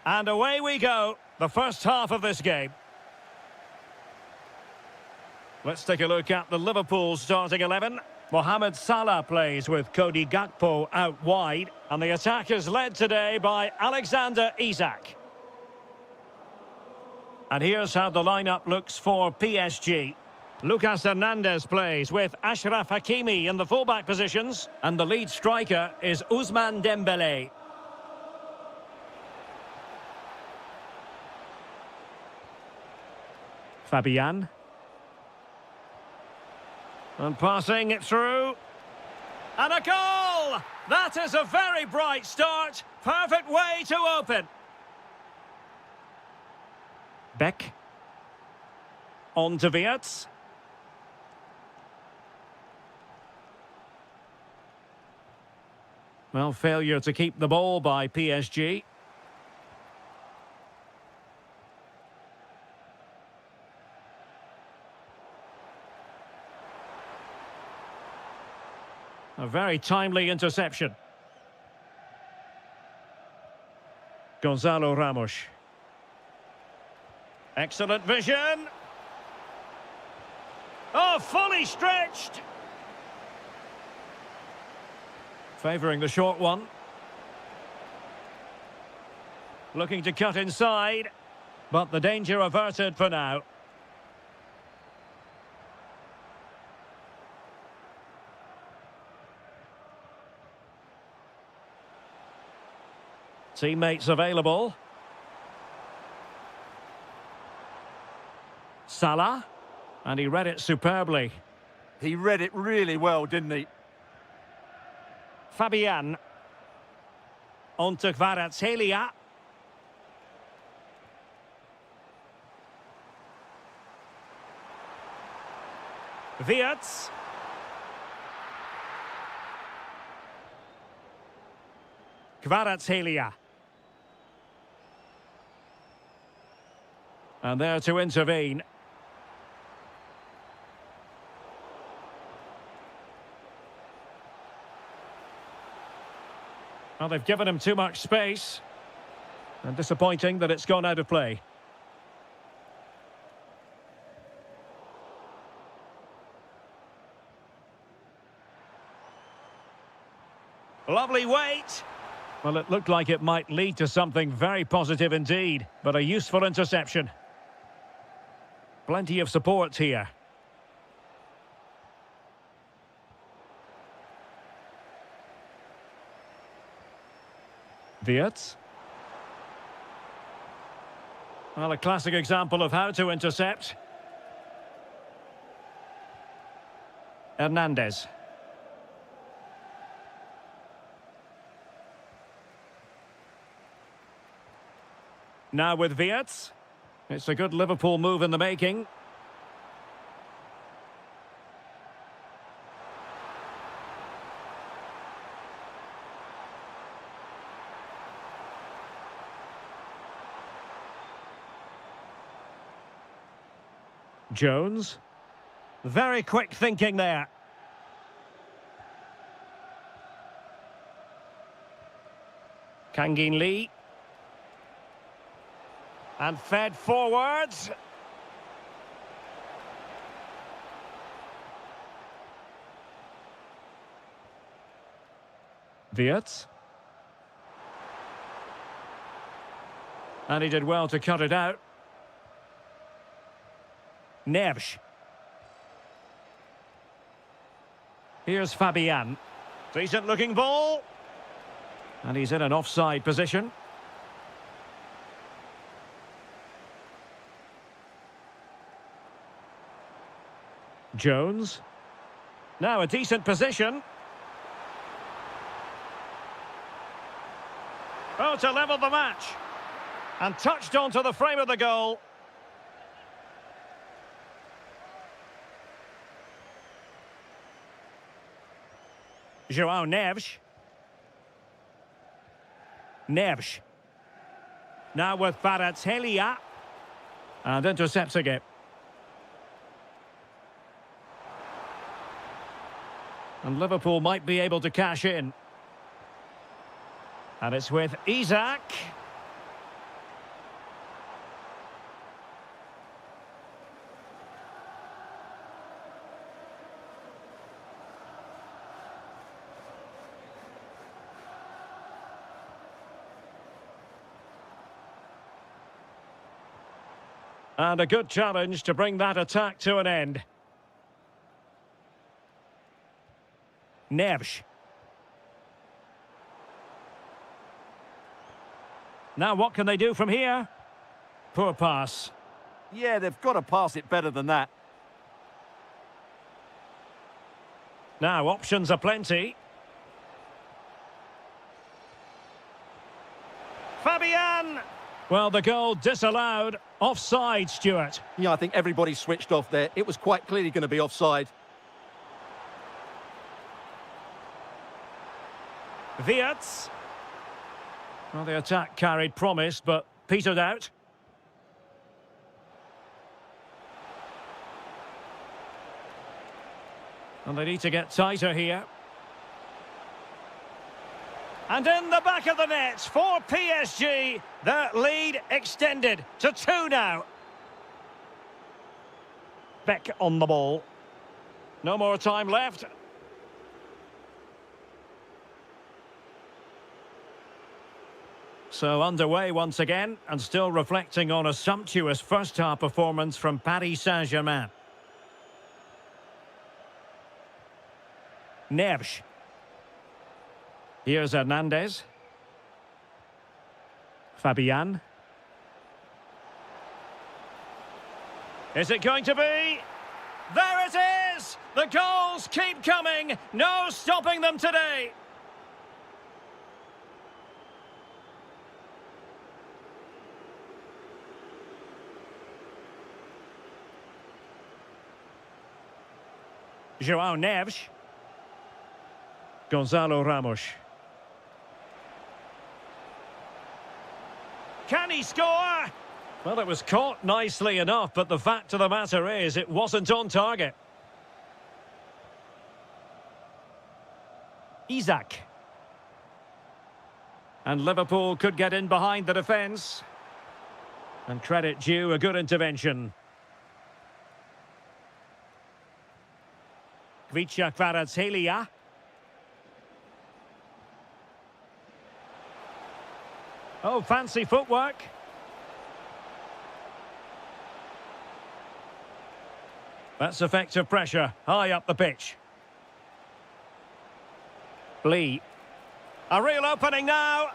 A: And away we go, the first half of this game. Let's take a look at the Liverpool starting 11. Mohamed Salah plays with Cody Gakpo out wide. And the attack is led today by Alexander Isak. And here's how the lineup looks for PSG. Lucas Hernandez plays with Achraf Hakimi in the fullback positions. And the lead striker is Ousmane Dembélé. Fabian. And passing it through. And a goal! That is a very bright start. Perfect way to open. Beck. On to Wirtz. Well, failure to keep the ball by PSG. A very timely interception. Gonzalo Ramos. Excellent vision. Oh, fully stretched. Favouring the short one. Looking to cut inside, but the danger averted for now. Teammates available. Salah, and he read it superbly.
B: He read it really well, didn't he?
A: Fabian. On to Kvaratskhelia. Wirtz. Kvaratskhelia. And there to intervene. Well, they've given him too much space. And disappointing that it's gone out of play. Lovely weight. Well, it looked like it might lead to something very positive indeed, but a useful interception. Plenty of support here. Wirtz. Well, a classic example of how to intercept. Hernandez. Now with Wirtz. It's a good Liverpool move in the making. Jones. Very quick thinking there. Kangin Lee. And fed forwards. Wirtz. And he did well to cut it out. Neves. Here's Fabian. Decent looking ball. And he's in an offside position. Jones. Now a decent position. Oh, to level the match. And touched onto the frame of the goal. João Neves. Neves. Now with Kvaratskhelia. And intercepting it. And Liverpool might be able to cash in. And it's with Isak. And a good challenge to bring that attack to an end. Neves. Now what can they do from here? Poor pass.
B: Yeah, they've got to pass it better than that.
A: Now options are plenty. Fabian! Well, the goal disallowed. Offside, Stuart.
B: Yeah, I think everybody switched off there. It was quite clearly going to be offside.
A: Wirtz. Well, the attack carried promise, but petered out. And they need to get tighter here. And in the back of the net for PSG, their lead extended to 2 now. Beck on the ball. No more time left. So underway once again, and still reflecting on a sumptuous first-half performance from Paris Saint-Germain. Neves. Here's Hernandez. Fabian. Is it going to be? There it is! The goals keep coming. No stopping them today. João Neves. Gonzalo Ramos. Can he score? Well, it was caught nicely enough, but the fact of the matter is it wasn't on target. Isak. And Liverpool could get in behind the defence. And credit due, a good intervention. Kvaratskhelia. Oh, fancy footwork. That's effective pressure, high up the pitch. Lee. A real opening now.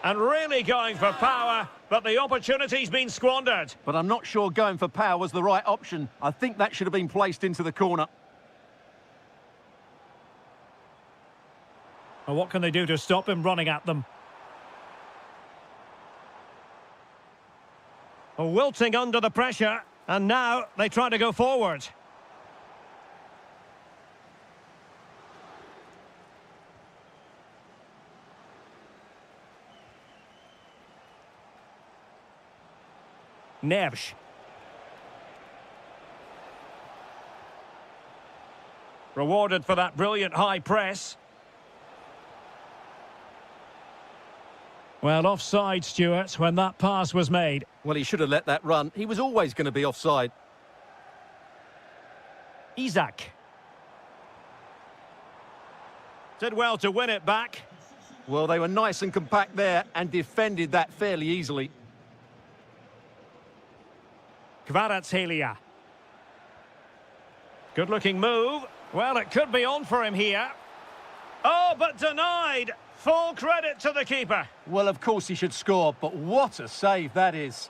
A: And really going for power, but the opportunity's been squandered.
B: But I'm not sure going for power was the right option. I think that should have been placed into the corner.
A: Well, what can they do to stop him running at them? Wilting under the pressure, and now they try to go forward. Neves. Rewarded for that brilliant high press. Well, offside, Stuart, when that pass was made.
B: Well, he should have let that run. He was always going to be offside.
A: Isak. Did well to win it back.
B: Well, they were nice and compact there and defended that fairly easily.
A: Kvaratskhelia. Good-looking move. Well, it could be on for him here. Oh, but denied. Full credit to the keeper.
B: Well, of course he should score, but what a save that is.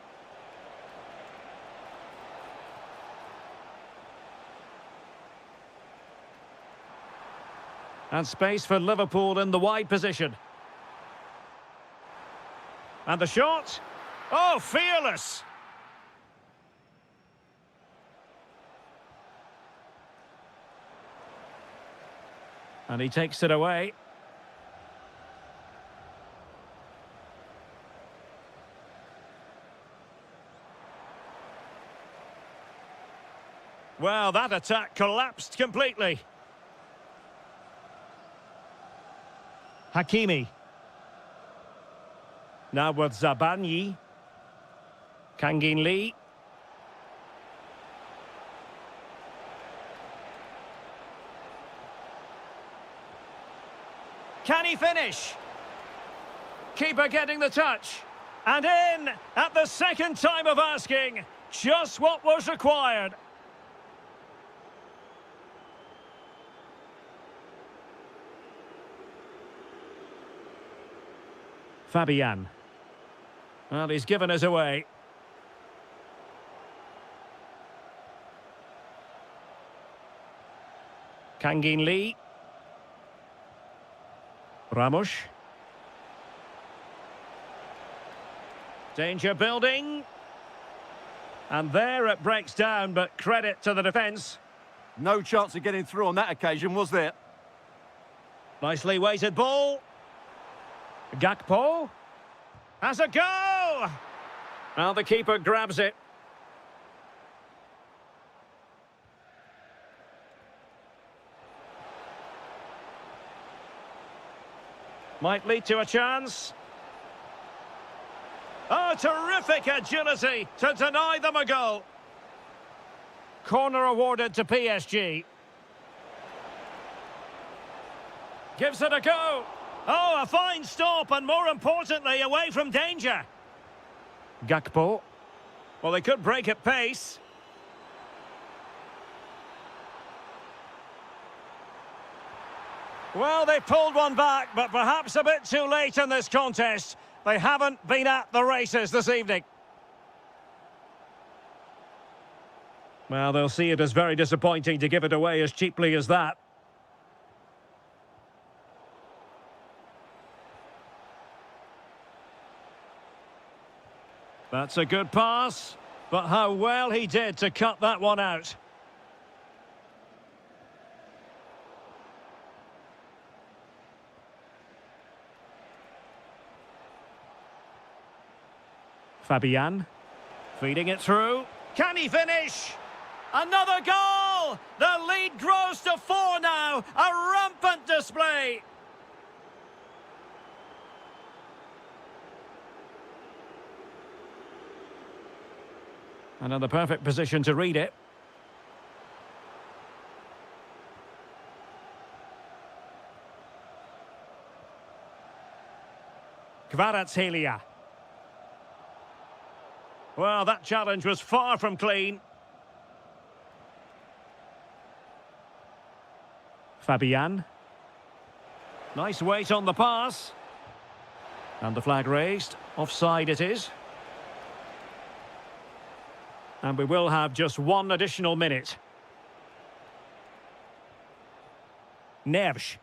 A: And space for Liverpool in the wide position. And the shot. Oh, fearless. And he takes it away. Well, that attack collapsed completely. Hakimi. Now with Zabanyi. Kangin Lee. Can he finish? Keeper getting the touch. And in at the second time of asking. Just what was required. Fabian. Well, he's given us away. Kangin Lee. Ramos. Danger building. And there it breaks down, but credit to the defence.
B: No chance of getting through on that occasion, was there?
A: Nicely weighted ball. Gakpo. Has a go! Well, the keeper grabs it. Might lead to a chance. Oh, terrific agility to deny them a goal. Corner awarded to PSG. Gives it a go. Oh, a fine stop and more importantly, away from danger. Gakpo. Well, they could break at pace. Well, they pulled one back, but perhaps a bit too late in this contest. They haven't been at the races this evening. Well, they'll see it as very disappointing to give it away as cheaply as that. That's a good pass, but how well he did to cut that one out. Fabian, feeding it through. Can he finish? Another goal! The lead grows to 4 now. A rampant display. Another perfect position to read it. Kvaratskhelia. Well, that challenge was far from clean. Fabian. Nice weight on the pass. And the flag raised. Offside it is. And we will have just one additional minute. Neves.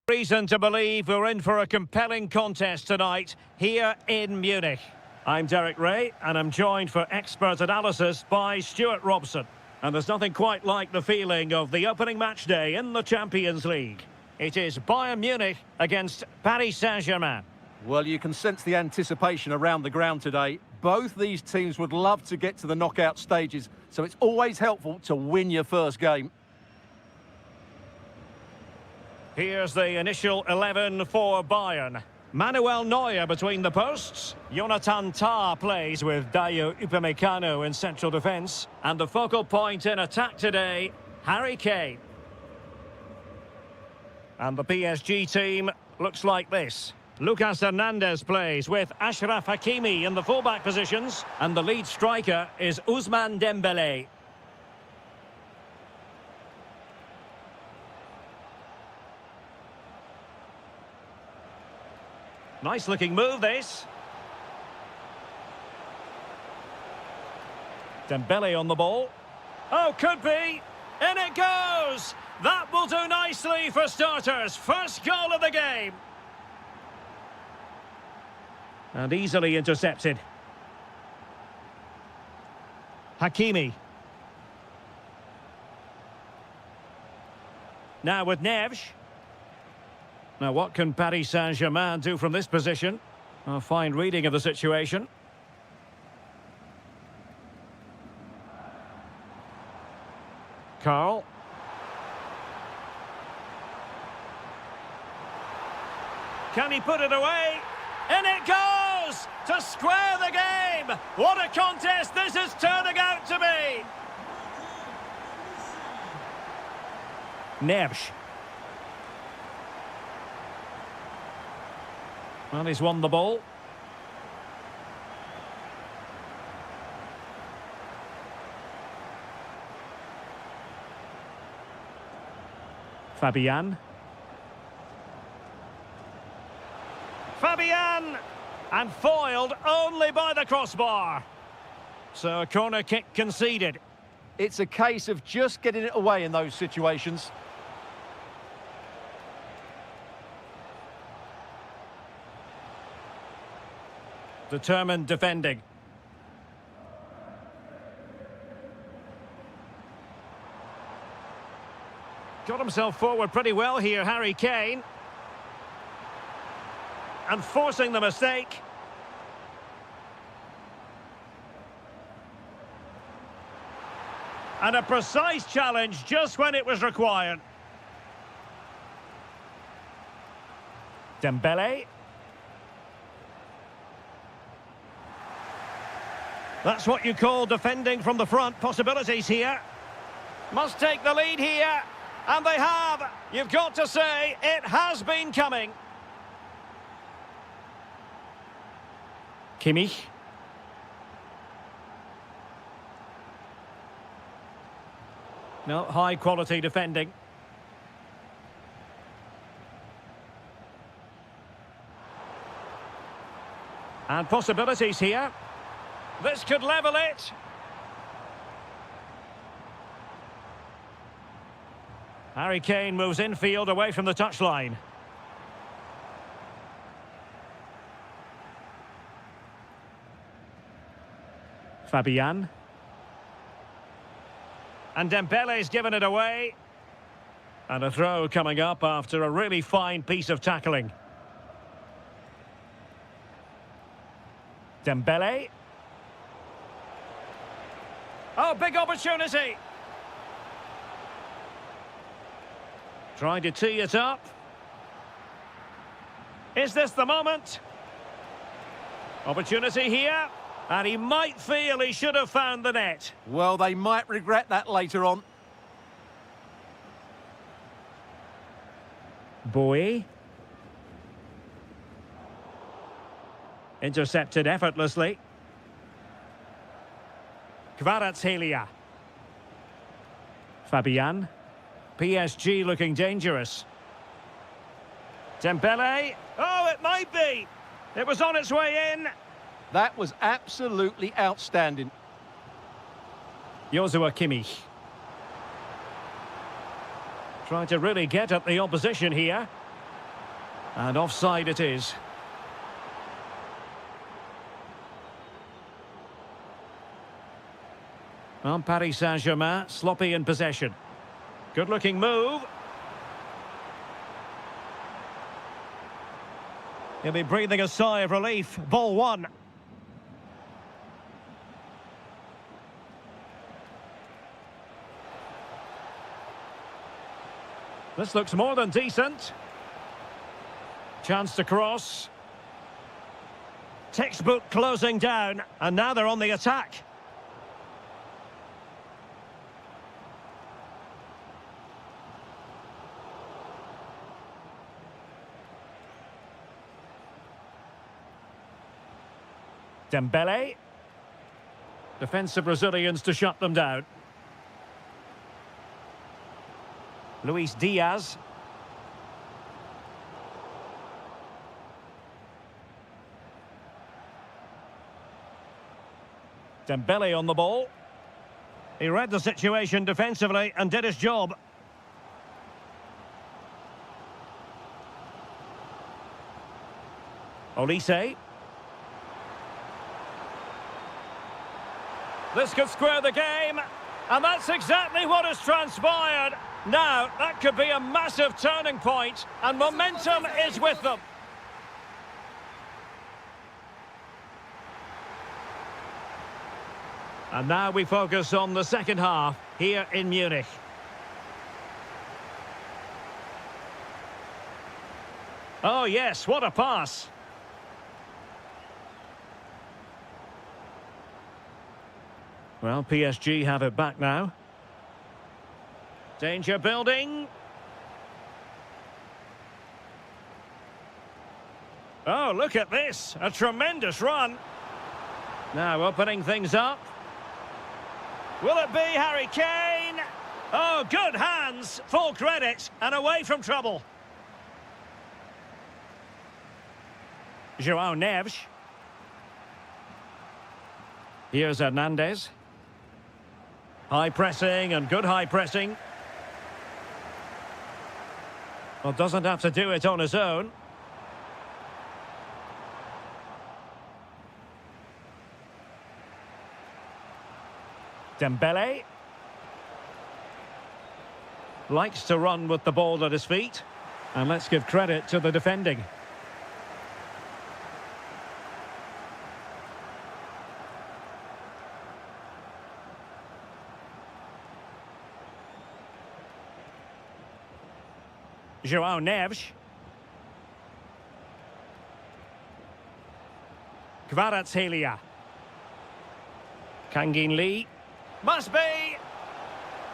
A: Reason to believe we're in for a compelling contest tonight here in Munich. I'm Derek Ray and I'm joined for expert analysis by Stuart Robson. And there's nothing quite like the feeling of the opening match day in the Champions League. It is Bayern Munich against Paris Saint-Germain.
B: Well, you can sense the anticipation around the ground today. Both these teams would love to get to the knockout stages, so it's always helpful to win your first game.
A: Here's the initial 11 for Bayern. Manuel Neuer between the posts. Jonathan Tah plays with Dayo Upamecano in central defence. And the focal point in attack today, Harry Kane. And the PSG team looks like this. Lucas Hernandez plays with Achraf Hakimi in the fullback positions. And the lead striker is Ousmane Dembélé. Nice looking move, this. Dembele on the ball. Oh, could be. In it goes. That will do nicely for starters. First goal of the game. And easily intercepted. Hakimi. Now with Neves. Now, what can Paris Saint-Germain do from this position? A fine reading of the situation. Carl. Can he put it away? In it goes! To square the game! What a contest this is turning out to be! Neves. Well, he's won the ball. Fabian. And foiled only by the crossbar. So a corner kick conceded.
B: It's a case of just getting it away in those situations.
A: Determined defending. Got himself forward pretty well here, Harry Kane. And forcing the mistake. And a precise challenge just when it was required. Dembele. That's what you call defending from the front. Possibilities here. Must take the lead here. And they have. You've got to say, it has been coming. Kimmich. No, high quality defending. And possibilities here. This could level it. Harry Kane moves infield away from the touchline. Fabian. And Dembele's given it away. And a throw coming up after a really fine piece of tackling. Dembele. Oh, big opportunity. Trying to tee it up. Is this the moment? Opportunity here. And he might feel he should have found the net.
B: Well, they might regret that later on.
A: Bowie. Intercepted effortlessly. Kvaratskhelia. Fabian. PSG looking dangerous. Dembele. Oh, it might be. It was on its way in.
B: That was absolutely outstanding.
A: Joshua Kimmich. Trying to really get at the opposition here. And offside it is. Well, Paris Saint-Germain, sloppy in possession. Good-looking move. He'll be breathing a sigh of relief. Ball one. This looks more than decent. Chance to cross. Textbook closing down, and now they're on the attack. Dembele. Defensive Brazilians to shut them down. Luis Diaz. Dembele on the ball. He read the situation defensively and did his job. Olise. This could square the game, and that's exactly what has transpired. Now, that could be a massive turning point, and momentum is with them. And now we focus on the second half here in Munich. Oh yes, what a pass. Well, PSG have it back now. Danger building. Oh, look at this. A tremendous run. Now opening things up. Will it be Harry Kane? Oh, good hands. Full credit and away from trouble. João Neves. Here's Hernandez. High pressing and good high pressing. Well, doesn't have to do it on his own. Dembele. Likes to run with the ball at his feet. And let's give credit to the defending. João Neves. Kvaratskhelia. Kangin Lee. Must be!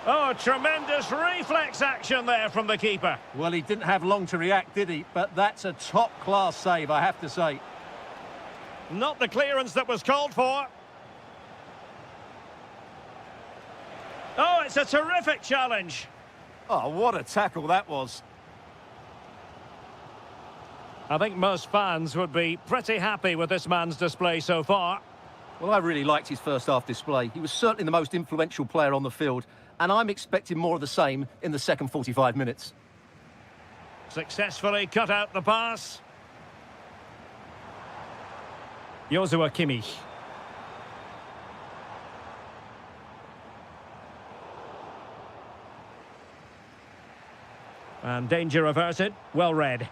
A: Oh, tremendous reflex action there from the keeper.
B: Well, he didn't have long to react, did he? But that's a top-class save, I have to say.
A: Not the clearance that was called for. Oh, it's a terrific challenge.
B: Oh, what a tackle that was.
A: I think most fans would be pretty happy with this man's display so far.
B: Well, I really liked his first half display. He was certainly the most influential player on the field, and I'm expecting more of the same in the second 45 minutes.
A: Successfully cut out the pass. Joshua Kimmich. And danger averted. Well read.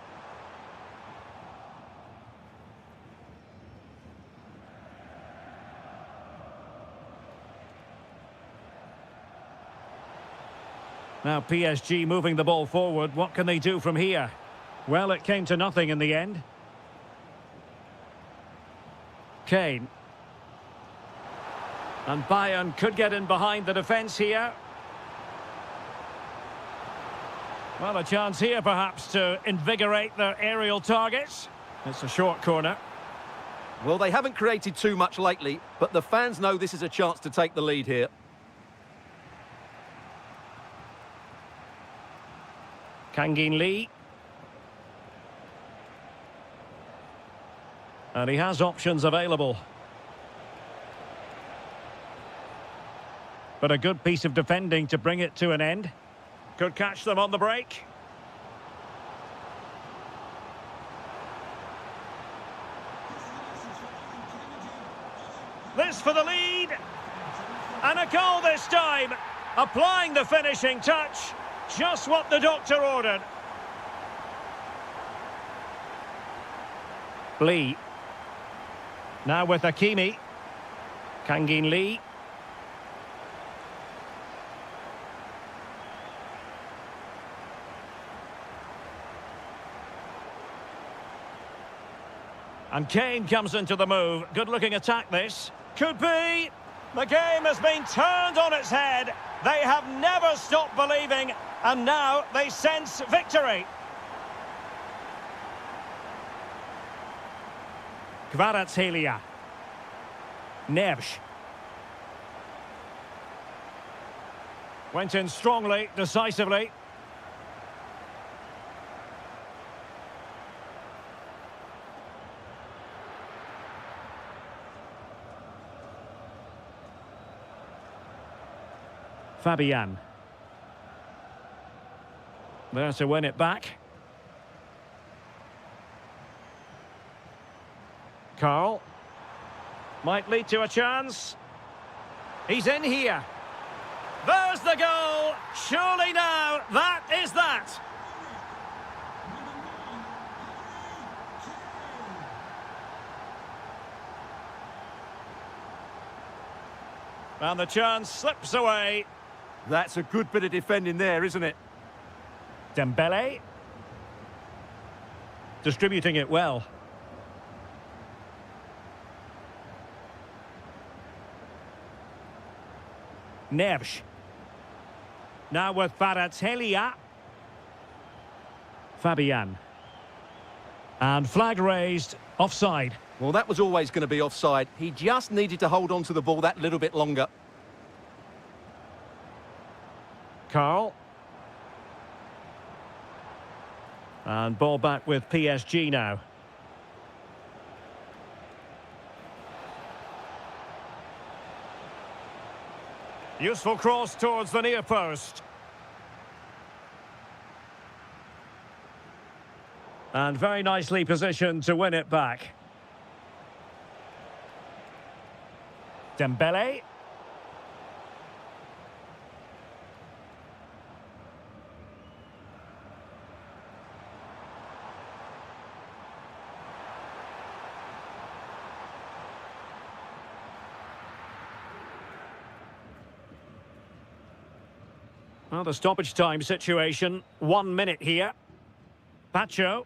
A: Now PSG moving the ball forward. What can they do from here? Well, it came to nothing in the end. Kane. And Bayern could get in behind the defence here. Well, a chance here perhaps to invigorate their aerial targets. It's a short corner.
B: Well, they haven't created too much lately, but the fans know this is a chance to take the lead here.
A: Kangin Lee. And he has options available. But a good piece of defending to bring it to an end. Could catch them on the break. This for the lead. And a goal this time. Applying the finishing touch. Just what the doctor ordered. Lee. Now with Hakimi. Kangin Lee. And Kane comes into the move. Good-looking attack, this. Could be. The game has been turned on its head. They have never stopped believing, and now they sense victory. Kvaratskhelia. Neves. Went in strongly, decisively. Fabian. There to win it back. Carl. Might lead to a chance. He's in here. There's the goal. Surely now, that is that. And the chance slips away.
B: That's a good bit of defending there, isn't it?
A: Dembele. Distributing it well. Neves. Now with Kvaratskhelia. Fabian. And flag raised, offside.
B: Well, that was always going to be offside. He just needed to hold on to the ball that little bit longer.
A: Carl. And ball back with PSG now. Useful cross towards the near post. And very nicely positioned to win it back. Dembele. Well, the stoppage time situation, 1 minute here. Pacho.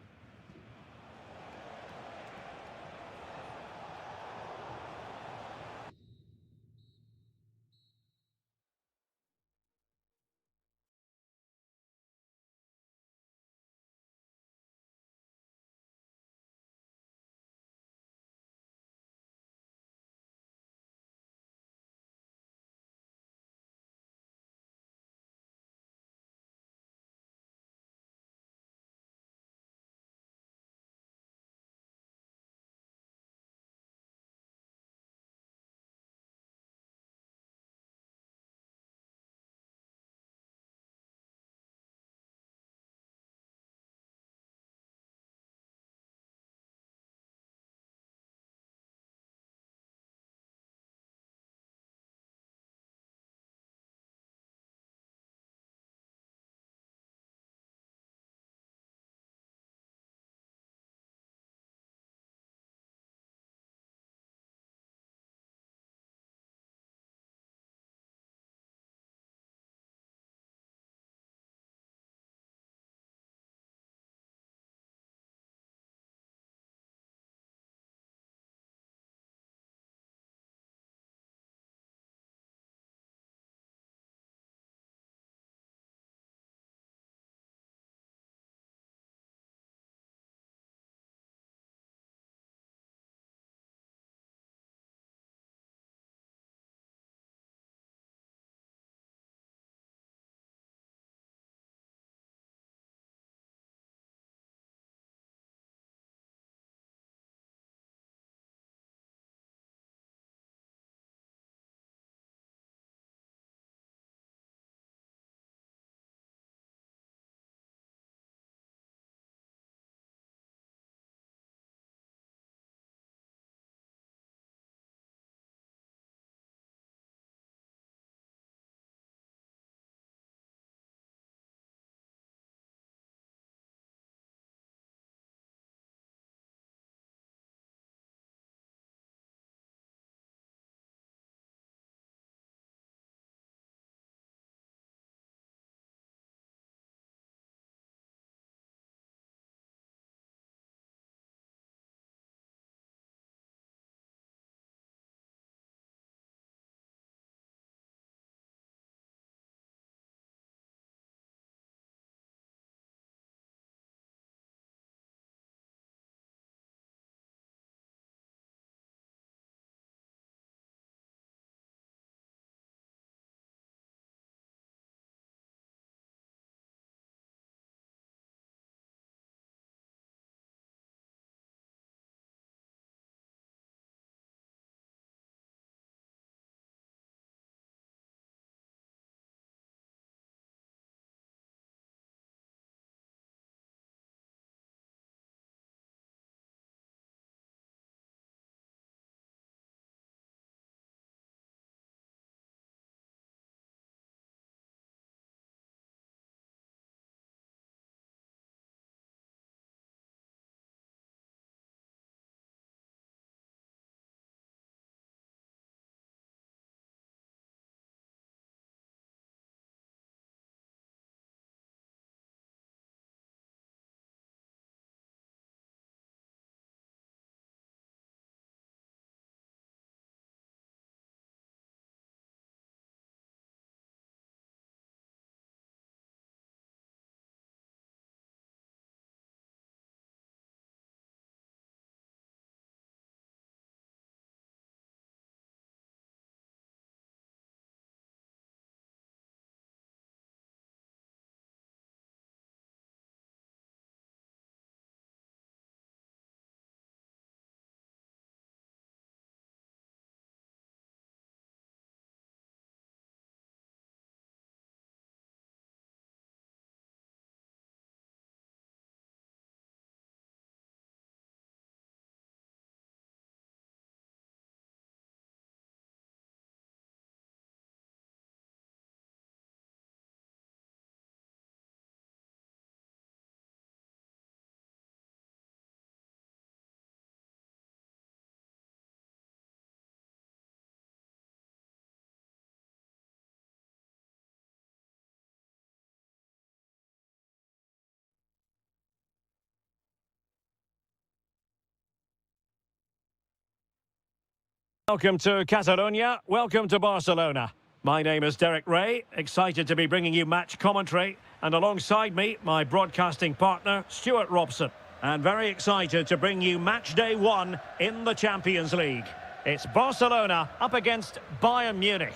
A: Welcome to Catalonia, welcome to Barcelona. My name is Derek Ray, excited to be bringing you match commentary, and alongside me, my broadcasting partner, Stuart Robson. And very excited to bring you match day 1 in the Champions League. It's Barcelona up against Bayern Munich.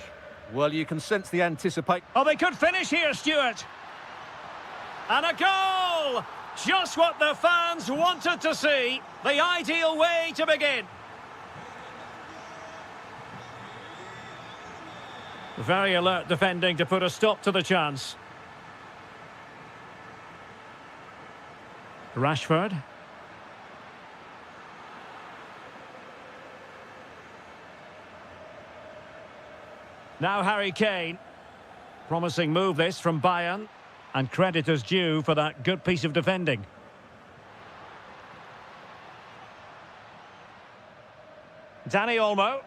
B: Well, you can sense the anticipation.
A: Oh, they could finish here, Stuart. And a goal! Just what the fans wanted to see. The ideal way to begin. Very alert defending to put a stop to the chance. Rashford. Now Harry Kane. Promising move this from Bayern. And credit is due for that good piece of defending. Dani Olmo.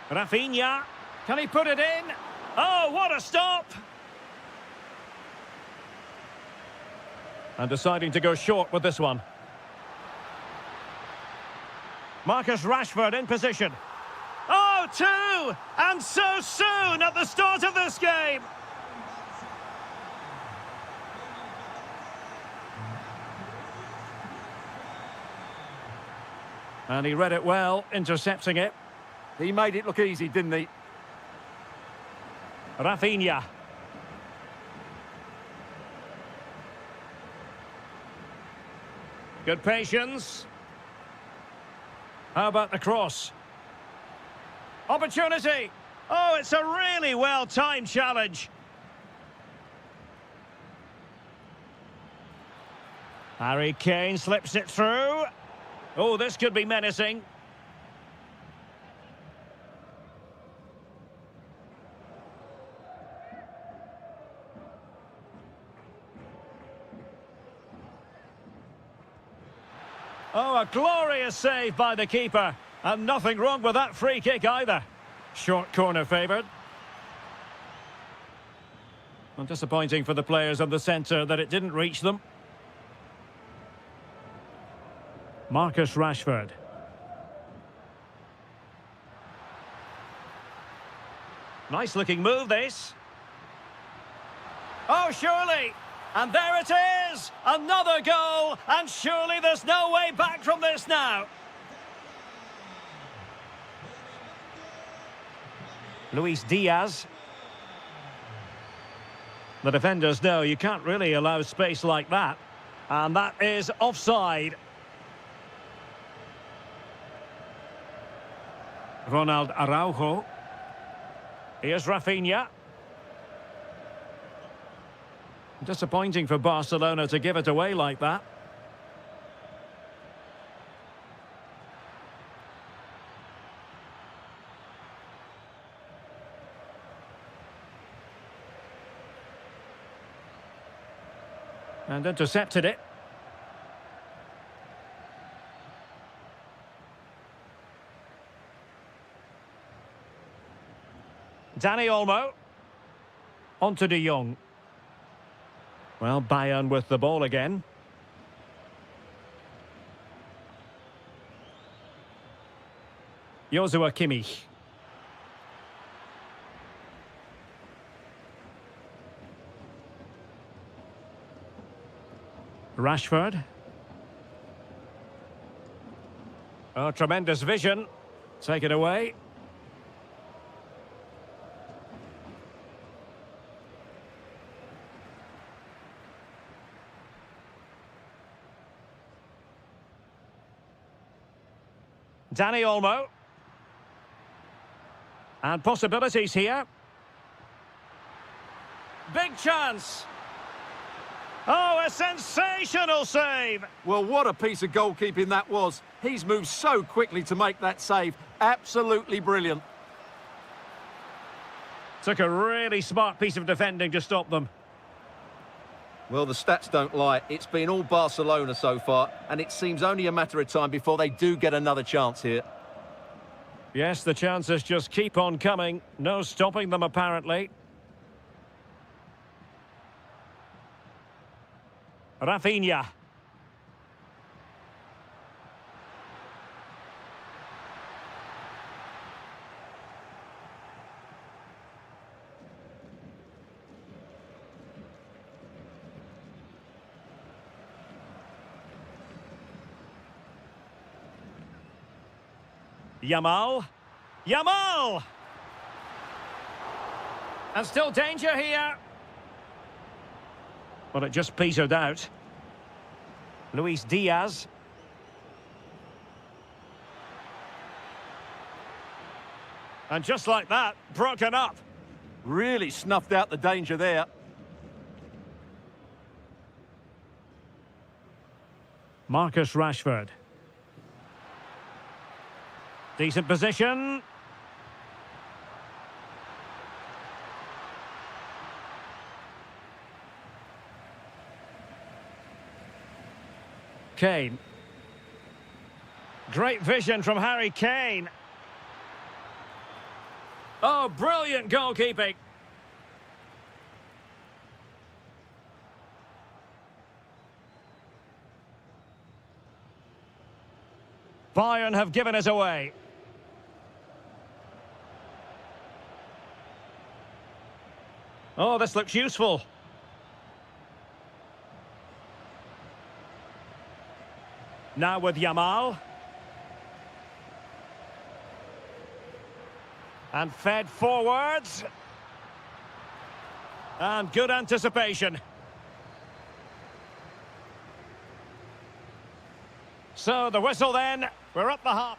A: Rafinha, can he put it in? Oh, what a stop! And deciding to go short with this one. Marcus Rashford in position. Oh, 2! And so soon at the start of this game! And he read it well, intercepting it.
B: He made it look easy, didn't he?
A: Rafinha. Good patience. How about the cross? Opportunity. Oh, it's a really well-timed challenge. Harry Kane slips it through. Oh, this could be menacing. Oh, a glorious save by the keeper. And nothing wrong with that free kick either. Short corner favoured. Well, disappointing for the players on the centre that it didn't reach them. Marcus Rashford. Nice looking move this. Oh, surely. And there it is! Another goal! And surely there's no way back from this now. Luis Diaz. The defenders know you can't really allow space like that. And that is offside. Ronald Araujo. Here's Rafinha. Disappointing for Barcelona to give it away like that. And intercepted it. Dani Olmo. On to De Jong. Well, Bayern with the ball again. Joshua Kimmich. Rashford. Oh, tremendous vision. Take it away. Dani Olmo. And possibilities here. Big chance. Oh, a sensational save.
B: Well, what a piece of goalkeeping that was. He's moved so quickly to make that save. Absolutely brilliant.
A: Took a really smart piece of defending to stop them.
B: Well, the stats don't lie. It's been all Barcelona so far, and it seems only a matter of time before they do get another chance here.
A: Yes, the chances just keep on coming. No stopping them, apparently. Rafinha. Yamal. Yamal! And still danger here. Well, it just petered out. Luis Diaz. And just like that, broken up.
B: Really snuffed out the danger there.
A: Marcus Rashford. Decent position. Kane. Great vision from Harry Kane. Oh, brilliant goalkeeping. Bayern have given us away. Oh, this looks useful. Now with Yamal. And fed forwards. And good anticipation. So the whistle then. We're up the half.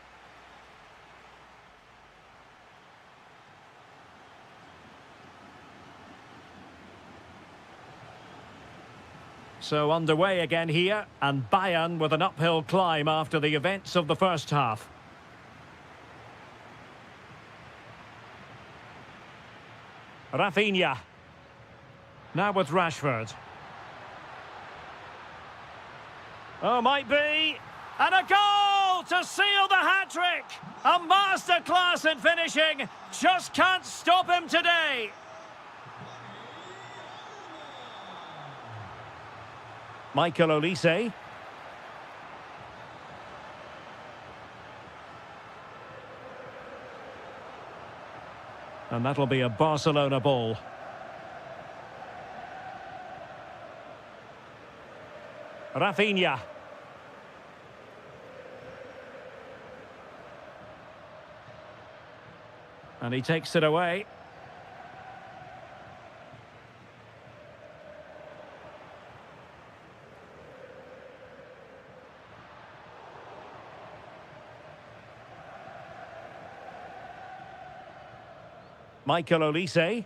A: So underway again here, and Bayern with an uphill climb after the events of the first half. Rafinha. Now with Rashford. Oh, might be. And a goal to seal the hat-trick! A masterclass in finishing. Just can't stop him today. Michael Olise. And that'll be a Barcelona ball. Rafinha. And he takes it away. Michael Olise.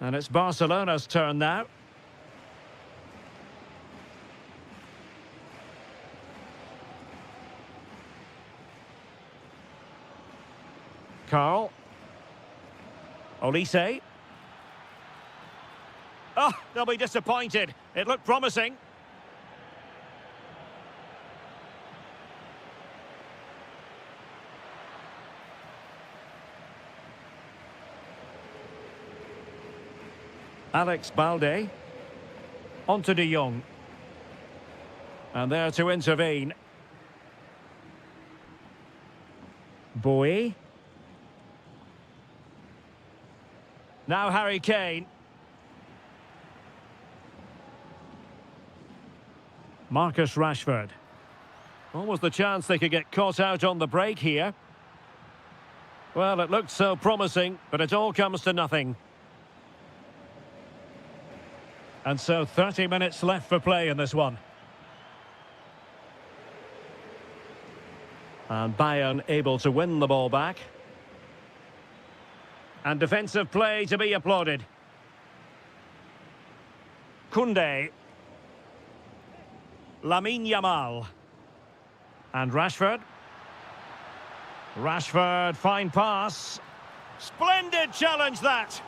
A: And it's Barcelona's turn now. Carl. Olise. Oh, they'll be disappointed. It looked promising. Alex Balde. On to De Jong. And there to intervene. Bowie. Now Harry Kane. Marcus Rashford. What was the chance they could get caught out on the break here? Well, it looked so promising, but it all comes to nothing. And so 30 minutes left for play in this one. And Bayern able to win the ball back. And defensive play to be applauded. Koundé. Lamine Yamal. And Rashford. Rashford, fine pass. Splendid challenge that.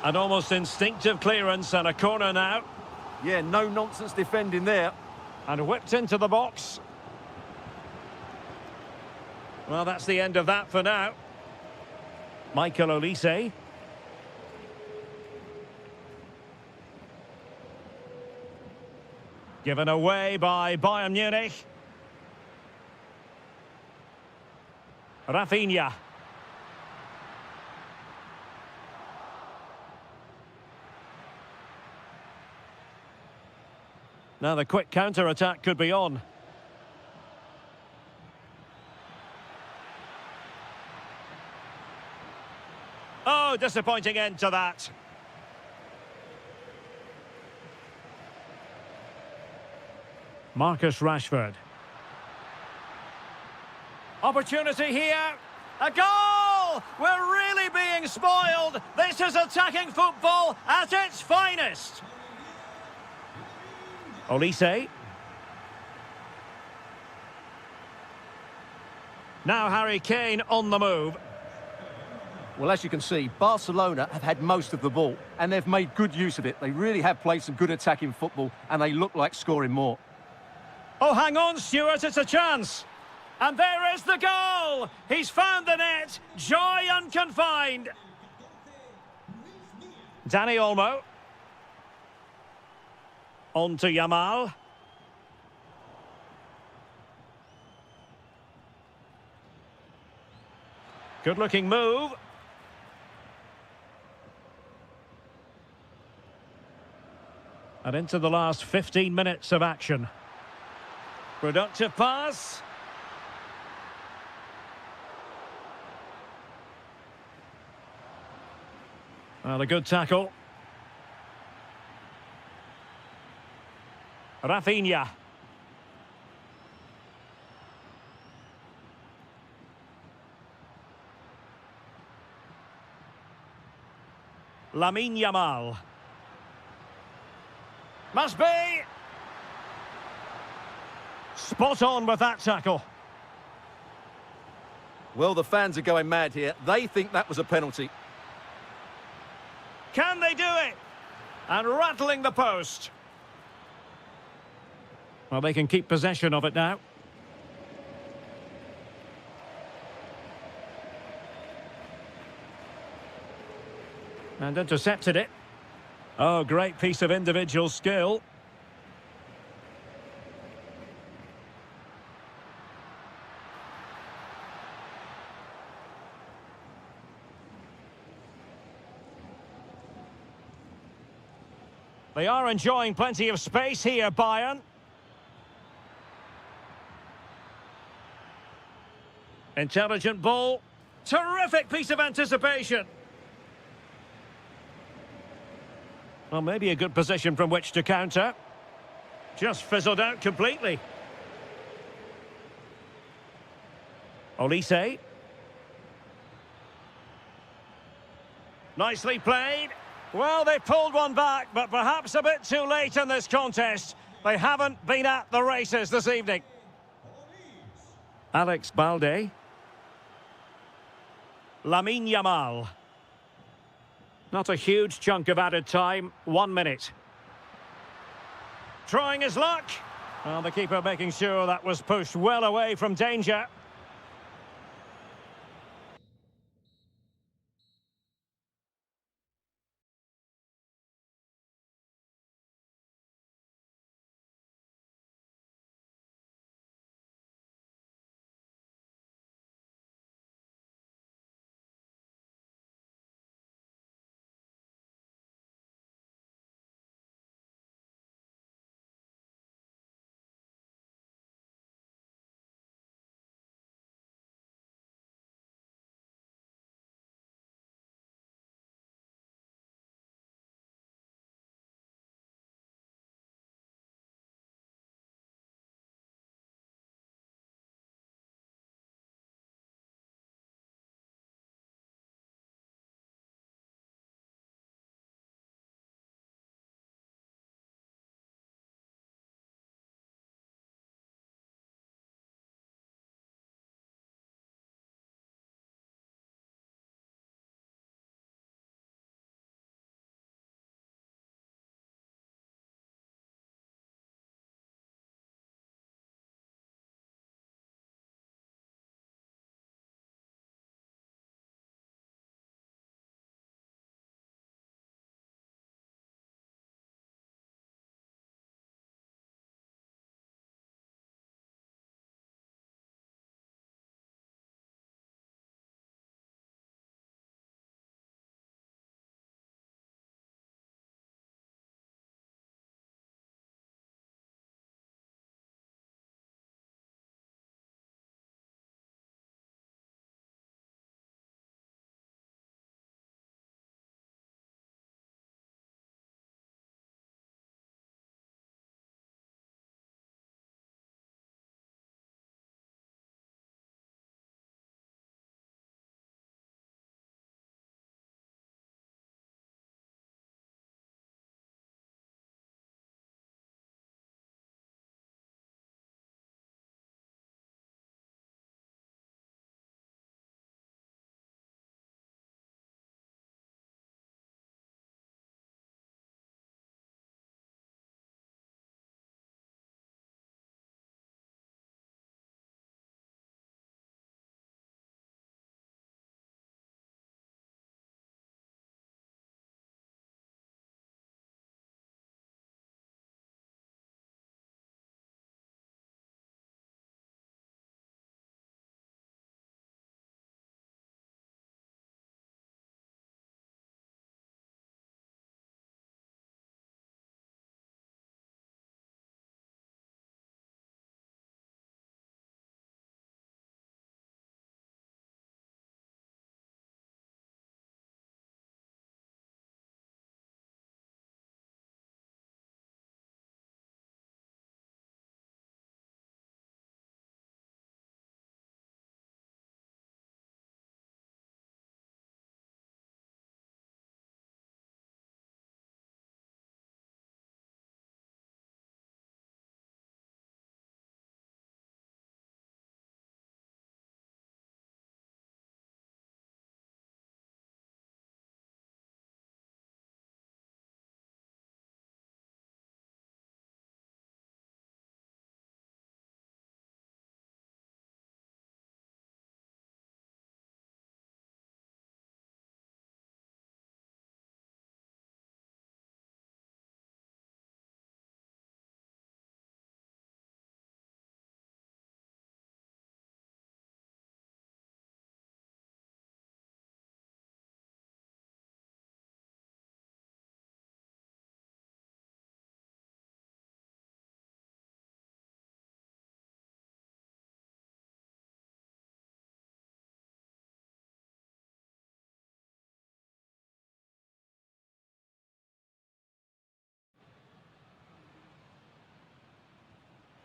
A: An almost instinctive clearance and a corner now.
B: Yeah, no nonsense defending there.
A: And whipped into the box. Well, that's the end of that for now. Michael Olise. Given away by Bayern Munich. Rafinha. Now the quick counter-attack could be on. Oh, disappointing end to that. Marcus Rashford. Opportunity here. A goal! We're really being spoiled. This is attacking football at its finest. Olise. Now Harry Kane on the move.
B: Well, as you can see, Barcelona have had most of the ball, and they've made good use of it. They really have played some good attacking football, and they look like scoring more.
A: Oh, hang on, Stuart, it's a chance. And there is the goal! He's found the net, joy unconfined. Danny Olmo. On to Yamal. Good-looking move. And into the last 15 minutes of action. Productive pass. Well, a good tackle. Rafinha. Lamine Yamal. Must be. Spot on with that tackle.
B: Well, the fans are going mad here. They think that was a penalty.
A: Can they do it? And rattling the post. Well, they can keep possession of it now. And intercepted it. Oh, great piece of individual skill. They are enjoying plenty of space here, Bayern. Intelligent ball. Terrific piece of anticipation. Well, maybe a good position from which to counter. Just fizzled out completely. Olise. Nicely played. Well, they pulled one back, but perhaps a bit too late in this contest. They haven't been at the races this evening. Alex Balde. Lamine Yamal. Not a huge chunk of added time, 1 minute. Trying his luck. Well, the keeper making sure that was pushed well away from danger.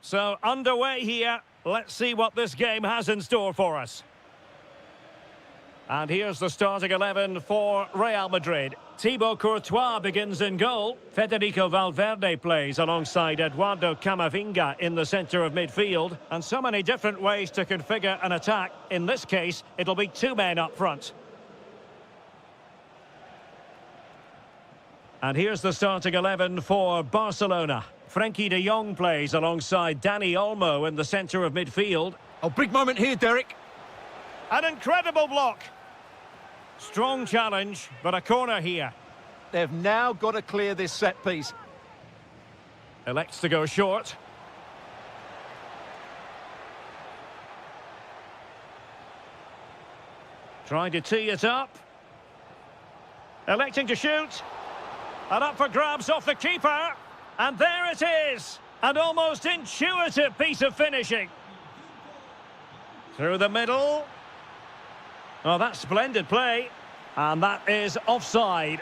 A: So, underway here. Let's see what this game has in store for us. And here's the starting 11 for Real Madrid. Thibaut Courtois begins in goal. Federico Valverde plays alongside Eduardo Camavinga in the centre of midfield. And so many different ways to configure an attack. In this case, it'll be two men up front. And here's the starting 11 for Barcelona. Frenkie de Jong plays alongside Dani Olmo in the centre of midfield.
B: Oh, big moment here, Derek.
A: An incredible block. Strong challenge, but a corner here.
B: They've now got to clear this set piece.
A: Elects to go short. Trying to tee it up. Electing to shoot. And up for grabs off the keeper. And there it is. An almost intuitive piece of finishing. Through the middle. Oh, that's splendid play. And that is offside.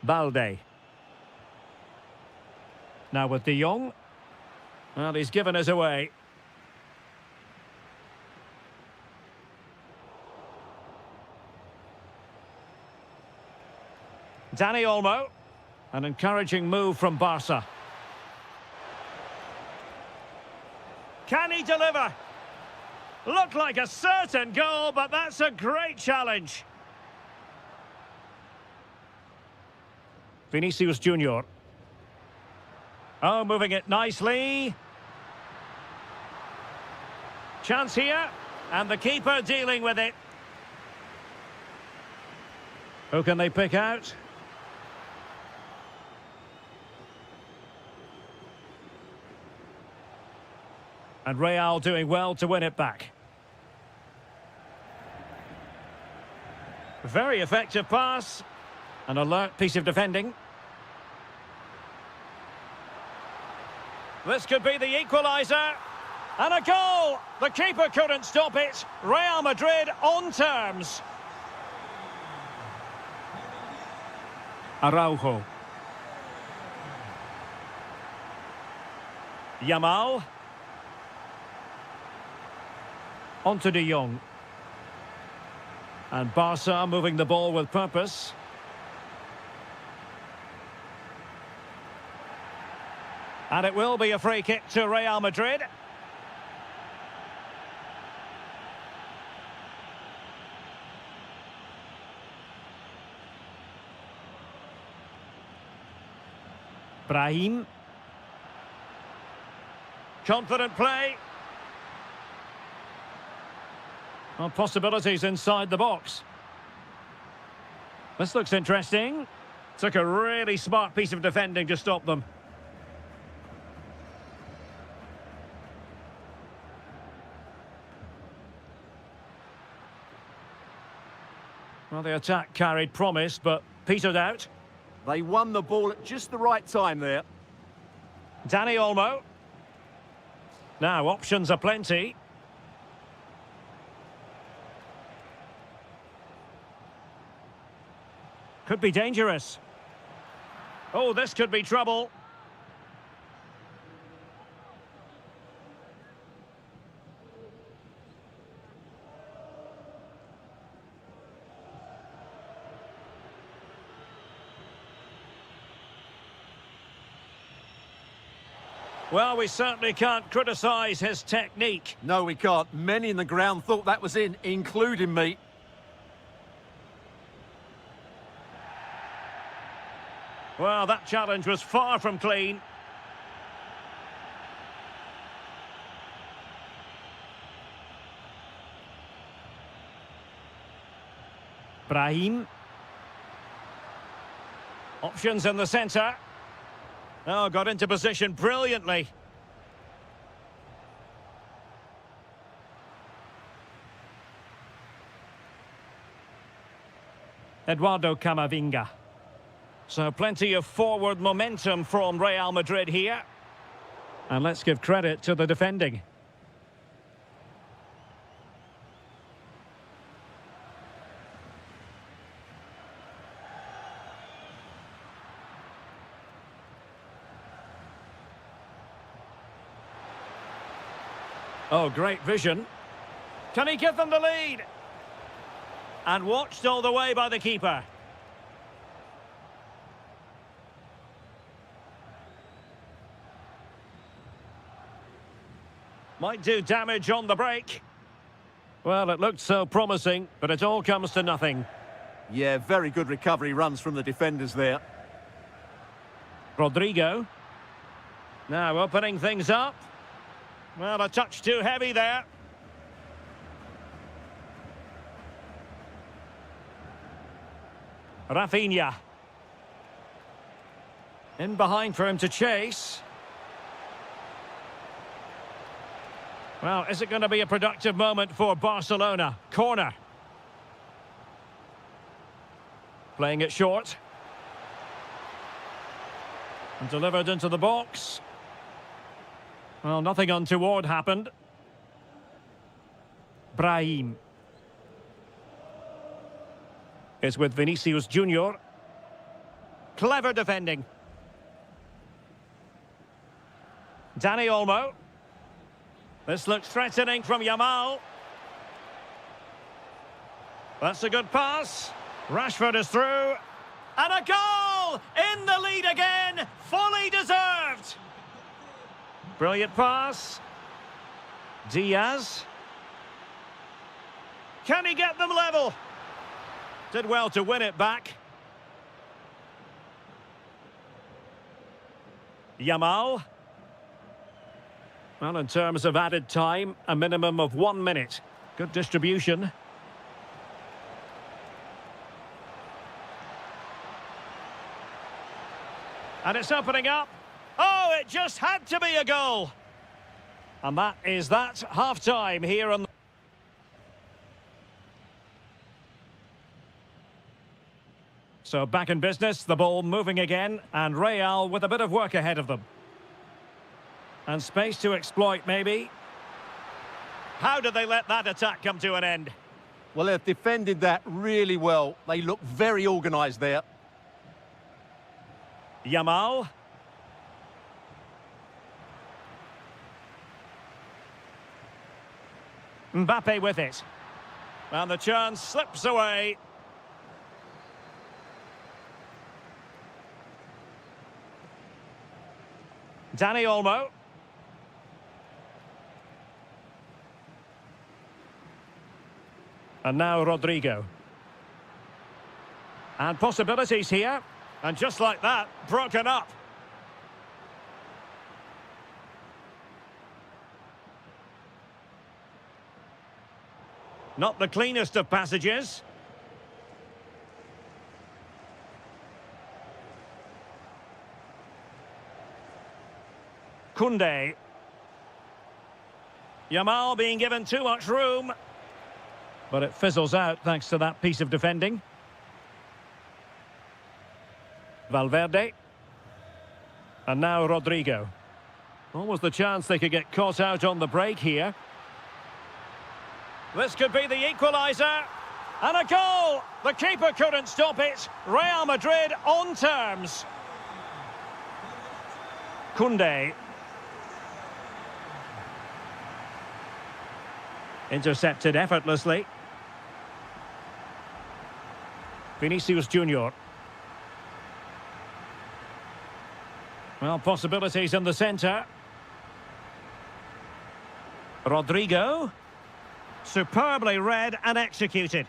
A: Balde. Now with de Jong. Well, he's given us away. Dani Olmo. An encouraging move from Barca. Can he deliver? Looked like a certain goal, but that's a great challenge. Vinicius Junior. Oh, moving it nicely. Chance here, and the keeper dealing with it. Who can they pick out? And Real doing well to win it back. Very effective pass. An alert piece of defending. This could be the equaliser. And a goal! The keeper couldn't stop it. Real Madrid on terms. Araujo. Yamal. On to de Jong. And Barca moving the ball with purpose. And it will be a free kick to Real Madrid. Brahim. Confident play. Well, possibilities inside the box. This looks interesting. Took a really smart piece of defending to stop them. Well, the attack carried promise, but petered out.
B: They won the ball at just the right time there.
A: Dani Olmo. Now, options are plenty. Could be dangerous. Oh, this could be trouble. Well, we certainly can't criticise his technique.
B: No, we can't. Many in the ground thought that was in, including me.
A: Well, that challenge was far from clean. Brahim. Options in the centre. Oh, got into position brilliantly. Eduardo Camavinga. So plenty of forward momentum from Real Madrid here. And let's give credit to the defending. Oh, great vision. Can he give them the lead? And watched all the way by the keeper. Might do damage on the break. Well, it looked so promising, but it all comes to nothing.
B: Yeah, very good recovery runs from the defenders there.
A: Rodrigo. Now opening things up. Well, a touch too heavy there. Rafinha. In behind for him to chase. Well, is it going to be a productive moment for Barcelona? Corner. Playing it short. And delivered into the box. Well, nothing untoward happened. Brahim. Is with Vinicius Junior. Clever defending. Dani Olmo. This looks threatening from Yamal. That's a good pass. Rashford is through. And a goal! In the lead again! Fully deserved! Brilliant pass. Diaz. Can he get them level? Did well to win it back. Yamal. Well, in terms of added time, a minimum of 1 minute. Good distribution. And it's opening up. Oh, it just had to be a goal. And that is that. Half-time here on... So back in business, the ball moving again, and Real with a bit of work ahead of them. And space to exploit, maybe. How did they let that attack come to an end?
B: Well, they've defended that really well. They look very organised there.
A: Yamal. Mbappe with it. And the chance slips away. Dani Olmo. And now Rodrigo. And possibilities here. And just like that, broken up. Not the cleanest of passages. Koundé. Yamal being given too much room. But it fizzles out thanks to that piece of defending. Valverde. And now Rodrigo. Almost the chance they could get caught out on the break here. This could be the equaliser. And a goal! The keeper couldn't stop it. Real Madrid on terms. Koundé. Intercepted effortlessly. Vinicius Junior. Well, possibilities in the centre. Rodrigo. Superbly read and executed.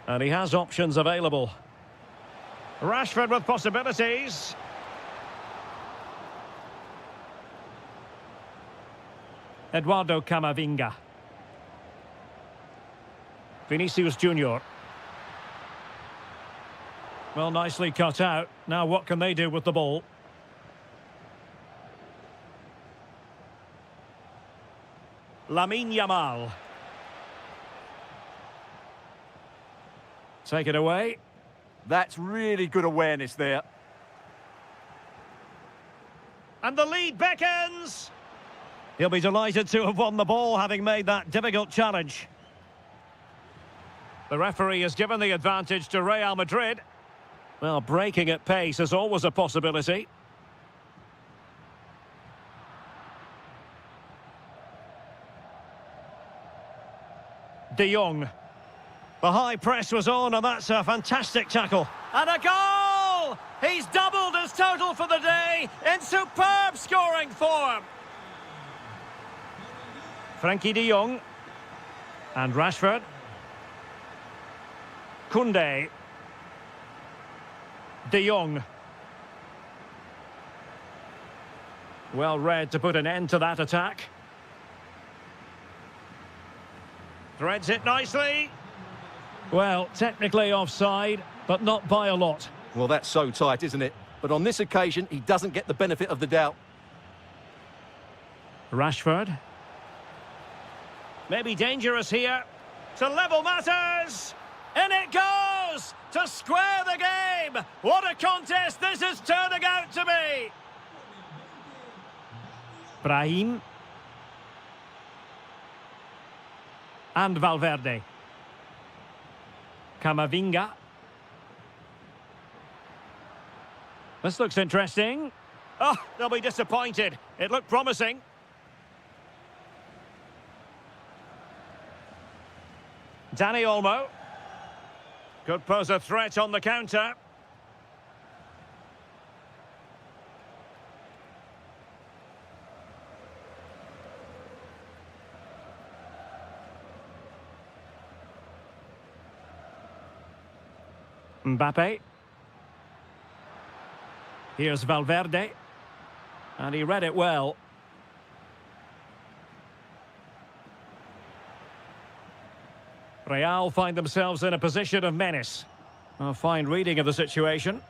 A: And he has options available. Rashford with possibilities. Eduardo Camavinga. Vinicius Junior. Well, nicely cut out. Now what can they do with the ball? Lamine Yamal. Take it away.
B: That's really good awareness there.
A: And the lead beckons. He'll be delighted to have won the ball, having made that difficult challenge. The referee has given the advantage to Real Madrid. Well, breaking at pace is always a possibility. De Jong. The high press was on, and that's a fantastic tackle. And a goal! He's doubled his total for the day in superb scoring form. Frankie de Jong. And Rashford. Koundé. De Jong. Well read to put an end to that attack. Threads it nicely. Well, technically offside, but not by a lot.
B: Well, that's so tight, isn't it? But on this occasion, he doesn't get the benefit of the doubt.
A: Rashford. Maybe dangerous here. To level matters! In it goes! To square the game! What a contest this is turning out to be! Brahim. And Valverde. Camavinga. This looks interesting. Oh, they'll be disappointed. It looked promising. Dani Olmo. Could pose a threat on the counter. Mbappe. Here's Valverde. And he read it well. Real find themselves in a position of menace. A fine reading of the situation.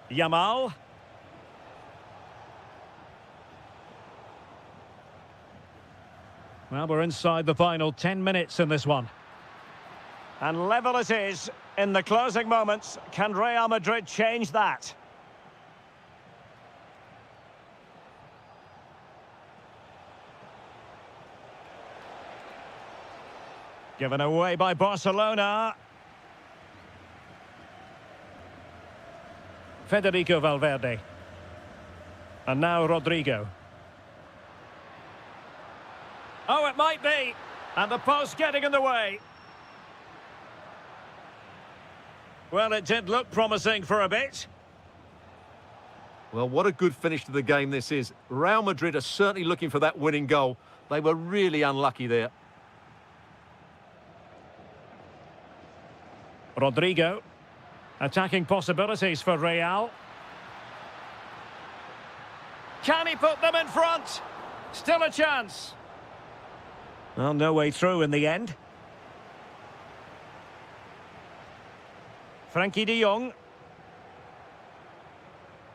A: Yamal. Well, we're inside the final 10 minutes in this one. And level it is in the closing moments. Can Real Madrid change that? Given away by Barcelona. Federico Valverde. And now Rodrigo. Oh, it might be. And the post getting in the way. Well, it did look promising for a bit.
B: Well, what a good finish to the game this is. Real Madrid are certainly looking for that winning goal. They were really unlucky there.
A: Rodrigo. Attacking possibilities for Real. Can he put them in front? Still a chance. Well, no way through in the end. Frankie de Jong.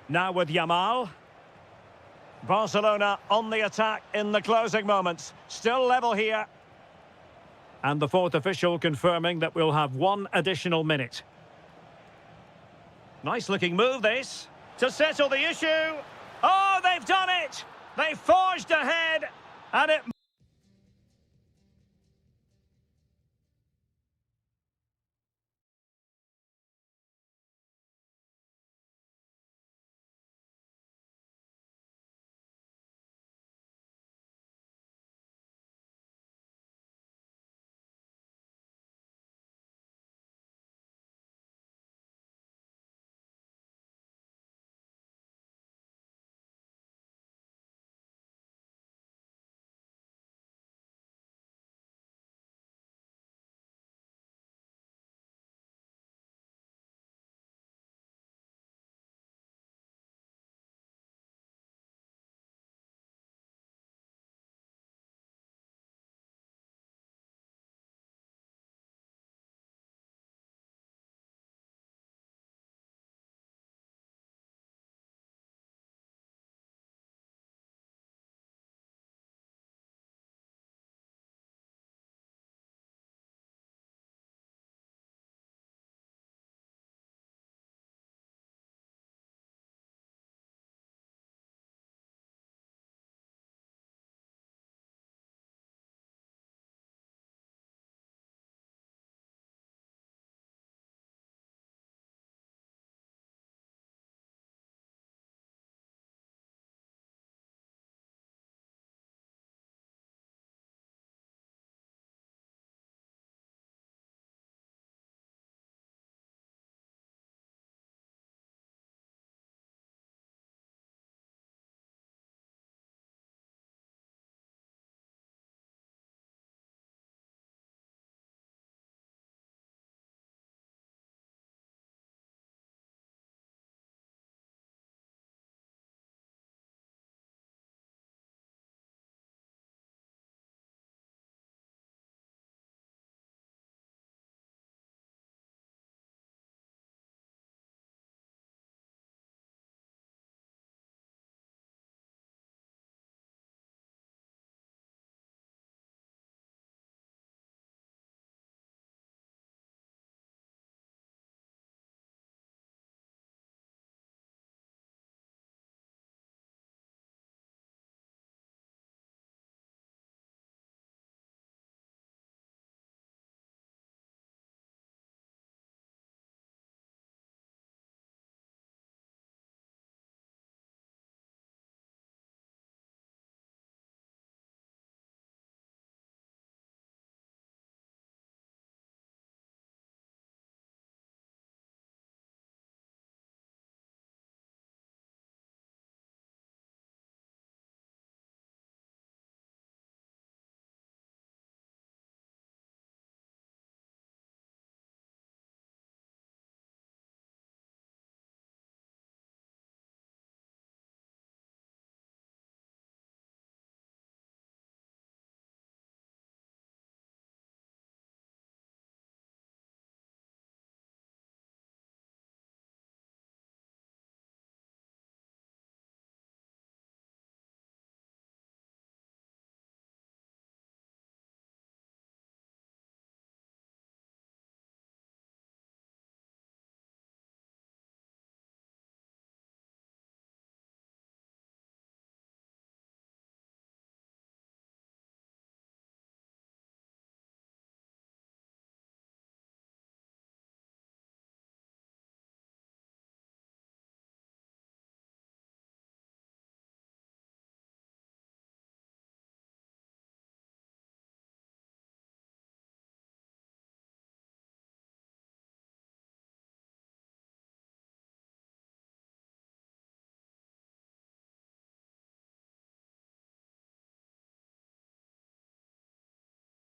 A: Now with Yamal. Barcelona on the attack in the closing moments. Still level here. And the fourth official confirming that we'll have one additional minute. Nice looking move this. To settle the issue. Oh, they've done it! They forged ahead. And it...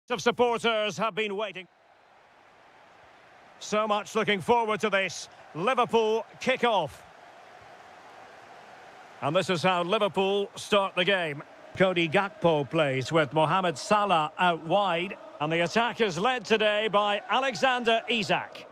A: Of supporters have been waiting. So much looking forward to this. Liverpool kick off. And this is how Liverpool start the game. Cody Gakpo plays with Mohamed Salah out wide. And the attack is led today by Alexander Isak.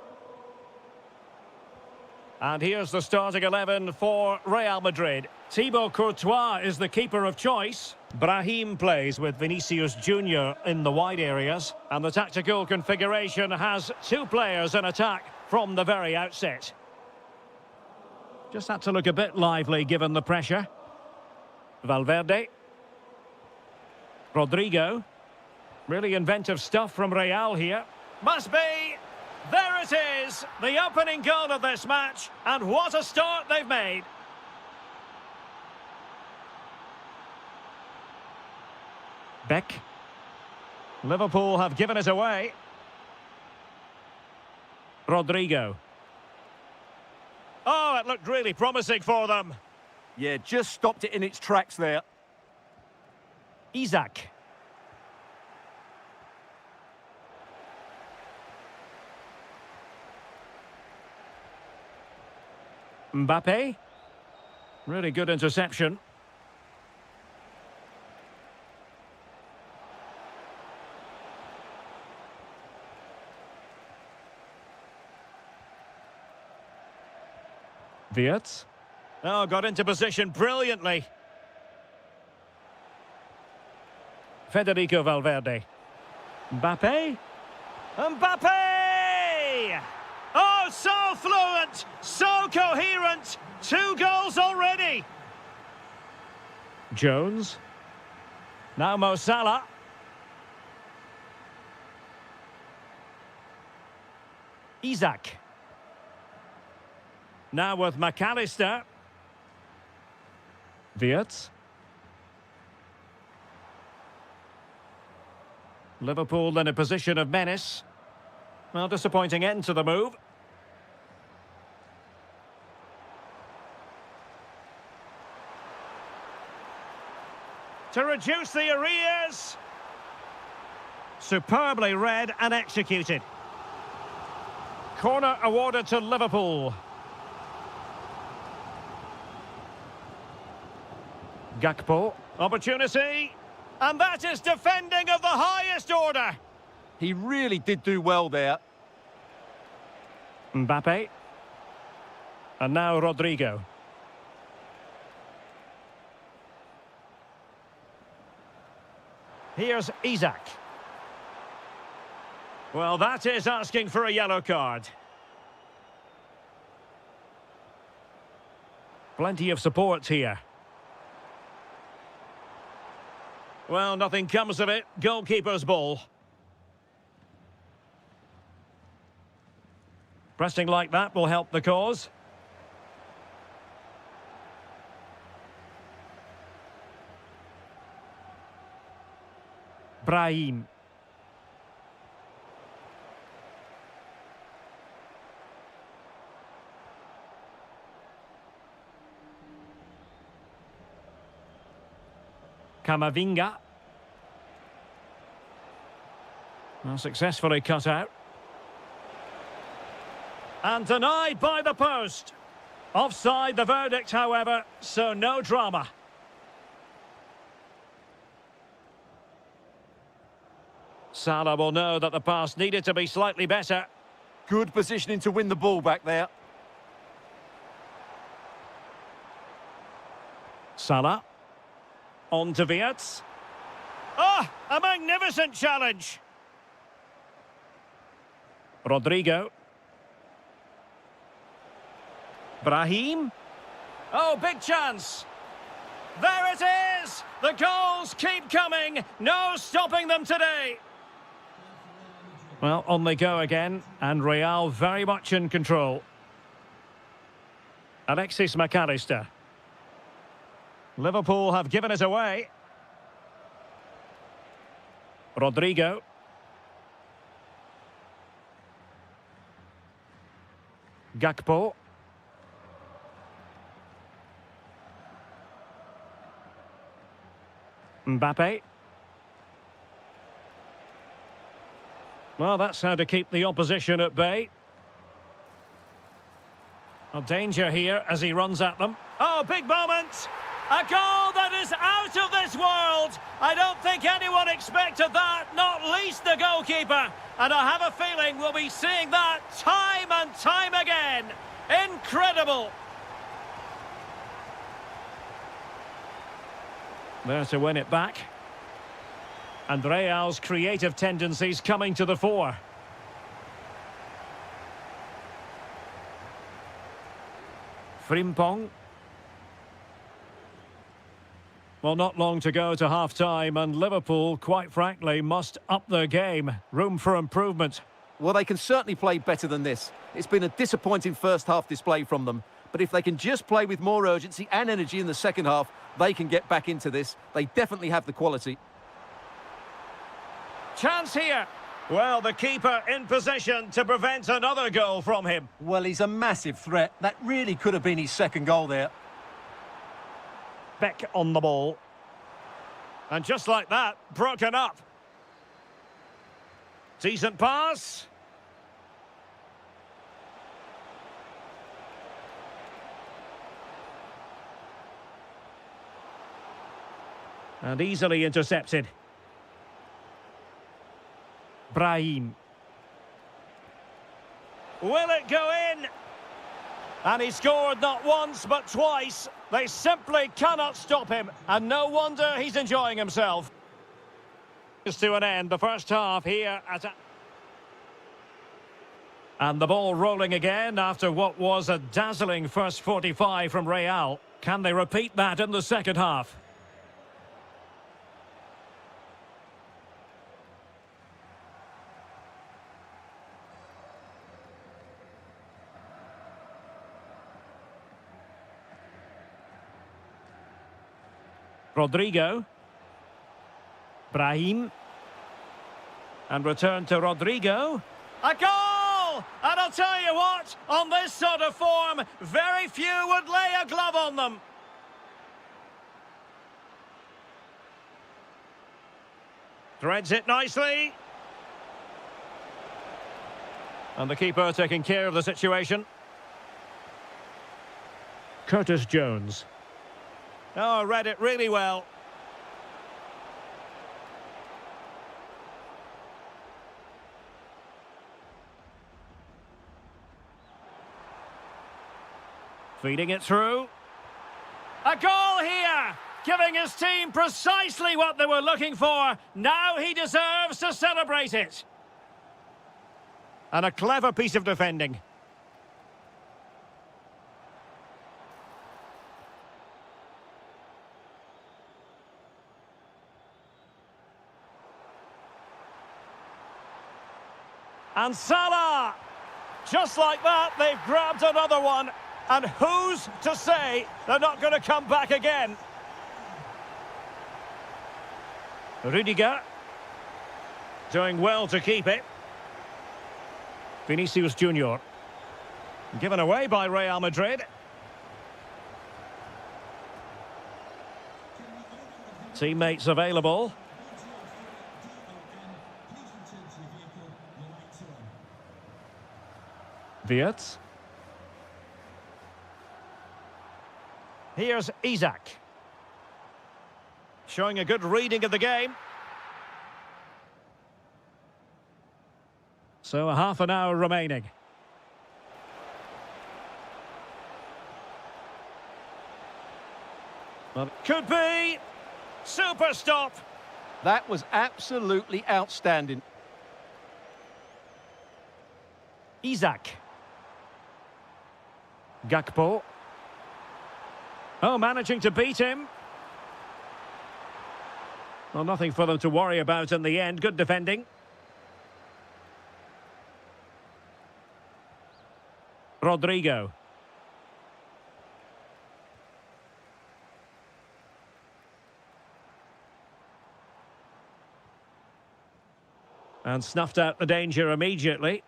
A: And here's the starting 11 for Real Madrid. Thibaut Courtois is the keeper of choice. Brahim plays with Vinicius Junior in the wide areas. And the tactical configuration has two players in attack from the very outset. Just had to look a bit lively given the pressure. Valverde. Rodrigo. Really inventive stuff from Real here. Must be. There it is. The opening goal of this match. And what a start they've made. Beck. Liverpool have given it away. Rodrigo. Oh, it looked really promising for them.
B: Yeah, just stopped it in its tracks there.
A: Isak. Mbappe. Really good interception. Wirtz. Oh, got into position brilliantly. Federico Valverde. Mbappe. Mbappe! Oh, so fluent, so coherent. 2 goals already. Jones. Now Mo Salah. Isak. Now with McAllister. Wirtz. Liverpool in a position of menace. Well, disappointing end to the move. To reduce the arrears. Superbly read and executed. Corner awarded to Liverpool. Gakpo. Opportunity. And that is defending of the highest order.
B: He really did do well there.
A: Mbappe. And now Rodrigo. Here's Isak. Well, that is asking for a yellow card. Plenty of support here. Well, nothing comes of it. Goalkeeper's ball. Pressing like that will help the cause. Brahim. Camavinga. Well, successfully cut out. And denied by the post. Offside the verdict, however, so no drama. Salah will know that the pass needed to be slightly better.
B: Good positioning to win the ball back there.
A: Salah. On to Wirtz. Oh, a magnificent challenge. Rodrigo. Brahim. Oh, big chance. There it is. The goals keep coming. No stopping them today. Well, on they go again. And Real very much in control. Alexis McAllister. Liverpool have given it away. Rodrigo. Gakpo. Mbappe. Well, that's how to keep the opposition at bay. A danger here as he runs at them. Oh, big moment! A goal that is out of this world! I don't think anyone expected that, not least the goalkeeper. And I have a feeling we'll be seeing that time and time again. Incredible! There to win it back. And Real's creative tendencies coming to the fore. Frimpong. Well, not long to go to half-time, and Liverpool, quite frankly, must up their game. Room for improvement.
B: Well, they can certainly play better than this. It's been a disappointing first-half display from them. But if they can just play with more urgency and energy in the second half, they can get back into this. They definitely have the quality.
A: Chance here. Well, the keeper in possession to prevent another goal from him.
B: Well, he's a massive threat. That really could have been his second goal there.
A: Beck on the ball. And just like that, broken up. Decent pass. And easily intercepted. Brahim. Will it go in? And he scored not once but twice. They simply cannot stop him. And no wonder he's enjoying himself. It's to an end, the first half here at... And the ball rolling again after what was a dazzling first 45 from Real. Can they repeat that in the second half? Rodrigo. Brahim. And return to Rodrigo. A goal! And I'll tell you what, on this sort of form, very few would lay a glove on them. Threads it nicely. And the keeper taking care of the situation. Curtis Jones. Oh, read it really well. Feeding it through. A goal here! Giving his team precisely what they were looking for. Now he deserves to celebrate it. And a clever piece of defending. And Salah! Just like that, they've grabbed another one. And who's to say they're not going to come back again? Rudiger. Doing well to keep it. Vinicius Junior. Given away by Real Madrid. Teammates available. Wirtz. Here's Isaac. Showing a good reading of the game. So a half an hour remaining. Well, could be. Super stop.
B: That was absolutely outstanding.
A: Isaac. Gakpo. Oh, managing to beat him. Well, nothing for them to worry about in the end. Good defending. Rodrigo. And snuffed out the danger immediately.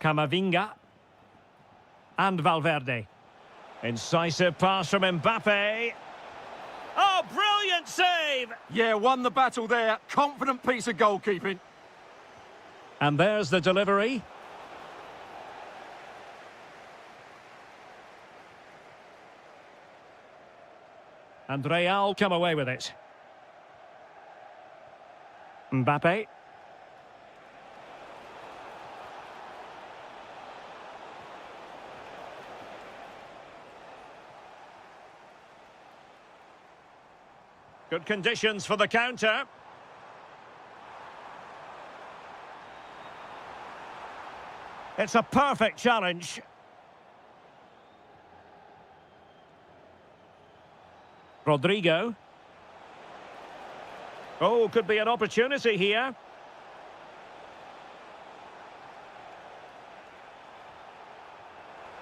A: Camavinga. And Valverde. Incisive pass from Mbappe. Oh, brilliant save!
B: Yeah, won the battle there. Confident piece of goalkeeping.
A: And there's the delivery. And Real come away with it. Mbappe. Good conditions for the counter. It's a perfect challenge. Rodrigo. Oh, could be an opportunity here.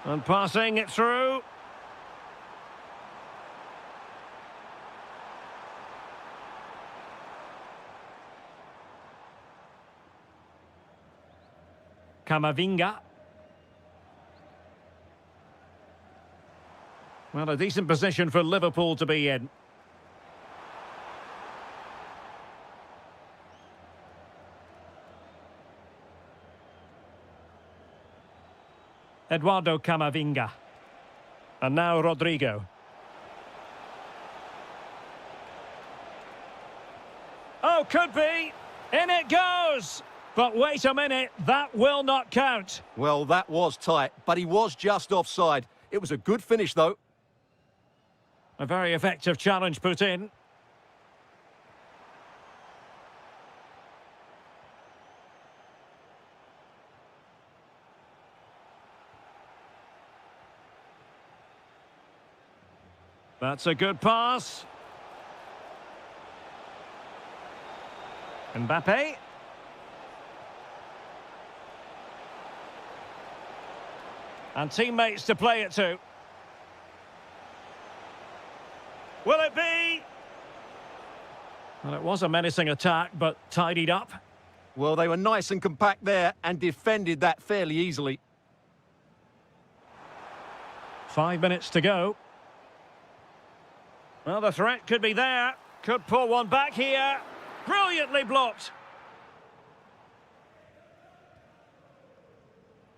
A: And passing it through. Camavinga. Well, a decent position for Liverpool to be in. Eduardo Camavinga. And now Rodrigo. Oh, could be. In it goes. But wait a minute, that will not count.
B: Well, that was tight, but he was just offside. It was a good finish, though.
A: A very effective challenge put in. That's a good pass. Mbappe. And teammates to play it to. Will it be? Well, it was a menacing attack, but tidied up.
B: Well, they were nice and compact there and defended that fairly easily.
A: 5 minutes to go. Well, the threat could be there. Could pull one back here. Brilliantly blocked.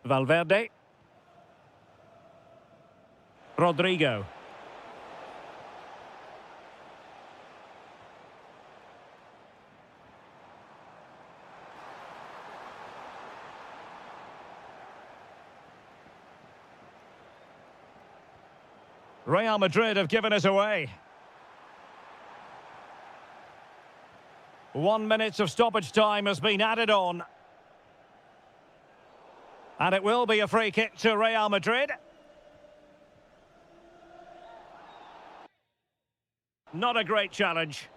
A: Valverde. Rodrigo. Real Madrid have given us away. 1 minute of stoppage time has been added on. And it will be a free kick to Real Madrid. Not a great challenge.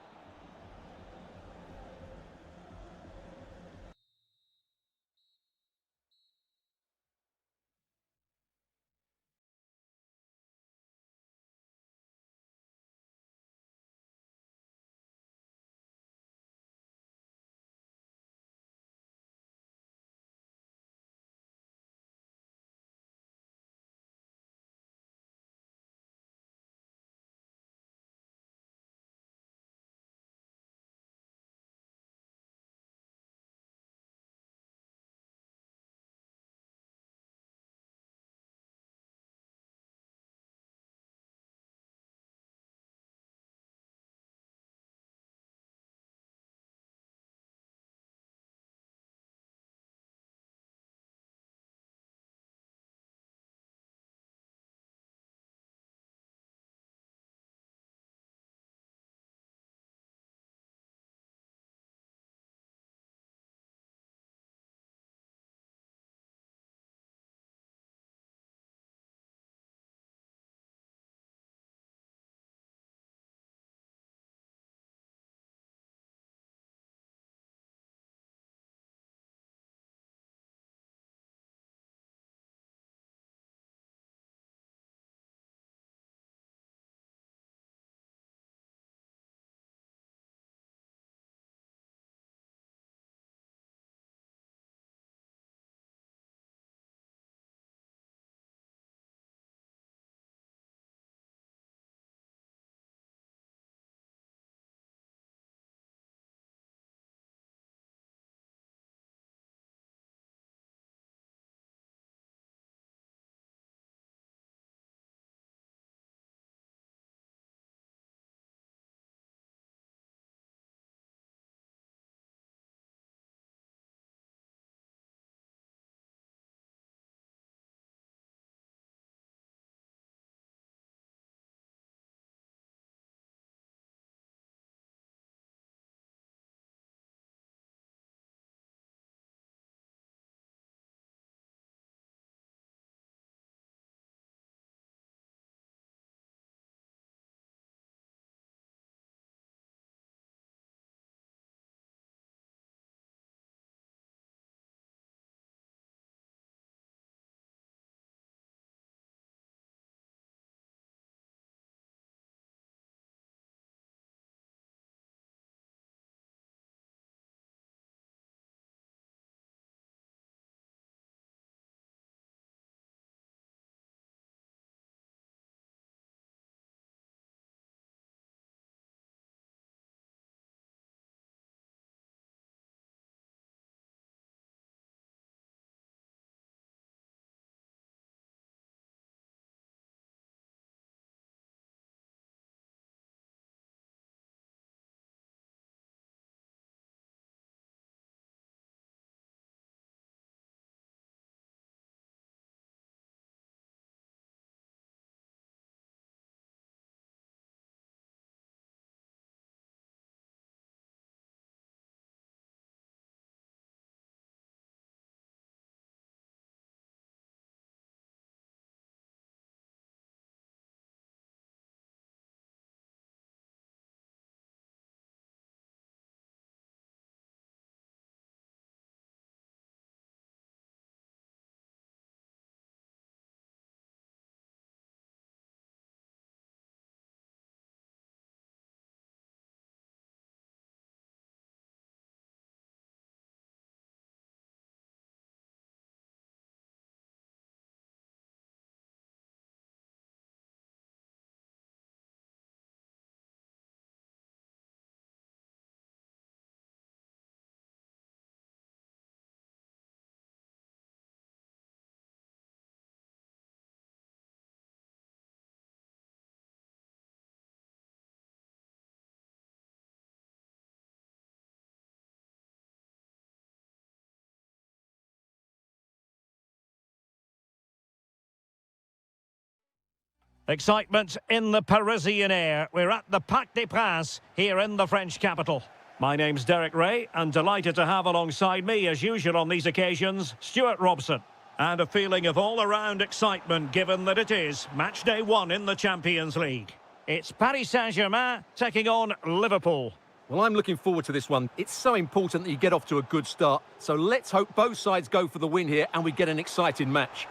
A: Excitement in the Parisian air. We're at the Parc des Princes here in the French capital. My name's Derek Ray, and delighted to have alongside me, as usual on these occasions, Stuart Robson. And a feeling of all-around excitement given that it is match day 1 in the Champions League. It's Paris Saint-Germain taking on Liverpool.
B: Well, I'm looking forward to this one. It's so important that you get off to a good start. So let's hope both sides go for the win here and we get an exciting match.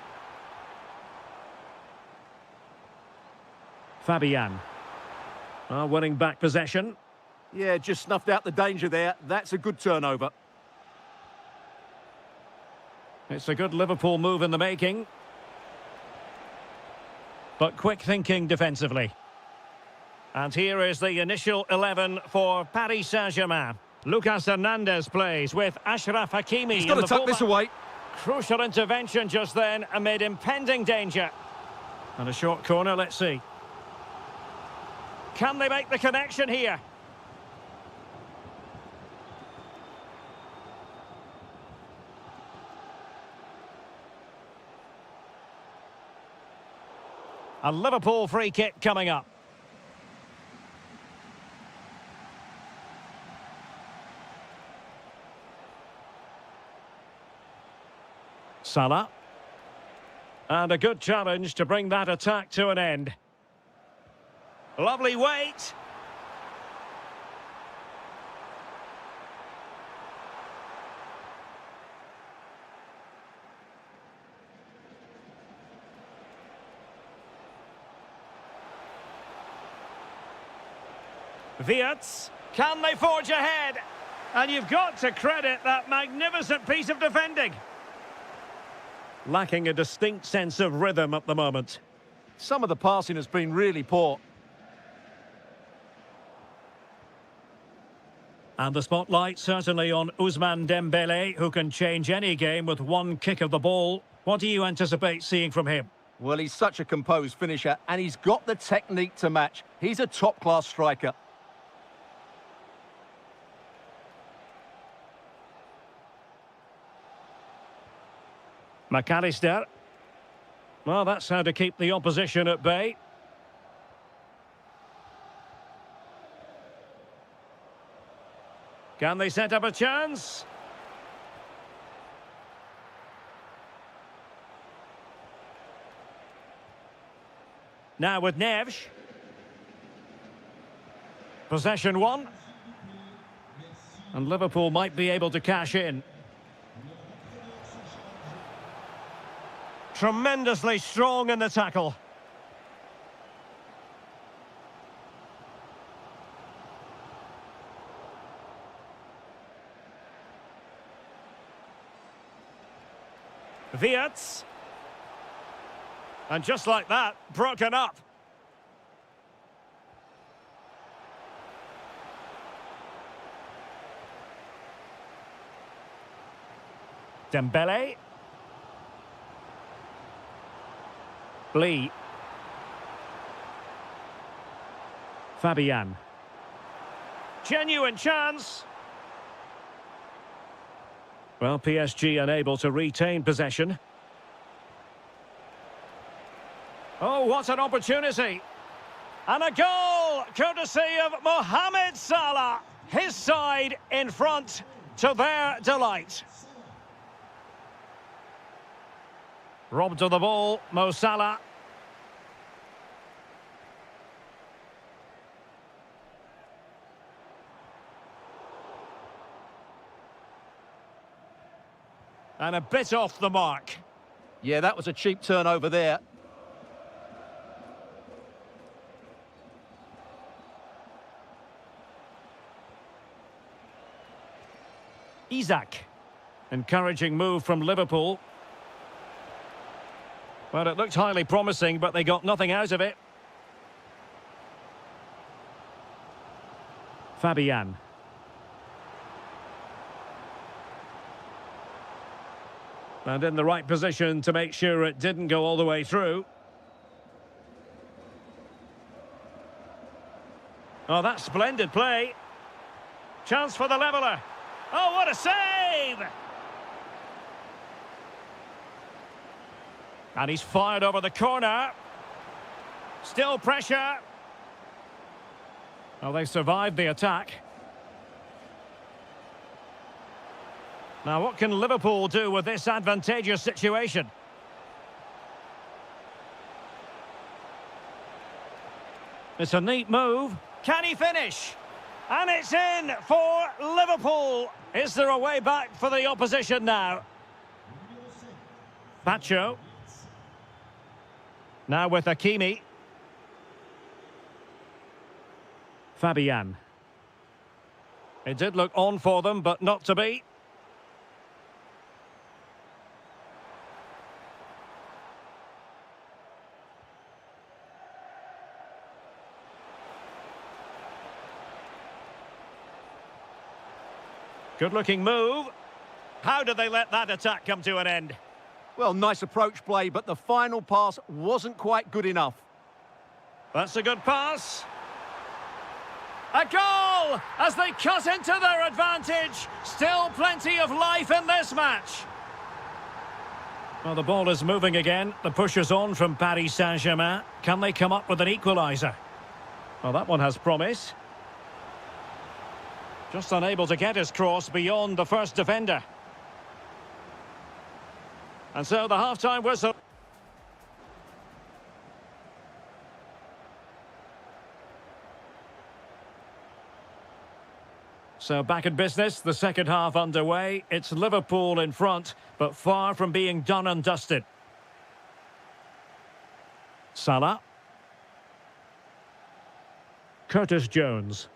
A: Fabian. Winning back possession.
B: Yeah, just snuffed out the danger there. That's a good turnover.
A: It's a good Liverpool move in the making. But quick thinking defensively. And here is the initial 11 for Paris Saint-Germain. Lucas Hernandez plays with Ashraf Hakimi.
B: He's got to tuck this away.
A: Crucial intervention just then amid impending danger. And a short corner, let's see. Can they make the connection here? A Liverpool free kick coming up. Salah. And a good challenge to bring that attack to an end. Lovely weight. Wirtz. Can they forge ahead? And you've got to credit that magnificent piece of defending. Lacking a distinct sense of rhythm at the moment.
B: Some of the passing has been really poor.
A: And the spotlight certainly on Ousmane Dembélé, who can change any game with one kick of the ball. What do you anticipate seeing from him?
B: Well, he's such a composed finisher, and he's got the technique to match. He's a top-class striker.
A: McAllister. Well, that's how to keep the opposition at bay. Can they set up a chance? Now with Neves. Possession 1. And Liverpool might be able to cash in. Tremendously strong in the tackle. Wirtz. And just like that, broken up. Dembélé. Lee. Fabian. Genuine chance. Well, PSG unable to retain possession. Oh, what an opportunity. And a goal, courtesy of Mohamed Salah. His side in front to their delight. Robbed of the ball, Mo Salah. And a bit off the mark.
B: Yeah, that was a cheap turnover there.
A: Isak. Encouraging move from Liverpool. Well, it looked highly promising, but they got nothing out of it. Fabian. And in the right position to make sure it didn't go all the way through. Oh, that's splendid play. Chance for the leveller. Oh, what a save! And he's fired over the corner. Still pressure. Well, they survived the attack. Now, what can Liverpool do with this advantageous situation? It's a neat move. Can he finish? And it's in for Liverpool. Is there a way back for the opposition now? Pacho. Now with Hakimi. Fabian. It did look on for them, but not to be. Good-looking move. How did they let that attack come to an end?
B: Well, nice approach play, but the final pass wasn't quite good enough.
A: That's a good pass. A goal as they cut into their advantage. Still plenty of life in this match. Well, the ball is moving again. The push is on from Paris Saint-Germain. Can they come up with an equaliser? Well, that one has promise. Just unable to get his cross beyond the first defender. And so the half-time whistle. So back in business, the second half underway. It's Liverpool in front, but far from being done and dusted. Salah. Curtis Jones.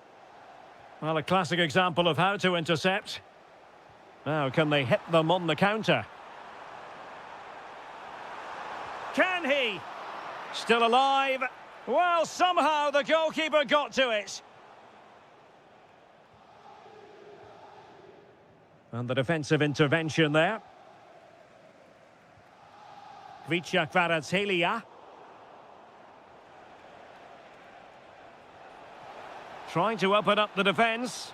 A: Well, a classic example of how to intercept. Now, can they hit them on the counter? Can he? Still alive? Well, somehow the goalkeeper got to it. And the defensive intervention there. Kvaratskhelia. Trying to open up the defence.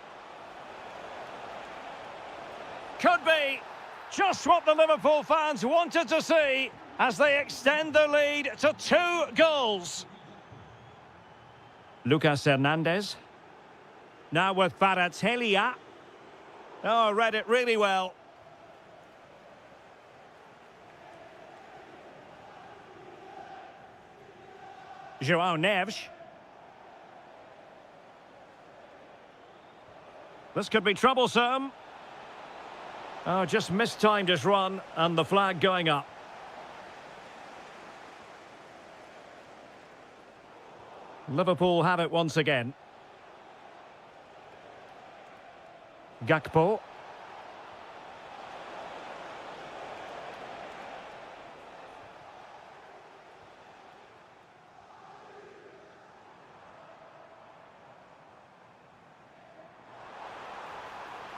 A: Could be just what the Liverpool fans wanted to see as they extend the lead to 2 goals. Lucas Hernandez. Now with Kvaratskhelia. Oh, read it really well. João Neves. This could be troublesome. Oh, just mistimed his run and the flag going up. Liverpool have it once again. Gakpo.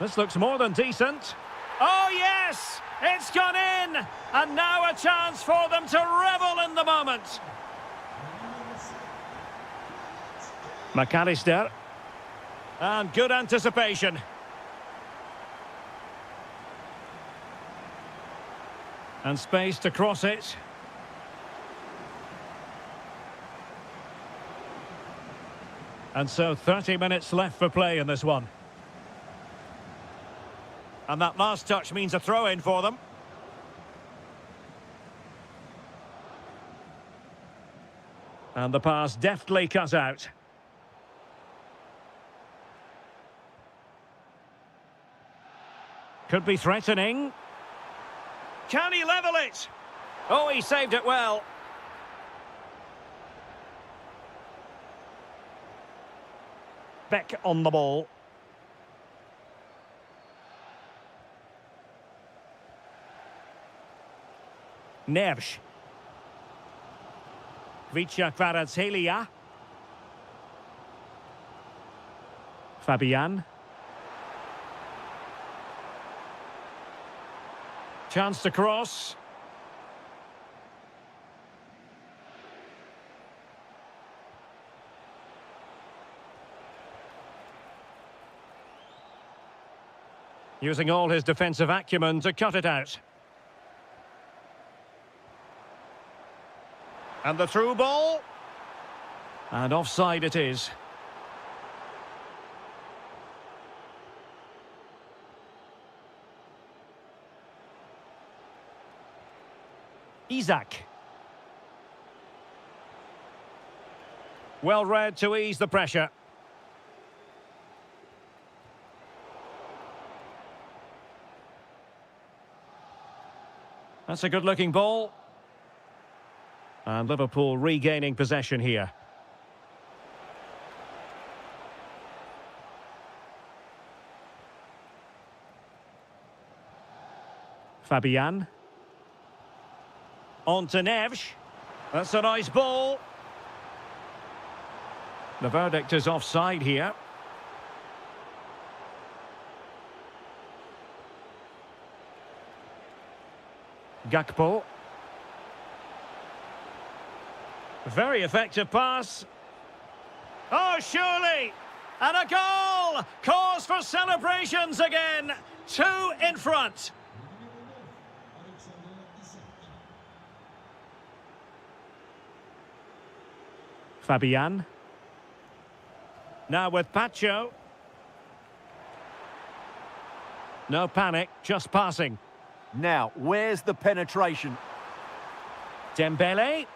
A: This looks more than decent. Oh, yes! It's gone in! And now a chance for them to revel in the moment. McAllister. And good anticipation. And space to cross it. And so 30 minutes left for play in this one. And that last touch means a throw-in for them. And the pass deftly cut out. Could be threatening. Can he level it? Oh, he saved it well. Beck on the ball. Neves. Kvaratskhelia. Fabian. Chance to cross. Using all his defensive acumen to cut it out. And the through ball. And offside it is. Isak. Well read to ease the pressure. That's a good-looking ball. And Liverpool regaining possession here. Fabian. On to Neves. That's a nice ball. The verdict is offside here. Gakpo. Very effective pass. Oh, surely! And a goal! Cause for celebrations again. 2 in front. Fabian. Now with Pacho. No panic, just passing.
B: Now, where's the penetration?
A: Dembele.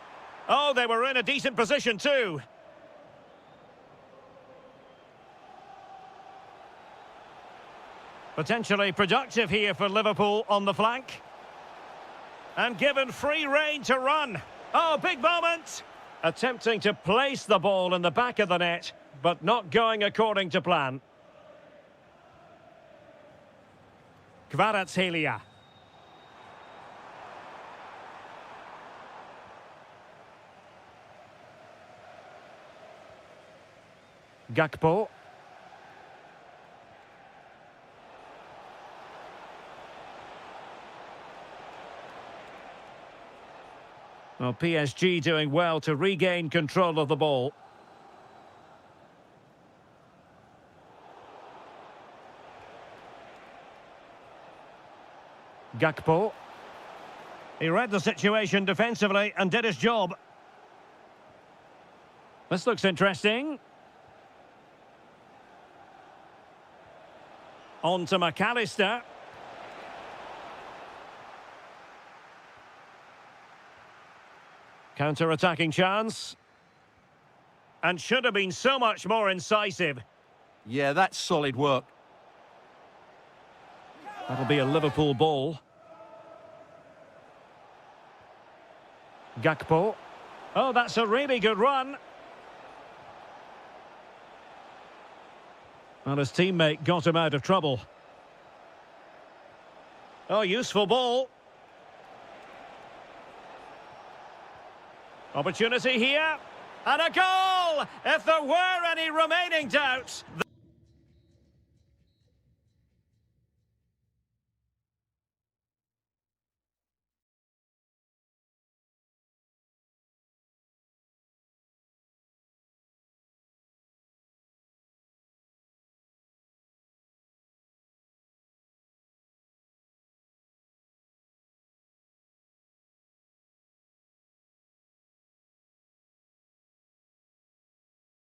A: Oh, they were in a decent position too. Potentially productive here for Liverpool on the flank. And given free rein to run. Oh, big moment. Attempting to place the ball in the back of the net, but not going according to plan. Kvaratskhelia. Gakpo. Well, PSG doing well to regain control of the ball. Gakpo. He read the situation defensively and did his job. This looks interesting. On to McAllister. Counter-attacking chance. And should have been so much more incisive.
B: Yeah, that's solid work.
A: That'll be a Liverpool ball. Gakpo. Oh, that's a really good run. Well, his teammate got him out of trouble. Oh, useful ball. Opportunity here. And a goal! If there were any remaining doubts...